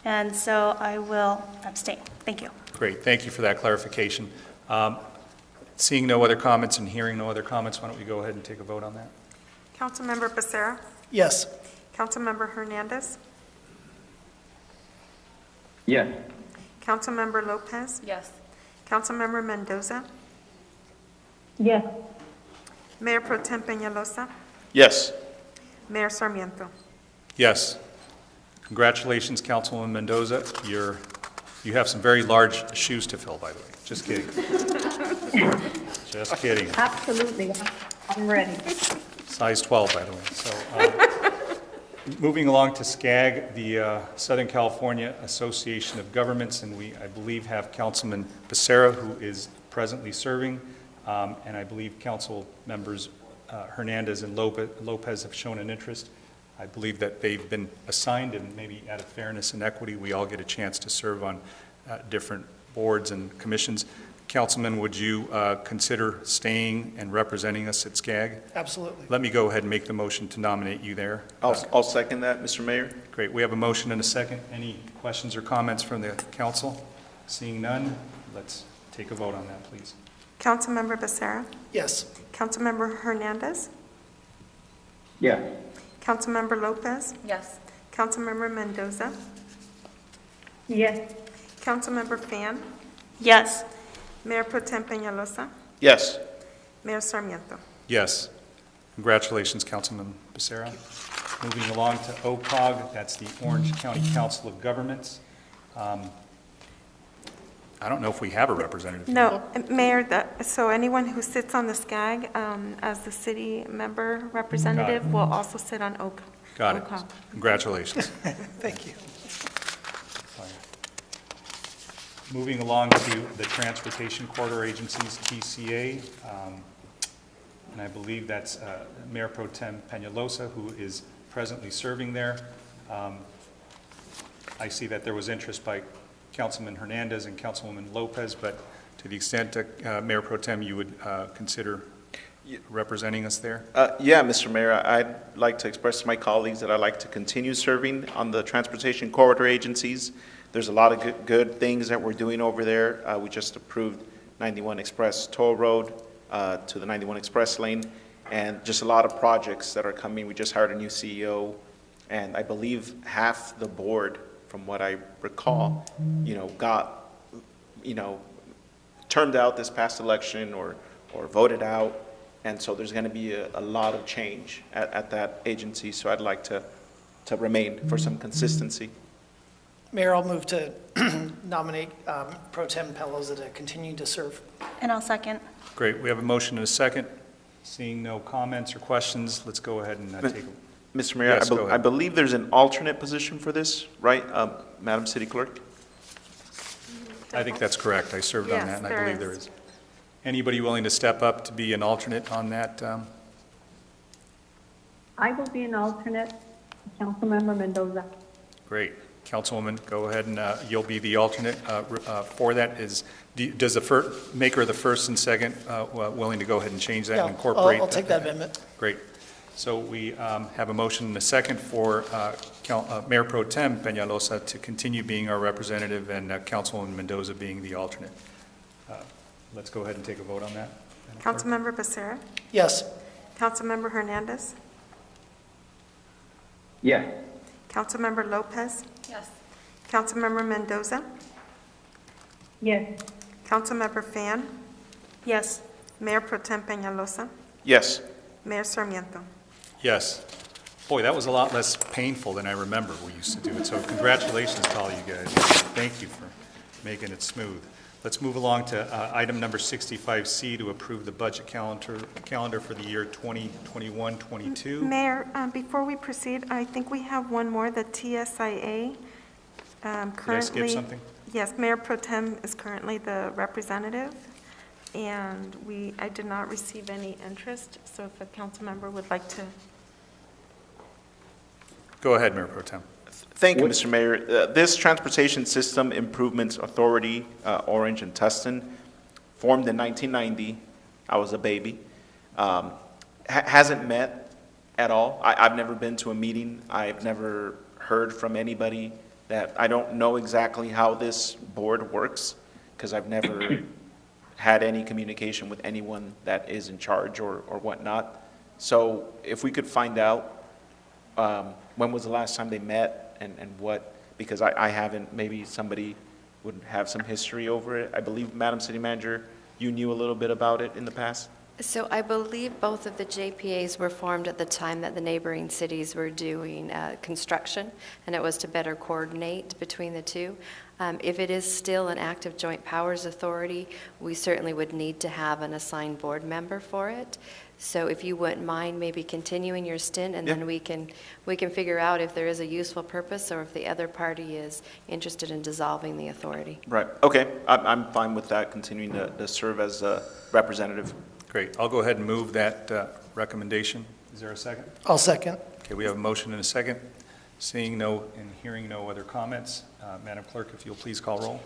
And so I will abstain. Thank you. Great, thank you for that clarification. Seeing no other comments and hearing no other comments, why don't we go ahead and take a vote on that? Councilmember Becerra. Yes. Councilmember Hernandez. Yes. Councilmember Lopez. Yes. Councilmember Mendoza. Yes. Mayor Pro Tem Peñalosa. Yes. Mayor Sarmiento. Yes. Congratulations, Councilwoman Mendoza. You have some very large shoes to fill, by the way. Just kidding. Just kidding. Absolutely. I'm ready. Size 12, by the way. So, moving along to SCAG, the Southern California Association of Governments, and I believe, have Councilman Becerra, who is presently serving, and I believe Council members Hernandez and Lopez have shown an interest. I believe that they've been assigned, and maybe out of fairness and equity, we all get a chance to serve on different boards and commissions. Councilman, would you consider staying and representing us at SCAG? Absolutely. Let me go ahead and make the motion to nominate you there. I'll second that, Mr. Mayor. Great. We have a motion and a second. Any questions or comments from the council? Seeing none, let's take a vote on that, please. Councilmember Becerra. Yes. Councilmember Hernandez. Yes. Councilmember Lopez. Yes. Councilmember Mendoza. Yes. Councilmember Fan. Yes. Mayor Pro Tem Peñalosa. Yes. Mayor Sarmiento. Yes. Congratulations, Councilman Becerra. Moving along to OCOG, that's the Orange County Council of Governments. I don't know if we have a representative. No, Mayor, so anyone who sits on the SCAG as the city member representative will also sit on OCOG. Got it. Congratulations. Thank you. Moving along to the Transportation Corridor Agencies, TCA, and I believe that's Mayor Pro Tem Peñalosa, who is presently serving there. I see that there was interest by Councilman Hernandez and Councilwoman Lopez, but to the extent that Mayor Pro Tem you would consider. representing us there? Yeah, Mr. Mayor, I'd like to express to my colleagues that I'd like to continue serving on the transportation corridor agencies. There's a lot of good things that we're doing over there. We just approved 91 Express Toll Road to the 91 Express lane, and just a lot of projects that are coming. We just hired a new CEO, and I believe half the board, from what I recall, got, turned out this past election or voted out. And so there's going to be a lot of change at that agency. So I'd like to remain for some consistency. Mayor, I'll move to nominate Pro Tem Pelosi to continue to serve. And I'll second. Great, we have a motion and a second. Seeing no comments or questions, let's go ahead and take a... Mr. Mayor, Yes, go ahead. I believe there's an alternate position for this, right, Madam City Clerk? I think that's correct. I served on Yes, that, and I there believe there is. is. Anybody willing to step up to be an alternate on that? I will be an alternate, Councilmember Mendoza. Great. Councilwoman, go ahead and you'll be the alternate for that. Does the maker of the first and second willing to go ahead and change that and incorporate? I'll take that amendment. Great. So we have a motion and a second for Mayor Pro Tem Peñalosa to continue being our representative and Councilwoman Mendoza being the alternate. Let's go ahead and take a vote on that. Councilmember Becerra? Yes. Councilmember Hernandez? Yes. Councilmember Lopez? Yes. Councilmember Mendoza? Yes. Councilmember Fan? Yes. Mayor Pro Tem Peñalosa? Yes. Mayor Sarmiento? Yes. Boy, that was a lot less painful than I remember we used to do it. So congratulations to all you guys. Thank you for making it smooth. Let's move along to item number 65C to approve the budget calendar for the year 2021-22. Mayor, before we proceed, I think we have one more, the TSIA. Did I skip something? Yes, Mayor Pro Tem is currently the representative, and I did not receive any interest, so if a council member would like to. Go ahead, Mayor Pro Tem. Thank you, Mr. Mayor. This Transportation System Improvements Authority, Orange and Tustin, formed in 1990. I was a baby. Hasn't met at all. I've never been to a meeting. I've never heard from anybody that I don't know exactly how this board works because I've never had any communication with anyone that is in charge or whatnot. So if we could find out when was the last time they met and what, because I haven't, maybe somebody would have some history over it. I believe, Madam City Manager, you knew a little bit about it in the past? So I believe both of the JPAs were formed at the time that the neighboring cities were doing construction, and it was to better coordinate between the two. If it is still an active joint powers authority, we certainly would need to have an assigned board member for it. So if you wouldn't mind maybe continuing your stint, and then we can figure out if there is a useful purpose or if the other party is interested in dissolving the authority. Right, okay. I'm fine with that, continuing to serve as a representative. Great. I'll go ahead and move that recommendation. Is there a second? I'll second. Okay, we have a motion and a second. Seeing no and hearing no other comments, Madam Clerk, if you'll please call roll.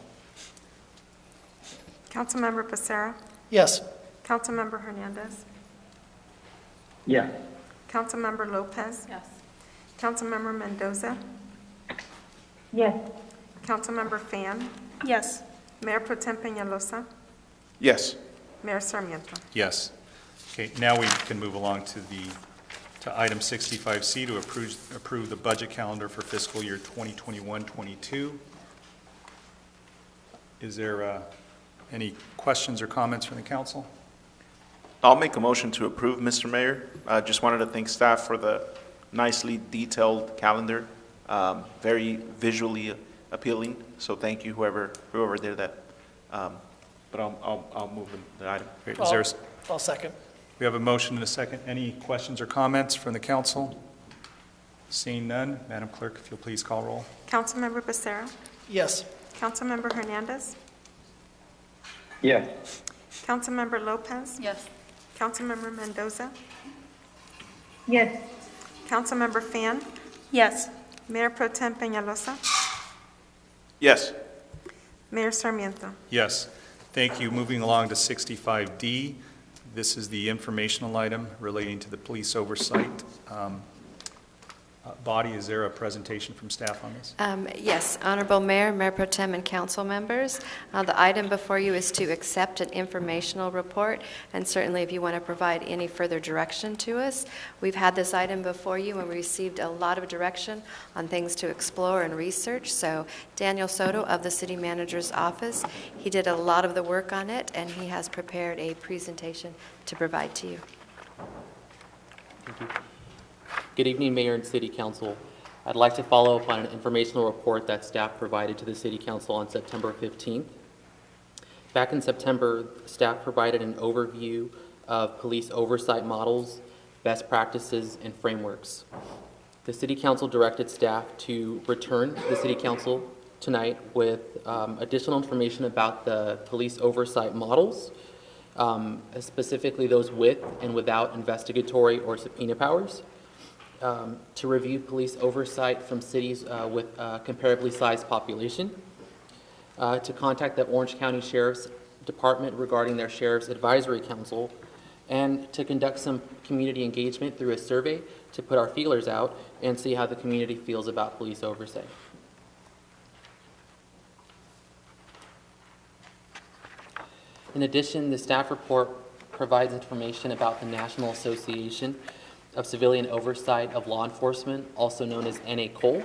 Councilmember Becerra? Yes. Councilmember Hernandez? Yes. Councilmember Lopez? Yes. Councilmember Mendoza? Yes. Councilmember Fan? Yes. Mayor Pro Tem Peñalosa? Yes. Mayor Sarmiento? Yes. Okay, now we can move along to item 65C to approve the budget calendar for fiscal year 2021-22. Is there any questions or comments from the council? I'll make a motion to approve, Mr. Mayor. I just wanted to thank staff for the nicely detailed calendar, very visually appealing. So thank you, whoever did that. But I'll move the item. Great. I'll second. We have a motion and a second. Any questions or comments from the council? Seeing none, Madam Clerk, if you'll please call roll. Councilmember Becerra? Yes. Councilmember Hernandez? Yes. Councilmember Lopez? Yes. Councilmember Mendoza? Yes. Councilmember Fan? Yes. Mayor Pro Tem Peñalosa? Yes. Mayor Sarmiento? Yes. Thank you. Moving along to 65D, This is the informational item relating to the police oversight body. Is there a presentation from staff on this? Yes, Honorable Mayor, Mayor Pro Tem, and council members. The item before you is to accept an informational report, and certainly if you want to provide any further direction to us. We've had this item before you and we received a lot of direction on things to explore and research. So Daniel Soto of the City Manager's Office, he did a lot of the work on it and he has prepared a presentation to provide to you. Thank you. Good evening, Mayor and City Council. I'd like to follow up on an informational report that staff provided to the City Council on September 15th. Back in September, staff provided an overview of police oversight models, best practices, and frameworks. The City Council directed staff to return to the City Council tonight with additional information about the police oversight models, specifically those with and without investigatory or subpoena powers. To review police oversight from cities with a comparably sized population, to contact the Orange County Sheriff's Department regarding their Sheriff's Advisory Council, and to conduct some community engagement through a survey to put our feelers out and see how the community feels about police oversight. In addition, the staff report provides information about the National Association of Civilian Oversight of Law Enforcement, also known as NACOL,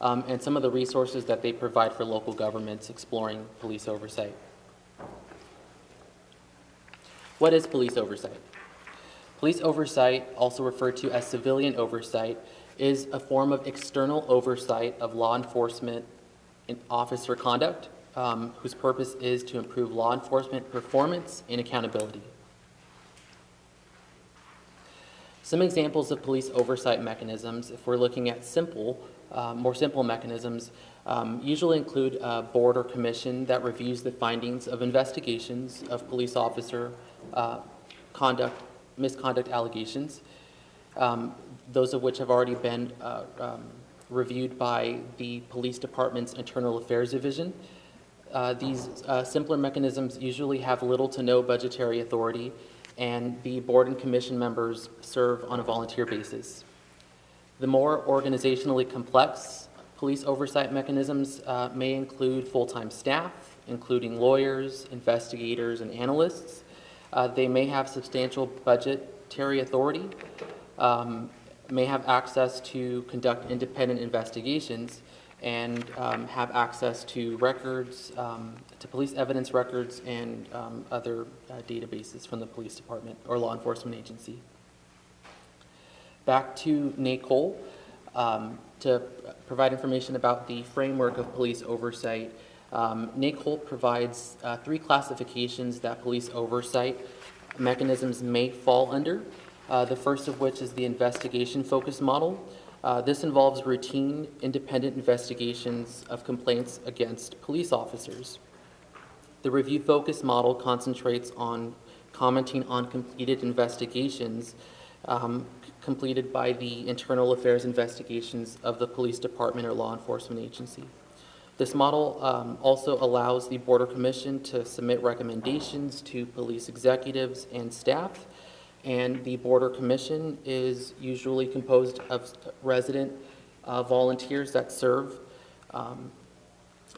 and some of the resources that they provide for local governments exploring police oversight. What is police oversight? Police oversight, also referred to as civilian oversight, is a form of external oversight of law enforcement and officer conduct, whose purpose is to improve law enforcement performance and accountability. Some examples of police oversight mechanisms, if we're looking at more simple mechanisms, usually include a board or commission that reviews the findings of investigations of police officer misconduct allegations, those of which have already been reviewed by the police department's internal affairs division. These simpler mechanisms usually have little to no budgetary authority, and the board and commission members serve on a volunteer basis. The more organizationally complex police oversight mechanisms may include full-time staff, including lawyers, investigators, and analysts. They may have substantial budgetary authority, may have access to conduct independent investigations, and have access to records, to police evidence records, and other databases from the police department or law enforcement agency. Back to NACOL, to provide information about the framework of police oversight. NACOL provides 3 classifications that police oversight mechanisms may fall under. The first of which is the investigation-focused model. This involves routine, independent investigations of complaints against police officers. The review-focused model concentrates on commenting on completed investigations completed by the internal affairs investigations of the police department or law enforcement agency. This model also allows the Board or Commission to submit recommendations to police executives and staff, and the Board or Commission is usually composed of resident volunteers that serve,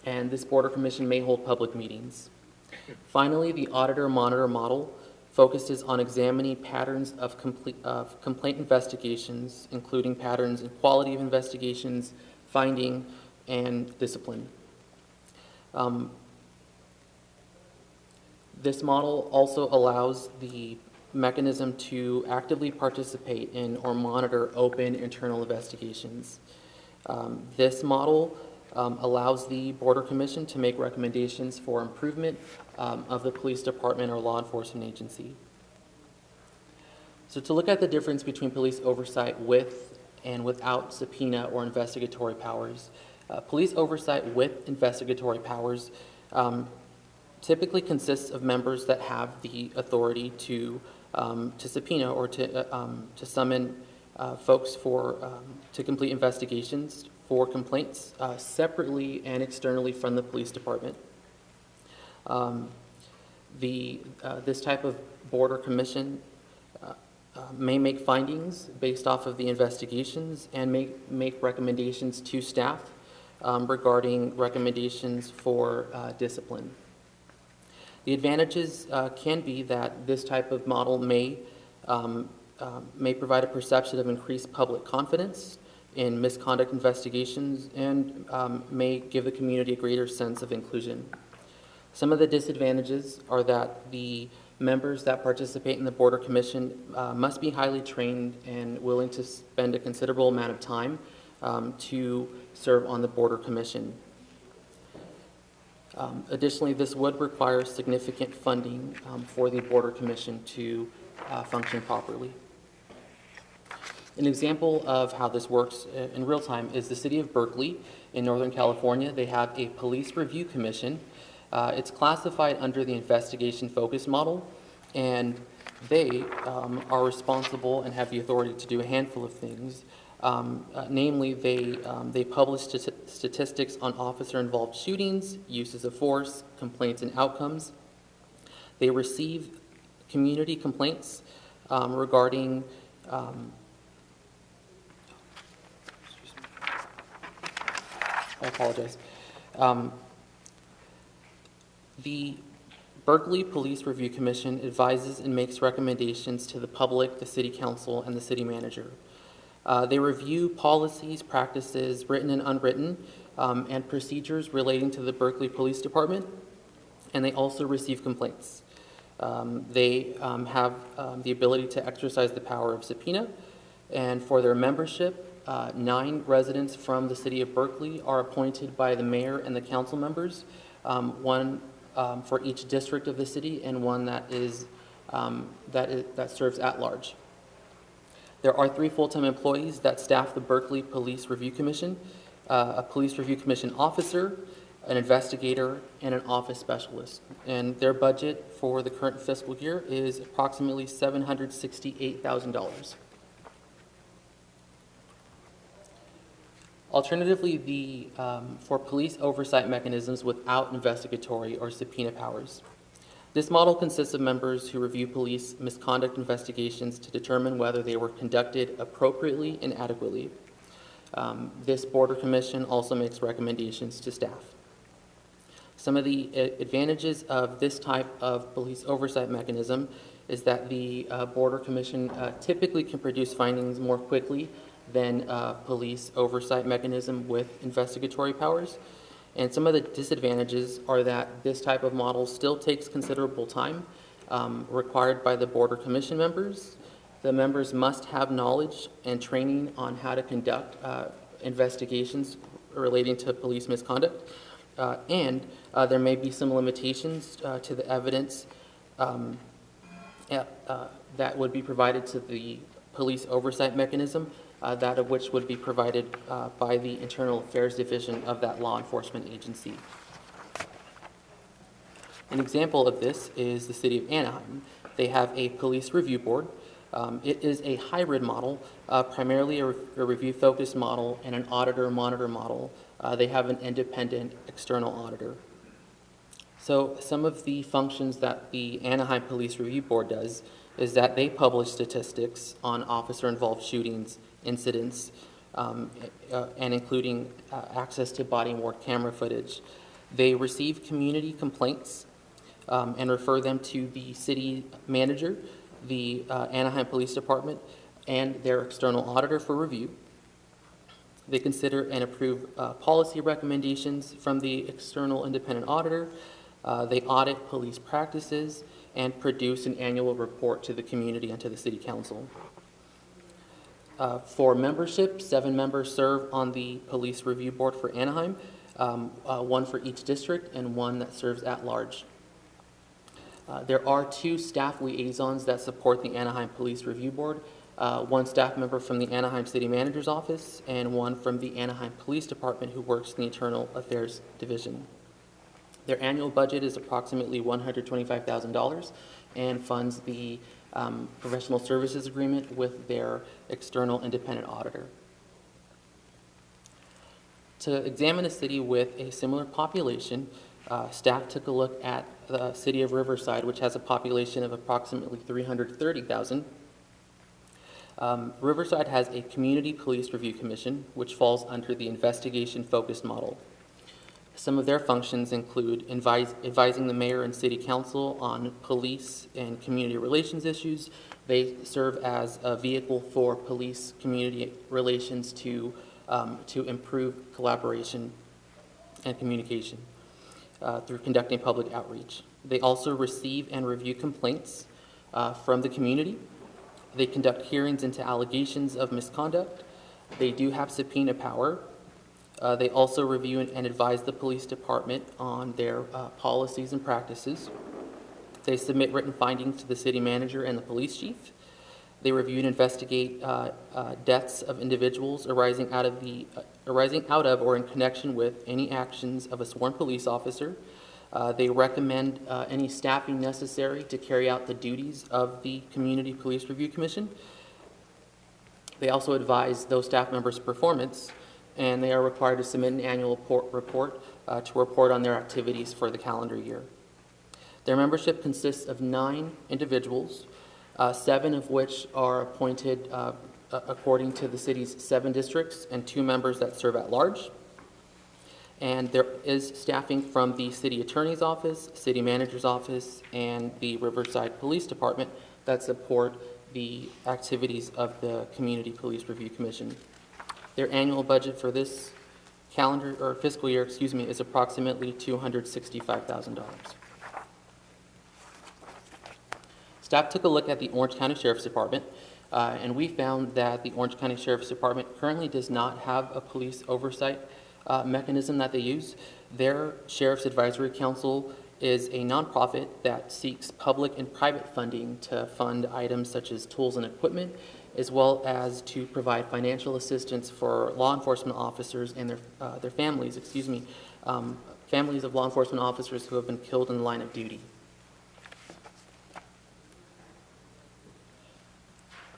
and this Board or Commission may hold public meetings. Finally, the auditor-monitor model focuses on examining patterns of complaint investigations, including patterns in quality of investigations, finding, and discipline. This model also allows the mechanism to actively participate in or monitor open internal investigations. This model allows the Board or Commission to make recommendations for improvement of the police department or law enforcement agency. So to look at the difference between police oversight with and without subpoena or investigatory powers, police oversight with investigatory powers typically consists of members that have the authority to subpoena or to summon folks to complete investigations for complaints separately and externally from the police department. This type of board or commission may make findings based off of the investigations and make recommendations to staff regarding recommendations for discipline. The advantages can be that this type of model may provide a perception of increased public confidence in misconduct investigations and may give the community a greater sense of inclusion. Some of the disadvantages are that the members that participate in the Board or Commission must be highly trained and willing to spend a considerable amount of time to serve on the Board or Commission. Additionally, this would require significant funding for the Board or Commission to function properly. An example of how this works in real time is the City of Berkeley in Northern California. They have a police review commission. It's classified under the investigation focus model, and they are responsible and have the authority to do a handful of things. Namely, they publish statistics on officer-involved shootings, uses of force, complaints, and outcomes. They receive community complaints regarding I apologize. The Berkeley Police Review Commission advises and makes recommendations to the public, the City Council, and the City Manager. They review policies, practices, written and unwritten, and procedures relating to the Berkeley Police Department, and they also receive complaints. They have the ability to exercise the power of subpoena, and for their membership, 9 residents from the City of Berkeley are appointed by the mayor and the council members, one for each district of the city and one that serves at large. There are 3 full-time employees that staff the Berkeley Police Review Commission, a Police Review Commission officer, an investigator, and an office specialist. And their budget for the current fiscal year is approximately $768,000. Alternatively, for police oversight mechanisms without investigatory or subpoena powers. This model consists of members who review police misconduct investigations to determine whether they were conducted appropriately and adequately. This Board or Commission also makes recommendations to staff. Some of the advantages of this type of police oversight mechanism is that the Board or Commission typically can produce findings more quickly than a police oversight mechanism with investigatory powers. And some of the disadvantages are that this type of model still takes considerable time required by the Board or Commission members. The members must have knowledge and training on how to conduct investigations relating to police misconduct. And there may be some limitations to the evidence that would be provided to the police oversight mechanism, that of which would be provided by the Internal Affairs Division of that law enforcement agency. An example of this is the City of Anaheim. They have a police review board. It is a hybrid model, primarily a review-focused model and an auditor-monitor model. They have an independent external auditor. So some of the functions that the Anaheim Police Review Board does is that they publish statistics on officer-involved shootings, incidents, and including access to body-worn camera footage. They receive community complaints and refer them to the city manager, the Anaheim Police Department, and their external auditor for review. They consider and approve policy recommendations from the external independent auditor. They audit police practices and produce an annual report to the community and to the City Council. For membership, 7 members serve on the Police Review Board for Anaheim, 1 for each district and 1 that serves at large. There are 2 staff liaisons that support the Anaheim Police Review Board, 1 staff member from the Anaheim City Manager's Office and 1 from the Anaheim Police Department who works in the Internal Affairs Division. Their annual budget is approximately $125,000 and funds the professional services agreement with their external independent auditor. To examine a city with a similar population, staff took a look at the city of Riverside, which has a population of approximately 330,000. Riverside has a Community Police Review Commission, which falls under the investigation-focused model. Some of their functions include advising the mayor and city council on police and community relations issues. They serve as a vehicle for police-community relations to improve collaboration and communication through conducting public outreach. They also receive and review complaints from the community. They conduct hearings into allegations of misconduct. They do have subpoena power. They also review and advise the police department on their policies and practices. They submit written findings to the city manager and the police chief. They review and investigate deaths of individuals arising out of or in connection with any actions of a sworn police officer. They recommend any staffing necessary to carry out the duties of the Community Police Review Commission. They also advise those staff members' performance, and they are required to submit an annual report to report on their activities for the calendar year. Their membership consists of 9 individuals, 7 of which are appointed according to the city's 7 districts, and 2 members that serve at large. And there is staffing from the city attorney's office, city manager's office, and the Riverside Police Department that support the activities of the Community Police Review Commission. Their annual budget for this fiscal year, is approximately $265,000. Staff took a look at the Orange County Sheriff's Department, and we found that the Orange County Sheriff's Department currently does not have a police oversight mechanism that they use. Their Sheriff's Advisory Council is a nonprofit that seeks public and private funding to fund items such as tools and equipment, as well as to provide financial assistance for law enforcement officers and their families, families of law enforcement officers who have been killed in the line of duty.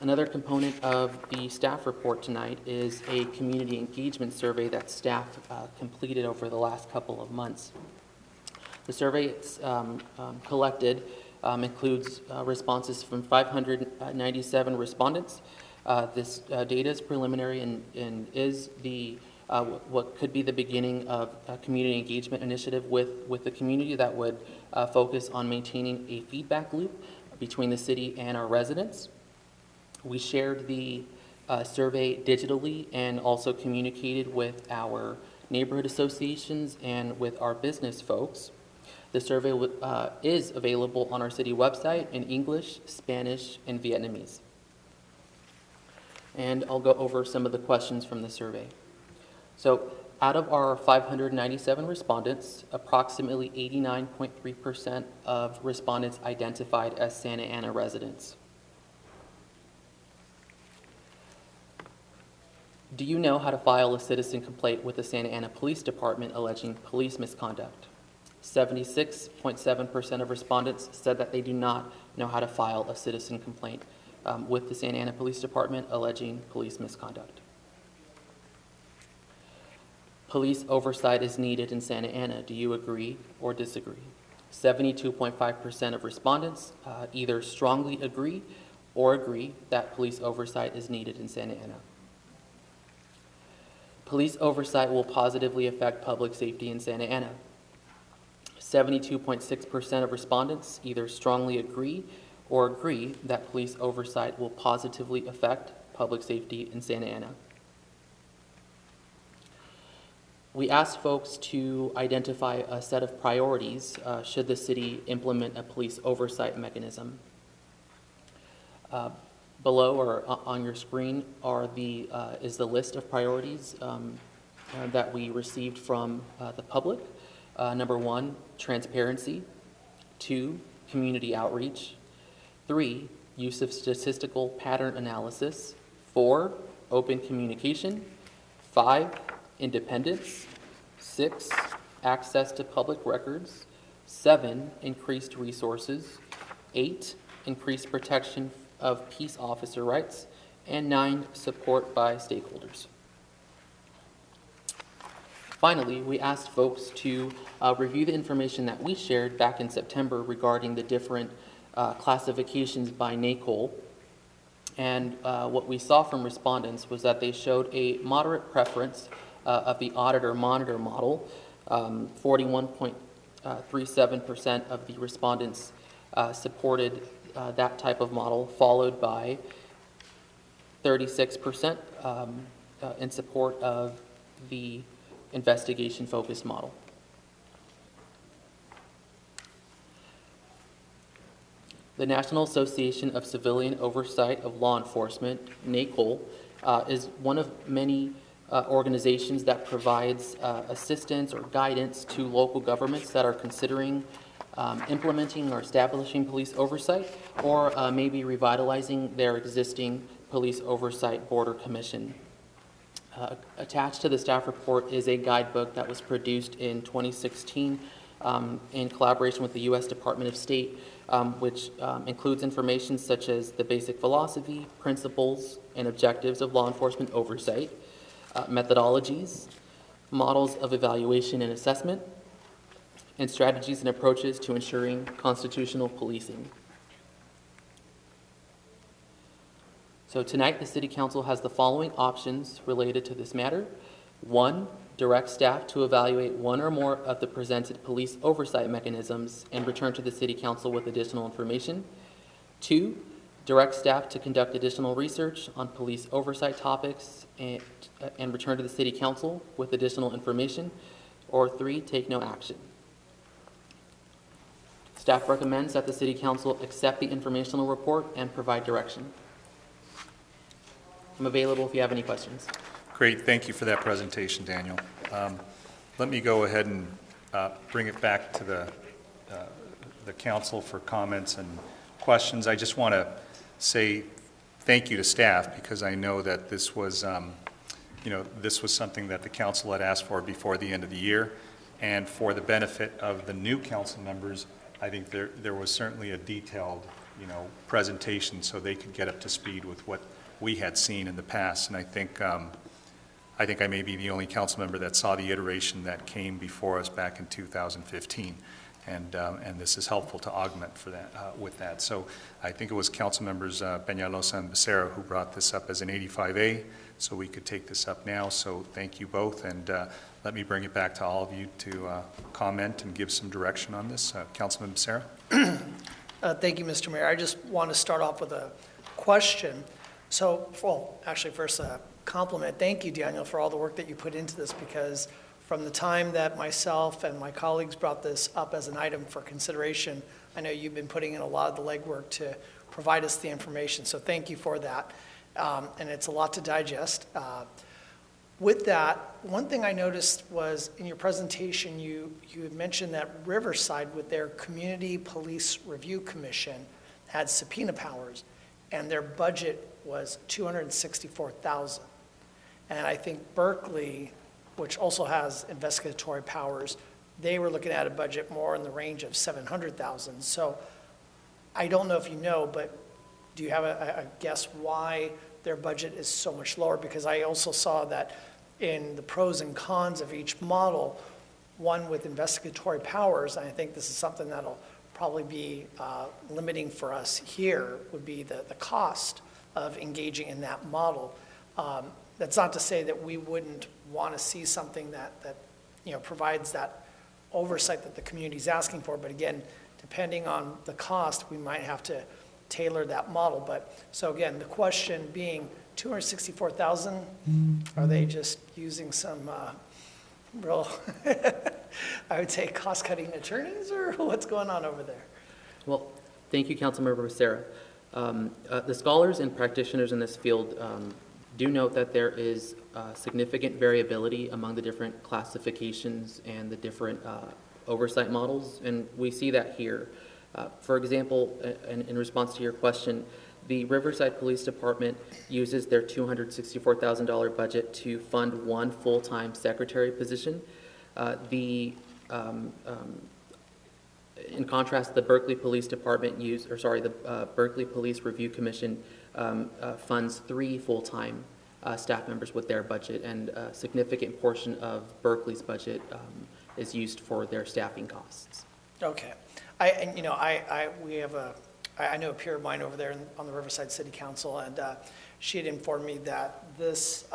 Another component of the staff report tonight is a community engagement survey that staff completed over the last couple of months. The survey collected includes responses from 597 respondents. This data is preliminary and is what could be the beginning of a community engagement initiative with the community that would focus on maintaining a feedback loop between the city and our residents. We shared the survey digitally and also communicated with our neighborhood associations and with our business folks. The survey is available on our city website in English, Spanish, and Vietnamese. And I'll go over some of the questions from the survey. So out of our 597 respondents, approximately 89.3% of respondents identified as Santa Ana residents. Do you know how to file a citizen complaint with the Santa Ana Police Department alleging police misconduct? 76.7% of respondents said that they do not know how to file a citizen complaint with the Santa Ana Police Department alleging police misconduct. Police oversight is needed in Santa Ana. Do you agree or disagree? 72.5% of respondents either strongly agree or agree that police oversight is needed in Santa Ana. Police oversight will positively affect public safety in Santa Ana. 72.6% of respondents either strongly agree or agree that police oversight will positively affect public safety in Santa Ana. We asked folks to identify a set of priorities should the city implement a police oversight mechanism. Below or on your screen is the list of priorities that we received from the public. Number 1, transparency. 2, community outreach. 3, use of statistical pattern analysis. 4, open communication. 5, independence. 6, access to public records. 7, increased resources. 8, increased protection of peace officer rights. And 9, support by stakeholders. Finally, we asked folks to review the information that we shared back in September regarding the different classifications by NACOL. And what we saw from respondents was that they showed a moderate preference of the auditor-monitor model. 41.37% of the respondents supported that type of model, followed by 36% in support of the investigation-focused model. The National Association of Civilian Oversight of Law Enforcement, NACOL, is one of many organizations that provides assistance or guidance to local governments that are considering implementing or establishing police oversight, or maybe revitalizing their existing police oversight board or commission. Attached to the staff report is a guidebook that was produced in 2016 in collaboration with the U.S. Department of State, which includes information such as the basic philosophy, principles, and objectives of law enforcement oversight, methodologies, models of evaluation and assessment, and strategies and approaches to ensuring constitutional policing. So tonight, the City Council has the following options related to this matter. 1, direct staff to evaluate one or more of the presented police oversight mechanisms and return to the City Council with additional information. 2, direct staff to conduct additional research on police oversight topics and return to the City Council with additional information. Or 3, take no action. Staff recommends that the City Council accept the informational report and provide direction. I'm available if you have any questions. Great, thank you for that presentation, Daniel. Let me go ahead and bring it back to the council for comments and questions. I just want to say thank you to staff, because I know that this was, this was something that the council had asked for before the end of the year, and for the benefit of the new council members, I think there was certainly a detailed, presentation so they could get up to speed with what we had seen in the past. And I think I may be the only council member that saw the iteration that came before us back in 2015, and this is helpful to augment for that with that. So I think it was council members Peñalosa and Becerra who brought this up as an 85A, so we could take this up now. So thank you both, and let me bring it back to all of you to comment and give some direction on this. Councilman Becerra. Thank you, Mr. Mayor. I just want to start off with a question. So, well, actually, first a compliment. Thank you, Daniel, for all the work that you put into this, because from the time that myself and my colleagues brought this up as an item for consideration, I know you've been putting in a lot of the legwork to provide us the information. So thank you for that. And it's a lot to digest. With that, one thing I noticed was in your presentation, you had mentioned that Riverside, with their Community Police Review Commission, had subpoena powers, and their budget was $264,000. And I think Berkeley, which also has investigatory powers, they were looking at a budget more in the range of $700,000. So I don't know if you know, but do you have a guess why their budget is so much lower? Because I also saw that in the pros and cons of each model, one with investigatory powers, and I think this is something that'll probably be limiting for us here, would be the cost of engaging in that model. That's not to say that we wouldn't want to see something that provides that oversight that the community is asking for, but again, depending on the cost, we might have to tailor that model. But so again, the question being, $264,000, are they just using some real, I would say, cost-cutting attorneys, or what's going on over there? Well, thank you, Councilmember Becerra. The scholars and practitioners in this field do note that there is significant variability among the different classifications and the different oversight models, and we see that here. For example, in response to your question, the Riverside Police Department uses their $264,000 budget to fund one full-time secretary position. In contrast, the Berkeley Police Department the Berkeley Police Review Commission funds 3 full-time staff members with their budget, and a significant portion of Berkeley's budget is used for their staffing costs. Okay. I know a peer of mine over there on the Riverside City Council, and she had informed me that this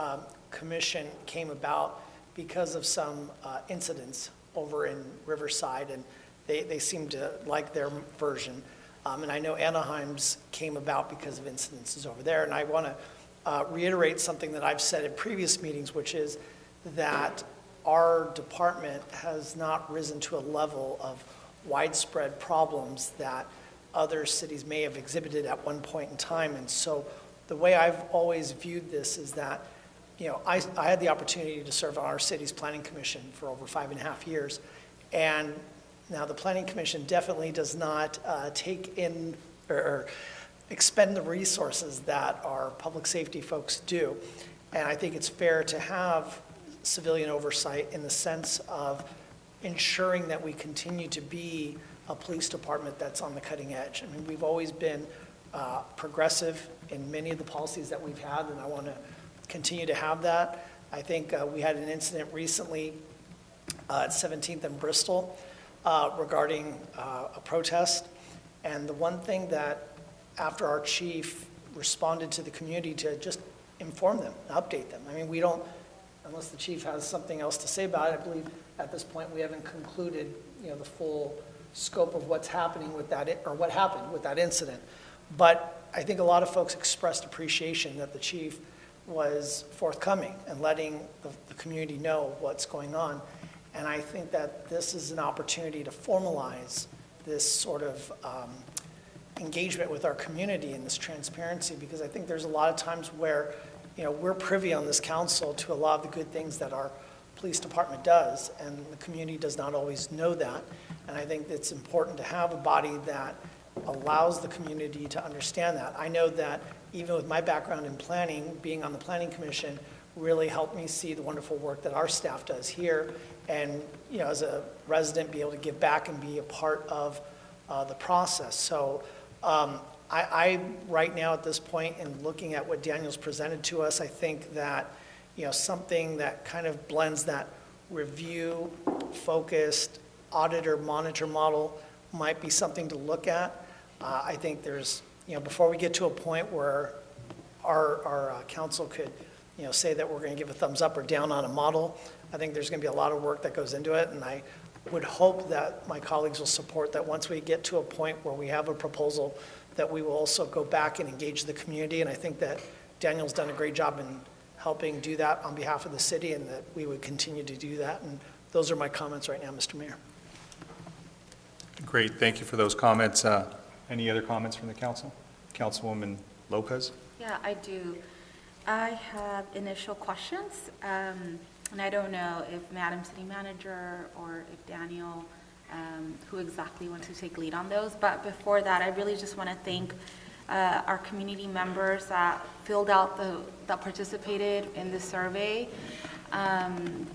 commission came about because of some incidents over in Riverside, and they seem to like their version. And I know Anaheim's came about because of incidences over there. And I want to reiterate something that I've said at previous meetings, which is that our department has not risen to a level of widespread problems that other cities may have exhibited at one point in time. And so the way I've always viewed this is that, I had the opportunity to serve on our city's planning commission for over 5.5 years. And now the planning commission definitely does not take in or expend the resources that our public safety folks do. And I think it's fair to have civilian oversight in the sense of ensuring that we continue to be a police department that's on the cutting edge. I mean, we've always been progressive in many of the policies that we've had, and I want to continue to have that. I think we had an incident recently at 17th and Bristol regarding a protest. And the one thing that, after our chief responded to the community, to just inform them, update them. I mean, we don't, unless the chief has something else to say about it, I believe at this point we haven't concluded, the full scope of what's happening with that, or what happened with that incident. But I think a lot of folks expressed appreciation that the chief was forthcoming and letting the community know what's going on. And I think that this is an opportunity to formalize this sort of engagement with our community and this transparency, because I think there's a lot of times where, we're privy on this council to a lot of the good things that our police department does, and the community does not always know that. And I think it's important to have a body that allows the community to understand that. I know that even with my background in planning, being on the planning commission really helped me see the wonderful work that our staff does here, and as a resident, be able to give back and be a part of the process. So I right now at this point, in looking at what Daniel's presented to us, I think that something that kind of blends that review focused auditor monitor model might be something to look at. I think there's, before we get to a point where our council could, say that we're going to give a thumbs up or down on a model, I think there's going to be a lot of work that goes into it. And I would hope that my colleagues will support that once we get to a point where we have a proposal, that we will also go back and engage the community. And I think that Daniel's done a great job in helping do that on behalf of the city, and that we would continue to do that. And those are my comments right now, Mr. Mayor. Great, thank you for those comments. Any other comments from the council? Councilwoman Lopez? Yeah, I do. I have initial questions, and I don't know if Madam City Manager or if Daniel, who exactly wants to take lead on those. But before that, I really just want to thank our community members that filled out that participated in the survey. And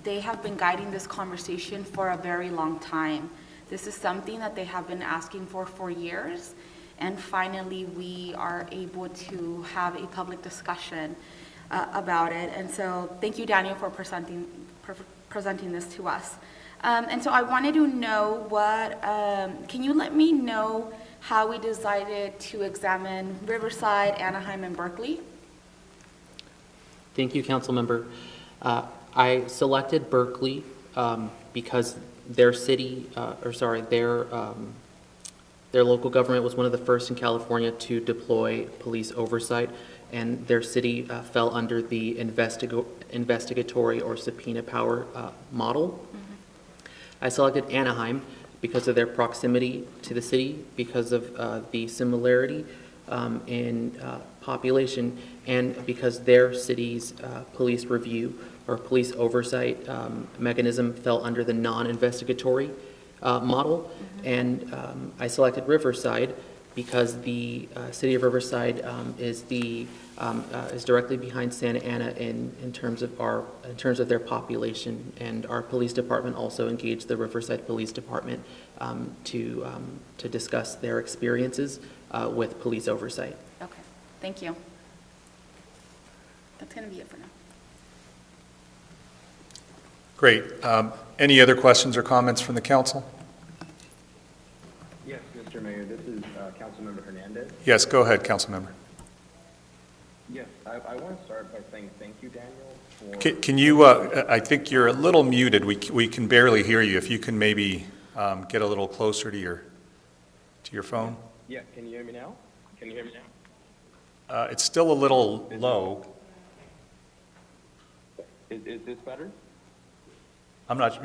they have been guiding this conversation for a very long time. This is something that they have been asking for years, and finally we are able to have a public discussion about it. And so thank you, Daniel, for presenting this to us. And so I wanted to know can you let me know how we decided to examine Riverside, Anaheim, and Berkeley? Thank you, council member. I selected Berkeley because their local government was one of the first in California to deploy police oversight, and their city fell under the investigatory or subpoena power model. Mm-hmm. I selected Anaheim because of their proximity to the city, because of the similarity in population, and because their city's police review or police oversight mechanism fell under the non-investigatory model. Mm-hmm. And I selected Riverside because the city of Riverside is directly behind Santa Ana in terms of their population, and our police department also engaged the Riverside Police Department to discuss their experiences with police oversight. Okay, thank you. that's going to be it for now. Great. Any other questions or comments from the council? Yes, Mr. Mayor, this is Councilmember Hernandez. Yes, go ahead, council member. Yes, I want to start by saying thank you, Daniel, for... Can you, I think you're a little muted. We can barely hear you. If you can maybe get a little closer to your phone. Yeah, can you hear me now? Can you hear me now? It's still a little low. Is this better? I'm not,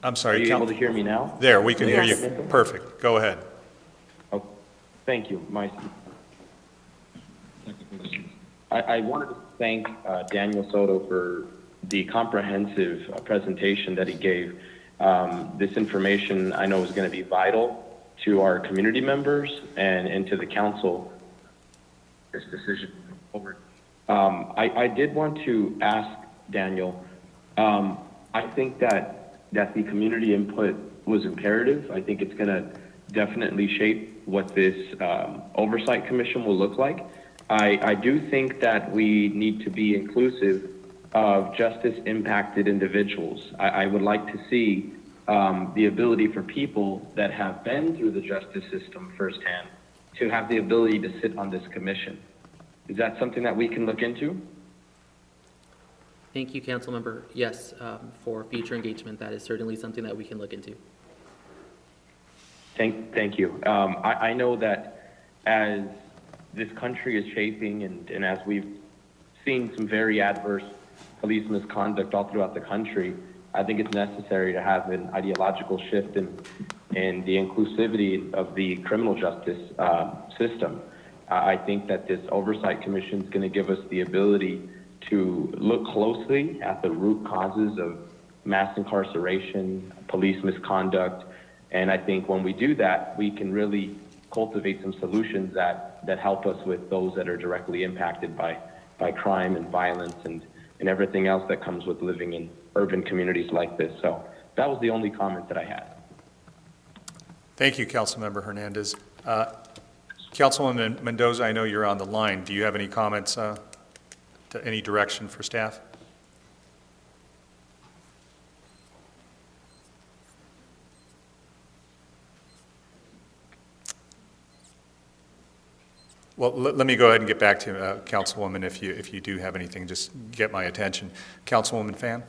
I'm sorry. Are you able to hear me now? There, we can hear you. Yes. Perfect. Go ahead. Oh, thank you. I wanted to thank Daniel Soto for the comprehensive presentation that he gave. This information I know is going to be vital to our community members and to the council. This decision over. I did want to ask Daniel, I think that the community input was imperative. I think it's going to definitely shape what this Oversight Commission will look like. I do think that we need to be inclusive of justice-impacted individuals. I would like to see the ability for people that have been through the justice system firsthand to have the ability to sit on this commission. Is that something that we can look into? Thank you, Councilmember. Yes, for future engagement, that is certainly something that we can look into. Thank you. I know that as this country is shaping and as we've seen some very adverse police misconduct all throughout the country, I think it's necessary to have an ideological shift in the inclusivity of the criminal justice system. I think that this Oversight Commission is going to give us the ability to look closely at the root causes of mass incarceration, police misconduct, and I think when we do that, we can really cultivate some solutions that help us with those that are directly impacted by crime and violence and everything else that comes with living in urban communities like this. So that was the only comment that I had. Thank you, Councilmember Hernandez. Councilwoman Mendoza, I know you're on the line. Do you have any comments, to any direction for staff? Well, let me go ahead and get back to Councilwoman. If you do have anything, just get my attention. Councilwoman Pham?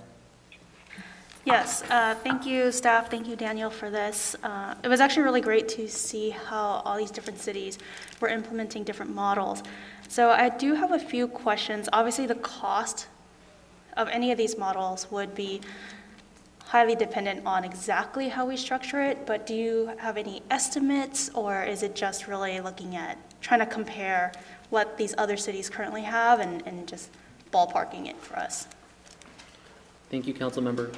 Yes, thank you, staff. Thank you, Daniel, for this. It was actually really great to see how all these different cities were implementing different models. So I do have a few questions. Obviously, the cost of any of these models would be highly dependent on exactly how we structure it, but do you have any estimates, or is it just really looking at trying to compare what these other cities currently have and just ballparking it for us? Thank you, Councilmember.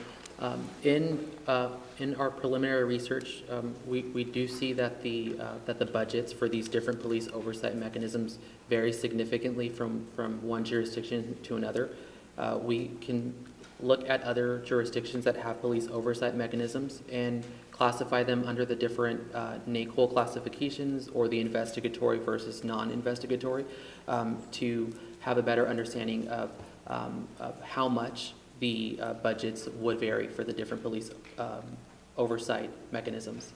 In our preliminary research, we do see that the budgets for these different police oversight mechanisms vary significantly from one jurisdiction to another. We can look at other jurisdictions that have police oversight mechanisms and classify them under the different NACOL classifications or the investigatory versus non-investigatory to have a better understanding of how much the budgets would vary for the different police oversight mechanisms.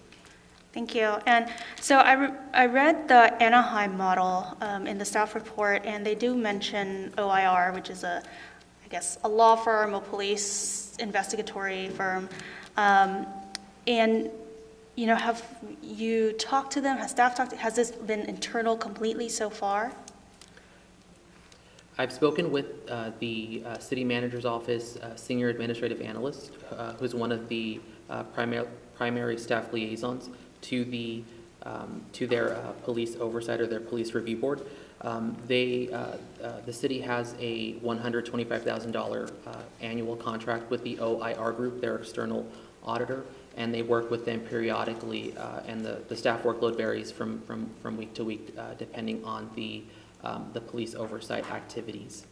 Thank you. And so I read the Anaheim model in the staff report, and they do mention OIR, which is I guess a law firm, a police investigatory firm. And have you talked to them? Has staff talked? Has this been internal completely so far? I've spoken with the city manager's office senior administrative analyst, who's one of the primary staff liaisons to their police oversight or their police review board. The city has a $125,000 annual contract with the OIR group, their external auditor, and they work with them periodically, and the staff workload varies from week to week depending on the police oversight activities.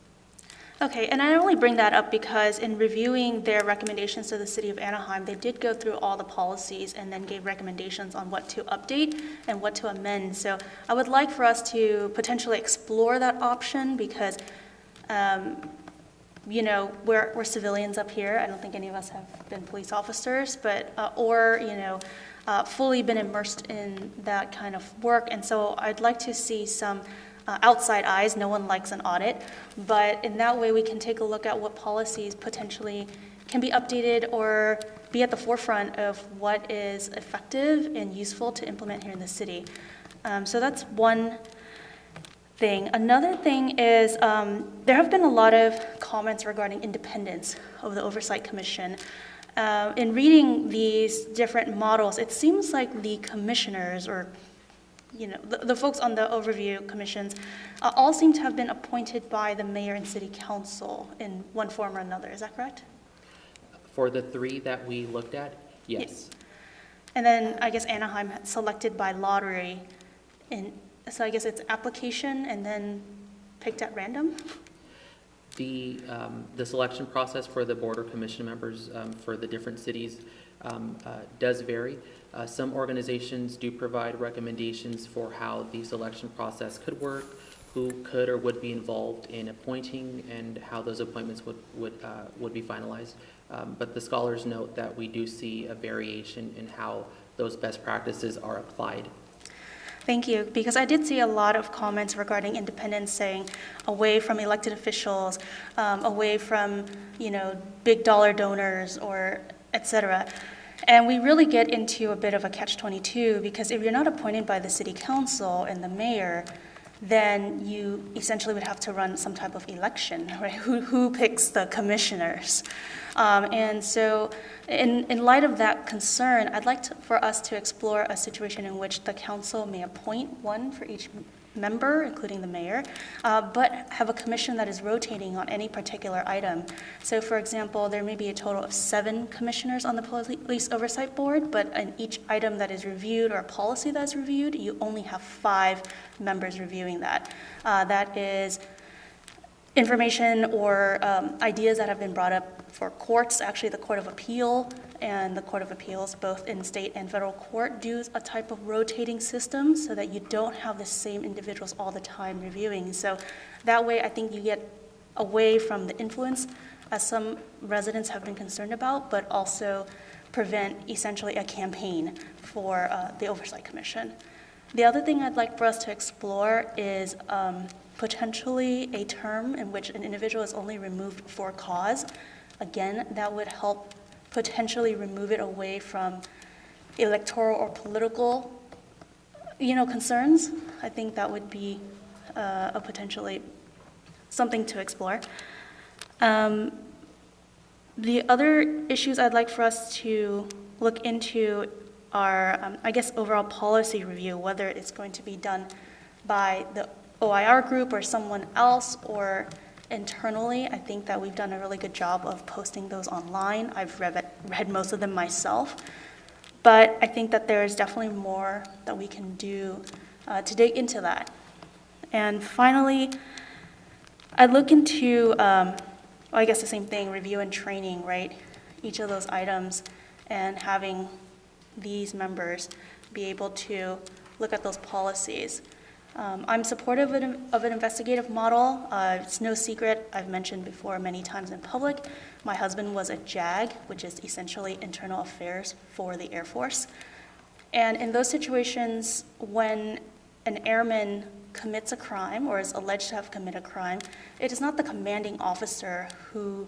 Okay, and I only bring that up because in reviewing their recommendations to the city of Anaheim, they did go through all the policies and then gave recommendations on what to update and what to amend. So I would like for us to potentially explore that option because You know, we're civilians up here. I don't think any of us have been police officers, but, or, you know, fully been immersed in that kind of work. And so I'd like to see some outside eyes. No one likes an audit, but in that way we can take a look at what policies potentially can be updated or be at the forefront of what is effective and useful to implement here in the city. So that's one thing. Another thing is there have been a lot of comments regarding independence of the Oversight Commission. In reading these different models, it seems like the commissioners, or you know, the folks on the overview commissions, all seem to have been appointed by the mayor and city council in one form or another. Is that correct? For the three that we looked at, yes. And then I guess Anaheim selected by lottery, and so I guess it's application and then picked at random? The selection process for the board or commission members for the different cities does vary. Some organizations do provide recommendations for how the selection process could work, who could or would be involved in appointing, and how those appointments would be finalized. But the scholars note that we do see a variation in how those best practices are applied. Thank you, because I did see a lot of comments regarding independence, saying away from elected officials, away from, you know, big dollar donors, or et cetera. And we really get into a bit of a catch-22, because if you're not appointed by the city council and the mayor, then you essentially would have to run some type of election, right? Who picks the commissioners? And so in light of that concern, I'd like for us to explore a situation in which the council may appoint one for each member, including the mayor, but have a commission that is rotating on any particular item. So for example, there may be a total of 7 commissioners on the Police Oversight Board, but in each item that is reviewed or a policy that's reviewed, you only have 5 members reviewing that. That is information or ideas that have been brought up for courts. Actually, the Court of Appeal and the Court of Appeals, both in state and federal court, do a type of rotating system so that you don't have the same individuals all the time reviewing. So that way, I think you get away from the influence, as some residents have been concerned about, but also prevent essentially a campaign for the Oversight Commission. The other thing I'd like for us to explore is potentially a term in which an individual is only removed for cause. Again, that would help potentially remove it away from electoral or political, you know, concerns. I think that would be a potentially something to explore. The other issues I'd like for us to look into are, I guess, overall policy review, whether it's going to be done by the OIR group or someone else, or internally. I think that we've done a really good job of posting those online. I've read most of them myself, but I think that there is definitely more that we can do to dig into that. And finally, I'd look into, I guess the same thing, review and training, right? Each of those items, and having these members be able to look at those policies. I'm supportive of an investigative model. It's no secret, I've mentioned before many times in public, my husband was a JAG, which is essentially internal affairs for the Air Force. And in those situations, when an airman commits a crime or is alleged to have committed a crime, it is not the commanding officer who,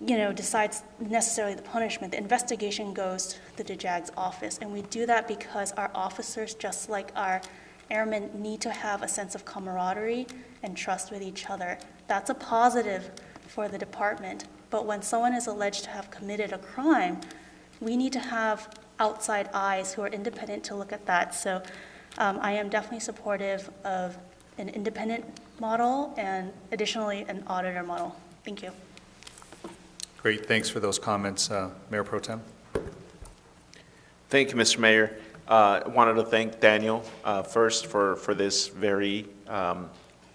you know, decides necessarily the punishment. The investigation goes to the JAG's office, and we do that because our officers, just like our airmen, need to have a sense of camaraderie and trust with each other. That's a positive for the department. But when someone is alleged to have committed a crime, we need to have outside eyes who are independent to look at that. So I am definitely supportive of an independent model and additionally an auditor model. Thank you. Great, thanks for those comments. Mayor Pro Tem? Thank you, Mr. Mayor. I wanted to thank Daniel first for this very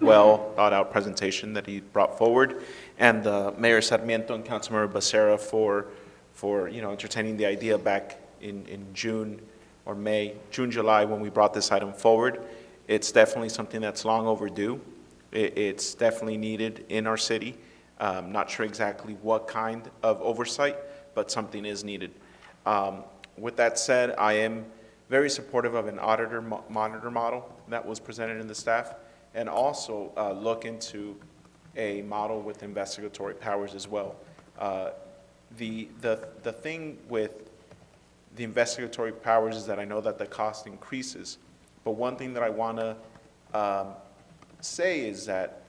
well thought out presentation that he brought forward, and Mayor Sarmiento and Councilmember Becerra for entertaining the idea back in June or May, June, July, when we brought this item forward. It's definitely something that's long overdue. It's definitely needed in our city. Not sure exactly what kind of oversight, but something is needed. With that said, I am very supportive of an auditor monitor model that was presented in the staff, and also look into a model with investigatory powers as well. The thing with the investigatory powers is that I know that the cost increases, but one thing that I want to say is that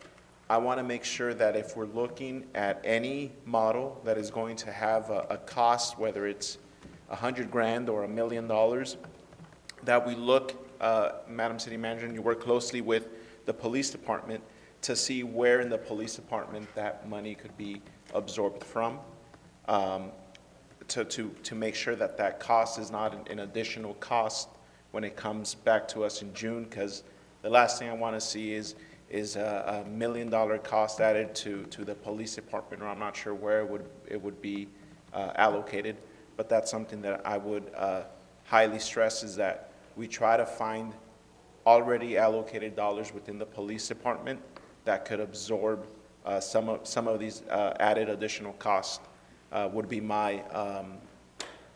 I want to make sure that if we're looking at any model that is going to have a cost, whether it's $100,000 or $1 million, that we look, Madam City Manager, and you work closely with the police department to see where in the police department that money could be absorbed from, to make sure that that cost is not an additional cost when it comes back to us in June, because the last thing I want to see is a $1 million cost added to the police department, or I'm not sure where it would be allocated. But that's something that I would highly stress, is that we try to find already allocated dollars within the police department that could absorb some of these added additional costs, would be my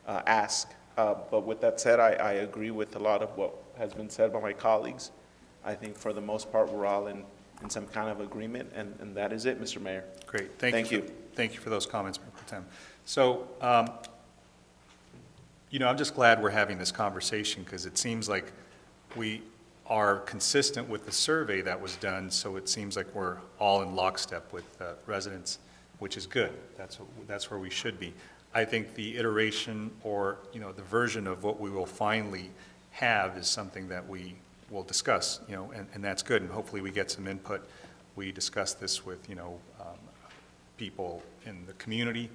ask. But with that said, I agree with a lot of what has been said by my colleagues. I think for the most part, we're all in some kind of agreement, and that is it, Mr. Mayor. Great. Thank you. Thank you for those comments, Mayor Pro Tem. So, I'm just glad we're having this conversation, because it seems like we are consistent with the survey that was done, so it seems like we're all in lockstep with residents, which is good. That's where we should be. I think the iteration, or the version of what we will finally have, is something that we will discuss, and that's good, and hopefully we get some input. We discuss this with people in the community.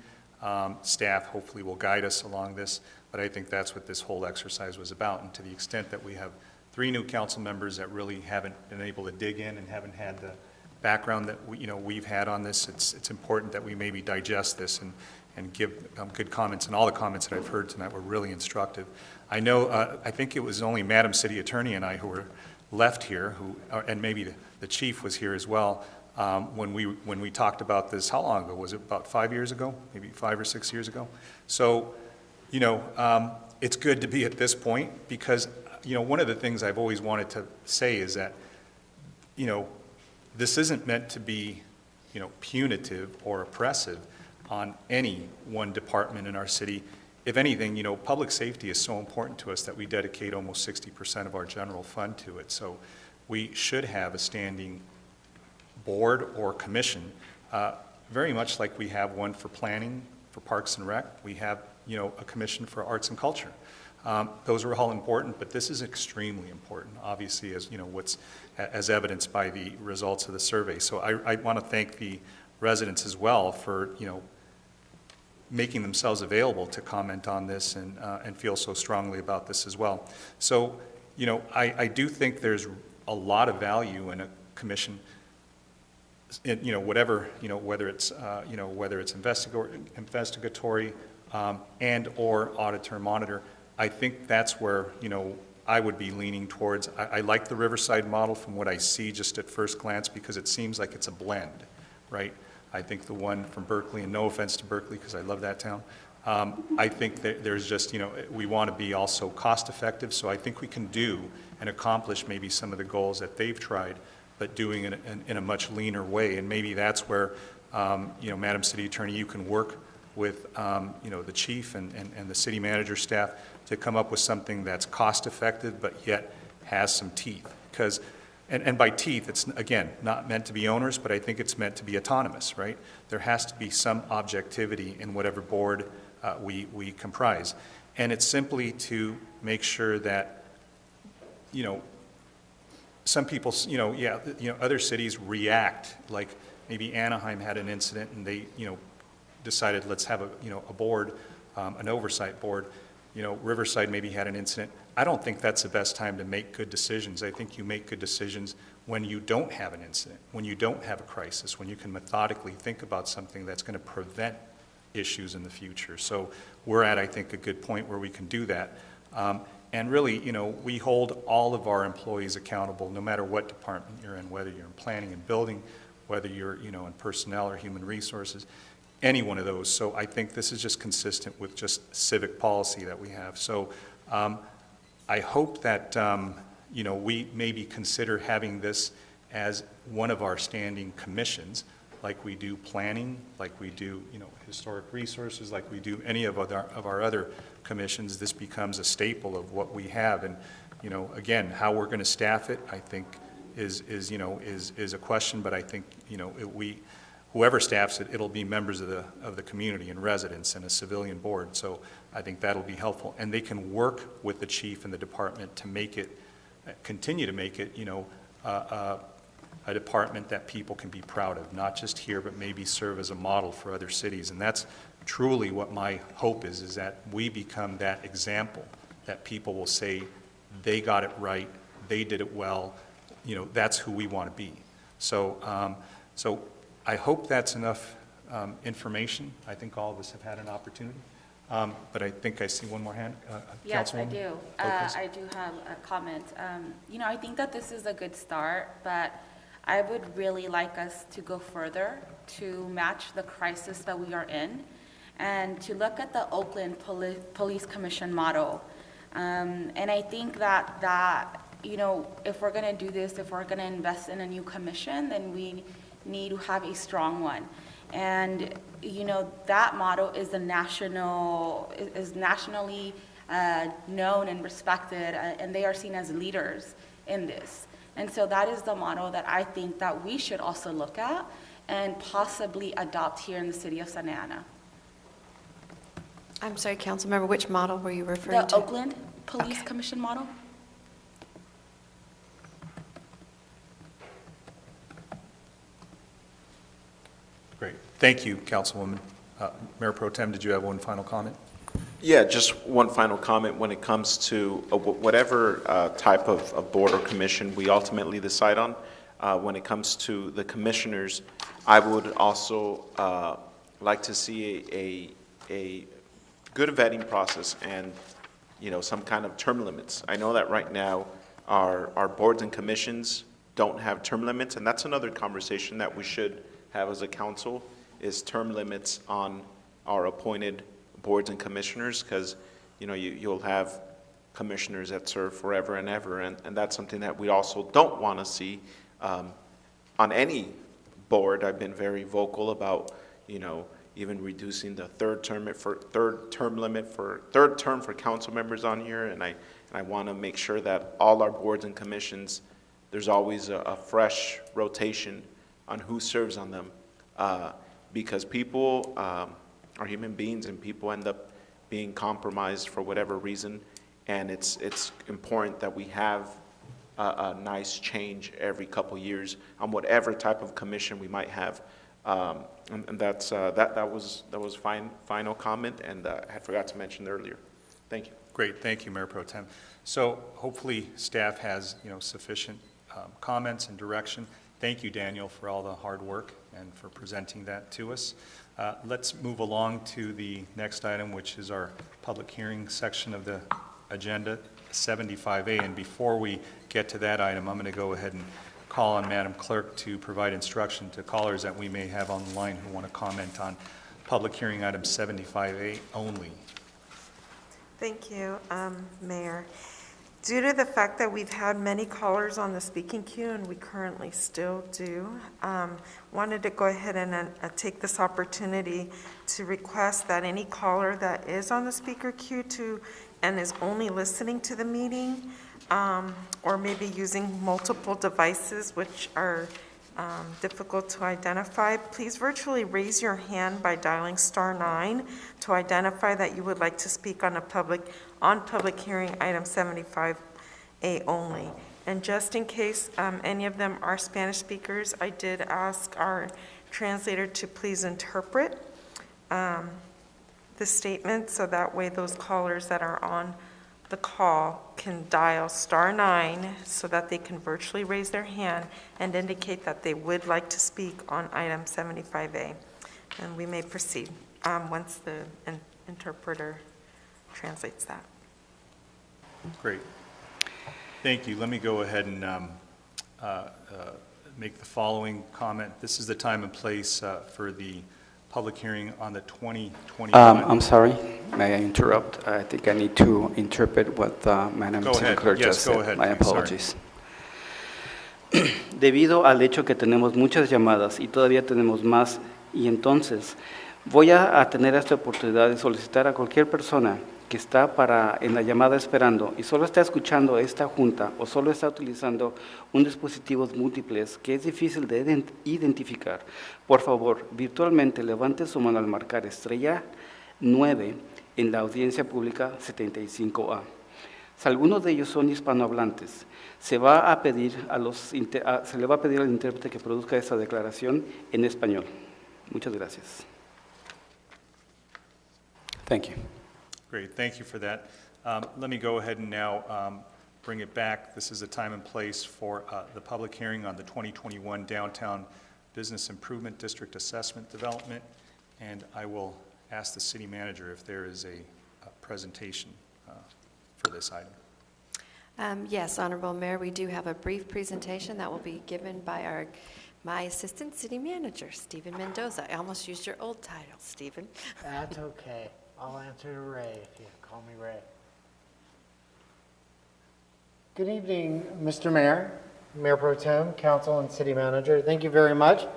Staff hopefully will guide us along this, but I think that's what this whole exercise was about. And to the extent that we have 3 new council members that really haven't been able to dig in and haven't had the background that we've had on this, it's important that we maybe digest this and give good comments. And all the comments that I've heard tonight were really instructive. I know, I think it was only Madam City Attorney and I who were left here, and maybe the chief was here as well, when we talked about this. How long ago? Was it about 5 years ago? Maybe 5 or 6 years ago? So, it's good to be at this point, because, one of the things I've always wanted to say is that, this isn't meant to be, punitive or oppressive on any one department in our city. If anything, public safety is so important to us that we dedicate almost 60% of our general fund to it. So we should have a standing board or commission, very much like we have one for planning, for Parks and Rec. We have, a commission for arts and culture. Those are all important, but this is extremely important, obviously, as evidenced by the results of the survey. So I want to thank the residents as well for, making themselves available to comment on this and feel so strongly about this as well. So, I do think there's a lot of value in a commission, whether it's investigatory and or auditor monitor. I think that's where, I would be leaning towards. I like the Riverside model from what I see just at first glance, because it seems like it's a blend, right? I think the one from Berkeley, and no offense to Berkeley because I love that town, I think that there's just, we want to be also cost effective, so I think we can do and accomplish maybe some of the goals that they've tried, but doing it in a much leaner way. And maybe that's where, Madam City Attorney, you can work with, the chief and the city manager staff to come up with something that's cost effective, but yet has some teeth. Because And by teeth, it's, again, not meant to be onerous, but I think it's meant to be autonomous, right? There has to be some objectivity in whatever board we comprise. And it's simply to make sure that, some people, other cities react, like maybe Anaheim had an incident and they, decided let's have a board, an oversight board. Riverside maybe had an incident. I don't think that's the best time to make good decisions. I think you make good decisions when you don't have an incident, when you don't have a crisis, when you can methodically think about something that's going to prevent issues in the future. So we're at, I think, a good point where we can do that. And really, we hold all of our employees accountable, no matter what department you're in, whether you're in planning and building, whether you're, in personnel or human resources, any one of those. So I think this is just consistent with just civic policy that we have. So I hope that, we maybe consider having this as one of our standing commissions, like we do planning, like we do, historic resources, like we do any of our other commissions. This becomes a staple of what we have. And, again, how we're going to staff it, I think, is a question. But I think, whoever staffs it, it'll be members of the community and residents and a civilian board. So I think that'll be helpful. And they can work with the chief and the department to make it, continue to make it, a department that people can be proud of, not just here, but maybe serve as a model for other cities. And that's truly what my hope is that we become that example, that people will say they got it right, they did it well, that's who we want to be. So, so I hope that's enough information. I think all of us have had an opportunity. But I think I see one more hand. Yes, I Councilwoman do. Lopez? I do have a comment. I think that this is a good start, but I would really like us to go further to match the crisis that we are in and to look at the Oakland Police Commission model. And I think that if we're going to do this, if we're going to invest in a new commission, then we need to have a strong one. And, that model is nationally known and respected, and they are seen as leaders in this. And so that is the model that I think that we should also look at and possibly adopt here in the city of Santa Ana. I'm sorry, Councilmember, which model were you referring to? The Oakland Police Commission model? Great. Thank you, Councilwoman. Mayor Pro Tem, did you have one final comment? Yeah, just one final comment. When it comes to whatever type of board or commission we ultimately decide on, when it comes to the commissioners, I would also like to see a good vetting process and, some kind of term limits. I know that right now our boards and commissions don't have term limits, and that's another conversation that we should have as a council, is term limits on our appointed boards and commissioners, because you'll have commissioners that serve forever and ever, and that's something that we also don't want to see on any board. I've been very vocal about even reducing the third term for council members on here, and I want to make sure that all our boards and commissions, there's always a fresh rotation on who serves on them, because people are human beings, and people end up being compromised for whatever reason, and it's important that we have a nice change every couple years on whatever type of commission we might have, and that's that was final comment, and I had forgot to mention earlier. Thank you. Great, thank you, Mayor Pro Tem. So hopefully staff has sufficient comments and direction. Thank you, Daniel, for all the hard work and for presenting that to us. Let's move along to the next item, which is our public hearing section of the agenda, 75A. And before we get to that item, I'm going to go ahead and call on Madam Clerk to provide instruction to callers that we may have on the line who want to comment on public hearing item 75A only. Thank you, Mayor. Due to the fact that we've had many callers on the speaking queue, and we currently still do, wanted to go ahead and take this opportunity to request that any caller that is on the speaker queue and is only listening to the meeting, or maybe using multiple devices which are difficult to identify, please virtually raise your hand by dialing *9 to identify that you would like to speak on public hearing item 75A only. And just in case any of them are Spanish speakers, I did ask our translator to please interpret the statement, so that way those callers that are on the call can dial *9 so that they can virtually raise their hand and indicate that they would like to speak on item 75A. And we may proceed once the interpreter translates that. Great. Thank you. Let me go ahead and make the following comment. This is the time and place for the public hearing on the 2021. I'm sorry, may I interrupt? I think I need to interpret what Madam Go City ahead. Clerk Yes, just go said. ahead, My please. Sorry. apologies. Debido al hecho que tenemos muchas llamadas y todavía tenemos más, y entonces voy a tener esta oportunidad de solicitar a cualquier persona que está en la llamada esperando y solo está escuchando esta junta o solo está utilizando un dispositivo múltiples que es difícil de identificar, por favor, virtualmente levante su mano al marcar estrella 9 en la audiencia pública 75A. Si algunos de ellos son hispanohablantes, se le va a pedir al intérprete que produzca esta declaración en español. Muchas gracias. Thank you. Great, thank you for that. Let me go ahead and now bring it back. This is a time and place for the public hearing on the 2021 Downtown Business Improvement District Assessment Development, and I will ask the city manager if there is a presentation for this item. Yes, Honorable Mayor, we do have a brief presentation that will be given by my Assistant City Manager, Stephen Mendoza. I almost used your old title, Stephen. That's okay. I'll answer to Ray if you call me Ray. Good evening, Mr. Mayor, Mayor Pro Tem, Council, and City Manager. Thank you very much.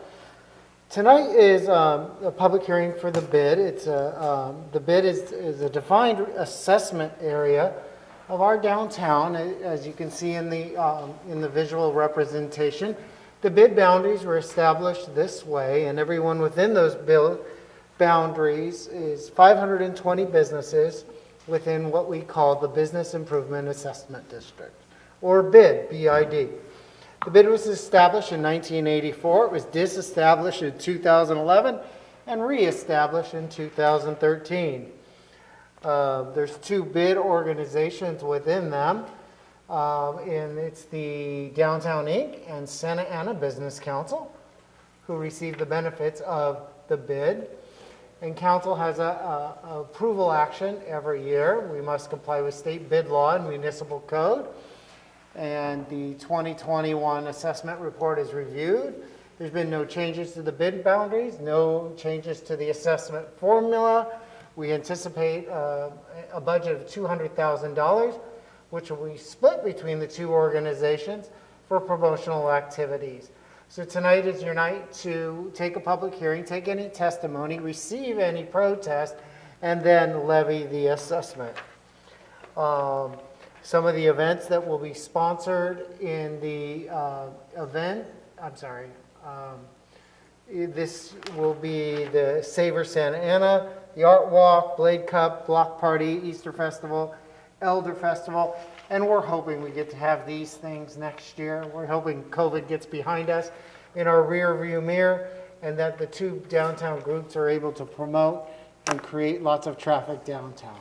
Tonight is a public hearing for the bid. The bid is a defined assessment area of our downtown, as you can see in the visual representation. The bid boundaries were established this way, and everyone within those boundaries is 520 businesses within what we call the Business Improvement Assessment District, or BID, B-I-D. The bid was established in 1984. It was disestablished in 2011 and reestablished in 2013. There's two bid organizations within them, and it's the Downtown Inc. and Santa Ana Business Council, who receive the benefits of the bid. And council has a approval action every year. We must comply with state bid law and municipal code. And the 2021 assessment report is reviewed. There's been no changes to the bid boundaries, no changes to the assessment formula. We anticipate a budget of $200,000, which will be split between the two organizations for promotional activities. So tonight is your night to take a public hearing, take any testimony, receive any protest, and then levy the assessment. Some of the events that will be sponsored in the this will be the Savor Santa Ana, the Art Walk, Blade Cup, Block Party, Easter Festival, Elder Festival, and we're hoping we get to have these things next year. We're hoping COVID gets behind us in our rear view mirror and that the two downtown groups are able to promote and create lots of traffic downtown.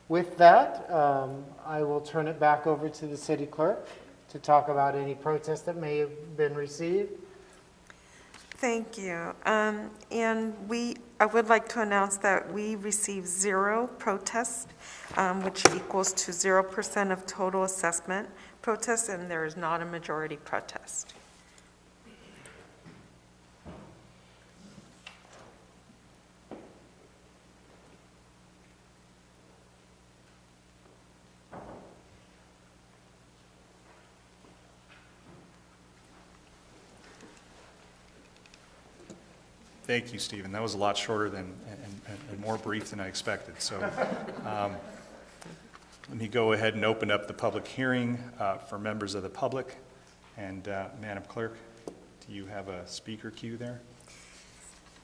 With that, I will turn it back over to the city clerk to talk about any protests that may have been received. Thank you. And I would like to announce that we received 0 protests, which equals to 0% of total assessment protests, and there is not a majority protest. Thank you, Stephen. That was a lot shorter and more brief than I expected. So let me go ahead and open up the public hearing for members of the public. And Madam Clerk, do you have a speaker queue there?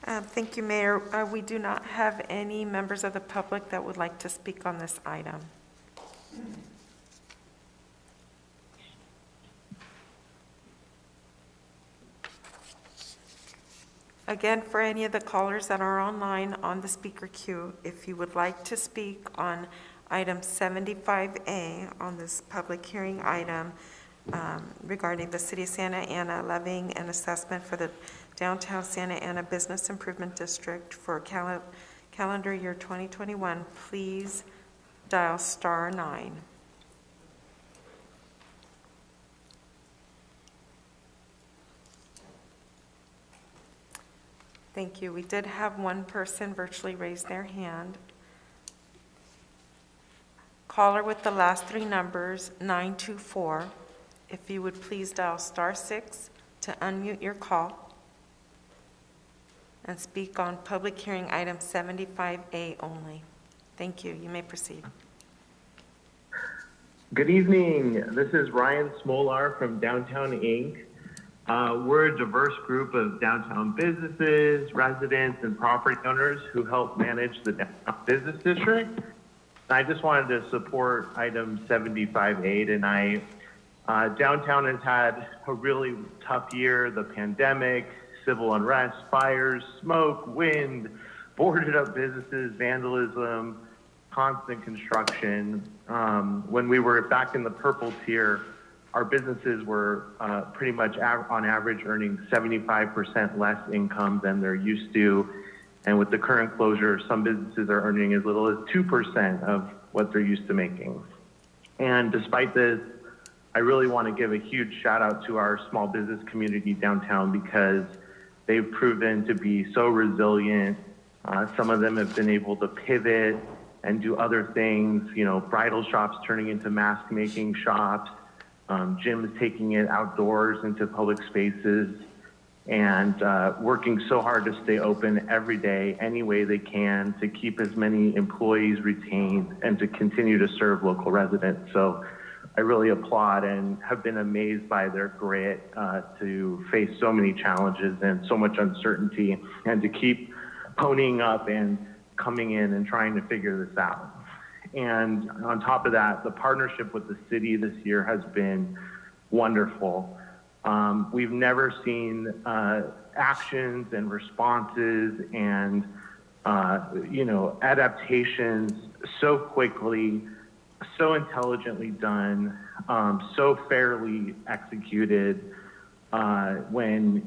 Thank you, Mayor. We do not have any members of the public that would like to speak on this item. Again, for any of the callers that are online on the speaker queue, if you would like to speak on item 75A on this public hearing item regarding the City of Santa Ana levying an assessment for the Downtown Santa Ana Business Improvement District for calendar year 2021, please dial *9. Thank you. We did have one person virtually raise their hand. Caller with the last three numbers, 924. If you would please dial *6 to unmute your call and speak on public hearing item 75A only. Thank you. You may proceed. Good evening. This is Ryan Smolar from Downtown Inc. We're a diverse group of downtown businesses, residents, and property owners who help manage the downtown business district. I just wanted to support item 75A tonight. Downtown has had a really tough year. The pandemic, civil unrest, fires, smoke, wind, boarded up businesses, vandalism, constant construction. When we were back in the purple tier, our businesses were pretty much on average earning 75% less income than they're used to. And with the current closure, some businesses are earning as little as 2% of what they're used to making. And despite this, I really want to give a huge shout out to our small business community downtown because they've proven to be so resilient. Some of them have been able to pivot and do other things, you know, bridal shops turning into mask making shops, gyms taking it outdoors into public spaces, and working so hard to stay open every day any way they can to keep as many employees retained and to continue to serve local residents. So I really applaud and have been amazed by their grit to face so many challenges and so much uncertainty and to keep ponying up and coming in and trying to figure this out. And on top of that, the partnership with the city this year has been wonderful. We've never seen actions and responses and adaptations so quickly, so intelligently done, so fairly executed. When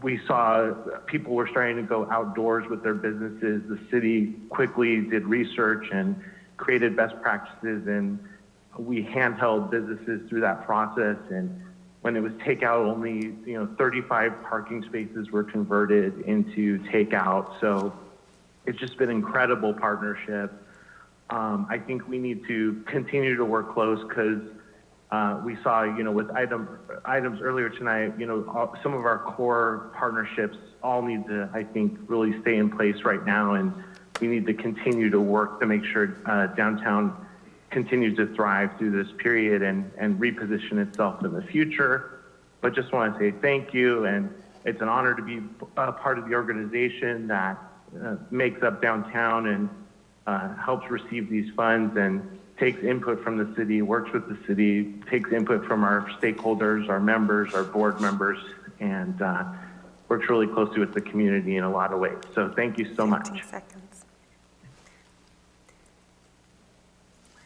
we saw people were starting to go outdoors with their businesses, the city quickly did research and created best practices, and we handheld businesses through that process. And when it was takeout only, 35 parking spaces were converted into takeout. So it's just been incredible partnership. I think we need to continue to work close because we saw, with items earlier tonight, some of our core partnerships all need to, I think, really stay in place right now, and we need to continue to work to make sure downtown continues to thrive through this period and reposition itself in the future. But just want to say thank you, and it's an honor to be a part of the organization that makes up downtown and helps receive these funds and takes input from the city, works with the city, takes input from our stakeholders, our members, our board members, and works really closely with the community in a lot of ways. So thank you so much. 15 seconds.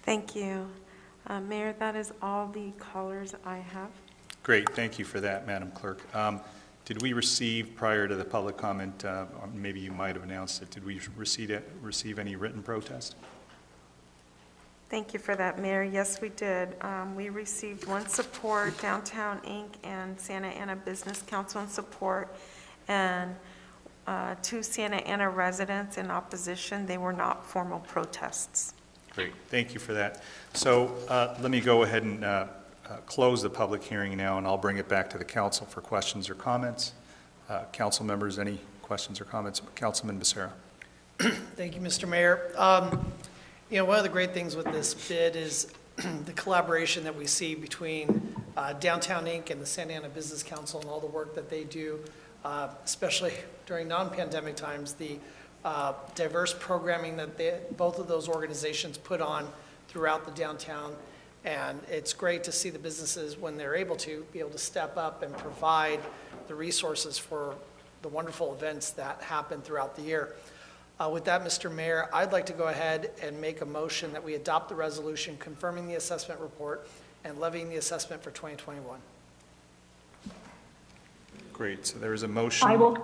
Thank you. Mayor, that is all the callers I have. Great, thank you for that, Madam Clerk. Did we receive, prior to the public comment, or maybe you might have announced it, did we receive any written protest? Thank you for that, Mayor. Yes, we did. We received one support, Downtown Inc. and Santa Ana Business Council in support, and 2 Santa Ana residents in opposition. They were not formal protests. Great, thank you for that. So let me go ahead and close the public hearing now, and I'll bring it back to the council for questions or comments. Council members, any questions or comments? Councilman Becerra. Thank you, Mr. Mayor. One of the great things with this bid is the collaboration that we see between Downtown Inc. and the Santa Ana Business Council and all the work that they do, especially during non-pandemic times, the diverse programming that both of those organizations put on throughout the downtown. And it's great to see the businesses, when they're able to, be able to step up and provide the resources for the wonderful events that happen throughout the year. With that, Mr. Mayor, I'd like to go ahead and make a motion that we adopt the resolution confirming the assessment report and levying the assessment for 2021. Great, so there is a motion. I will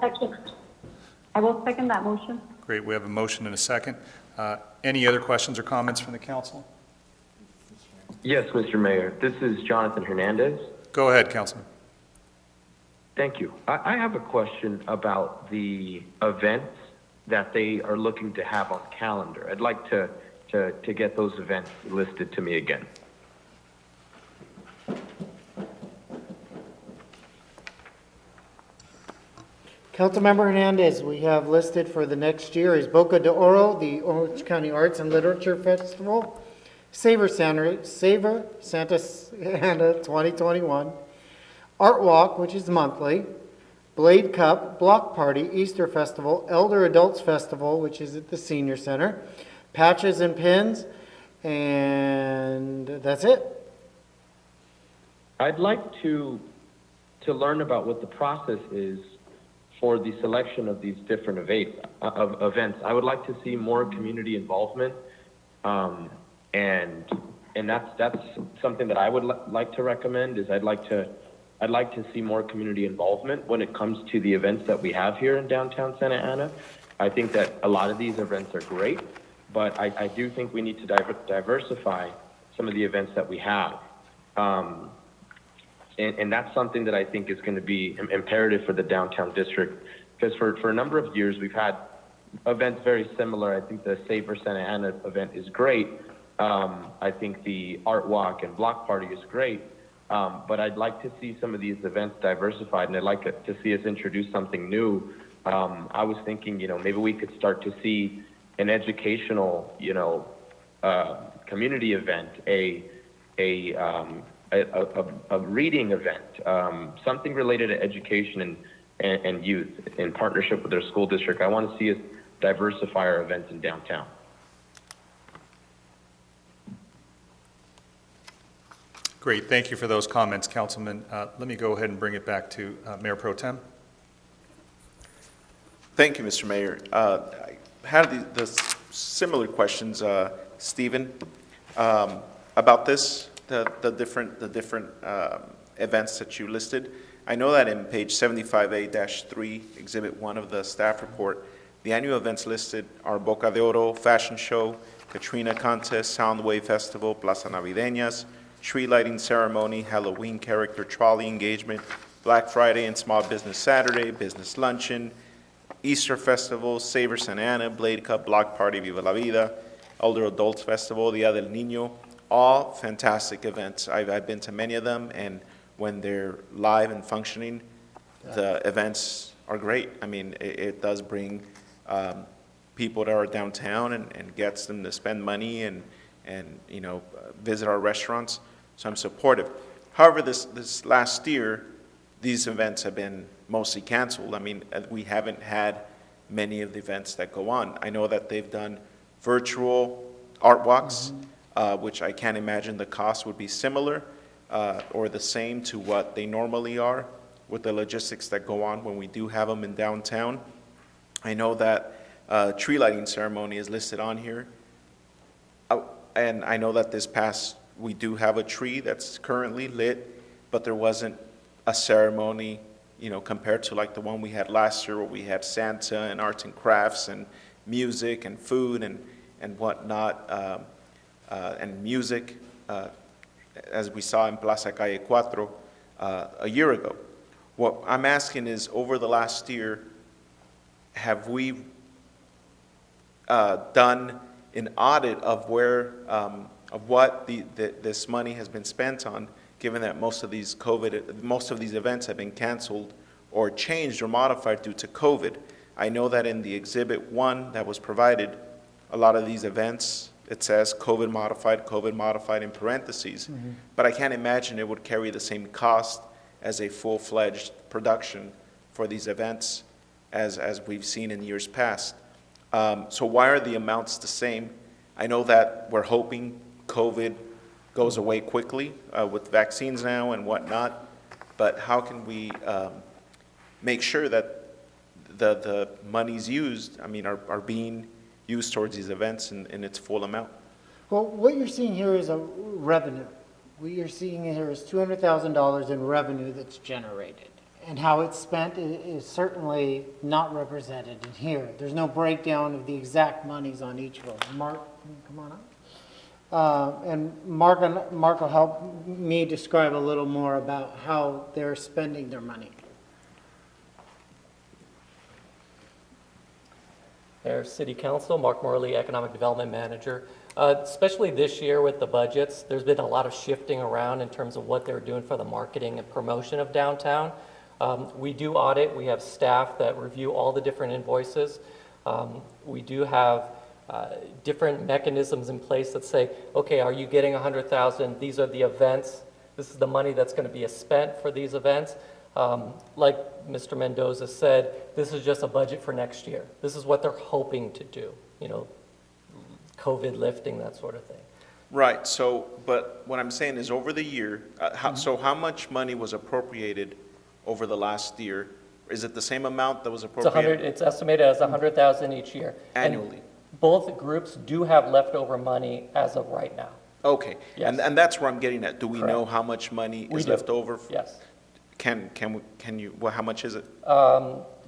second that motion. Great, we have a motion and a second. Any other questions or comments from the council? Yes, Mr. Mayor. This is Jonathan Hernandez. Go ahead, Councilman. Thank you. I have a question about the events that they are looking to have on calendar. I'd like to get those events listed to me again. Councilmember Hernandez, we have listed for the next year is Boca de Oro, the Orange County Arts and Literature Festival, Savor Santa Ana 2021, Art Walk, which is monthly, Blade Cup, Block Party, Easter Festival, Elder Adults Festival, which is at the Senior Center, Patches and Pins, and that's it. I'd like to learn about what the process is for the selection of these different events. I would like to see more community involvement, and that's something that I would like to recommend. Is I'd like to see more community involvement when it comes to the events that we have here in downtown Santa Ana. I think that a lot of these events are great, but I do think we need to diversify some of the events that we have. And that's something that I think is going to be imperative for the downtown district, because for a number of years we've had events very similar. I think the Savor Santa Ana event is great. I think the Art Walk and Block Party is great. But I'd like to see some of these events diversified, and I'd like to see us introduce something new. I was thinking, maybe we could start to see an educational, community event, a reading event, something related to education and youth in partnership with their school district. I want to see us diversify our events in downtown. Great, thank you for those comments, Councilman. Let me go ahead and bring it back to Mayor Pro Tem. Thank you, Mr. Mayor. I had the similar questions, Stephen, about this, the different events that you listed. I know that in page 75A-3, Exhibit 1 of the staff report, the annual events listed are Boca de Oro Fashion Show, Katrina Contest, Soundwave Festival, Plaza Navideñas, Tree Lighting Ceremony, Halloween Character Trolley Engagement, Black Friday and Small Business Saturday, Business Luncheon, Easter Festival, Savor Santa Ana, Blade Cup, Block Party, Viva la Vida, Elder Adults Festival, Dia del Niño, all fantastic events. I've been to many of them, and when they're live and functioning, the events are great. I mean, it does bring people that are downtown and gets them to spend money and visit our restaurants. So I'm supportive. However, this last year, these events have been mostly canceled. I mean, we haven't had many of the events that go on. I know that they've done virtual art walks, which I can't imagine the cost would be similar or the same to what they normally are with the logistics that go on when we do have them in downtown. I know that tree lighting ceremony is listed on here. And I know that we do have a tree that's currently lit, but there wasn't a ceremony, compared to like the one we had last year where we had Santa and arts and crafts and music and food and whatnot, and music, as we saw in Plaza Calle 4 a year ago. What I'm asking is, over the last year, have we done an audit of where, of what this money has been spent on, given that most of these events have been canceled or changed or modified due to COVID? I know that in the Exhibit 1 that was provided, a lot of these events, it says COVID modified in parentheses, but I can't imagine it would carry the same cost as a full-fledged production for these events as we've seen in years past. So why are the amounts the same? I know that we're hoping COVID goes away quickly with vaccines now and whatnot, but how can we make sure that the monies used, are being used towards these events in its full amount? Well, what you're seeing here is a revenue. What you're seeing here is $200,000 in revenue that's generated. And how it's spent is certainly not represented in here. There's no breakdown of the exact monies on each of them. Mark, can you come on up? And Mark will help me describe a little more about how they're spending their money. Mayor, City Council, Mark Morley, Economic Development Manager. Especially this year with the budgets, there's been a lot of shifting around in terms of what they're doing for the marketing and promotion of downtown. We do audit. We have staff that review all the different invoices. We do have different mechanisms in place that say, okay, are you getting 100,000? These are the events. This is the money that's going to be spent for these events. Like Mr. Mendoza said, this is just a budget for next year. This is what they're hoping to do, you know, COVID lifting, that sort of thing. Right, so, but what I'm saying is over the year, so how much money was appropriated over the last year? Is it the same amount that was appropriated? It's estimated as 100,000 each year. Annually? And both groups do have leftover money as of right now. Okay, Yes. and that's where I'm getting at. Do we Correct. know how much money We is do. left over? Yes. Can you, well, how much is it?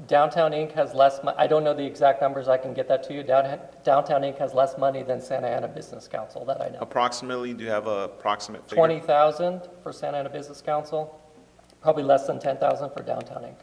Downtown Inc. has less, I don't know the exact numbers, I can get that to you. Downtown Inc. has less money than Santa Ana Business Council, that I know. Approximately, do you have an approximate figure? 20,000 for Santa Ana Business Council, probably less than 10,000 for Downtown Inc.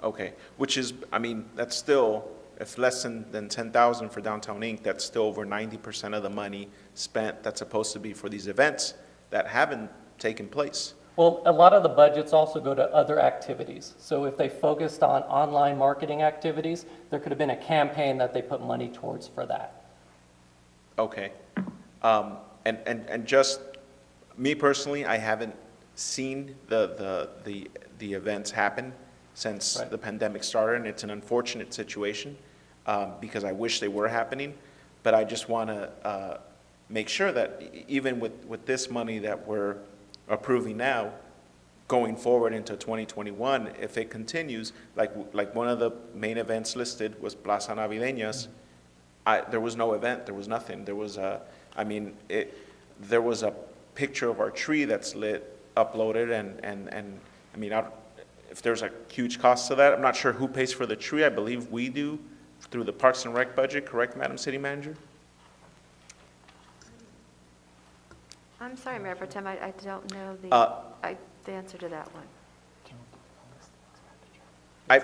Okay, which is, I mean, that's still, if less than 10,000 for Downtown Inc., that's still over 90% of the money spent that's supposed to be for these events that haven't taken place. Well, a lot of the budgets also go to other activities. So if they focused on online marketing activities, there could have been a campaign that they put money towards for that. Okay. And just, me personally, I haven't seen the events happen since the pandemic started, and it's an unfortunate situation because I wish they were happening, but I just want to make sure that even with this money that we're approving now, going forward into 2021, if it continues, like one of the main events listed was Plaza Navideñas, there was no event, there was nothing. There was there was a picture of our tree that's uploaded, and I mean, if there's a huge cost to that, I'm not sure who pays for the tree. I believe we do through the Parks and Rec budget, correct, Madam City Manager? I'm sorry, Mayor Pro Tem, I don't know the answer to that one.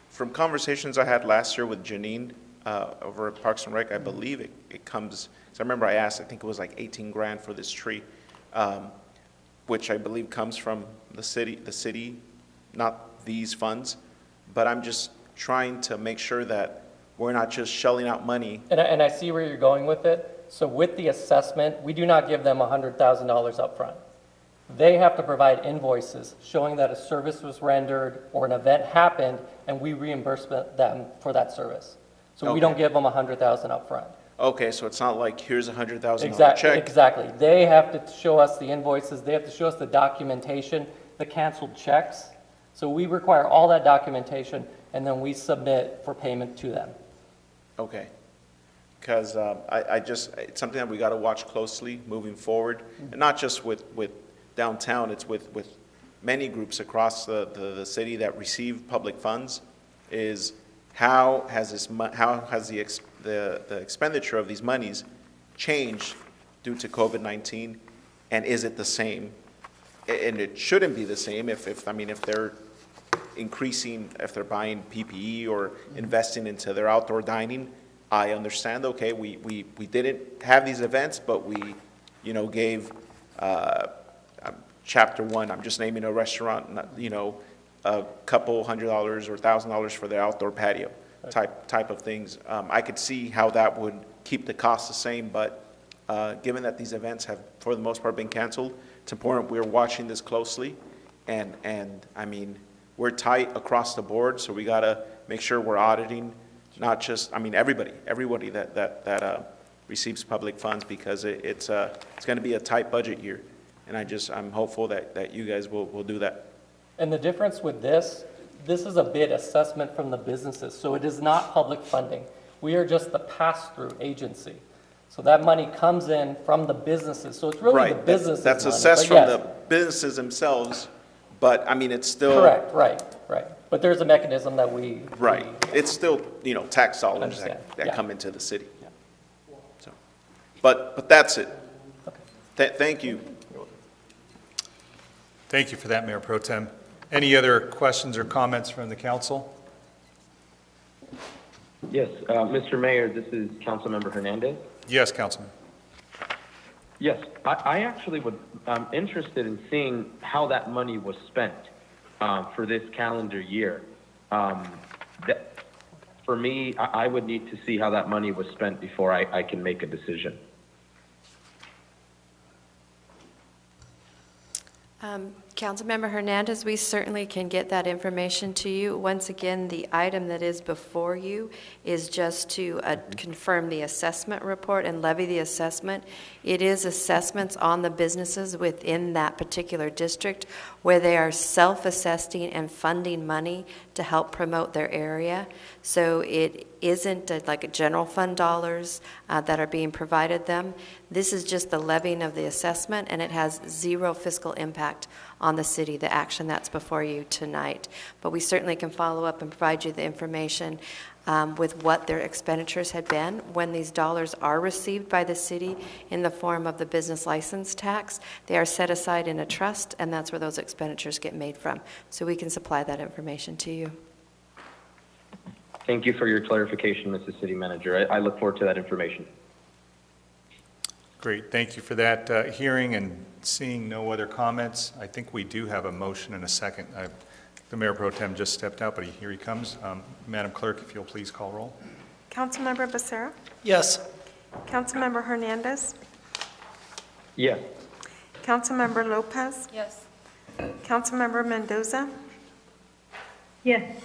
From conversations I had last year with Janine over at Parks and Rec, I believe it comes, so I remember I asked, I think it was like 18 grand for this tree, which I believe comes from the city, not these funds, but I'm just trying to make sure that we're not just shelling out money. And I see where you're going with it. So with the assessment, we do not give them $100,000 up front. They have to provide invoices showing that a service was rendered or an event happened, and we reimburse them for that service. So we don't give them $100,000 up front. Okay, so it's not like, here's a $100,000 check. Exactly. They have to show us the invoices. They have to show us the documentation, the canceled checks. So we require all that documentation, and then we submit for payment to them. Okay. Because it's something that we got to watch closely moving forward, and not just with downtown, it's with many groups across the city that receive public funds, is how has the expenditure of these monies changed due to COVID-19, and is it the same? And it shouldn't be the same if they're increasing, if they're buying PPE or investing into their outdoor dining. I understand, okay, we didn't have these events, but we, gave Chapter 1, I'm just naming a restaurant, a couple $100 or $1,000 for their outdoor patio type of things. I could see how that would keep the cost the same, but given that these events have, for the most part, been canceled, it's important we're watching this closely, and I mean, we're tight across the board, so we gotta make sure we're auditing not just, everybody that receives public funds, because it's going to be a tight budget year, and I'm hopeful that you guys will do that. And the difference with this is a bid assessment from the businesses, so it is not public funding. We are just the pass-through agency. So that money comes in from the businesses, so it's really the business. That's assessed from the businesses themselves, But, I mean, it's still. Correct, right. But there's a mechanism that we. Right. It's still, tax dollars Understand. that Yeah. come into the city. So, but that's it. Thank you. Thank you for that, Mayor Pro Tem. Any other questions or comments from the council? Yes, Mr. Mayor, this is Councilmember Hernandez. Yes, Councilman. Yes, I actually I'm interested in seeing how that money was spent for this calendar year. For me, I would need to see how that money was spent before I can make a decision. Councilmember Hernandez, we certainly can get that information to you. Once again, the item that is before you is just to confirm the assessment report and levy the assessment. It is assessments on the businesses within that particular district where they are self-assessing and funding money to help promote their area. So it isn't like a general fund dollars that are being provided them. This is just the levying of the assessment, and it has zero fiscal impact on the city, the action that's before you tonight. But we certainly can follow up and provide you the information with what their expenditures had been. When these dollars are received by the city in the form of the business license tax, they are set aside in a trust, and that's where those expenditures get made from. So we can supply that information to you. Thank you for your clarification, Mrs. City Manager. I look forward to that information. Great, thank you for that hearing, and seeing no other comments, I think we do have a motion and a second. The Mayor Pro Tem just stepped out, but here he comes. Madam Clerk, if you'll please call roll. Councilmember Becerra? Yes. Councilmember Hernandez? Yes. Councilmember Lopez? Yes. Councilmember Mendoza? Yes.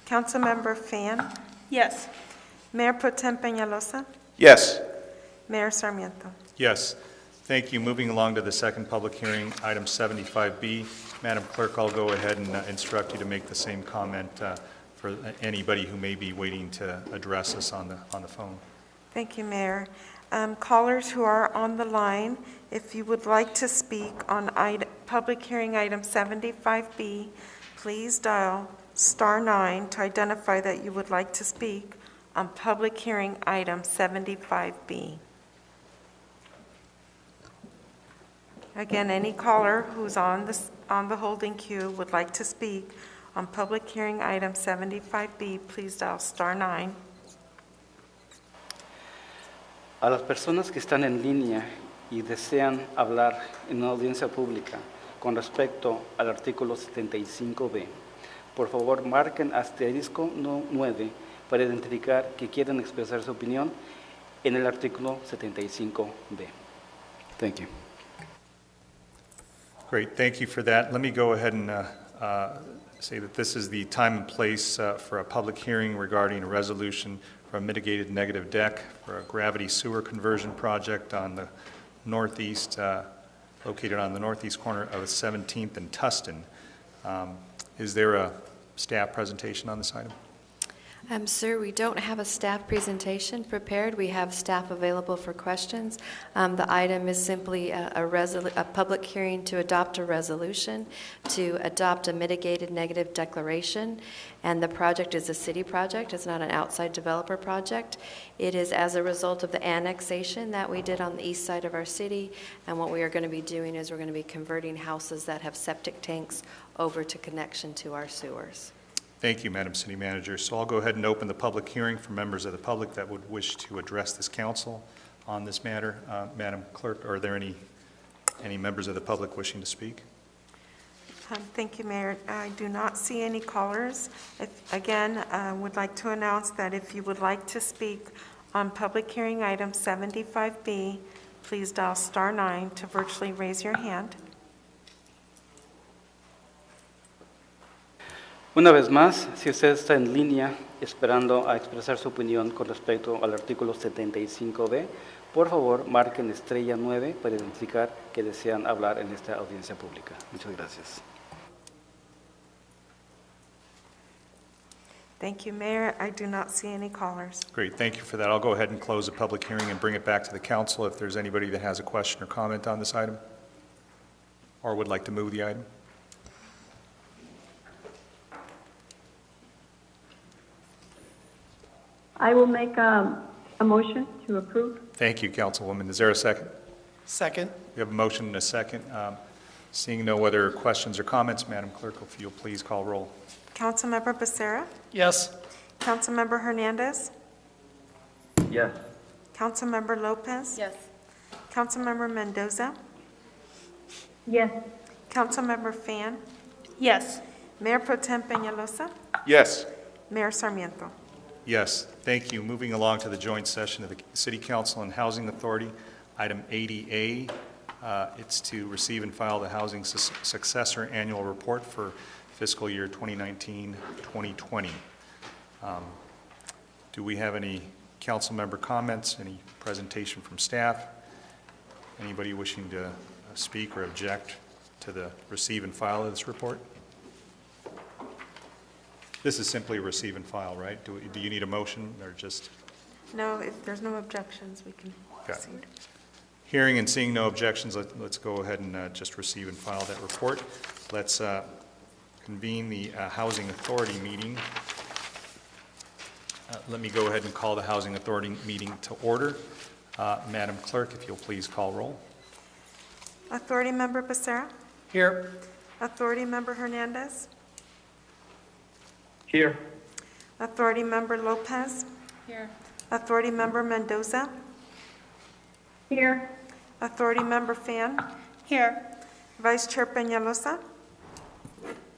Councilmember Fan? Yes. Mayor Pro Tem Peñalosa? Yes. Mayor Sarmiento? Yes, thank you. Moving along to the second public hearing, item 75B. Madam Clerk, I'll go ahead and instruct you to make the same comment for anybody who may be waiting to address us on the phone. Thank you, Mayor. Callers who are on the line, if you would like to speak on public hearing item 75B, please dial *9 to identify that you would like to speak on public hearing item 75B. Again, any caller who's on the holding queue would like to speak on public hearing item 75B, please dial *9. A las personas que están en línea y desean hablar en una audiencia pública con respecto al artículo 75B, por favor marquen asterisco 9 para identificar que quieren expresar su opinión en el artículo 75B. Thank you. Great, thank you for that. Let me go ahead and say that this is the time and place for a public hearing regarding a resolution for a mitigated negative deck for a gravity sewer conversion project on the northeast, located on the northeast corner of 17th and Tustin. Is there a staff presentation on this item? Sir, we don't have a staff presentation prepared. We have staff available for questions. The item is simply a public hearing to adopt a resolution, to adopt a mitigated negative declaration, and the project is a city project. It's not an outside developer project. It is as a result of the annexation that we did on the east side of our city, and what we are going to be doing is we're going to be converting houses that have septic tanks over to connection to our sewers. Thank you, Madam City Manager. So I'll go ahead and open the public hearing for members of the public that would wish to address this council on this matter. Madam Clerk, are there any members of the public wishing to speak? Thank you, Mayor. I do not see any callers. Again, would like to announce that if you would like to speak on public hearing item 75B, please dial *9 to virtually raise your hand. Una vez más, si usted está en línea esperando a expresar su opinión con respecto al artículo 75B, por favor marquen estrella 9 para identificar que desean hablar en esta audiencia pública. Muchas gracias. Thank you, Mayor. I do not see any callers. Great, thank you for that. I'll go ahead and close the public hearing and bring it back to the council if there's anybody that has a question or comment on this item or would like to move the item. I will make a motion to approve. Thank you, Councilwoman. Is there a second? Second. We have a motion and a second. Seeing no other questions or comments, Madam Clerk, if you'll please call roll. Councilmember Becerra. Yes. Councilmember Hernandez. Yes. Councilmember Lopez. Yes. Councilmember Mendoza. Yes. Councilmember Fan. Yes. Mayor Pro Tem Peñalosa. Yes. Mayor Sarmiento. Yes, thank you. Moving along to the joint session of the City Council and Housing Authority, item 80A. It's to receive and file the Housing Successor Annual Report for fiscal year 2019-2020. Do we have any council member comments, any presentation from staff? Anybody wishing to speak or object to the receive and file of this report? This is simply receive and file, right? Do you need a motion or just? No, if there's no objections, we can proceed. Hearing and seeing no objections, let's go ahead and just receive and file that report. Let's convene the Housing Authority meeting. Let me go ahead and call the Housing Authority meeting to order. Madam Clerk, if you'll please call roll. Authority Member Becerra. Here. Authority Member Hernandez. Here. Authority Member Lopez. Here. Authority Member Mendoza. Here. Authority Member Fan. Here. Vice Chair Peñalosa.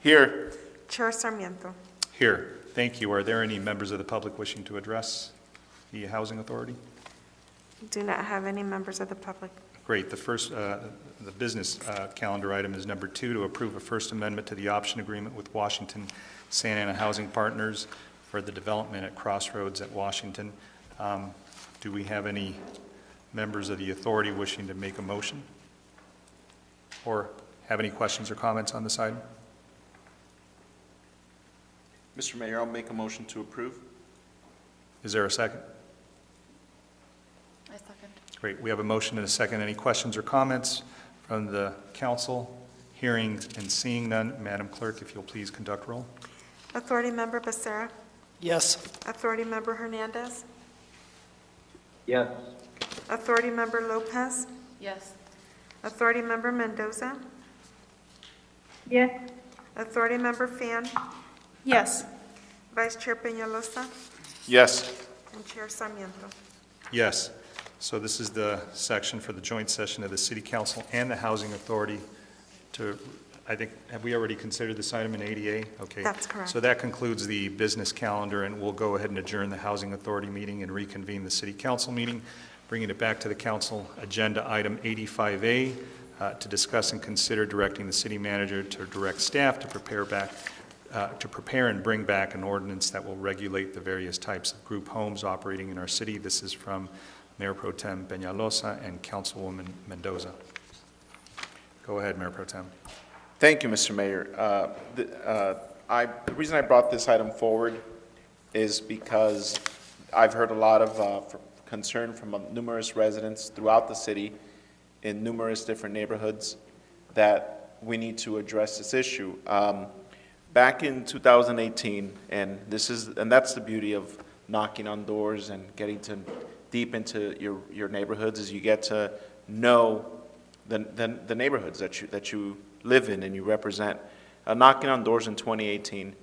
Here. Chair Sarmiento. Here. Thank you. Are there any members of the public wishing to address the Housing Authority? Do not have any members of the public. Great. The first, the business calendar item is number 2, to approve a first amendment to the option agreement with Washington Santa Ana Housing Partners for the development at Crossroads at Washington. Do we have any members of the authority wishing to make a motion or have any questions or comments on this item? Mr. Mayor, I'll make a motion to approve. Is there a second? I second. Great. We have a motion and a second. Any questions or comments from the council? Hearing and seeing none, Madam Clerk, if you'll please conduct roll. Authority Member Becerra. Yes. Authority Member Hernandez. Yes. Authority Member Lopez. Yes. Authority Member Mendoza. Yes. Authority Member Fan. Yes. Vice Chair Peñalosa. Yes. And Chair Sarmiento. Yes. So this is the section for the joint session of the City Council and the Housing Authority to, I think, have we already considered this item in ADA? Okay. That's correct. So that concludes the business calendar, and we'll go ahead and adjourn the Housing Authority meeting and reconvene the City Council meeting, bringing it back to the Council agenda item 85A to discuss and consider directing the City Manager to direct staff to prepare and bring back an ordinance that will regulate the various types of group homes operating in our city. This is from Mayor Pro Tem Peñalosa and Councilwoman Mendoza. Go ahead, Mayor Pro Tem. Thank you, Mr. Mayor. The reason I brought this item forward is because I've heard a lot of concern from numerous residents throughout the city in numerous different neighborhoods that we need to address this issue. Back in 2018, and that's the beauty of knocking on doors and getting deep into your neighborhoods, is you get to know the neighborhoods that you live in and you represent. Knocking on doors in 2018,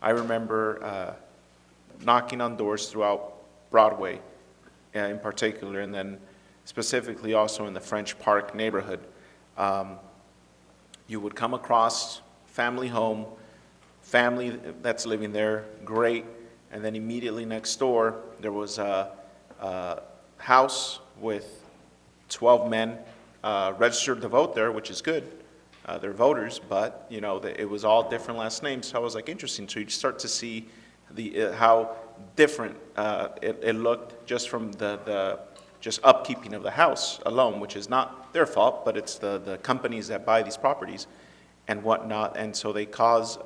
I remember knocking on doors throughout Broadway in particular, and then specifically also in the French Park neighborhood. You would come across family home, family that's living there, great, and then immediately next door there was a house with 12 men registered to vote there, which is good. They're voters, but it was all different last names. So I was like, interesting. So you start to see how different it looked just from the just upkeeping of the house alone, which is not their fault, but it's the companies that buy these properties and whatnot. And so they cause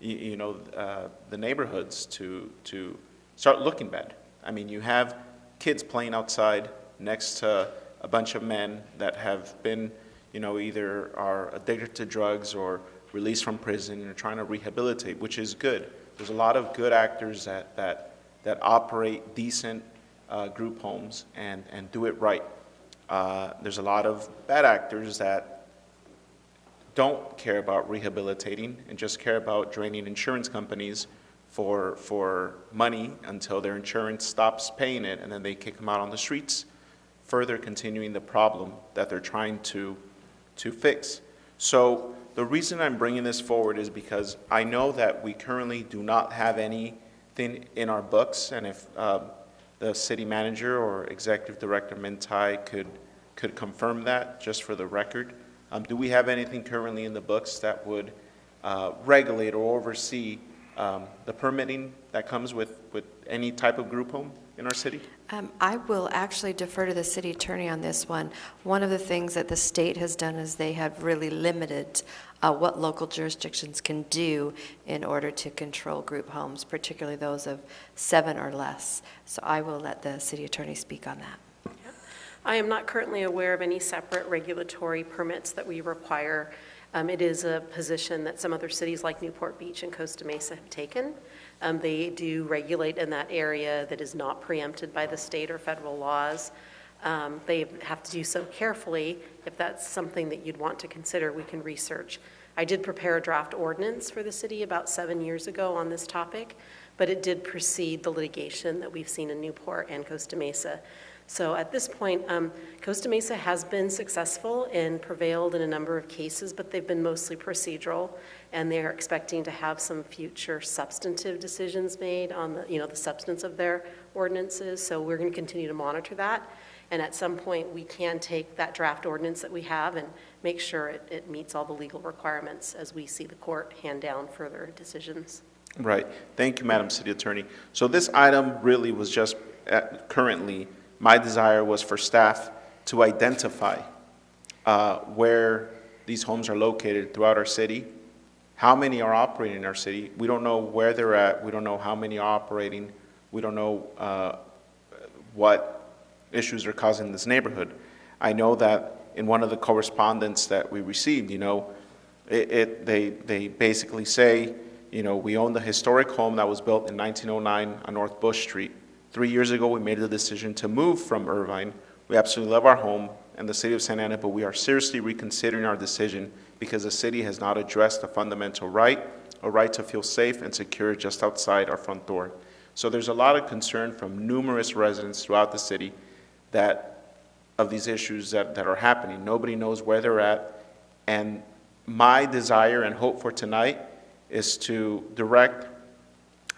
the neighborhoods to start looking bad. I mean, you have kids playing outside next to a bunch of men that have been, either are addicted to drugs or released from prison and are trying to rehabilitate, which is good. There's a lot of good actors that that operate decent group homes and do it right. There's a lot of bad actors that don't care about rehabilitating and just care about draining insurance companies for money until their insurance stops paying it, and then they kick them out on the streets, further continuing the problem that they're trying to fix. So the reason I'm bringing this forward is because I know that we currently do not have anything in our books, and if the city manager or executive director Mintai could confirm that just for the record. Do we have anything currently in the books that would regulate or oversee the permitting that comes with any type of group home in our city? I will actually defer to the city attorney on this one. One of the things that the state has done is they have really limited what local jurisdictions can do in order to control group homes, particularly those of 7 or less. So I will let the city attorney speak on that. I am not currently aware of any separate regulatory permits that we require. It is a position that some other cities like Newport Beach and Costa Mesa have taken. They do regulate in that area that is not preempted by the state or federal laws. They have to do so carefully. If that's something that you'd want to consider, we can research. I did prepare a draft ordinance for the city about 7 years ago on this topic, but it did precede the litigation that we've seen in Newport and Costa Mesa. So at this point, Costa Mesa has been successful and prevailed in a number of cases, but they've been mostly procedural, and they're expecting to have some future substantive decisions made on the substance of their ordinances. So we're going to continue to monitor that, and at some point we can take that draft ordinance that we have and make sure it meets all the legal requirements as we see the court hand down further decisions. Right. Thank you, Madam City Attorney. So this item really was just currently, my desire was for staff to identify where these homes are located throughout our city, how many are operating in our city. We don't know where they're at. We don't know how many are operating. We don't know what issues are causing this neighborhood. I know that in one of the correspondence that we received, they basically say, we own the historic home that was built in 1909 on North Bush Street. 3 years ago, we made the decision to move from Irvine. We absolutely love our home and the city of Santa Ana, but we are seriously reconsidering our decision because the city has not addressed a fundamental right, a right to feel safe and secure just outside our front door. So there's a lot of concern from numerous residents throughout the city of these issues that are happening. Nobody knows where they're at. And my desire and hope for tonight is to direct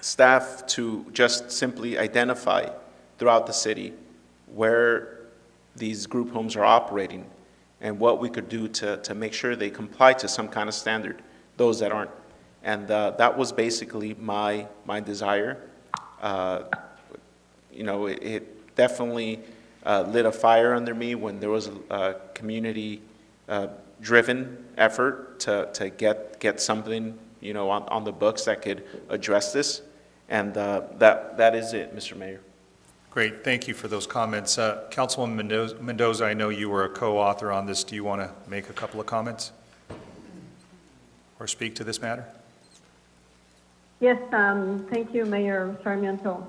staff to just simply identify throughout the city where these group homes are operating and what we could do to make sure they comply to some kind of standard, those that aren't. And that was basically my desire. It definitely lit a fire under me when there was a community driven effort to get something on the books that could address this. And that is it, Mr. Mayor. Great, thank you for those comments. Councilwoman Mendoza, I know you were a co-author on this. Do you want to make a couple of comments or speak to this matter? Yes, thank you, Mayor Sarmiento.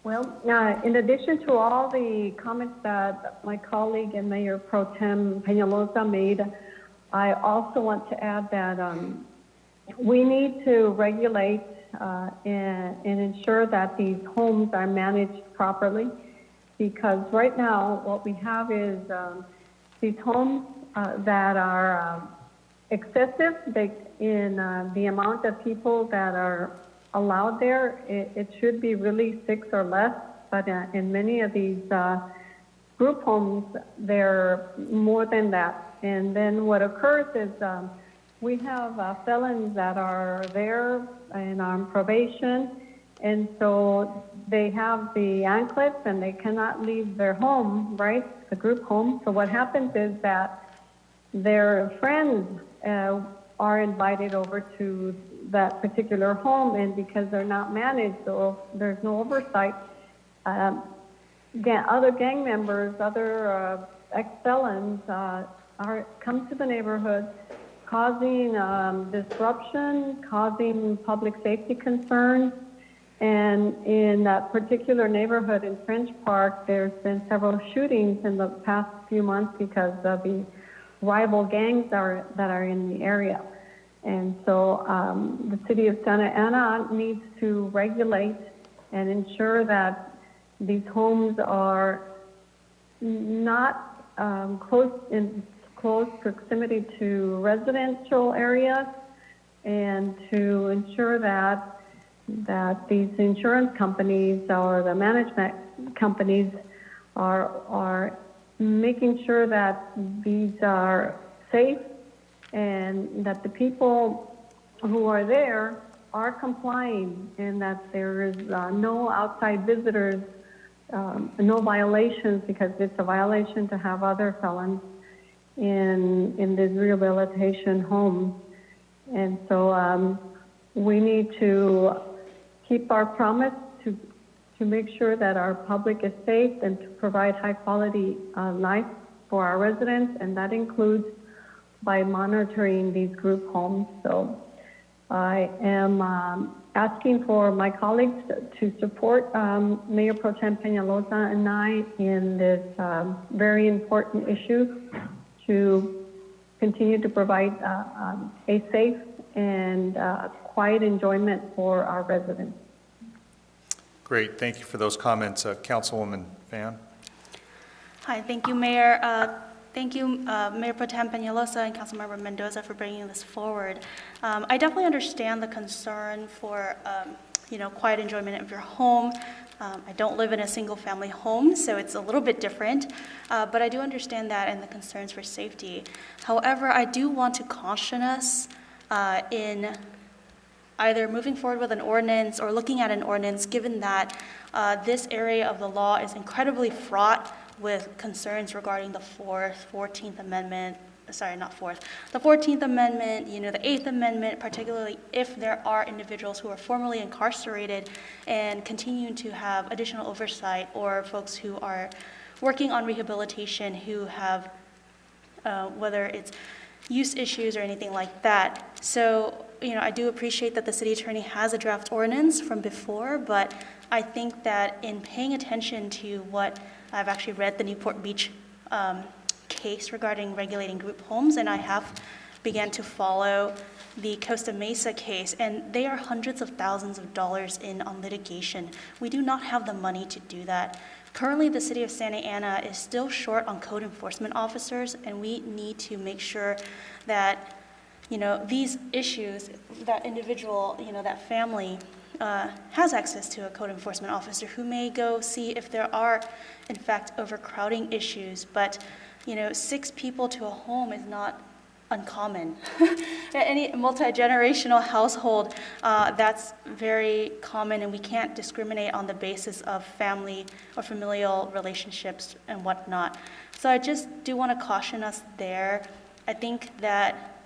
Well, in addition to all the comments that my colleague and Mayor Pro Tem Peñalosa made, I also want to add that we need to regulate and ensure that these homes are managed properly, because right now what we have is these homes that are excessive in the amount of people that are allowed there. It should be really 6 or less, but in many of these group homes, they're more than that. And then what occurs is we have felons that are there and on probation, and so they have the anklets and they cannot leave their home, right, the group home. So what happens is that their friends are invited over to that particular home, and because they're not managed or there's no oversight, other gang members, other ex-felons come to the neighborhood, causing disruption, causing public safety concerns, And in that particular neighborhood in French Park, there's been several shootings in the past few months because of the rival gangs that are in the area. And so the city of Santa Ana needs to regulate and ensure that these homes are not in close proximity to residential areas, and to ensure that these insurance companies or the management companies are making sure that these are safe and that the people who are there are complying, and that there is no outside visitors, no violations, because it's a violation to have other felons in this rehabilitation home. And so we need to keep our promise to make sure that our public is safe and to provide high quality life for our residents, and that includes by monitoring these group homes. So I am asking for my colleagues to support Mayor Pro Tem Peñalosa and I in this very important issue to continue to provide a safe and quiet enjoyment for our residents. Great, thank you for those comments. Councilwoman Fan? Hi, thank you, Mayor. Thank you, Mayor Pro Tem Peñalosa and Councilmember Mendoza for bringing this forward. I definitely understand the concern for, quiet enjoyment of your home. I don't live in a single-family home, so it's a little bit different, but I do understand that and the concerns for safety. However, I do want to caution us in either moving forward with an ordinance or looking at an ordinance, given that this area of the law is incredibly fraught with concerns regarding the 14th Amendment, the 14th Amendment, the 8th Amendment, particularly if there are individuals who are formerly incarcerated and continuing to have additional oversight, or folks who are working on rehabilitation who have, whether it's use issues or anything like that. So, I do appreciate that the city attorney has a draft ordinance from before, but I think that in paying attention to what I've actually read the Newport Beach case regarding regulating group homes, and I have began to follow the Costa Mesa case, and they are hundreds of thousands of dollars in on litigation. We do not have the money to do that. Currently, the city of Santa Ana is still short on code enforcement officers, and we need to make sure that, these issues, that individual, that family has access to a code enforcement officer who may go see if there are, in fact, overcrowding issues. But, 6 people to a home is not uncommon. Any multi-generational household, that's very common, and we can't discriminate on the basis of family or familial relationships and whatnot. So I just do want to caution us there. I think that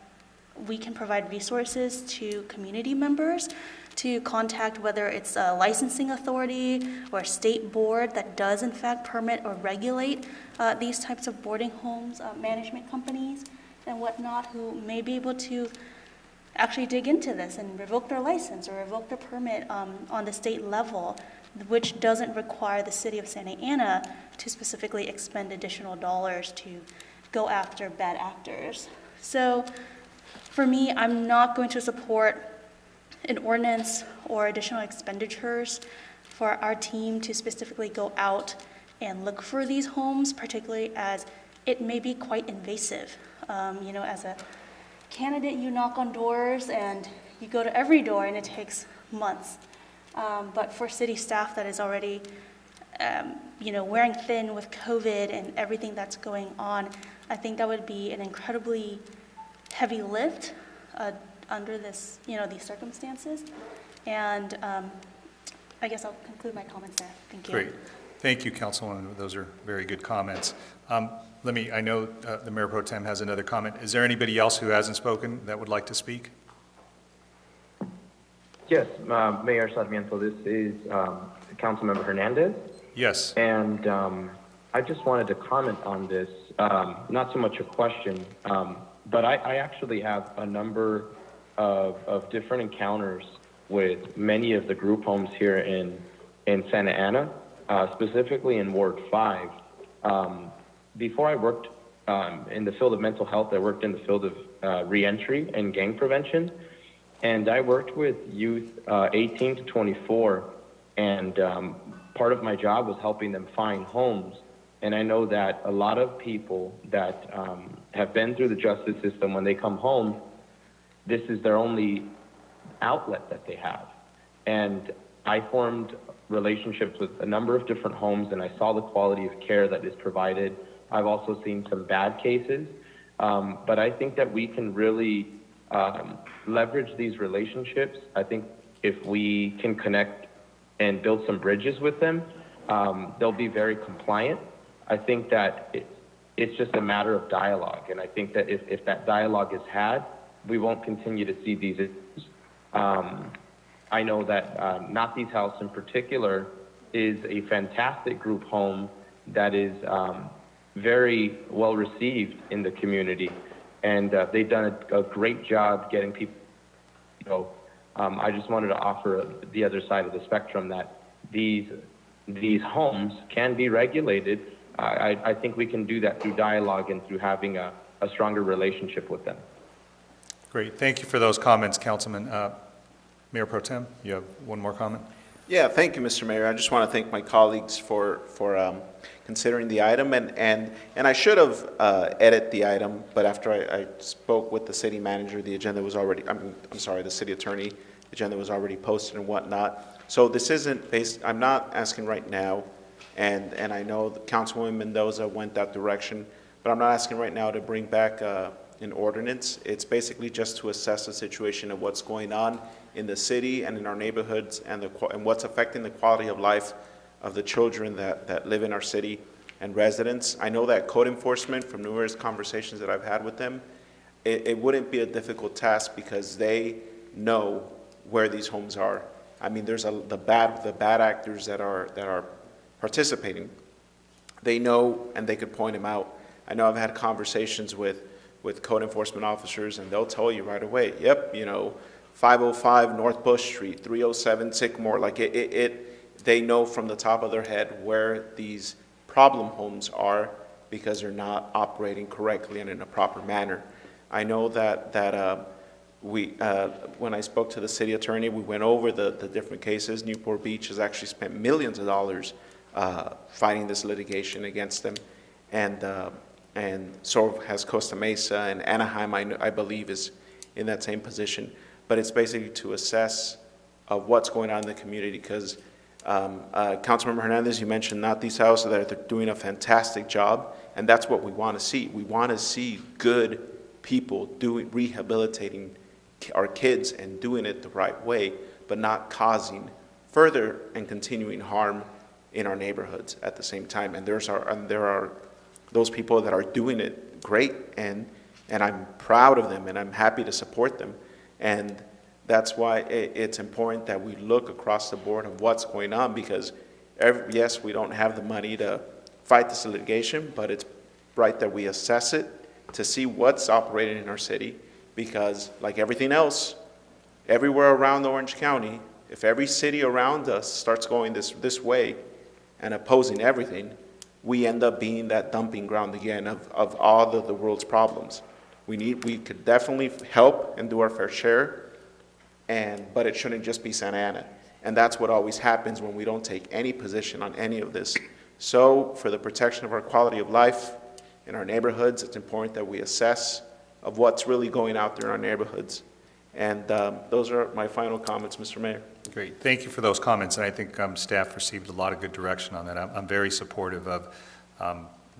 we can provide resources to community members to contact, whether it's a licensing authority or a state board that does in fact permit or regulate these types of boarding homes, management companies and whatnot, who may be able to actually dig into this and revoke their license or revoke their permit on the state level, which doesn't require the city of Santa Ana to specifically expend additional dollars to go after bad actors. So for me, I'm not going to support an ordinance or additional expenditures for our team to specifically go out and look for these homes, particularly as it may be quite invasive. As a candidate, you knock on doors and you go to every door and it takes months. But for city staff that is already, wearing thin with COVID and everything that's going on, I think that would be an incredibly heavy lift under this, these circumstances. And I guess I'll conclude my comments there. Thank you. Great. Thank you, Councilwoman. Those are very good comments. I know the Mayor Pro Tem has another comment. Is there anybody else who hasn't spoken that would like to speak? Yes, Mayor Sarmiento, this is Councilmember Hernandez. Yes. And I just wanted to comment on this, not so much a question, but I actually have a number of different encounters with many of the group homes here in Santa Ana, specifically in Ward 5. Before I worked in the field of mental health, I worked in the field of reentry and gang prevention. And I worked with youth 18 to 24, and part of my job was helping them find homes. And I know that a lot of people that have been through the justice system, when they come home, this is their only outlet that they have. And I formed relationships with a number of different homes, and I saw the quality of care that is provided. I've also seen some bad cases, but I think that we can really leverage these relationships. I think if we can connect and build some bridges with them, they'll be very compliant. I think that it's just a matter of dialogue, and I think that if that dialogue is had, we won't continue to see these issues. I know that Not These House in particular is a fantastic group home that is very well received in the community, and they've done a great job getting people. So I just wanted to offer the other side of the spectrum that these homes can be regulated. I think we can do that through dialogue and through having a stronger relationship with them. Great. Thank you for those comments, Councilman. Mayor Pro Tem, you have one more comment? Yeah, thank you, Mr. Mayor. I just want to thank my colleagues for considering the item, and I should have edited the item, but after I spoke with the city manager, the agenda was already, I'm sorry, the city attorney, the agenda was already posted and whatnot. So this isn't based, I'm not asking right now, and I know that Councilwoman Mendoza went that direction, but I'm not asking right now to bring back an ordinance. It's basically just to assess the situation of what's going on in the city and in our neighborhoods, and what's affecting the quality of life of the children that live in our city and residents. I know that code enforcement, from numerous conversations that I've had with them, it wouldn't be a difficult task because they know where these homes are. I mean, there's the bad actors that are participating. They know, and they could point them out. I know I've had conversations with code enforcement officers, and they'll tell you right away, yep, 505 North Bush Street, 307 Sycamore, like they know from the top of their head where these problem homes are because they're not operating correctly and in a proper manner. I know that when I spoke to the city attorney, we went over the different cases. Newport Beach has actually spent millions of dollars fighting this litigation against them, and so has Costa Mesa, and Anaheim, I believe, is in that same position. But it's basically to assess what's going on in the community, because Councilmember Hernandez, you mentioned Not These Houses, that they're doing a fantastic job, and that's what we want to see. We want to see good people rehabilitating our kids and doing it the right way, but not causing further and continuing harm in our neighborhoods at the same time. And there are those people that are doing it great, and I'm proud of them, and I'm happy to support them. And that's why it's important that we look across the board of what's going on, because yes, we don't have the money to fight this litigation, but it's right that we assess it to see what's operating in our city, because like everything else, everywhere around Orange County, if every city around us starts going this way and opposing everything, we end up being that dumping ground again of all of the world's problems. We could definitely help and do our fair share, but it shouldn't just be Santa Ana. And that's what always happens when we don't take any position on any of this. So for the protection of our quality of life in our neighborhoods, it's important that we assess of what's really going out there in our neighborhoods. And those are my final comments, Mr. Mayor. Great. Thank you for those comments, and I think staff received a lot of good direction on that. I'm very supportive of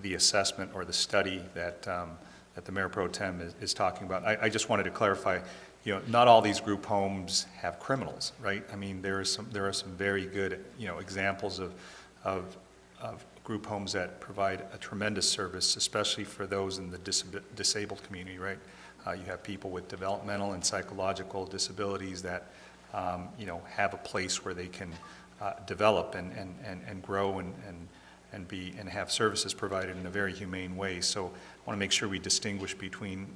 the assessment or the study that the Mayor Pro Tem is talking about. I just wanted to clarify, not all these group homes have criminals, right? I mean, there are some very good, examples of group homes that provide a tremendous service, especially for those in the disabled community, right? You have people with developmental and psychological disabilities that, have a place where they can develop and grow and have services provided in a very humane way. So I want to make sure we distinguish between,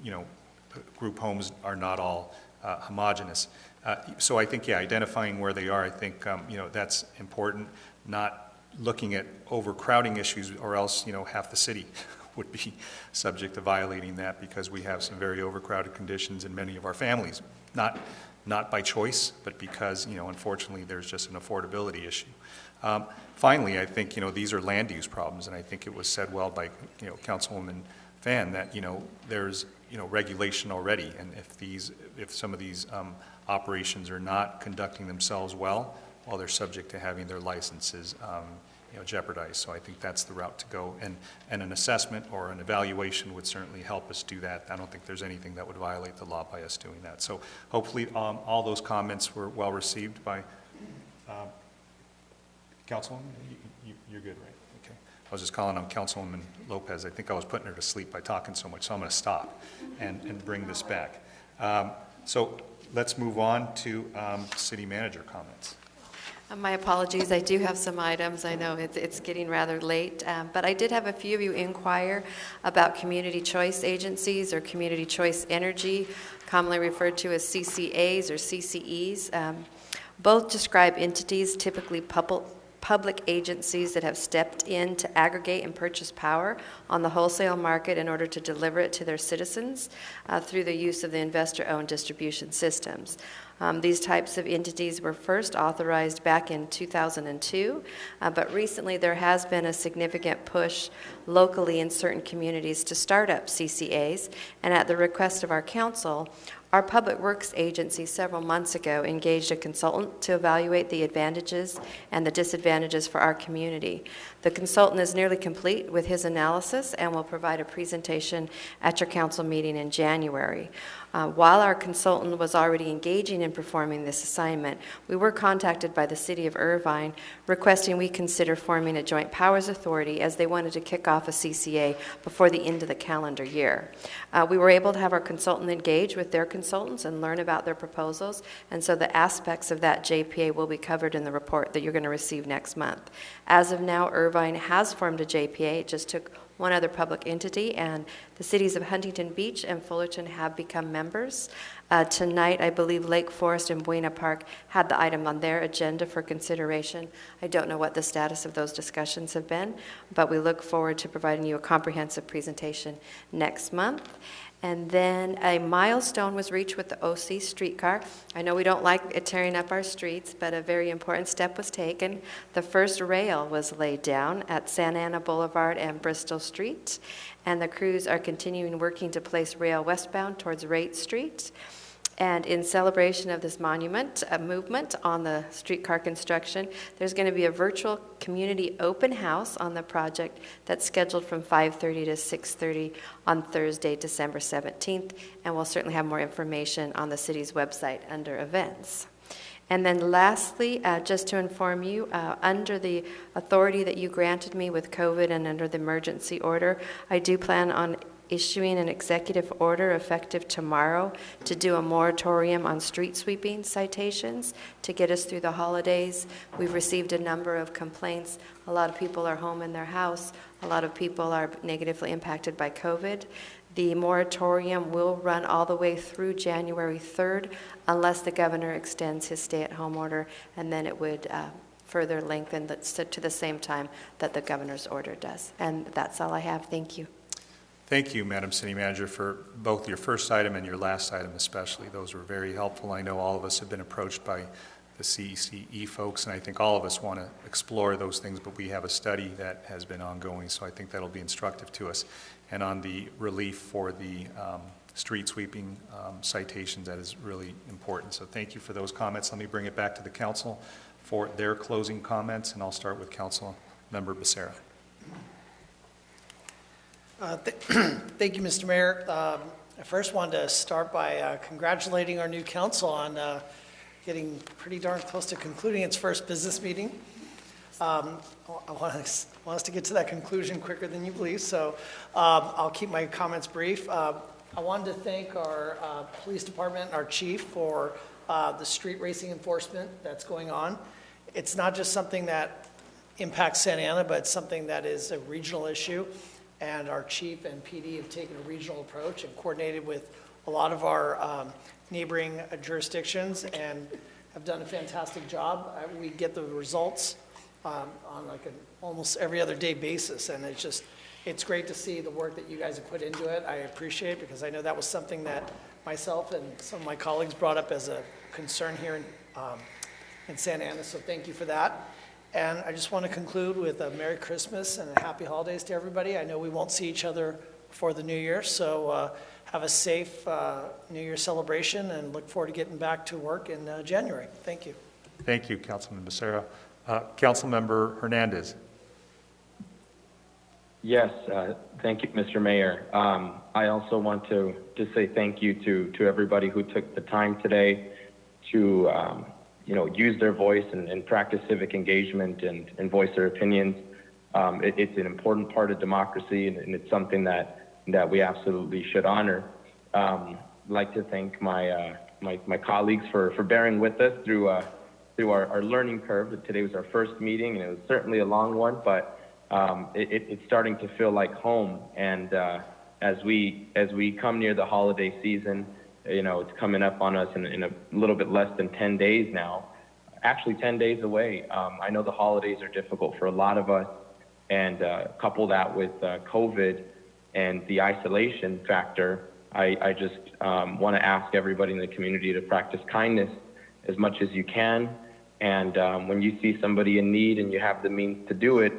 group homes are not all homogeneous. So I think, yeah, identifying where they are, I think, that's important, not looking at overcrowding issues, or else, half the city would be subject to violating that, because we have some very overcrowded conditions in many of our families. Not by choice, but because, unfortunately, there's just an affordability issue. Finally, I think, these are land use problems, and I think it was said well by, Councilwoman Fan that, there's, regulation already, and if some of these operations are not conducting themselves well, they're subject to having their licenses, jeopardized. So I think that's the route to go, and an assessment or an evaluation would certainly help us do that. I don't think there's anything that would violate the law by us doing that. So hopefully all those comments were well received by Councilwoman. You're good, right? Okay. I was just calling on Councilwoman Lopez. I think I was putting her to sleep by talking so much, so I'm going to stop and bring this back. So let's move on to City Manager comments. My apologies, I do have some items. I know it's getting rather late, but I did have a few of you inquire about community choice agencies or community choice energy, commonly referred to as CCAs or CCEs. Both describe entities, typically public agencies, that have stepped in to aggregate and purchase power on the wholesale market in order to deliver it to their citizens through the use of the investor-owned distribution systems. These types of entities were first authorized back in 2002, but recently there has been a significant push locally in certain communities to start up CCAs, and at the request of our council, our Public Works agency several months ago engaged a consultant to evaluate the advantages and the disadvantages for our community. The consultant is nearly complete with his analysis and will provide a presentation at your council meeting in January. While our consultant was already engaging in performing this assignment, we were contacted by the City of Irvine requesting we consider forming a joint powers authority, as they wanted to kick off a CCA before the end of the calendar year. We were able to have our consultant engage with their consultants and learn about their proposals, and so the aspects of that JPA will be covered in the report that you're going to receive next month. As of now, Irvine has formed a JPA. It just took one other public entity, and the cities of Huntington Beach and Fullerton have become members. Tonight, I believe Lake Forest and Buena Park had the item on their agenda for consideration. I don't know what the status of those discussions have been, but we look forward to providing you a comprehensive presentation next month. And then a milestone was reached with the OC streetcar. I know we don't like it tearing up our streets, but a very important step was taken. The first rail was laid down at Santa Ana Boulevard and Bristol Street, and the crews are continuing working to place rail westbound towards Raitt Street. And in celebration of this movement on the streetcar construction, there's going to be a virtual community open house on the project that's scheduled from 5:30 to 6:30 on Thursday, December 17th, and we'll certainly have more information on the city's website under events. And then lastly, just to inform you, under the authority that you granted me with COVID and under the emergency order, I do plan on issuing an executive order effective tomorrow to do a moratorium on street sweeping citations to get us through the holidays. We've received a number of complaints. A lot of people are home in their house. A lot of people are negatively impacted by COVID. The moratorium will run all the way through January 3rd unless the governor extends his stay-at-home order, and then it would further lengthen to the same time that the governor's order does. And that's all I have. Thank you. Thank you, Madam City Manager, for both your first item and your last item especially. Those were very helpful. I know all of us have been approached by the CCE folks, and I think all of us want to explore those things, but we have a study that has been ongoing, so I think that'll be instructive to us. And on the relief for the street sweeping citations, that is really important. So thank you for those comments. Let me bring it back to the council for their closing comments, and I'll start with Council Member Becerra. Thank you, Mr. Mayor. I first wanted to start by congratulating our new council on getting pretty darn close to concluding its first business meeting. I want us to get to that conclusion quicker than you believe, so I'll keep my comments brief. I wanted to thank our police department, our chief, for the street racing enforcement that's going on. It's not just something that impacts Santa Ana, but it's something that is a regional issue. And our chief and PD have taken a regional approach and coordinated with a lot of our neighboring jurisdictions and have done a fantastic job. We get the results on like an almost every other day basis, and it's great to see the work that you guys have put into it. I appreciate it because I know that was something that myself and some of my colleagues brought up as a concern here in Santa Ana, so thank you for that. And I just want to conclude with a Merry Christmas and a Happy Holidays to everybody. I know we won't see each other before the New Year, so have a safe New Year celebration and look forward to getting back to work in January. Thank you. Thank you, Councilman Becerra. Councilmember Hernandez. Yes, thank you, Mr. Mayor. I also want to say thank you to everybody who took the time today to use their voice and practice civic engagement and voice their opinions. It's an important part of democracy, and it's something that we absolutely should honor. I'd like to thank my colleagues for bearing with us through our learning curve. Today was our first meeting, and it was certainly a long one, but it's starting to feel like home. And as we come near the holiday season, it's coming up on us in a little bit less than 10 days now, actually 10 days away. I know the holidays are difficult for a lot of us, and couple that with COVID and the isolation factor, I just want to ask everybody in the community to practice kindness as much as you can. And when you see somebody in need and you have the means to do it,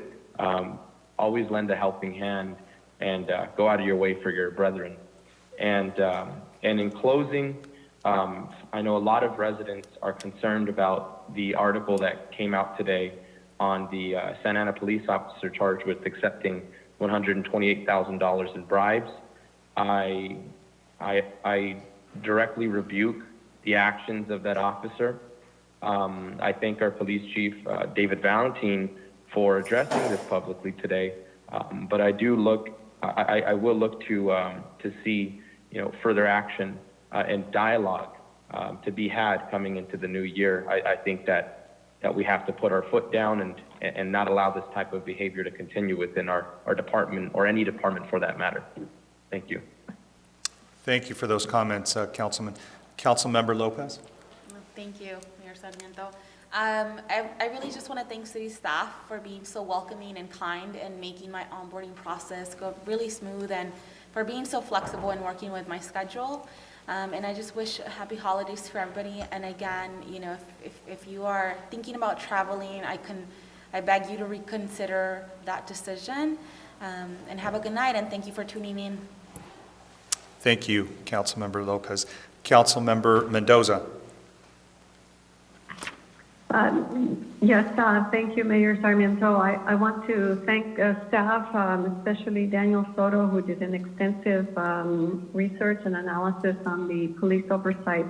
always lend a helping hand and go out of your way for your brethren. And in closing, I know a lot of residents are concerned about the article that came out today on the Santa Ana police officer charged with accepting $128,000 in bribes. I directly rebuke the actions of that officer. I thank our police chief, David Valentine, for addressing this publicly today. But I will look to see further action and dialogue to be had coming into the new year. I think that we have to put our foot down and not allow this type of behavior to continue within our department, or any department for that matter. Thank you. Thank you for those comments, Councilman. Councilmember Lopez. Thank you, Mayor Sarmiento. I really just want to thank city staff for being so welcoming and kind and making my onboarding process go really smooth, and for being so flexible and working with my schedule. And I just wish happy holidays for everybody. And again, if you are thinking about traveling, I beg you to reconsider that decision. And have a good night, and thank you for tuning in. Thank you, Councilmember Lopez. Councilmember Mendoza. Yes, thank you, Mayor Sarmiento. I want to thank staff, especially Daniel Soto, who did an extensive research and analysis on the police oversight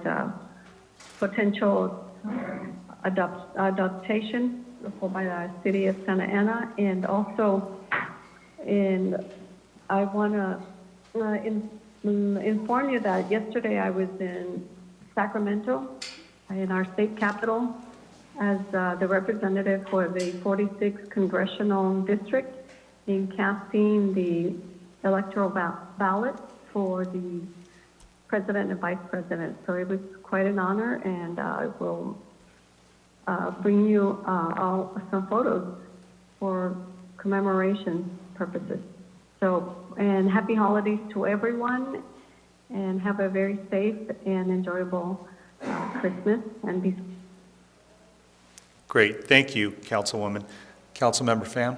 potential adaptation by the city of Santa Ana. And also, I want to inform you that yesterday I was in Sacramento, in our state capital, as the representative for the 46th Congressional District in casting the electoral ballot for the president and vice president. So it was quite an honor, and I will bring you some photos for commemoration purposes. So, and happy holidays to everyone, and have a very safe and enjoyable Christmas, and be Great. Thank you, Councilwoman. Councilmember Pham.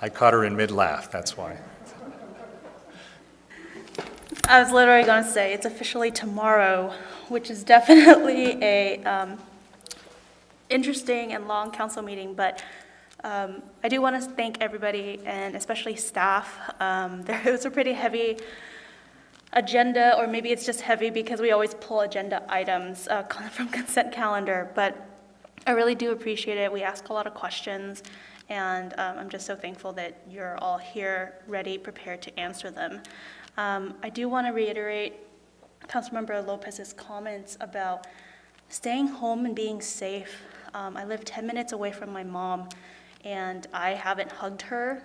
I caught her in mid-laugh, that's why. I was literally going to say, it's officially tomorrow, which is definitely a interesting and long council meeting, but I do want to thank everybody, and especially staff. There was a pretty heavy agenda, or maybe it's just heavy because we always pull agenda items from consent calendar, but I really do appreciate it. We ask a lot of questions, and I'm just so thankful that you're all here, ready, prepared to answer them. I do want to reiterate Councilmember Lopez's comments about staying home and being safe. I live 10 minutes away from my mom, and I haven't hugged her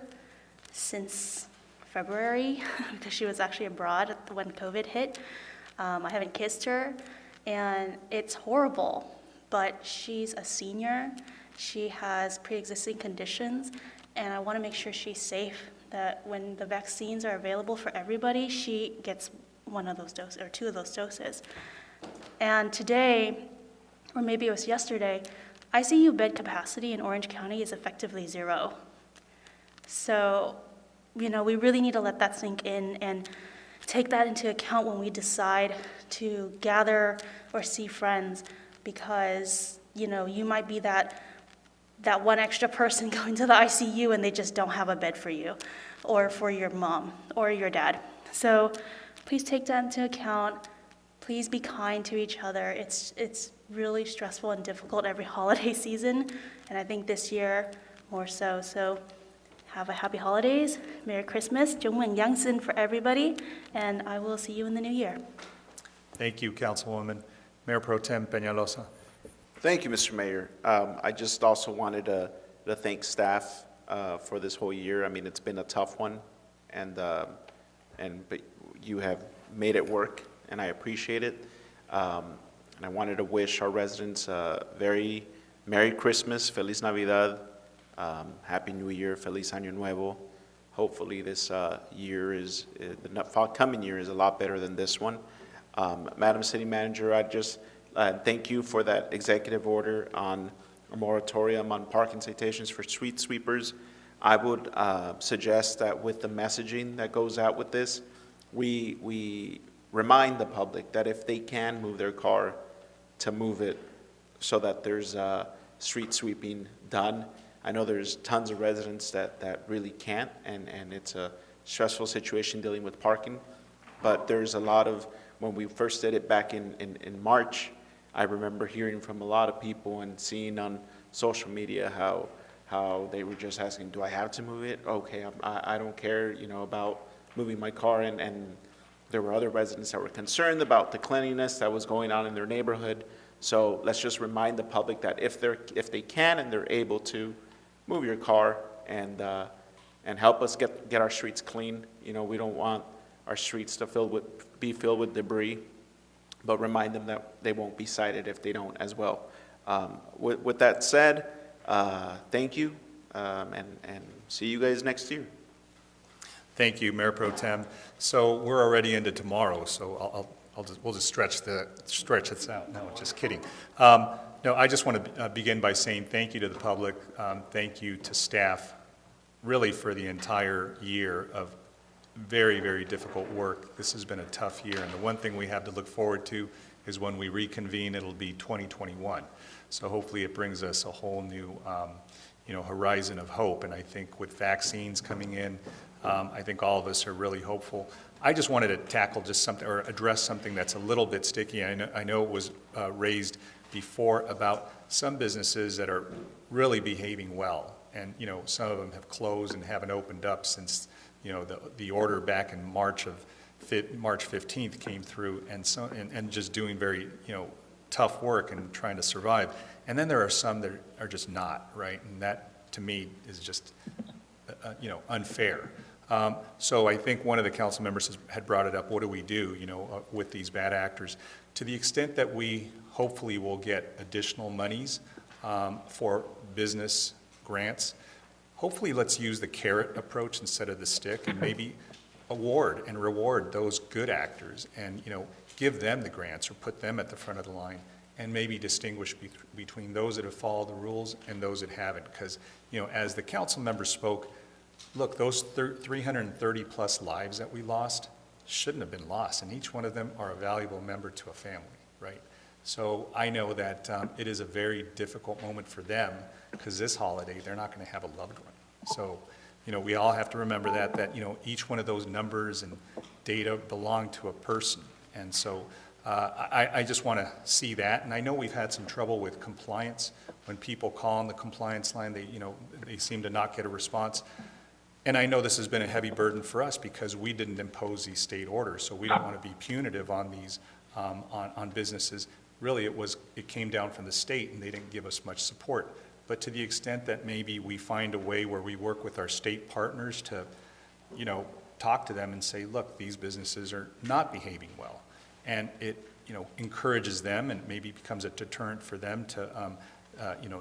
since February because she was actually abroad when COVID hit. I haven't kissed her, and it's horrible, but she's a senior. She has pre-existing conditions, and I want to make sure she's safe, that when the vaccines are available for everybody, she gets one of those doses or two of those doses. And today, or maybe it was yesterday, ICU bed capacity in Orange County is effectively 0. So, we really need to let that sink in and take that into account when we decide to gather or see friends, because, you might be that one extra person going to the ICU and they just don't have a bed for you or for your mom or your dad. So please take that into account. Please be kind to each other. It's really stressful and difficult every holiday season, and I think this year more so. So have a happy holidays, Merry Christmas, Jungwen Yangsin for everybody, and I will see you in the new year. Thank you, Councilwoman. Mayor Pro Tem Peñalosa. Thank you, Mr. Mayor. I just also wanted to thank staff for this whole year. I mean, it's been a tough one, but you have made it work, and I appreciate it. And I wanted to wish our residents a very Merry Christmas, Feliz Navidad, Happy New Year, Feliz Año Nuevo. Hopefully this the coming year is a lot better than this one. Madam City Manager, I just thank you for that executive order on a moratorium on parking citations for street sweepers. I would suggest that with the messaging that goes out with this, we remind the public that if they can move their car, to move it so that there's street sweeping done. I know there's tons of residents that really can't, and it's a stressful situation dealing with parking, but there's a lot of, when we first did it back in March, I remember hearing from a lot of people and seeing on social media how they were just asking, do I have to move it? Okay, I don't care, about moving my car, and there were other residents that were concerned about the cleanliness that was going on in their neighborhood. So let's just remind the public that if they can and they're able to, move your car and help us get our streets clean. We don't want our streets to be filled with debris, but remind them that they won't be cited if they don't as well. With that said, thank you, and see you guys next year. Thank you, Mayor Pro Tem. So we're already into tomorrow, so we'll just stretch this out. No, just kidding. No, I just want to begin by saying thank you to the public. Thank you to staff, really for the entire year of very, very difficult work. This has been a tough year, and the one thing we have to look forward to is when we reconvene, it'll be 2021. So hopefully it brings us a whole new horizon of hope. And I think with vaccines coming in, I think all of us are really hopeful. I just wanted to tackle just something or address something that's a little bit sticky. I know it was raised before about some businesses that are really behaving well. And, some of them have closed and haven't opened up since, the order back in March 15th came through, and just doing very, tough work and trying to survive. And then there are some that are just not, right? And that, to me, is just, unfair. So I think one of the council members had brought it up, what do we do, with these bad actors? To the extent that we hopefully will get additional monies for business grants, hopefully let's use the carrot approach instead of the stick, and maybe award and reward those good actors and, give them the grants or put them at the front of the line, and maybe distinguish between those that have followed the rules and those that haven't. Because, as the council members spoke, look, those 330 plus lives that we lost shouldn't have been lost, and each one of them are a valuable member to a family, right? So I know that it is a very difficult moment for them, because this holiday, they're not going to have a loved one. So, we all have to remember that each one of those numbers and data belong to a person. And so I just want to see that. And I know we've had some trouble with compliance. When people call on the compliance line, they seem to not get a response. And I know this has been a heavy burden for us because we didn't impose these state orders, so we don't want to be punitive on these on businesses. really it came down from the state and they didn't give us much support. But to the extent that maybe we find a way where we work with our state partners to, talk to them and say, look, these businesses are not behaving well. And it, encourages them and maybe becomes a deterrent for them to,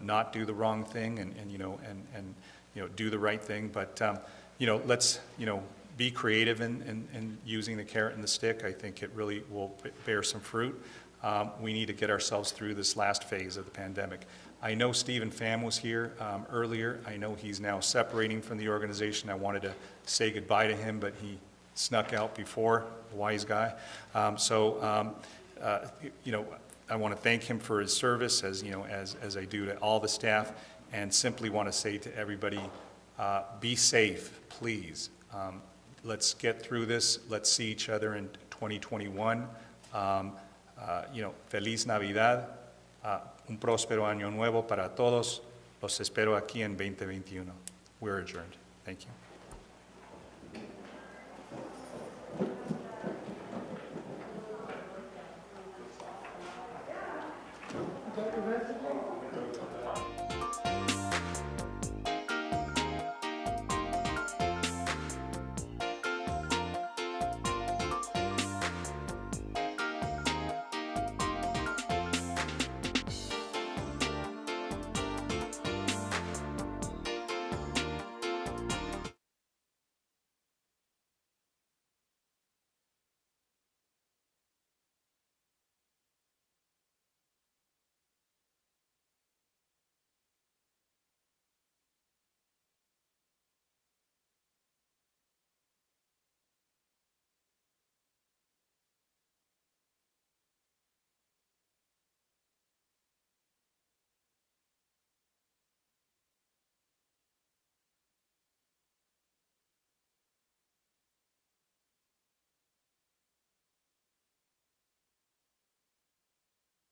not do the wrong thing and do the right thing. But, let's, be creative in using the carrot and the stick. I think it really will bear some fruit. We need to get ourselves through this last phase of the pandemic. I know Stephen Pham was here earlier. I know he's now separating from the organization. I wanted to say goodbye to him, but he snuck out before, wise guy. I want to thank him for his service, as I do to all the staff, and simply want to say to everybody, be safe, please. Let's get through this. Let's see each other in 2021. Feliz Navidad. Un próspero año nuevo para todos. Los espero aquí en 2021. We're adjourned. Thank you.